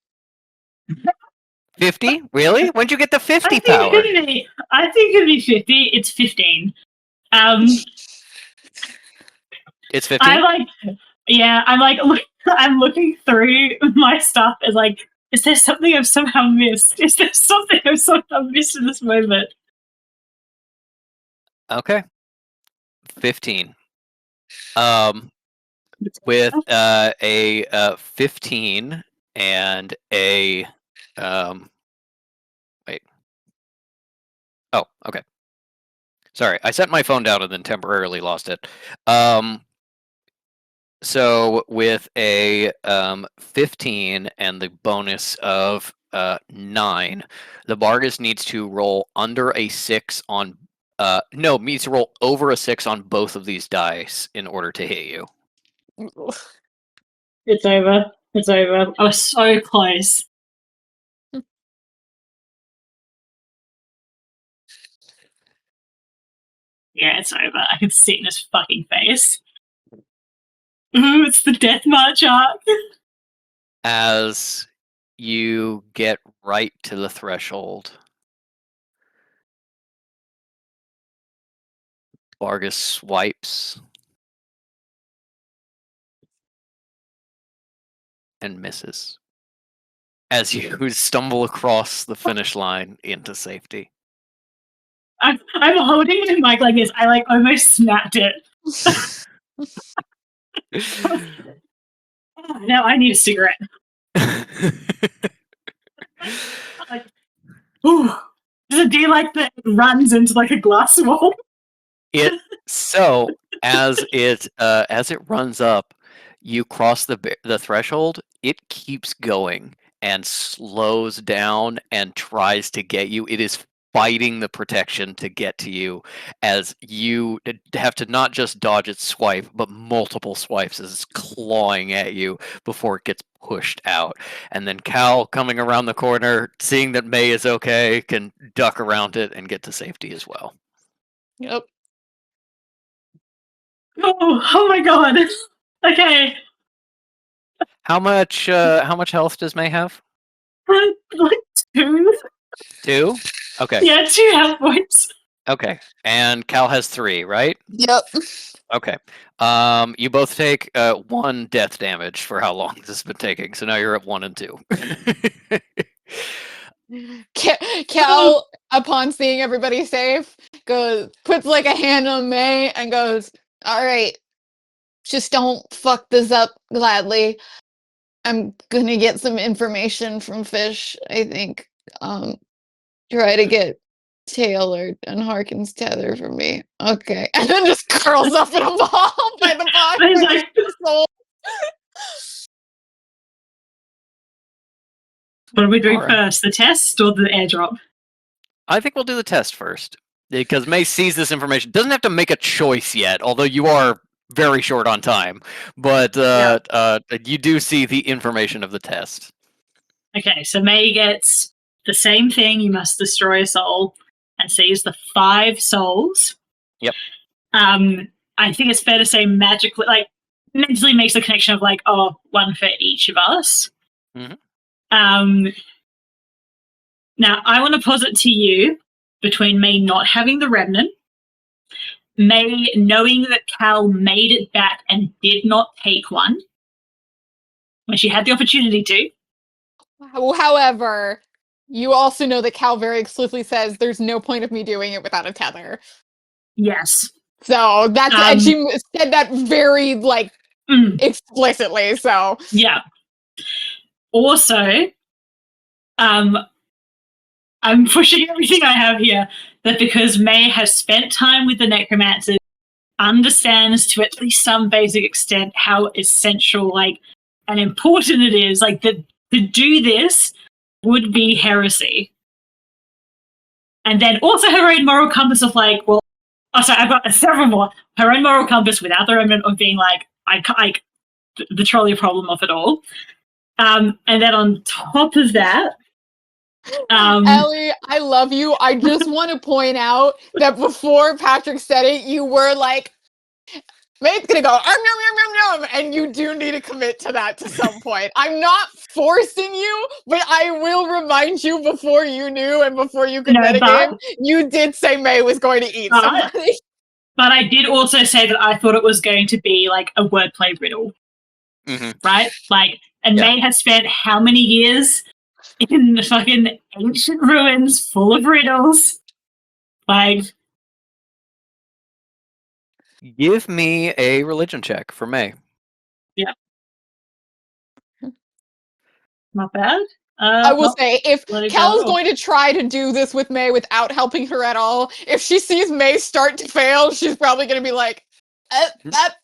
50? Really? When'd you get the 50 I power? think it'd be 50. It's 15. It's 15? I'm looking through my stuff as like, is there something I've somehow missed? Is there something I've somehow missed in this moment? Okay. 15. With a 15 and a wait. Oh, okay. Sorry, I set my phone down and then temporarily lost it. So with a 15 and the bonus of 9, the Bargus needs to roll under a 6 on needs to roll over a 6 on both of these dice in order to hit you. It's over. It's over. I was so close. Yeah, it's over. I can see it in his fucking face. Ooh, it's the Death March arc. As you get right to the threshold, Bargus swipes and misses as you stumble across the finish line into safety. I'm holding my mic like this. I like almost snapped it. Now I need a cigarette. Like, ooh. Does it do like that runs into like a glass wall? So as it runs up, you cross the threshold. It keeps going and slows down and tries to get you. It is fighting the protection to get to you, as you have to not just dodge its swipe, but multiple swipes as it's clawing at you before it gets pushed out. And then Cal, coming around the corner, seeing that May is okay, can duck around it and get to safety as well. Yep. Oh my god. Okay. How much health does May have? Like 2. 2? Okay. Yeah, 2 health points. Okay. And Cal has 3, right? Yep. Okay. You both take 1 death damage for how long this has been taking. So now you're at 1 and 2. Cal, upon seeing everybody safe, puts like a hand on May and goes, "All right, just don't fuck this up gladly. I'm gonna get some information from Fish, I think. Try to get Taylor and Harkin's tether for me. Okay." And then just curls up in a ball by the box. What are we doing All right. first? The test or the airdrop? I think we'll do the test first, because May sees this information. Doesn't have to make a choice yet, although you are very short on time. But you do see the information of the test. Okay, so May gets the same thing. You must destroy a soul, and sees the 5 souls. Yep. I think it's fair to say magically, like, mentally makes the connection of like, oh, 1 for each of us. Mhm. Now, I want to posit to you between me not having the remnant May, knowing that Cal made it back and did not take one when she had the opportunity to. However, you also know that Cal very explicitly says there's no point of me doing it without a tether. Yes. So that's and she said that very explicitly. So yeah. Also, I'm pushing everything I have here that because May has spent time with the necromancers, understands to at least some basic extent how essential, and important it is. Like that to do this would be heresy. And then also her own moral compass of I've got several more. Her own moral compass without the remnant of being the trolley problem of it all. And then on top of that, Ellie, I love you. I just want to point out that before Patrick said it, you were like, May's gonna go, nom, nom, nom, nom, and you do need to commit to that to some point. I'm not forcing you, but I will remind you before you knew and before you could metagame, you did say May was going to eat somebody. But I did also say that I thought it was going to be a wordplay riddle. Mm-hmm. Right? May has spent how many years in the fucking ancient ruins full of riddles? Give me a religion check for May. Yeah. Not bad. I will say, if Cal is going to try to do this with May without helping her at all, if she sees May start to fail, she's probably going to be like, That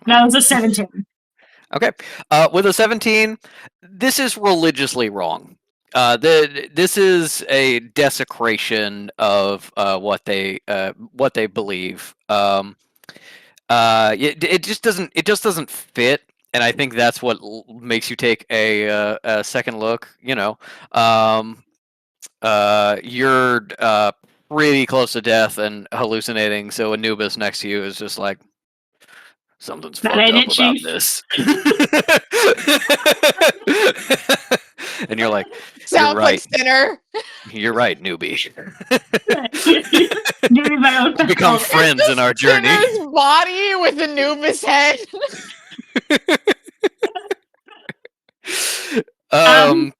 was a 17. Okay. With a 17, this is religiously wrong. This is a desecration of what they believe. It just doesn't fit, and I think that's what makes you take a second look. You're pretty close to death and hallucinating, so Anubis next to you is just like, something's fucked up about this. And you're like, sounds right. like Sinner. You're right, newbie. Newbie become friends in our journey. Sinner's body with Anubis head. And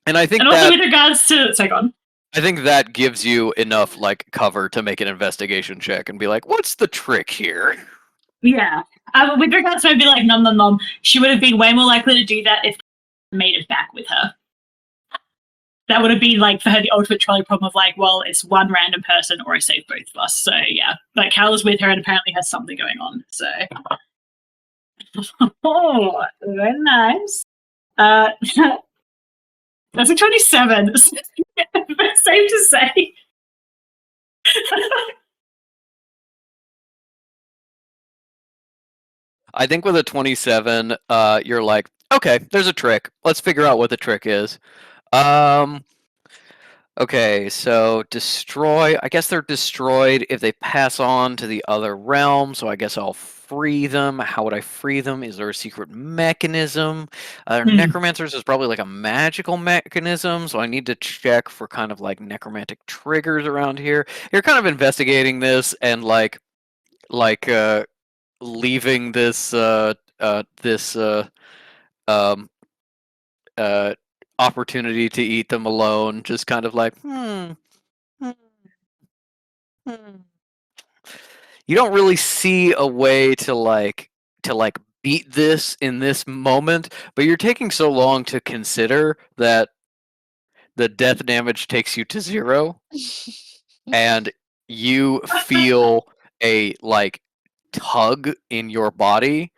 I think also with regards to I think that gives you enough cover to make an investigation check and be like, what's the trick here? Yeah. With regards to maybe nom nom nom, she would have been way more likely to do that if made it back with her. That would have been for her the ultimate trolley problem of well, it's one random person or I save both of us. So yeah. Cal is with her and apparently has something going on. So oh, very nice. That's a 27. Safe to say. I think with a 27, you're like, okay, there's a trick. Let's figure out what the trick is. Okay, so destroy. I guess they're destroyed if they pass on to the other realm, so I guess I'll free them. How would I free them? Is there a secret mechanism? Necromancers is probably a magical mechanism, so I need to check for kind of necromantic triggers around here. You're kind of investigating this and leaving this opportunity to eat them alone, just kind of you don't really see a way to beat this in this moment, but you're taking so long to consider that the death damage takes you to 0 and you feel a tug in your body,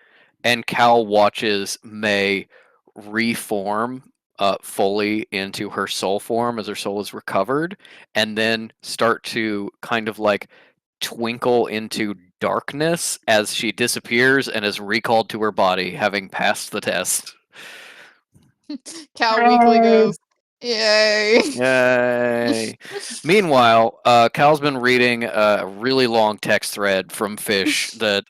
and Cal watches May reform fully into her soul form as her soul is recovered, and then start to kind of twinkle into darkness as she disappears and is recalled to her body, having passed the test. Cal weakly goes, yay. Yay. Meanwhile, Cal's been reading a really long text thread from Fish that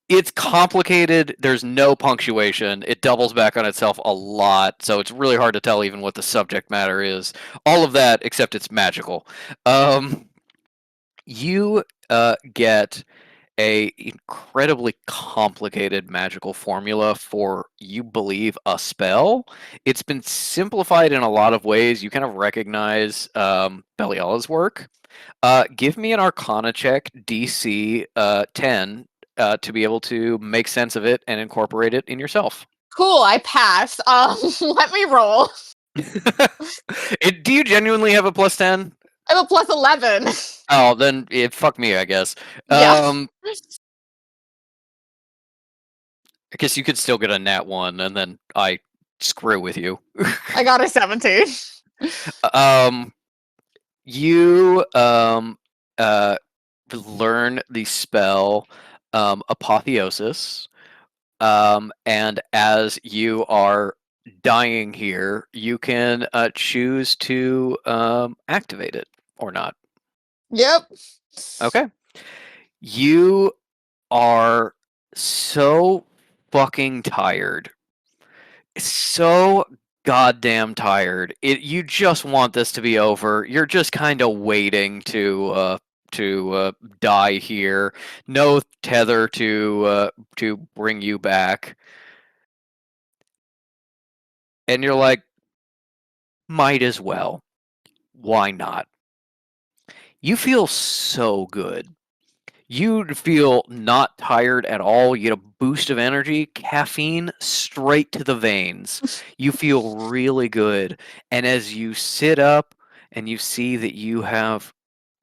It's complicated. There's no punctuation. It doubles back on itself a lot, so it's really hard to tell even what the subject matter is. All of that, except it's magical. You get a incredibly complicated magical formula for, you believe, a spell. It's been simplified in a lot of ways. You kind of recognize Beliala's work. Give me an Arcana check, DC 10, to be able to make sense of it and incorporate it in yourself. Cool, I passed. Let me roll. Do you genuinely have a plus 10? I have a plus 11. Oh, then fuck me, I guess. Yeah. I guess you could still get a nat 1, and then I screw with you. I got a 17. You learn the spell Apotheosis, and as you are dying here, you can choose to activate it or not. Yep. Okay. You are so fucking tired. So goddamn tired. You just want this to be over. You're just kind of waiting to die here. No tether to bring you back. And you're like, might as well. Why not? You feel so good. You feel not tired at all. You get a boost of energy, caffeine straight to the veins. You feel really good. And as you sit up and you see that you have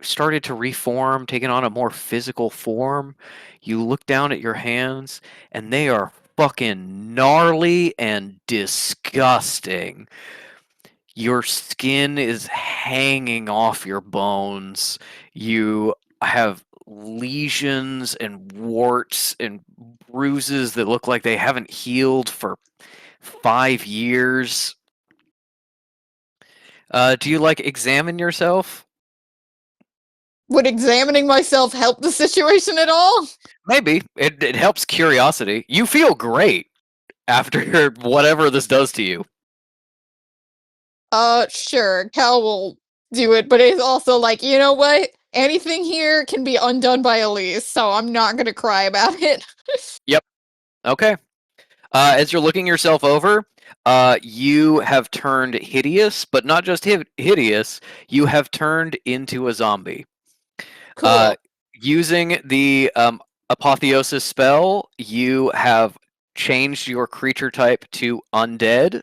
started to reform, taken on a more physical form, you look down at your hands and they are fucking gnarly and disgusting. Your skin is hanging off your bones. You have lesions and warts and bruises that look like they haven't healed for 5 years. Do you examine yourself? Would examining myself help the situation at all? Maybe. It helps curiosity. You feel great after whatever this does to you. Sure. Cal will do it, but it's also like, you know what? Anything here can be undone by Elise, so I'm not gonna cry about it. Yep. Okay. As you're looking yourself over, you have turned hideous, but not just hideous. You have turned into a zombie. Cool. Using the Apotheosis spell, you have changed your creature type to undead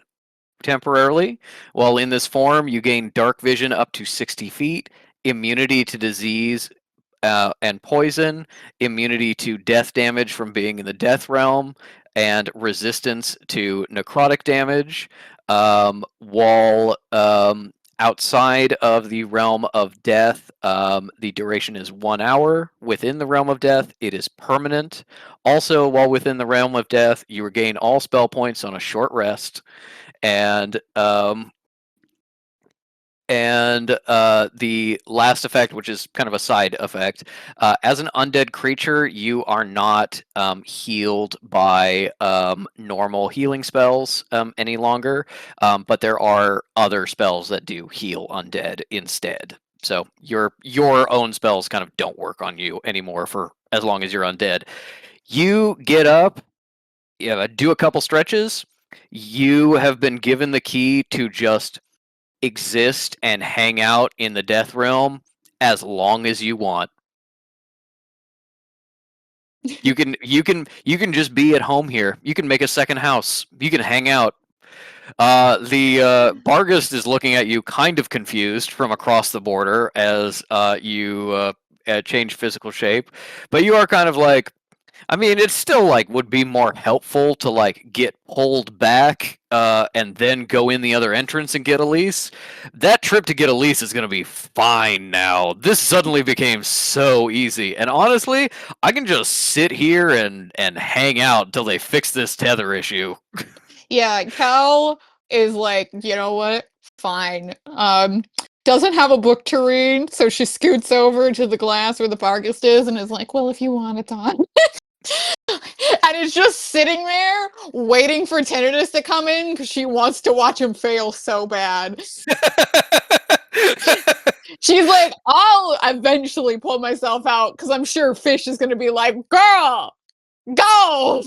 temporarily. While in this form, you gain dark vision up to 60 feet, immunity to disease and poison, immunity to death damage from being in the death realm, and resistance to necrotic damage. While outside of the realm of death, the duration is 1 hour. Within the realm of death, it is permanent. Also, while within the realm of death, you regain all spell points on a short rest. And the last effect, which is kind of a side effect, as an undead creature, you are not healed by normal healing spells any longer, but there are other spells that do heal undead instead. So your own spells kind of don't work on you anymore for as long as you're undead. You get up, do a couple stretches. You have been given the key to just exist and hang out in the death realm as long as you want. You can just be at home here. You can make a second house. You can hang out. The Bargist is looking at you kind of confused from across the border as you change physical shape, but you are kind of like, I mean, it still would be more helpful to get pulled back and then go in the other entrance and get Elise. That trip to get Elise is going to be fine now. This suddenly became so easy. And honestly, I can just sit here and hang out until they fix this tether issue. Yeah, Cal is like, you know what? Fine. Doesn't have a book to read, so she scoots over to the glass where the Bargist is and is like, well, if you want, it's on. and is just sitting there waiting for Tinnitus to come in because she wants to watch him fail so bad. She's like, I'll eventually pull myself out because I'm sure Fish is going to be like, girl, go!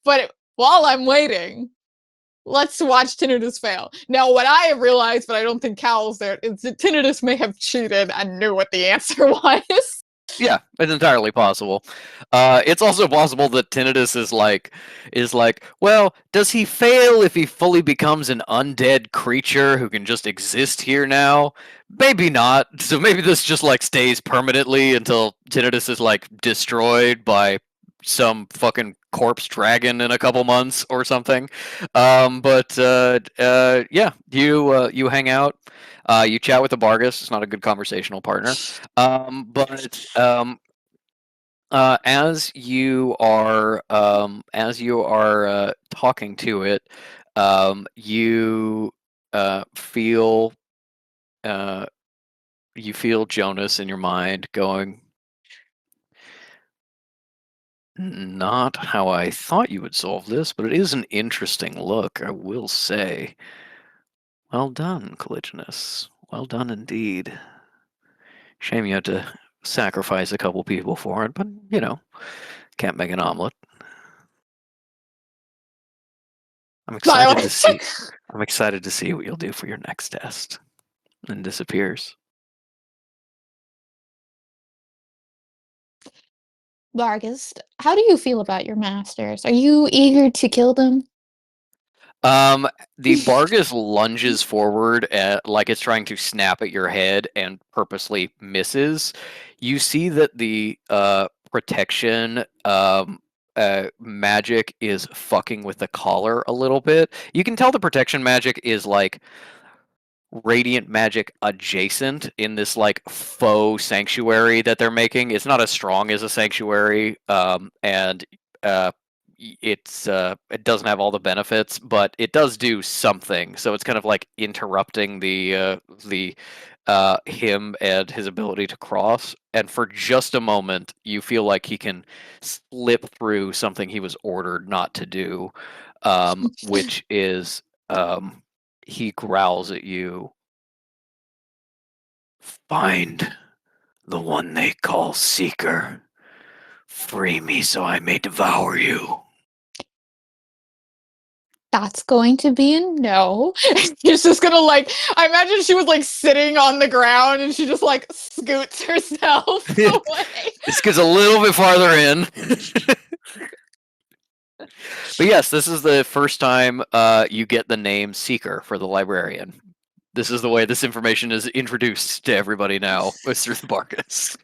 But while I'm waiting, let's watch Tinnitus fail. Now, what I have realized, but I don't think Cal's there, is that Tinnitus may have cheated and knew what the answer was. Yeah, it's entirely possible. It's also possible that Tinnitus is like, well, does he fail if he fully becomes an undead creature who can just exist here now? Maybe not. So maybe this just like stays permanently until Tinnitus is like destroyed by some fucking corpse dragon in a couple months or something. Yeah, you hang out. You chat with the Bargus. It's not a good conversational partner. As you are talking to it, feel you feel Jonas in your mind going, not how I thought you would solve this, but it is an interesting look, I will say. Well done, Caliginus. Well done indeed. Shame you had to sacrifice a couple people for it, but you know, can't make an omelet. I'm excited to see. I'm excited to see what you'll do for your next test. And disappears. Vargas, how do you feel about your masters? Are you eager to kill them? The Bargus lunges forward like it's trying to snap at your head and purposely misses. You see that the protection magic is fucking with the collar a little bit. You can tell the protection magic is like radiant magic adjacent in this like faux sanctuary that they're making. It's not as strong as a sanctuary, and it doesn't have all the benefits, but it does do something. So it's kind of like interrupting the him and his ability to cross. And for just a moment, you feel like he can slip through something he was ordered not to do, which is he growls at you. Find the one they call Seeker. Free me so I may devour you. That's going to be a no. She's just gonna like, I imagine she was like sitting on the ground and she just like scoots herself away. This gets a little bit farther in. But yes, this is the first time you get the name Seeker for the librarian. This is the way this information is introduced to everybody now, Mr. Barkus.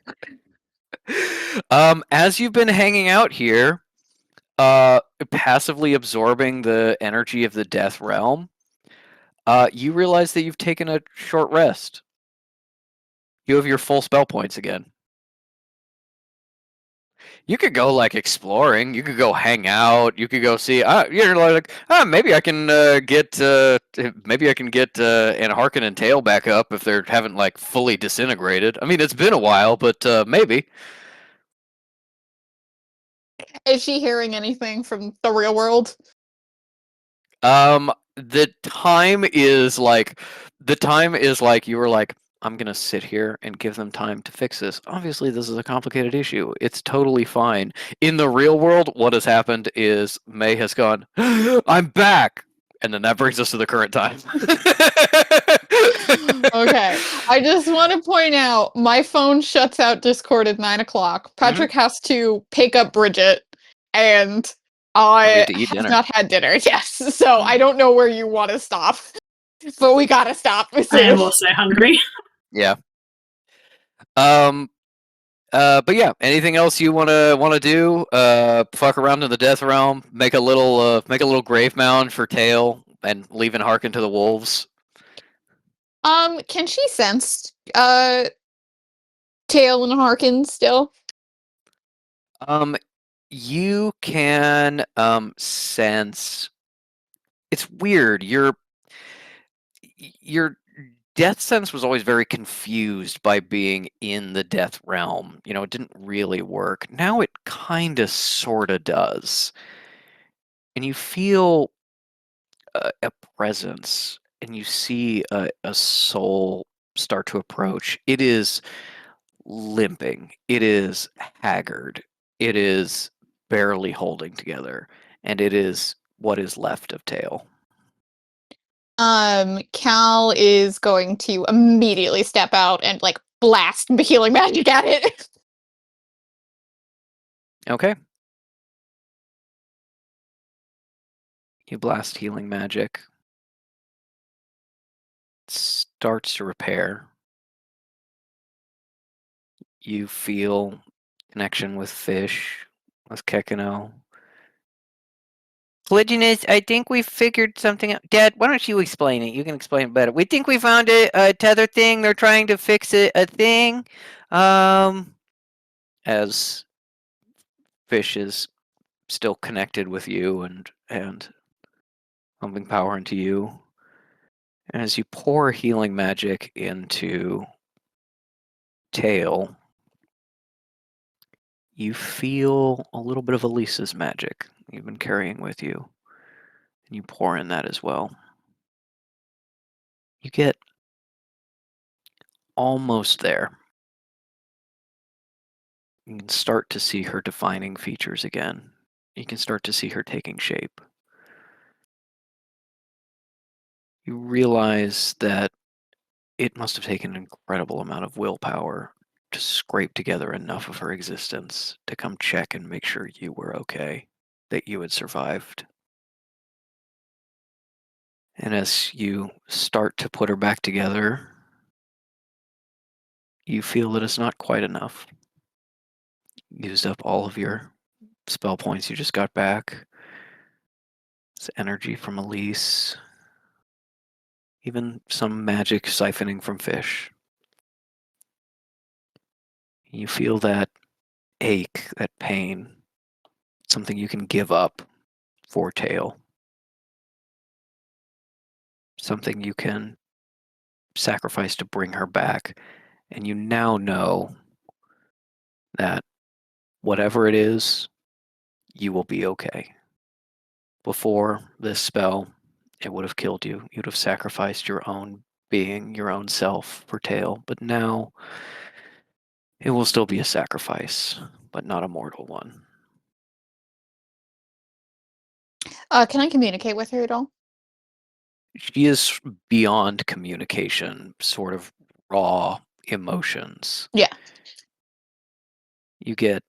As you've been hanging out here, passively absorbing the energy of the Death Realm, you realize that you've taken a short rest. You have your full spell points again. You could go like exploring. You could go hang out. You could go see. You're like, maybe I can get Anharkin and Tail back up if they haven't like fully disintegrated. I mean, it's been a while, but maybe. Is she hearing anything from the real world? The time is like you were like, I'm gonna sit here and give them time to fix this. Obviously, this is a complicated issue. It's totally fine. In the real world, what has happened is May has gone, I'm back! And then that brings us to the current time. Okay. I just want to point out, my phone shuts out Discord at 9 o'clock. Patrick has to pick up Bridget, and I have not had dinner. Yes. So I don't know where you want to stop, but we gotta stop. I am also hungry. Yeah. But yeah, anything else you wanna do? Fuck around in the Death Realm, make a little grave mound for Tail, and leave Anharkin to the wolves. Can she sense Tail and Harkin still? You can sense. It's weird. You're Death Sense was always very confused by being in the death realm. It didn't really work. Now it kinda sorta does. And you feel a presence, and you see a soul start to approach. It is limping. It is haggard. It is barely holding together, and it is what is left of Tail. Cal is going to immediately step out and like blast healing magic at it. Okay. You blast healing magic. It starts to repair. You feel connection with Fish, with Kekino. Polygenist, I think we figured something out. Dad, why don't you explain it? You can explain it better. We think we found a tether thing. They're trying to fix it, a thing. As Fish is still connected with you and pumping power into you. And as you pour healing magic into Tail, you feel a little bit of Elisa's magic you've been carrying with you. And you pour in that as well. You get almost there. You can start to see her defining features again. You can start to see her taking shape. You realize that it must have taken an incredible amount of willpower to scrape together enough of her existence to come check and make sure you were okay, that you had survived. And as you start to put her back together, you feel that it's not quite enough. Used up all of your spell points you just got back. It's energy from Elise. Even some magic siphoning from Fish. You feel that ache, that pain, something you can give up for Tail. Something you can sacrifice to bring her back. And you now know that whatever it is, you will be okay. Before this spell, it would have killed you. You'd have sacrificed your own being, your own self for Tail. But now, it will still be a sacrifice, but not a mortal one. Can I communicate with her at all? She is beyond communication, sort of raw emotions. Yeah. You get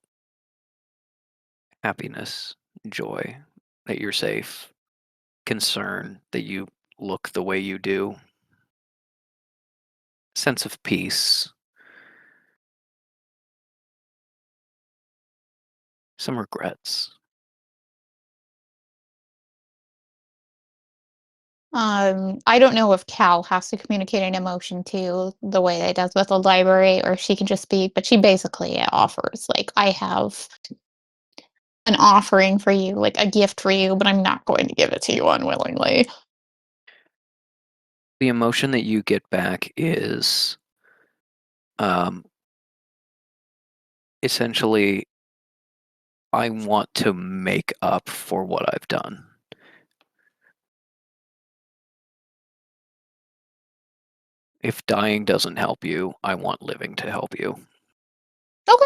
happiness, joy that you're safe, concern that you look the way you do, sense of peace, some regrets. I don't know if Cal has to communicate an emotion too, the way that it does with the library, or if she can just be, but she basically offers, like, I have an offering for you, like a gift for you, but I'm not going to give it to you unwillingly. The emotion that you get back is essentially, I want to make up for what I've done. If dying doesn't help you, I want living to help you. Okay.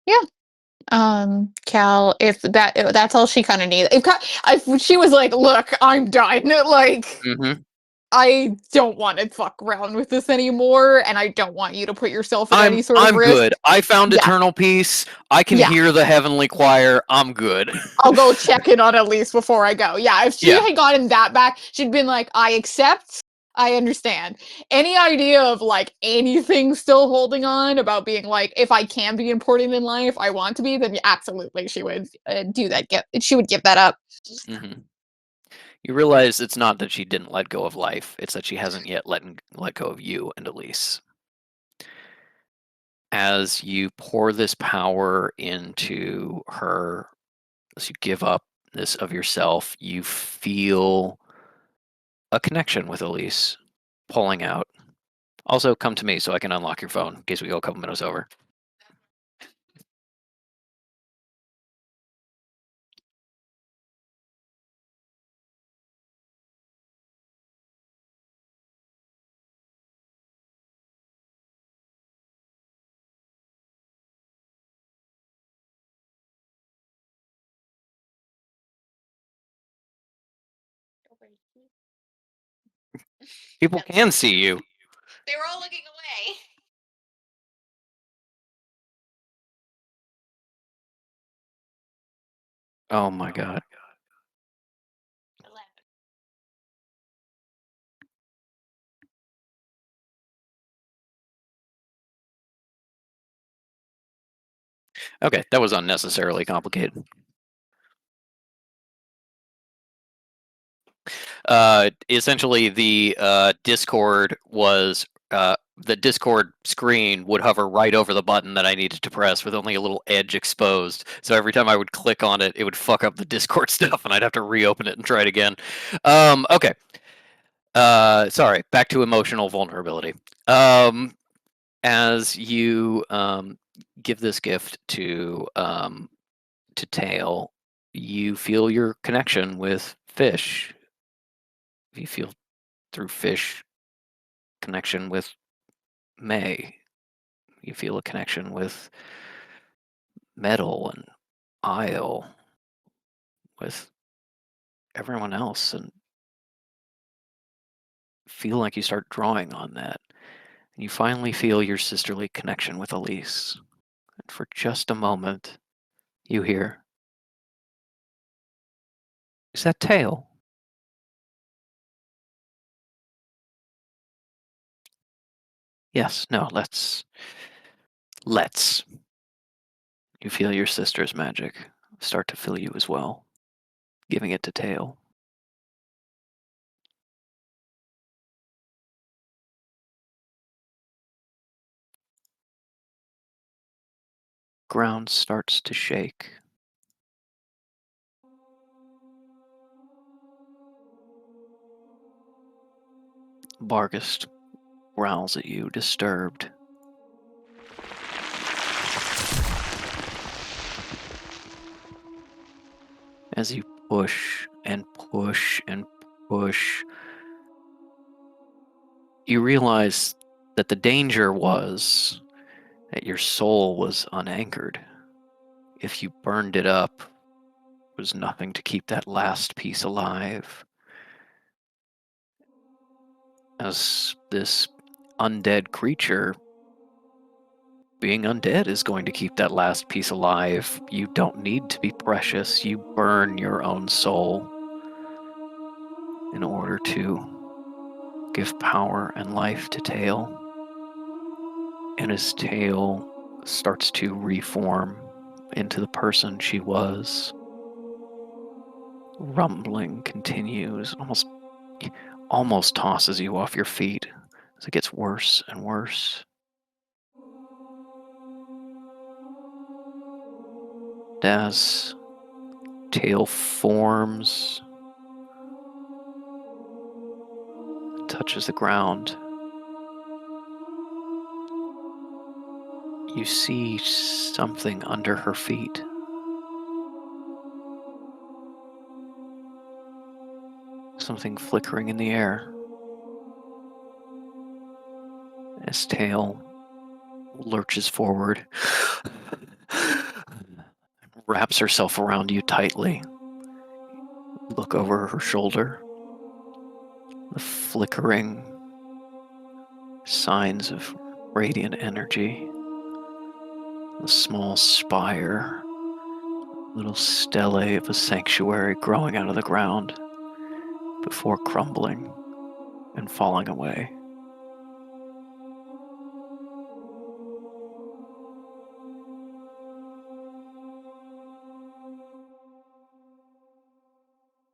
Yeah. Cal, if that's all she kind of needs. If she was like, "Look, I'm done. Like, Mm-hmm. I don't want to fuck around with this anymore, and I don't want you to put yourself at any sort of I'm risk." good. I found Yeah. eternal peace. I can Yeah. hear the heavenly choir. I'm good. I'll go check in on Elise before I go. Yeah, if she Yeah. had gotten that back, she'd been like, I accept, I understand. Any idea of like anything still holding on about being like, if I can be important in life, I want to be, then absolutely she would do that. She would give that up. Mm-hmm. You realize it's not that she didn't let go of life, it's that she hasn't yet let go of you and Elise. As you pour this power into her, as you give up this of yourself, you feel a connection with Elise pulling out. Also, come to me so I can unlock your phone in case we go a couple minutes over. People can see you. They were all looking away. Oh my god. 11. Okay, that was unnecessarily complicated. Essentially, the Discord was the Discord screen would hover right over the button that I needed to press with only a little edge exposed. So every time I would click on it, it would fuck up the Discord stuff, and I'd have to reopen it and try it again. Okay. Sorry. Back to emotional vulnerability. As you give this gift to Tail, you feel your connection with Fish. You feel through Fish connection with May. You feel a connection with Metal and Isle, with everyone else, and feel like you start drawing on that. And you finally feel your sisterly connection with Elise. And for just a moment, you hear, "Is that Tail?" Yes, no, let's. You feel your sister's magic start to fill you as well, giving it to Tail. Ground starts to shake. Bargast growls at you, disturbed. As you push and push and push, you realize that the danger was that your soul was unanchored. If you burned it up, there was nothing to keep that last piece alive. As this undead creature, being undead is going to keep that last piece alive. You don't need to be precious. You burn your own soul in order to give power and life to Tail. And as Tail starts to reform into the person she was, rumbling continues, almost tosses you off your feet as it gets worse and worse. As Tail forms, touches the ground, you see something under her feet. Something flickering in the air. As Tail lurches forward, wraps herself around you tightly. Look over her shoulder. The flickering signs of radiant energy. The small spire, little stele of a sanctuary growing out of the ground before crumbling and falling away.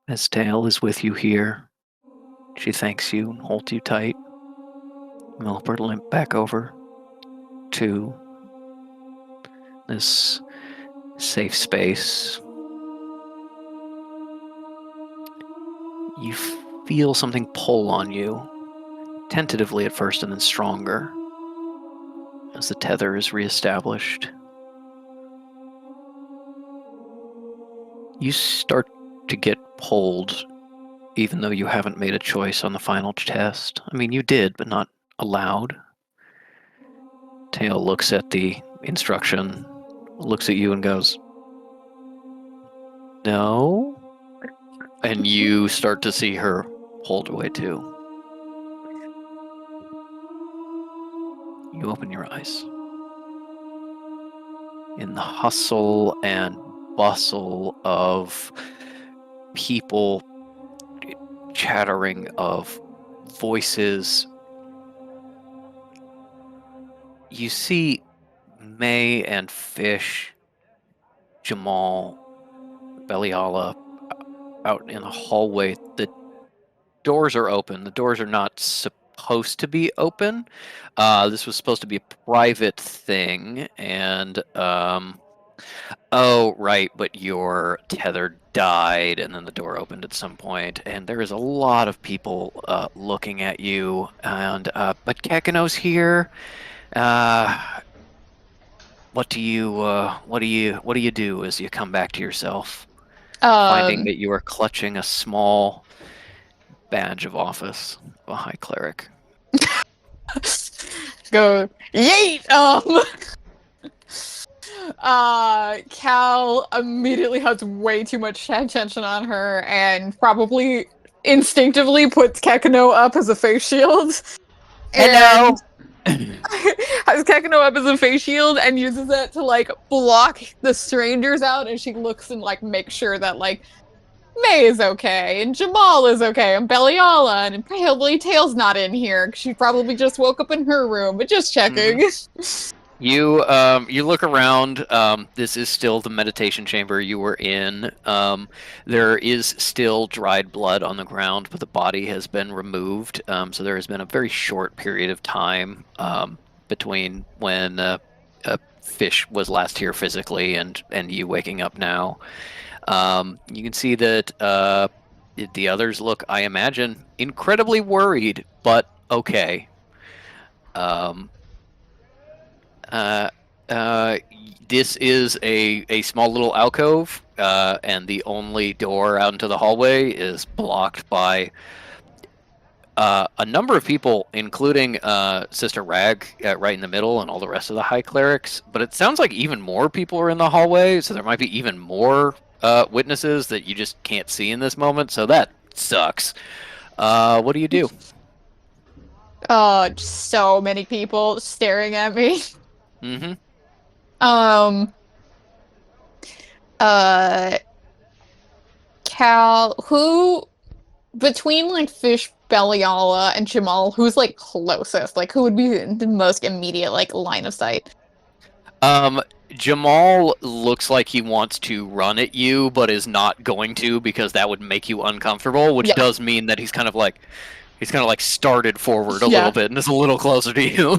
As Tail is with you here, she thanks you and holds you tight. You'll help her limp back over to this safe space. You feel something pull on you, tentatively at first and then stronger as the tether is reestablished. You start to get pulled, even though you haven't made a choice on the final test. I mean, you did, but not allowed. Tail looks at the instruction, looks at you and goes, "No." And you start to see her pulled away too. You open your eyes. In the hustle and bustle of people chattering, of voices, you see May and Fish, Jamal, Beliala out in the hallway. The doors are open. The doors are not supposed to be open. This was supposed to be a private thing, and oh right, but your tether died, and then the door opened at some point, and there is a lot of people looking at you, and but Kakano's here. What do you do as you come back to yourself, finding that you are clutching a small badge of office of a high cleric? Go, yeet! Cal immediately has way too much attention on her and probably instinctively puts Kakano up as a face shield. Hello. Has Kakano up as a face shield and uses it to like block the strangers out, and she looks and like makes sure that like May is okay and Jamal is okay and Beliala and probably Tail's not in here. She probably just woke up in her room, but just checking. You look around. This is still the meditation chamber you were in. There is still dried blood on the ground, but the body has been removed. So there has been a very short period of time between when Fish was last here physically and you waking up now. You can see that the others look, I imagine, incredibly worried, but okay. This is a small little alcove, and the only door out into the hallway is blocked by a number of people, including Sister Rag right in the middle and all the rest of the high clerics. But it sounds like even more people are in the hallway, so there might be even more witnesses that you just can't see in this moment, so that sucks. What do you do? Just so many people staring at me. Mm-hmm. Cal, who, between like Fish, Beliala, and Jamal, who's like closest? Like, who would be the most immediate like line of sight? Jamal looks like he wants to run at you, but is not going to because that would make you uncomfortable, which does mean that he's kind of like started forward a little bit and is a little closer to you.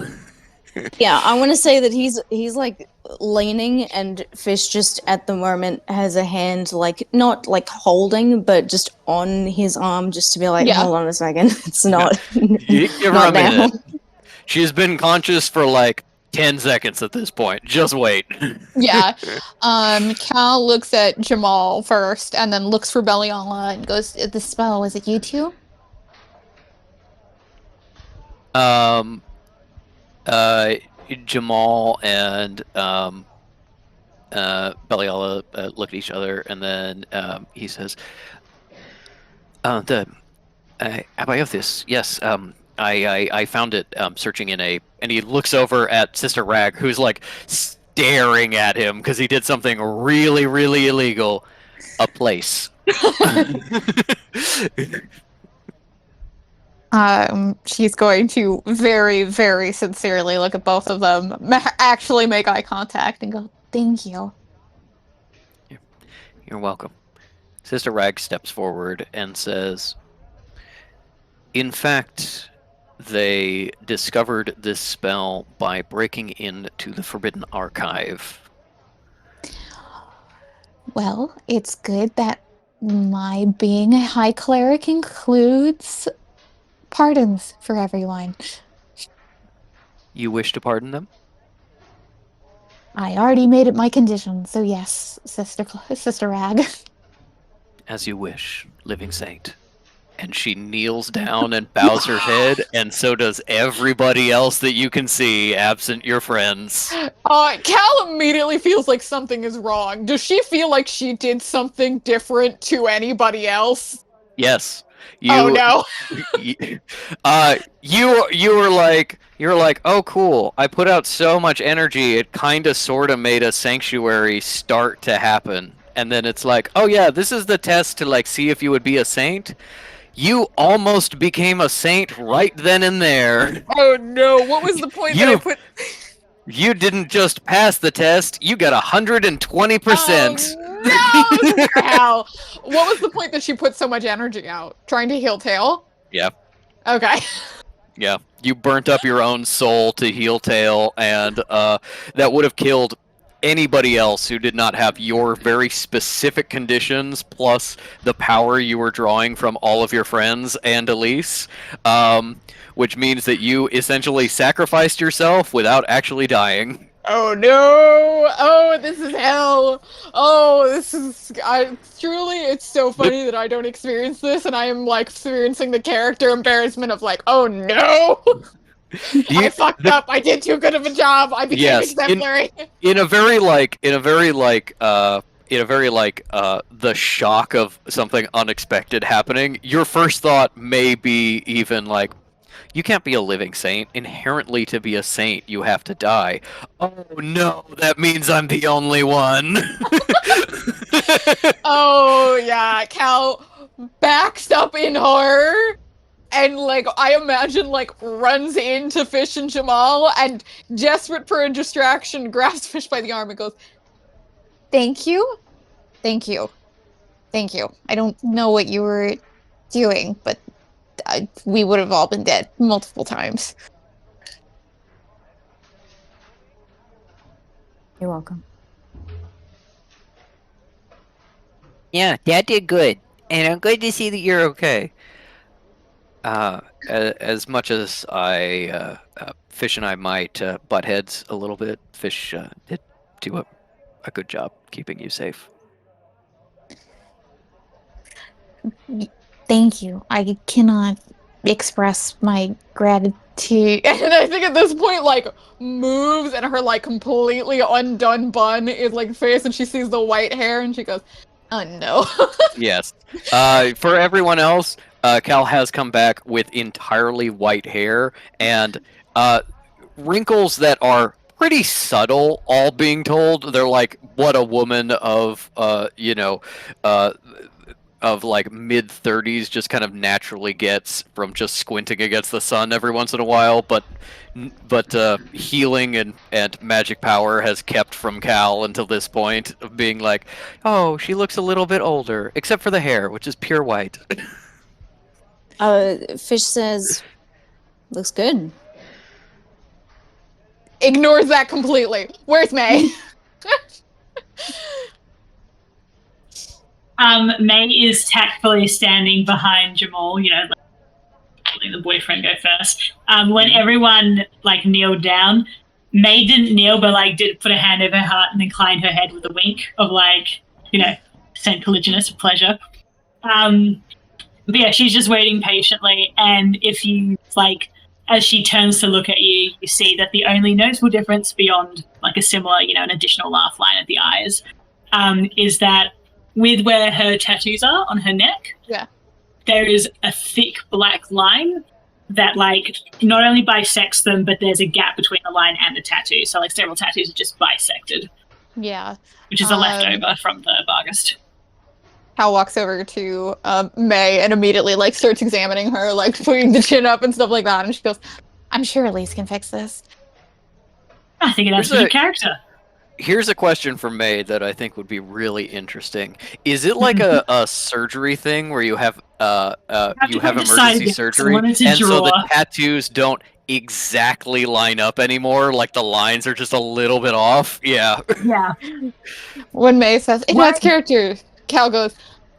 Yeah, I want to say that he's like leaning, and Fish just at the moment has a hand like not like holding, but just on his arm, just to be like, hold on a second, it's not. Give her a minute. She has been conscious for like 10 seconds at this point. Just wait. Yeah. Cal looks at Jamal first, and then looks for Beliala and goes, "The spell, was it you two?" Jamal and Beliala look at each other, and then he says, Abayothis, yes, I found it searching in a..." And he looks over at Sister Rag, who's like staring at him because he did something really, really illegal. A place. She's going to very, very sincerely look at both of them, actually make eye contact, and go, "Thank you." You're welcome. Sister Rag steps forward and says, "In fact, they discovered this spell by breaking into the Forbidden Archive." Well, it's good that my being a high cleric includes pardons for everyone. You wish to pardon them? I already made it my condition, so yes, Sister Rag. As you wish, living saint. And she kneels down and bows her head, and so does everybody else that you can see, absent your friends. Cal immediately feels like something is wrong. Does she feel like she did something different to anybody else? Yes. Oh no. You were like, oh cool, I put out so much energy, it kinda sorta made a sanctuary start to happen. And then it's like, oh yeah, this is the test to like see if you would be a saint. You almost became a saint right then and there. Oh no, what was the point that I put... You didn't just pass the test, you got 120%. Oh, no, Cal. What was the point that she put so much energy out? Trying to heal Tail? Yeah. Okay. Yeah. You burnt up your own soul to heal Tail, and that would have killed anybody else who did not have your very specific conditions, plus the power you were drawing from all of your friends and Elise, which means that you essentially sacrificed yourself without actually dying. Oh no! Oh, this is hell! Oh, this is... truly, it's so funny that I don't experience this, and I am, like, experiencing the character embarrassment of, like, oh no! I fucked up. I did too good of a job. I became exemplary. In a very the shock of something unexpected happening, your first thought may be even like, you can't be a living saint. Inherently, to be a saint, you have to die. Oh no, that means I'm the only one. Oh yeah, Cal backs up in horror. And, like, I imagine, like, runs into Fish and Jamal and, desperate for a distraction, grabs Fish by the arm and goes, "Thank you? Thank you. Thank you. I don't know what you were doing, but we would have all been dead multiple times." You're welcome. Yeah, that did good. And I'm glad to see that you're okay. As much as Fish and I might butt heads a little bit, Fish did do a good job keeping you safe. Thank you. I cannot express my gratitude. And I think at this point, like, moves and her, like, completely undone bun is, like, face, and she sees the white hair and she goes, oh no. Yes. For everyone else, Cal has come back with entirely white hair and wrinkles that are pretty subtle, all being told. They're like what a woman of, of like mid-30s just kind of naturally gets from just squinting against the sun every once in a while, but healing and magic power has kept from Cal until this point of being like, oh, she looks a little bit older, except for the hair, which is pure white. Fish says, looks good. Ignores that completely. Where's May? May is tactfully standing behind Jamal, letting the boyfriend go first. When everyone, kneeled down, May didn't kneel, but, did put a hand over her heart and inclined her head with a wink of, St. Polygonus of pleasure. But yeah, she's just waiting patiently, and if you, as she turns to look at you, you see that the only noticeable difference beyond, a similar, an additional laugh line at the eyes, is that with where her tattoos are on her neck, there is a thick black line that not only bisects them, but there's a gap between the line and the tattoo. So several tattoos are just bisected. Yeah. Which is a leftover from the Bargast. Hal walks over to May and immediately starts examining her, putting the chin up and stuff like that, and she goes, I'm sure Elise can fix this. I think it has a good character. Here's a question for May that I think would be really interesting. Is it like a surgery thing where you have emergency surgery, and so the tattoos don't exactly line up anymore? Like the lines are just a little bit off? Yeah. Yeah. When May says, it has character, Cal goes,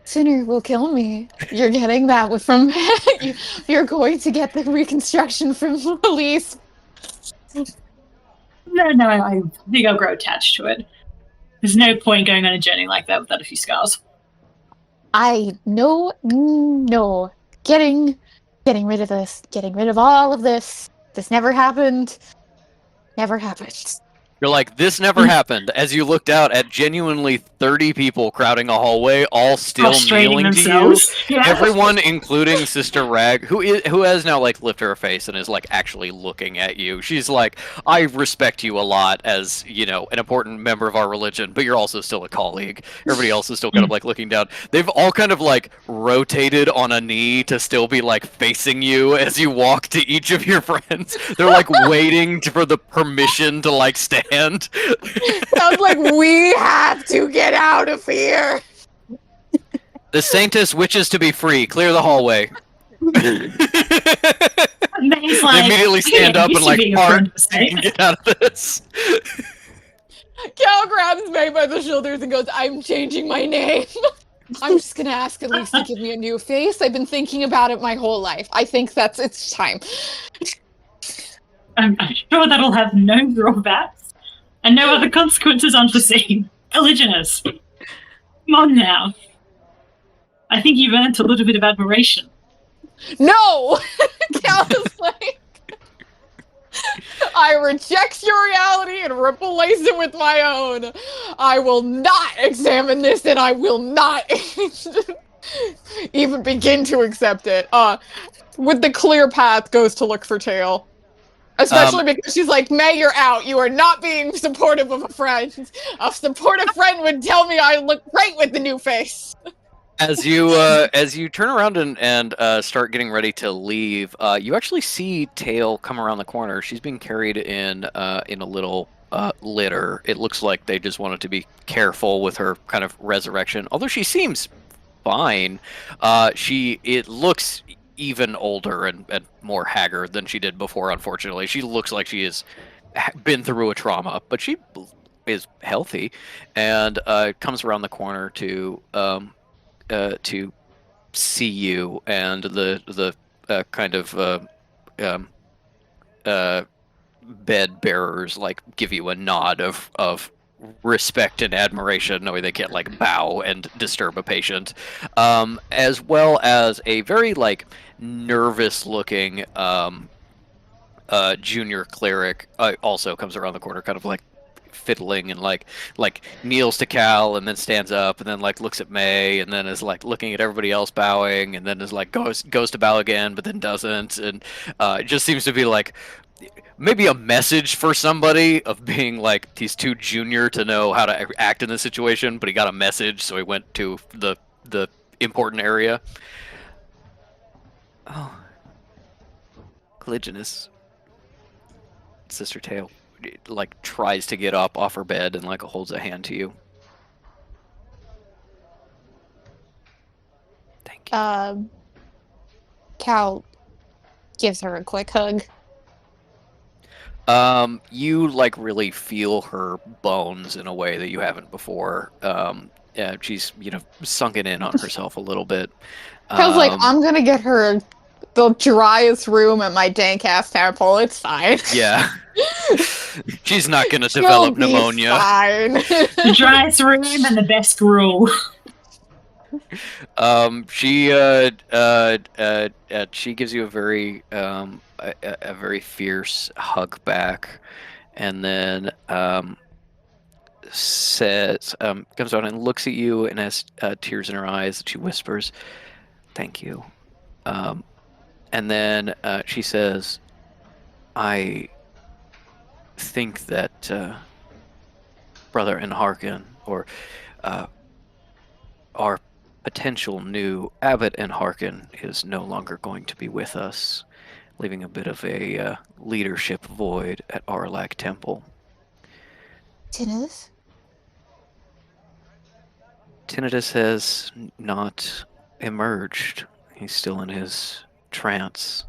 Sinner will kill me. You're getting that from you're going to get the reconstruction from police. No, I think I'll grow attached to it. There's no point going on a journey like that without a few scars. No. Getting rid of this. Getting rid of all of this. This never happened. Never happened. You're like, this never happened, as you looked out at genuinely 30 people crowding a hallway, all still Prostrating kneeling to you. themselves. Yeah. Everyone, including Sister Rag, who has now like lifted her face and is like actually looking at you. She's like, I respect you a lot as, you know, an important member of our religion, but you're also still a colleague. Everybody else is still kind of like looking down. They've all kind of like rotated on a knee to still be like facing you as you walk to each of your friends. They're like waiting for the permission to like stand. Sounds like we have to get out of here. The Saintess wishes to be free. Clear the hallway. He's They like, immediately stand up and like park and get out of this. Cal grabs May by the shoulders and goes, I'm changing my name. I'm just gonna ask at least to give me a new face. I've been thinking about it my whole life. I think it's time. I'm sure that'll have no drawbacks and no other consequences unforeseen. Religioners. Come on now. I think you've earned a little bit of admiration. No! Cal is like, I reject your reality and replace it with my own. I will not examine this and I will not even begin to accept it. With the clear path goes to look for Tail. Especially because she's like, May, you're out. You are not being supportive of a friend. A supportive friend would tell me I look great with the new face. As you turn around and start getting ready to leave, you actually see Tail come around the corner. She's being carried in a little litter. It looks like they just wanted to be careful with her kind of resurrection. Although she seems fine, it looks even older and more haggard than she did before, unfortunately. She looks like she has been through a trauma, but she is healthy and comes around the corner to see you, and the kind of bed bearers like give you a nod of respect and admiration, knowing they can't like bow and disturb a patient, as well as a very like nervous looking junior cleric also comes around the corner, kind of like fiddling and like kneels to Cal and then stands up and then like looks at May and then is like looking at everybody else bowing and then is like goes to bow again but then doesn't, and it just seems to be like maybe a message for somebody of being like he's too junior to know how to act in this situation, but he got a message, so he went to the important area. Oh, Caligulus. Sister Tail like tries to get up off her bed and like holds a hand to you. Thank you. Cal gives her a quick hug. You like really feel her bones in a way that you haven't before. Yeah, she's sunken in on herself a little bit. Cal's like, I'm gonna get her the driest room at my dank ass temple. It's fine. Yeah. She's not gonna develop pneumonia. Fine. The driest room and the best rule. She gives you a very very fierce hug back, and then says comes on and looks at you and has tears in her eyes. She whispers, "Thank you," and then she says, "I think that Brother Enharkin, or our potential new Abbot Enharkin, is no longer going to be with us, leaving a bit of a leadership void at Arlag Temple." Tinnitus? Tinnitus has not emerged. He's still in his trance.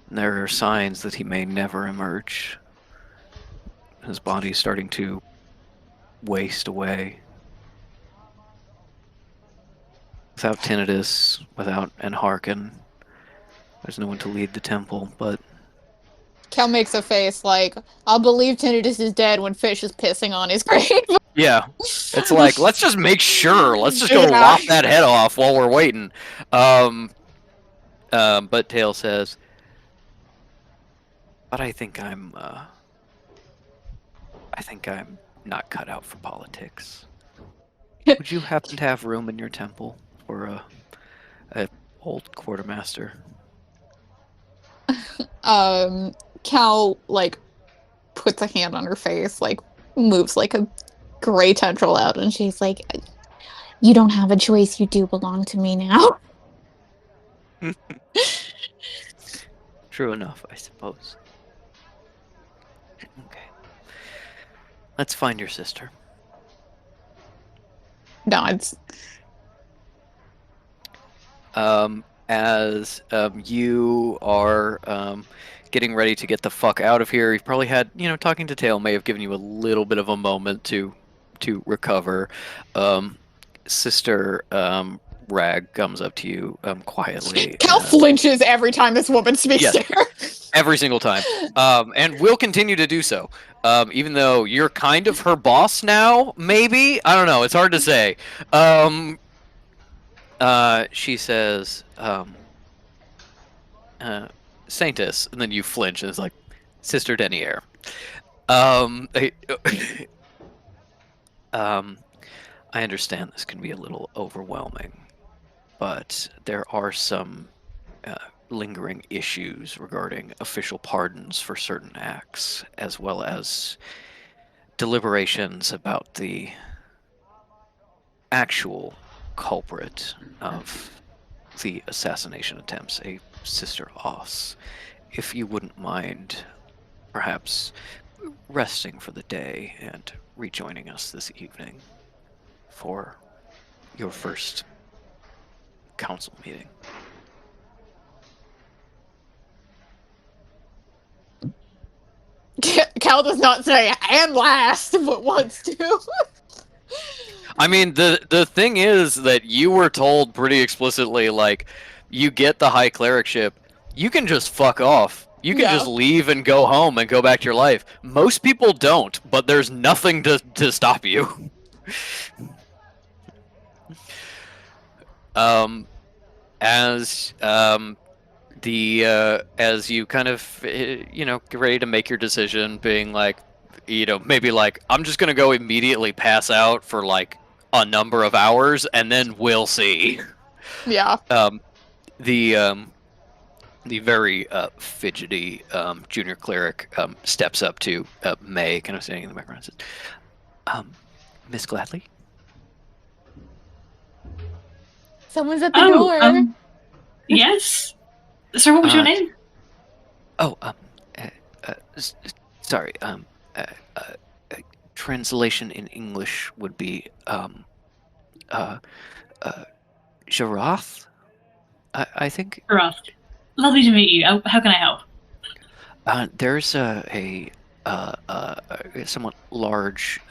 There are signs that he may never emerge. His body's starting to waste away. without Tinnitus, without Enharken, there's no one to lead the temple, but... Cal makes a face like, I'll believe Tinnitus is dead when Fish is pissing on his grave. Yeah. It's like, let's just make sure. Let's just go Yeah. lop that head off while we're waiting. But Tail says, but I think I'm not cut out for politics. Would you happen to have room in your temple for a old quartermaster? Cal, like, puts a hand on her face, like, moves, like, a gray tendril out, and she's like, you don't have a choice, you do belong to me now. True enough, I suppose. Okay. Let's find your sister. Nods. As you are getting ready to get the fuck out of here, you've probably had, talking to Tail may have given you a little bit of a moment to recover. Sister Rag comes up to you quietly. Cal flinches every time this woman speaks Yes. to her. Every single time. And will continue to do so. Even though you're kind of her boss now, maybe? I don't know, it's hard to say. She says, Saintus, and then you flinch, and it's like, Sister Denier. I understand this can be a little overwhelming, but there are some lingering issues regarding official pardons for certain acts, as well as deliberations about the actual culprit of the assassination attempts, a Sister Oss. If you wouldn't mind, perhaps resting for the day and rejoining us this evening for your first council meeting. Cal does not say and last, but wants to. I mean, the thing is that you were told pretty explicitly, like, you get the High Clericship, you can just fuck off. You can just leave and go home and go back to your life. Most people don't, but there's nothing to stop you. As you kind of get ready to make your decision, being like, maybe like, I'm just gonna go immediately pass out for like a number of hours and then we'll see. Yeah. The very fidgety junior cleric steps up to May, kind of standing in the background, and says, Miss Gladly? Someone's at the door. Yes. Sir, what was your name? Oh, sorry. Translation in English would be Jarath, I think. Jarath. Lovely to meet you. How can I help? There's a somewhat large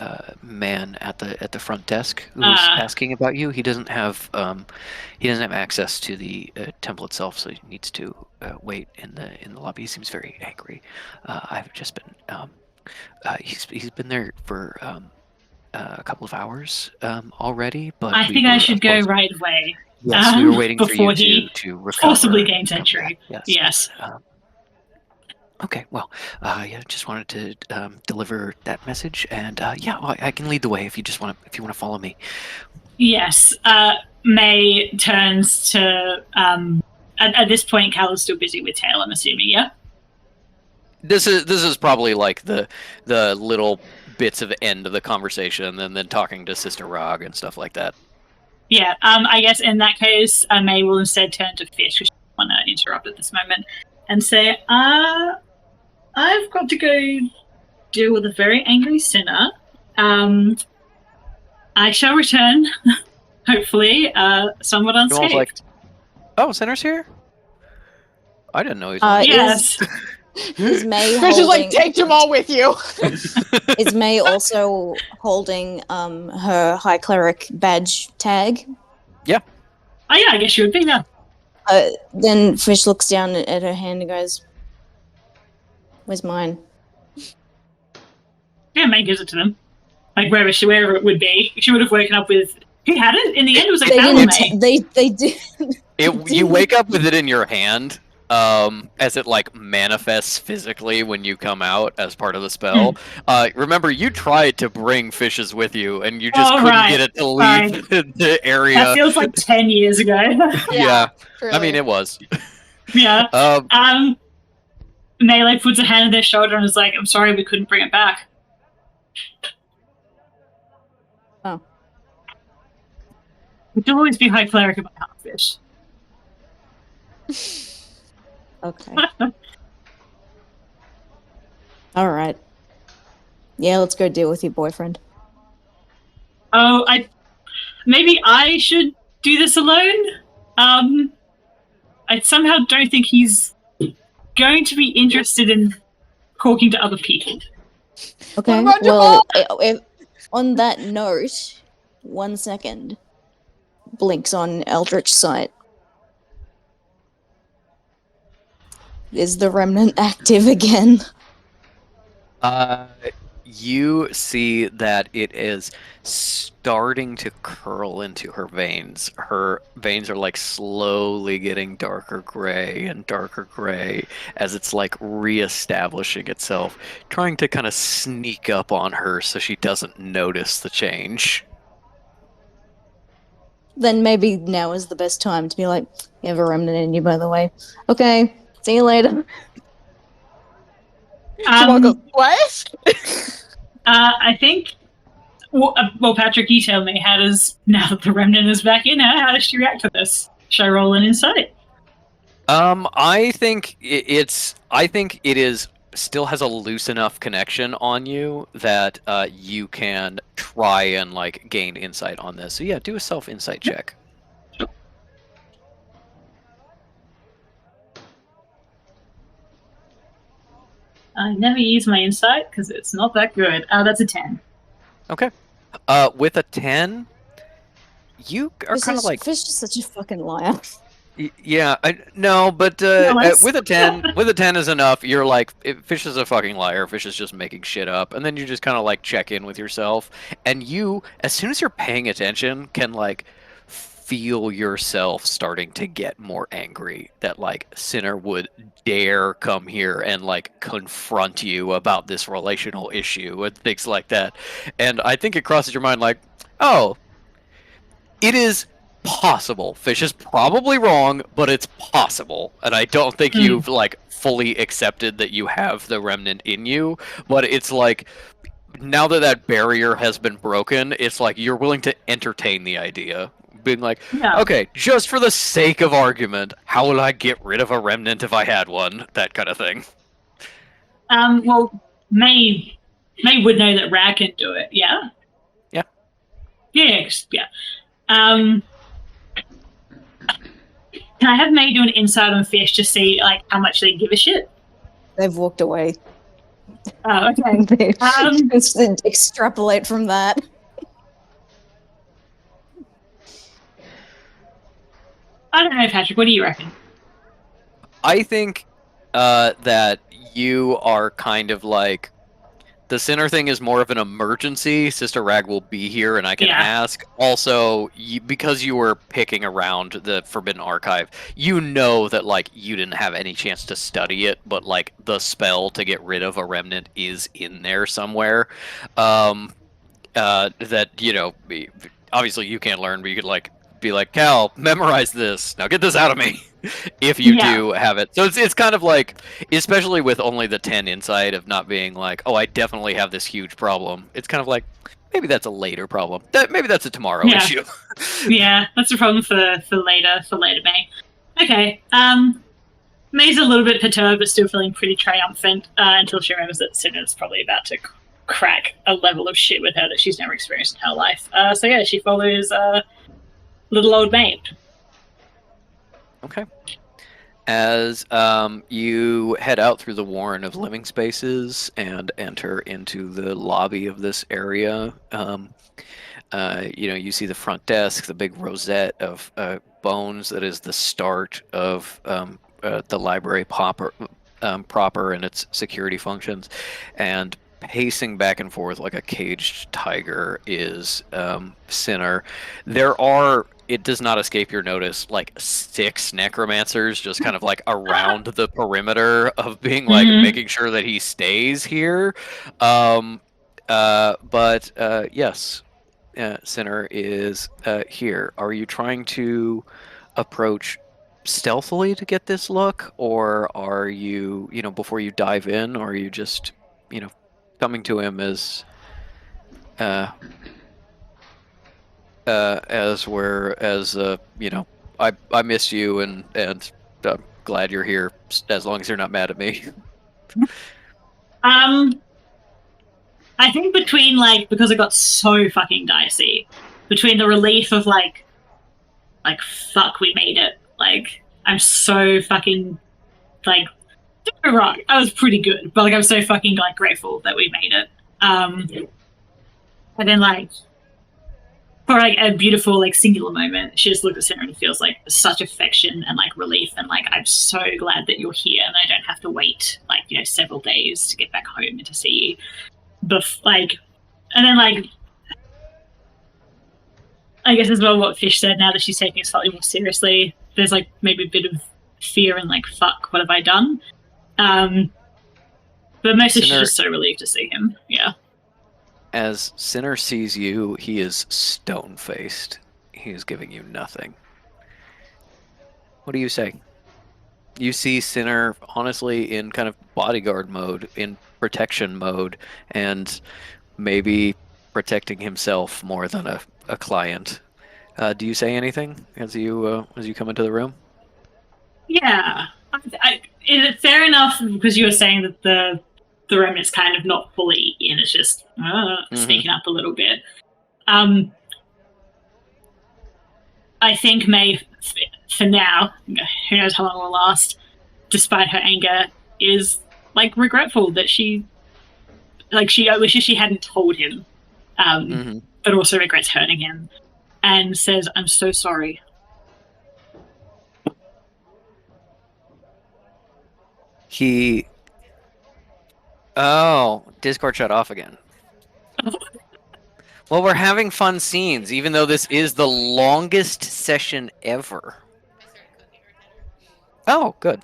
man at the front desk who's asking about you. He doesn't have access to the temple itself, so he needs to wait in the lobby. He seems very angry. I've just been he's been there for a couple of hours already, but I think I should go right away. Yes, we were waiting for before you he to recover. Possibly gains entry. Yes. Okay, well, just wanted to deliver that message, and I can lead the way if you want to follow me. Yes. May turns to at this point, Cal is still busy with Tail, I'm assuming. Yeah. This is probably like the little bits of end of the conversation, and then talking to Sister Rog and stuff like that. Yeah. I guess in that case, May will instead turn to Fish, because she doesn't want to interrupt at this moment, and say, I've got to go deal with a very angry sinner. I shall return, hopefully, somewhat unscathed. Like, oh, Sinner's here? I didn't know he was Yes. Is May Fish is like, holding... take them all with you. Is May also holding her High Cleric badge tag? Yeah. Oh yeah, I guess you would be now. Then Fish looks down at her hand and goes, "Where's mine?" Yeah, May gives it to them. Like wherever it would be. She would have woken up with. Who had it? In the end, it was like They Cal or didn't. May. They did. You wake up with it in your hand, as it like manifests physically when you come out as part of the spell. Remember, you tried to bring fishes with you, and you just couldn't get it to leave the area. That feels like 10 years ago. Yeah, Truly. I mean it was. Yeah. May like puts a hand on their shoulder and is like, "I'm sorry, we couldn't bring it back." Oh. We can always be high cleric about half-fish. Okay. All right. Yeah, let's go deal with your boyfriend. Oh, maybe I should do this alone. I somehow don't think he's going to be interested in talking to other people. Okay. What about Well, on that note, 1 second. Blinks on Eldritch sight. Is the remnant active again? You see that it is starting to curl into her veins. Her veins are like slowly getting darker gray and darker gray as it's like reestablishing itself, trying to kind of sneak up on her so she doesn't notice the change. Then maybe now is the best time to be like, "You have a remnant in you, by the way." Okay, see you later. What? I think. Well, Patrick, you tell me. How does now that the remnant is back in? How does she react to this? Should I roll an insight? I think I think it is still has a loose enough connection on you that you can try and like gain insight on this. So yeah, do a self-insight check. I never use my insight because it's not that good. That's a 10. Okay. With a 10, you are kind of like Fish is such a fucking liar. Yeah, no, but with a 10 is enough. You're like, Fish is a fucking liar. Fish is just making shit up, and then you just kind of like check in with yourself, and you, as soon as you're paying attention, can like feel yourself starting to get more angry that like Sinner would dare come here and like confront you about this relational issue and things like that. And I think it crosses your mind like, oh, it is possible. Fish is probably wrong, but it's possible. And I don't think you've like fully accepted that you have the remnant in you, but it's like now that that barrier has been broken, it's like you're willing to entertain the idea. Being like, okay, just for the sake of argument, how would I get rid of a remnant if I had one? That kind of thing. Well, May would know that Rag can do it, yeah? Yeah. Yeah. Can I have May do an insight on Fish to see like how much they give a shit? They've walked away. Oh, okay. Just extrapolate from that. I don't know, Patrick. What do you reckon? I think that you are kind of like, the Sinner thing is more of an emergency. Sister Rag will be here and I can ask. Also, because you were picking around the Forbidden Archive, you know that like you didn't have any chance to study it, but like the spell to get rid of a remnant is in there somewhere. That, you know, obviously you can't learn, but you could like be like, Cal, memorize this. Now get this out of me. If you do have it. So it's kind of like, especially with only the 10 insight of not being like, oh, I definitely have this huge problem. It's kind of like, maybe that's a later problem. Maybe that's a tomorrow issue. Yeah, that's a problem for later May. Okay. May's a little bit perturbed, but still feeling pretty triumphant until she remembers that Sinner's probably about to crack a level of shit with her that she's never experienced in her life. So yeah, she follows little old May. Okay. As you head out through the warren of living spaces and enter into the lobby of this area, you see the front desk, the big rosette of bones that is the start of the library proper and its security functions, and pacing back and forth like a caged tiger is Sinner. It does not escape your notice, like 6 necromancers just kind of like around the perimeter of being like making sure that he stays here. But yes, Sinner is here. Are you trying to approach stealthily to get this look, or are you, before you dive in, or are you just, coming to him I miss you and I'm glad you're here as long as you're not mad at me. I think between because it got so fucking dicey, between the relief of like fuck, we made it. Like I'm so fucking don't get me wrong, I was pretty good, but I'm so fucking grateful that we made it. And then for a beautiful singular moment, she just looked at Sarah and feels such affection and relief and I'm so glad that you're here and I don't have to wait several days to get back home and to see you. But and then I guess as well what Fish said, now that she's taking it slightly more seriously, there's maybe a bit of fear and fuck, what have I done? But mostly she's just so relieved to see him. Yeah. As Sinner sees you, he is stone-faced. He is giving you nothing. What do you say? You see Sinner, honestly, in kind of bodyguard mode, in protection mode, and maybe protecting himself more than a client. Do you say anything as you come into the room? Yeah. Is it fair enough, because you were saying that the remnant's kind of not fully in, it's just sneaking up a little bit. I think May, for now, who knows how long it will last, despite her anger, is regretful that she wishes she hadn't told him, but also regrets hurting him, and says, "I'm so sorry." Oh, Discord shut off again. Well, we're having fun scenes, even though this is the longest session ever. Oh, good.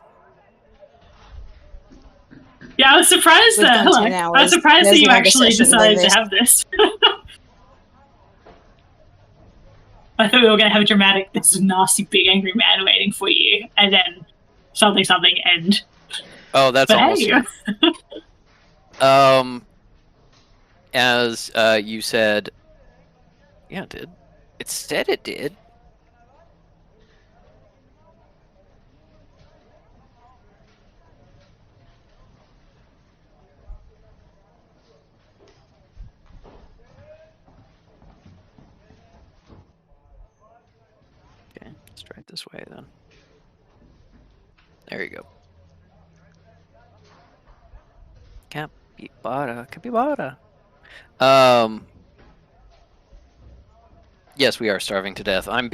Yeah, I was surprised that you actually decided to have this. I thought we were going to have a dramatic, this is a nasty, big, angry man waiting for you, and then something, and... Oh, that's almost hey. As you said... Yeah, it did. It said it did. Okay, let's try it this way then. There you go. Capybara. Yes, we are starving to death. I'm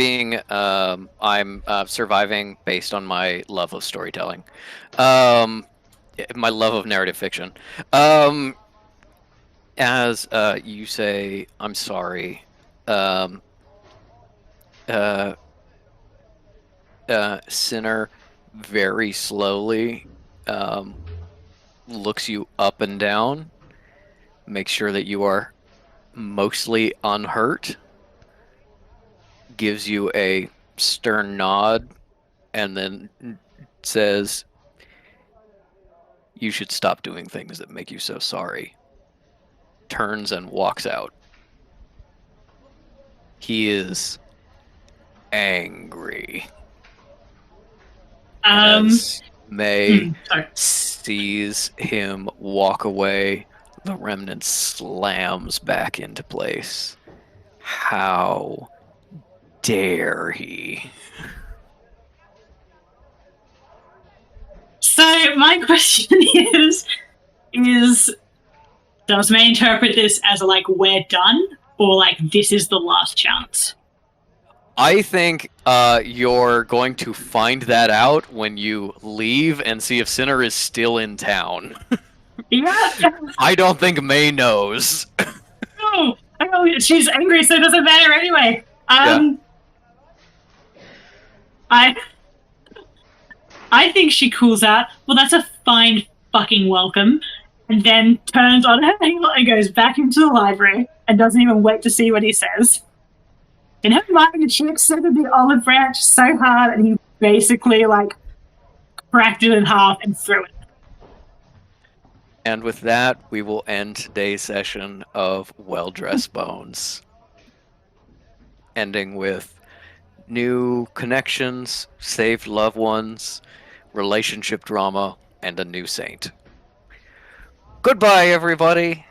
surviving based on my love of storytelling. My love of narrative fiction. As you say, I'm sorry. Sinner very slowly looks you up and down, makes sure that you are mostly unhurt, gives you a stern nod, and then says, "You should stop doing things that make you so sorry." Turns and walks out. He is angry. As May sees him walk away, the remnant slams back into place. How dare he? So my question is does May interpret this as a, like, we're done, or like this is the last chance? I think you're going to find that out when you leave and see if Sinner is still in town. Yeah. I don't think May knows. Oh, she's angry, so it doesn't matter anyway. I think she cools out. Well, that's a fine fucking welcome, and then turns on her heel and goes back into the library and doesn't even wait to see what he says. In her mind, she accepted the olive branch so hard, and he basically like cracked it in half and threw it. And with that, we will end today's session of Well-Dressed Bones. Ending with new connections, saved loved ones, relationship drama, and a new saint. Goodbye, everybody!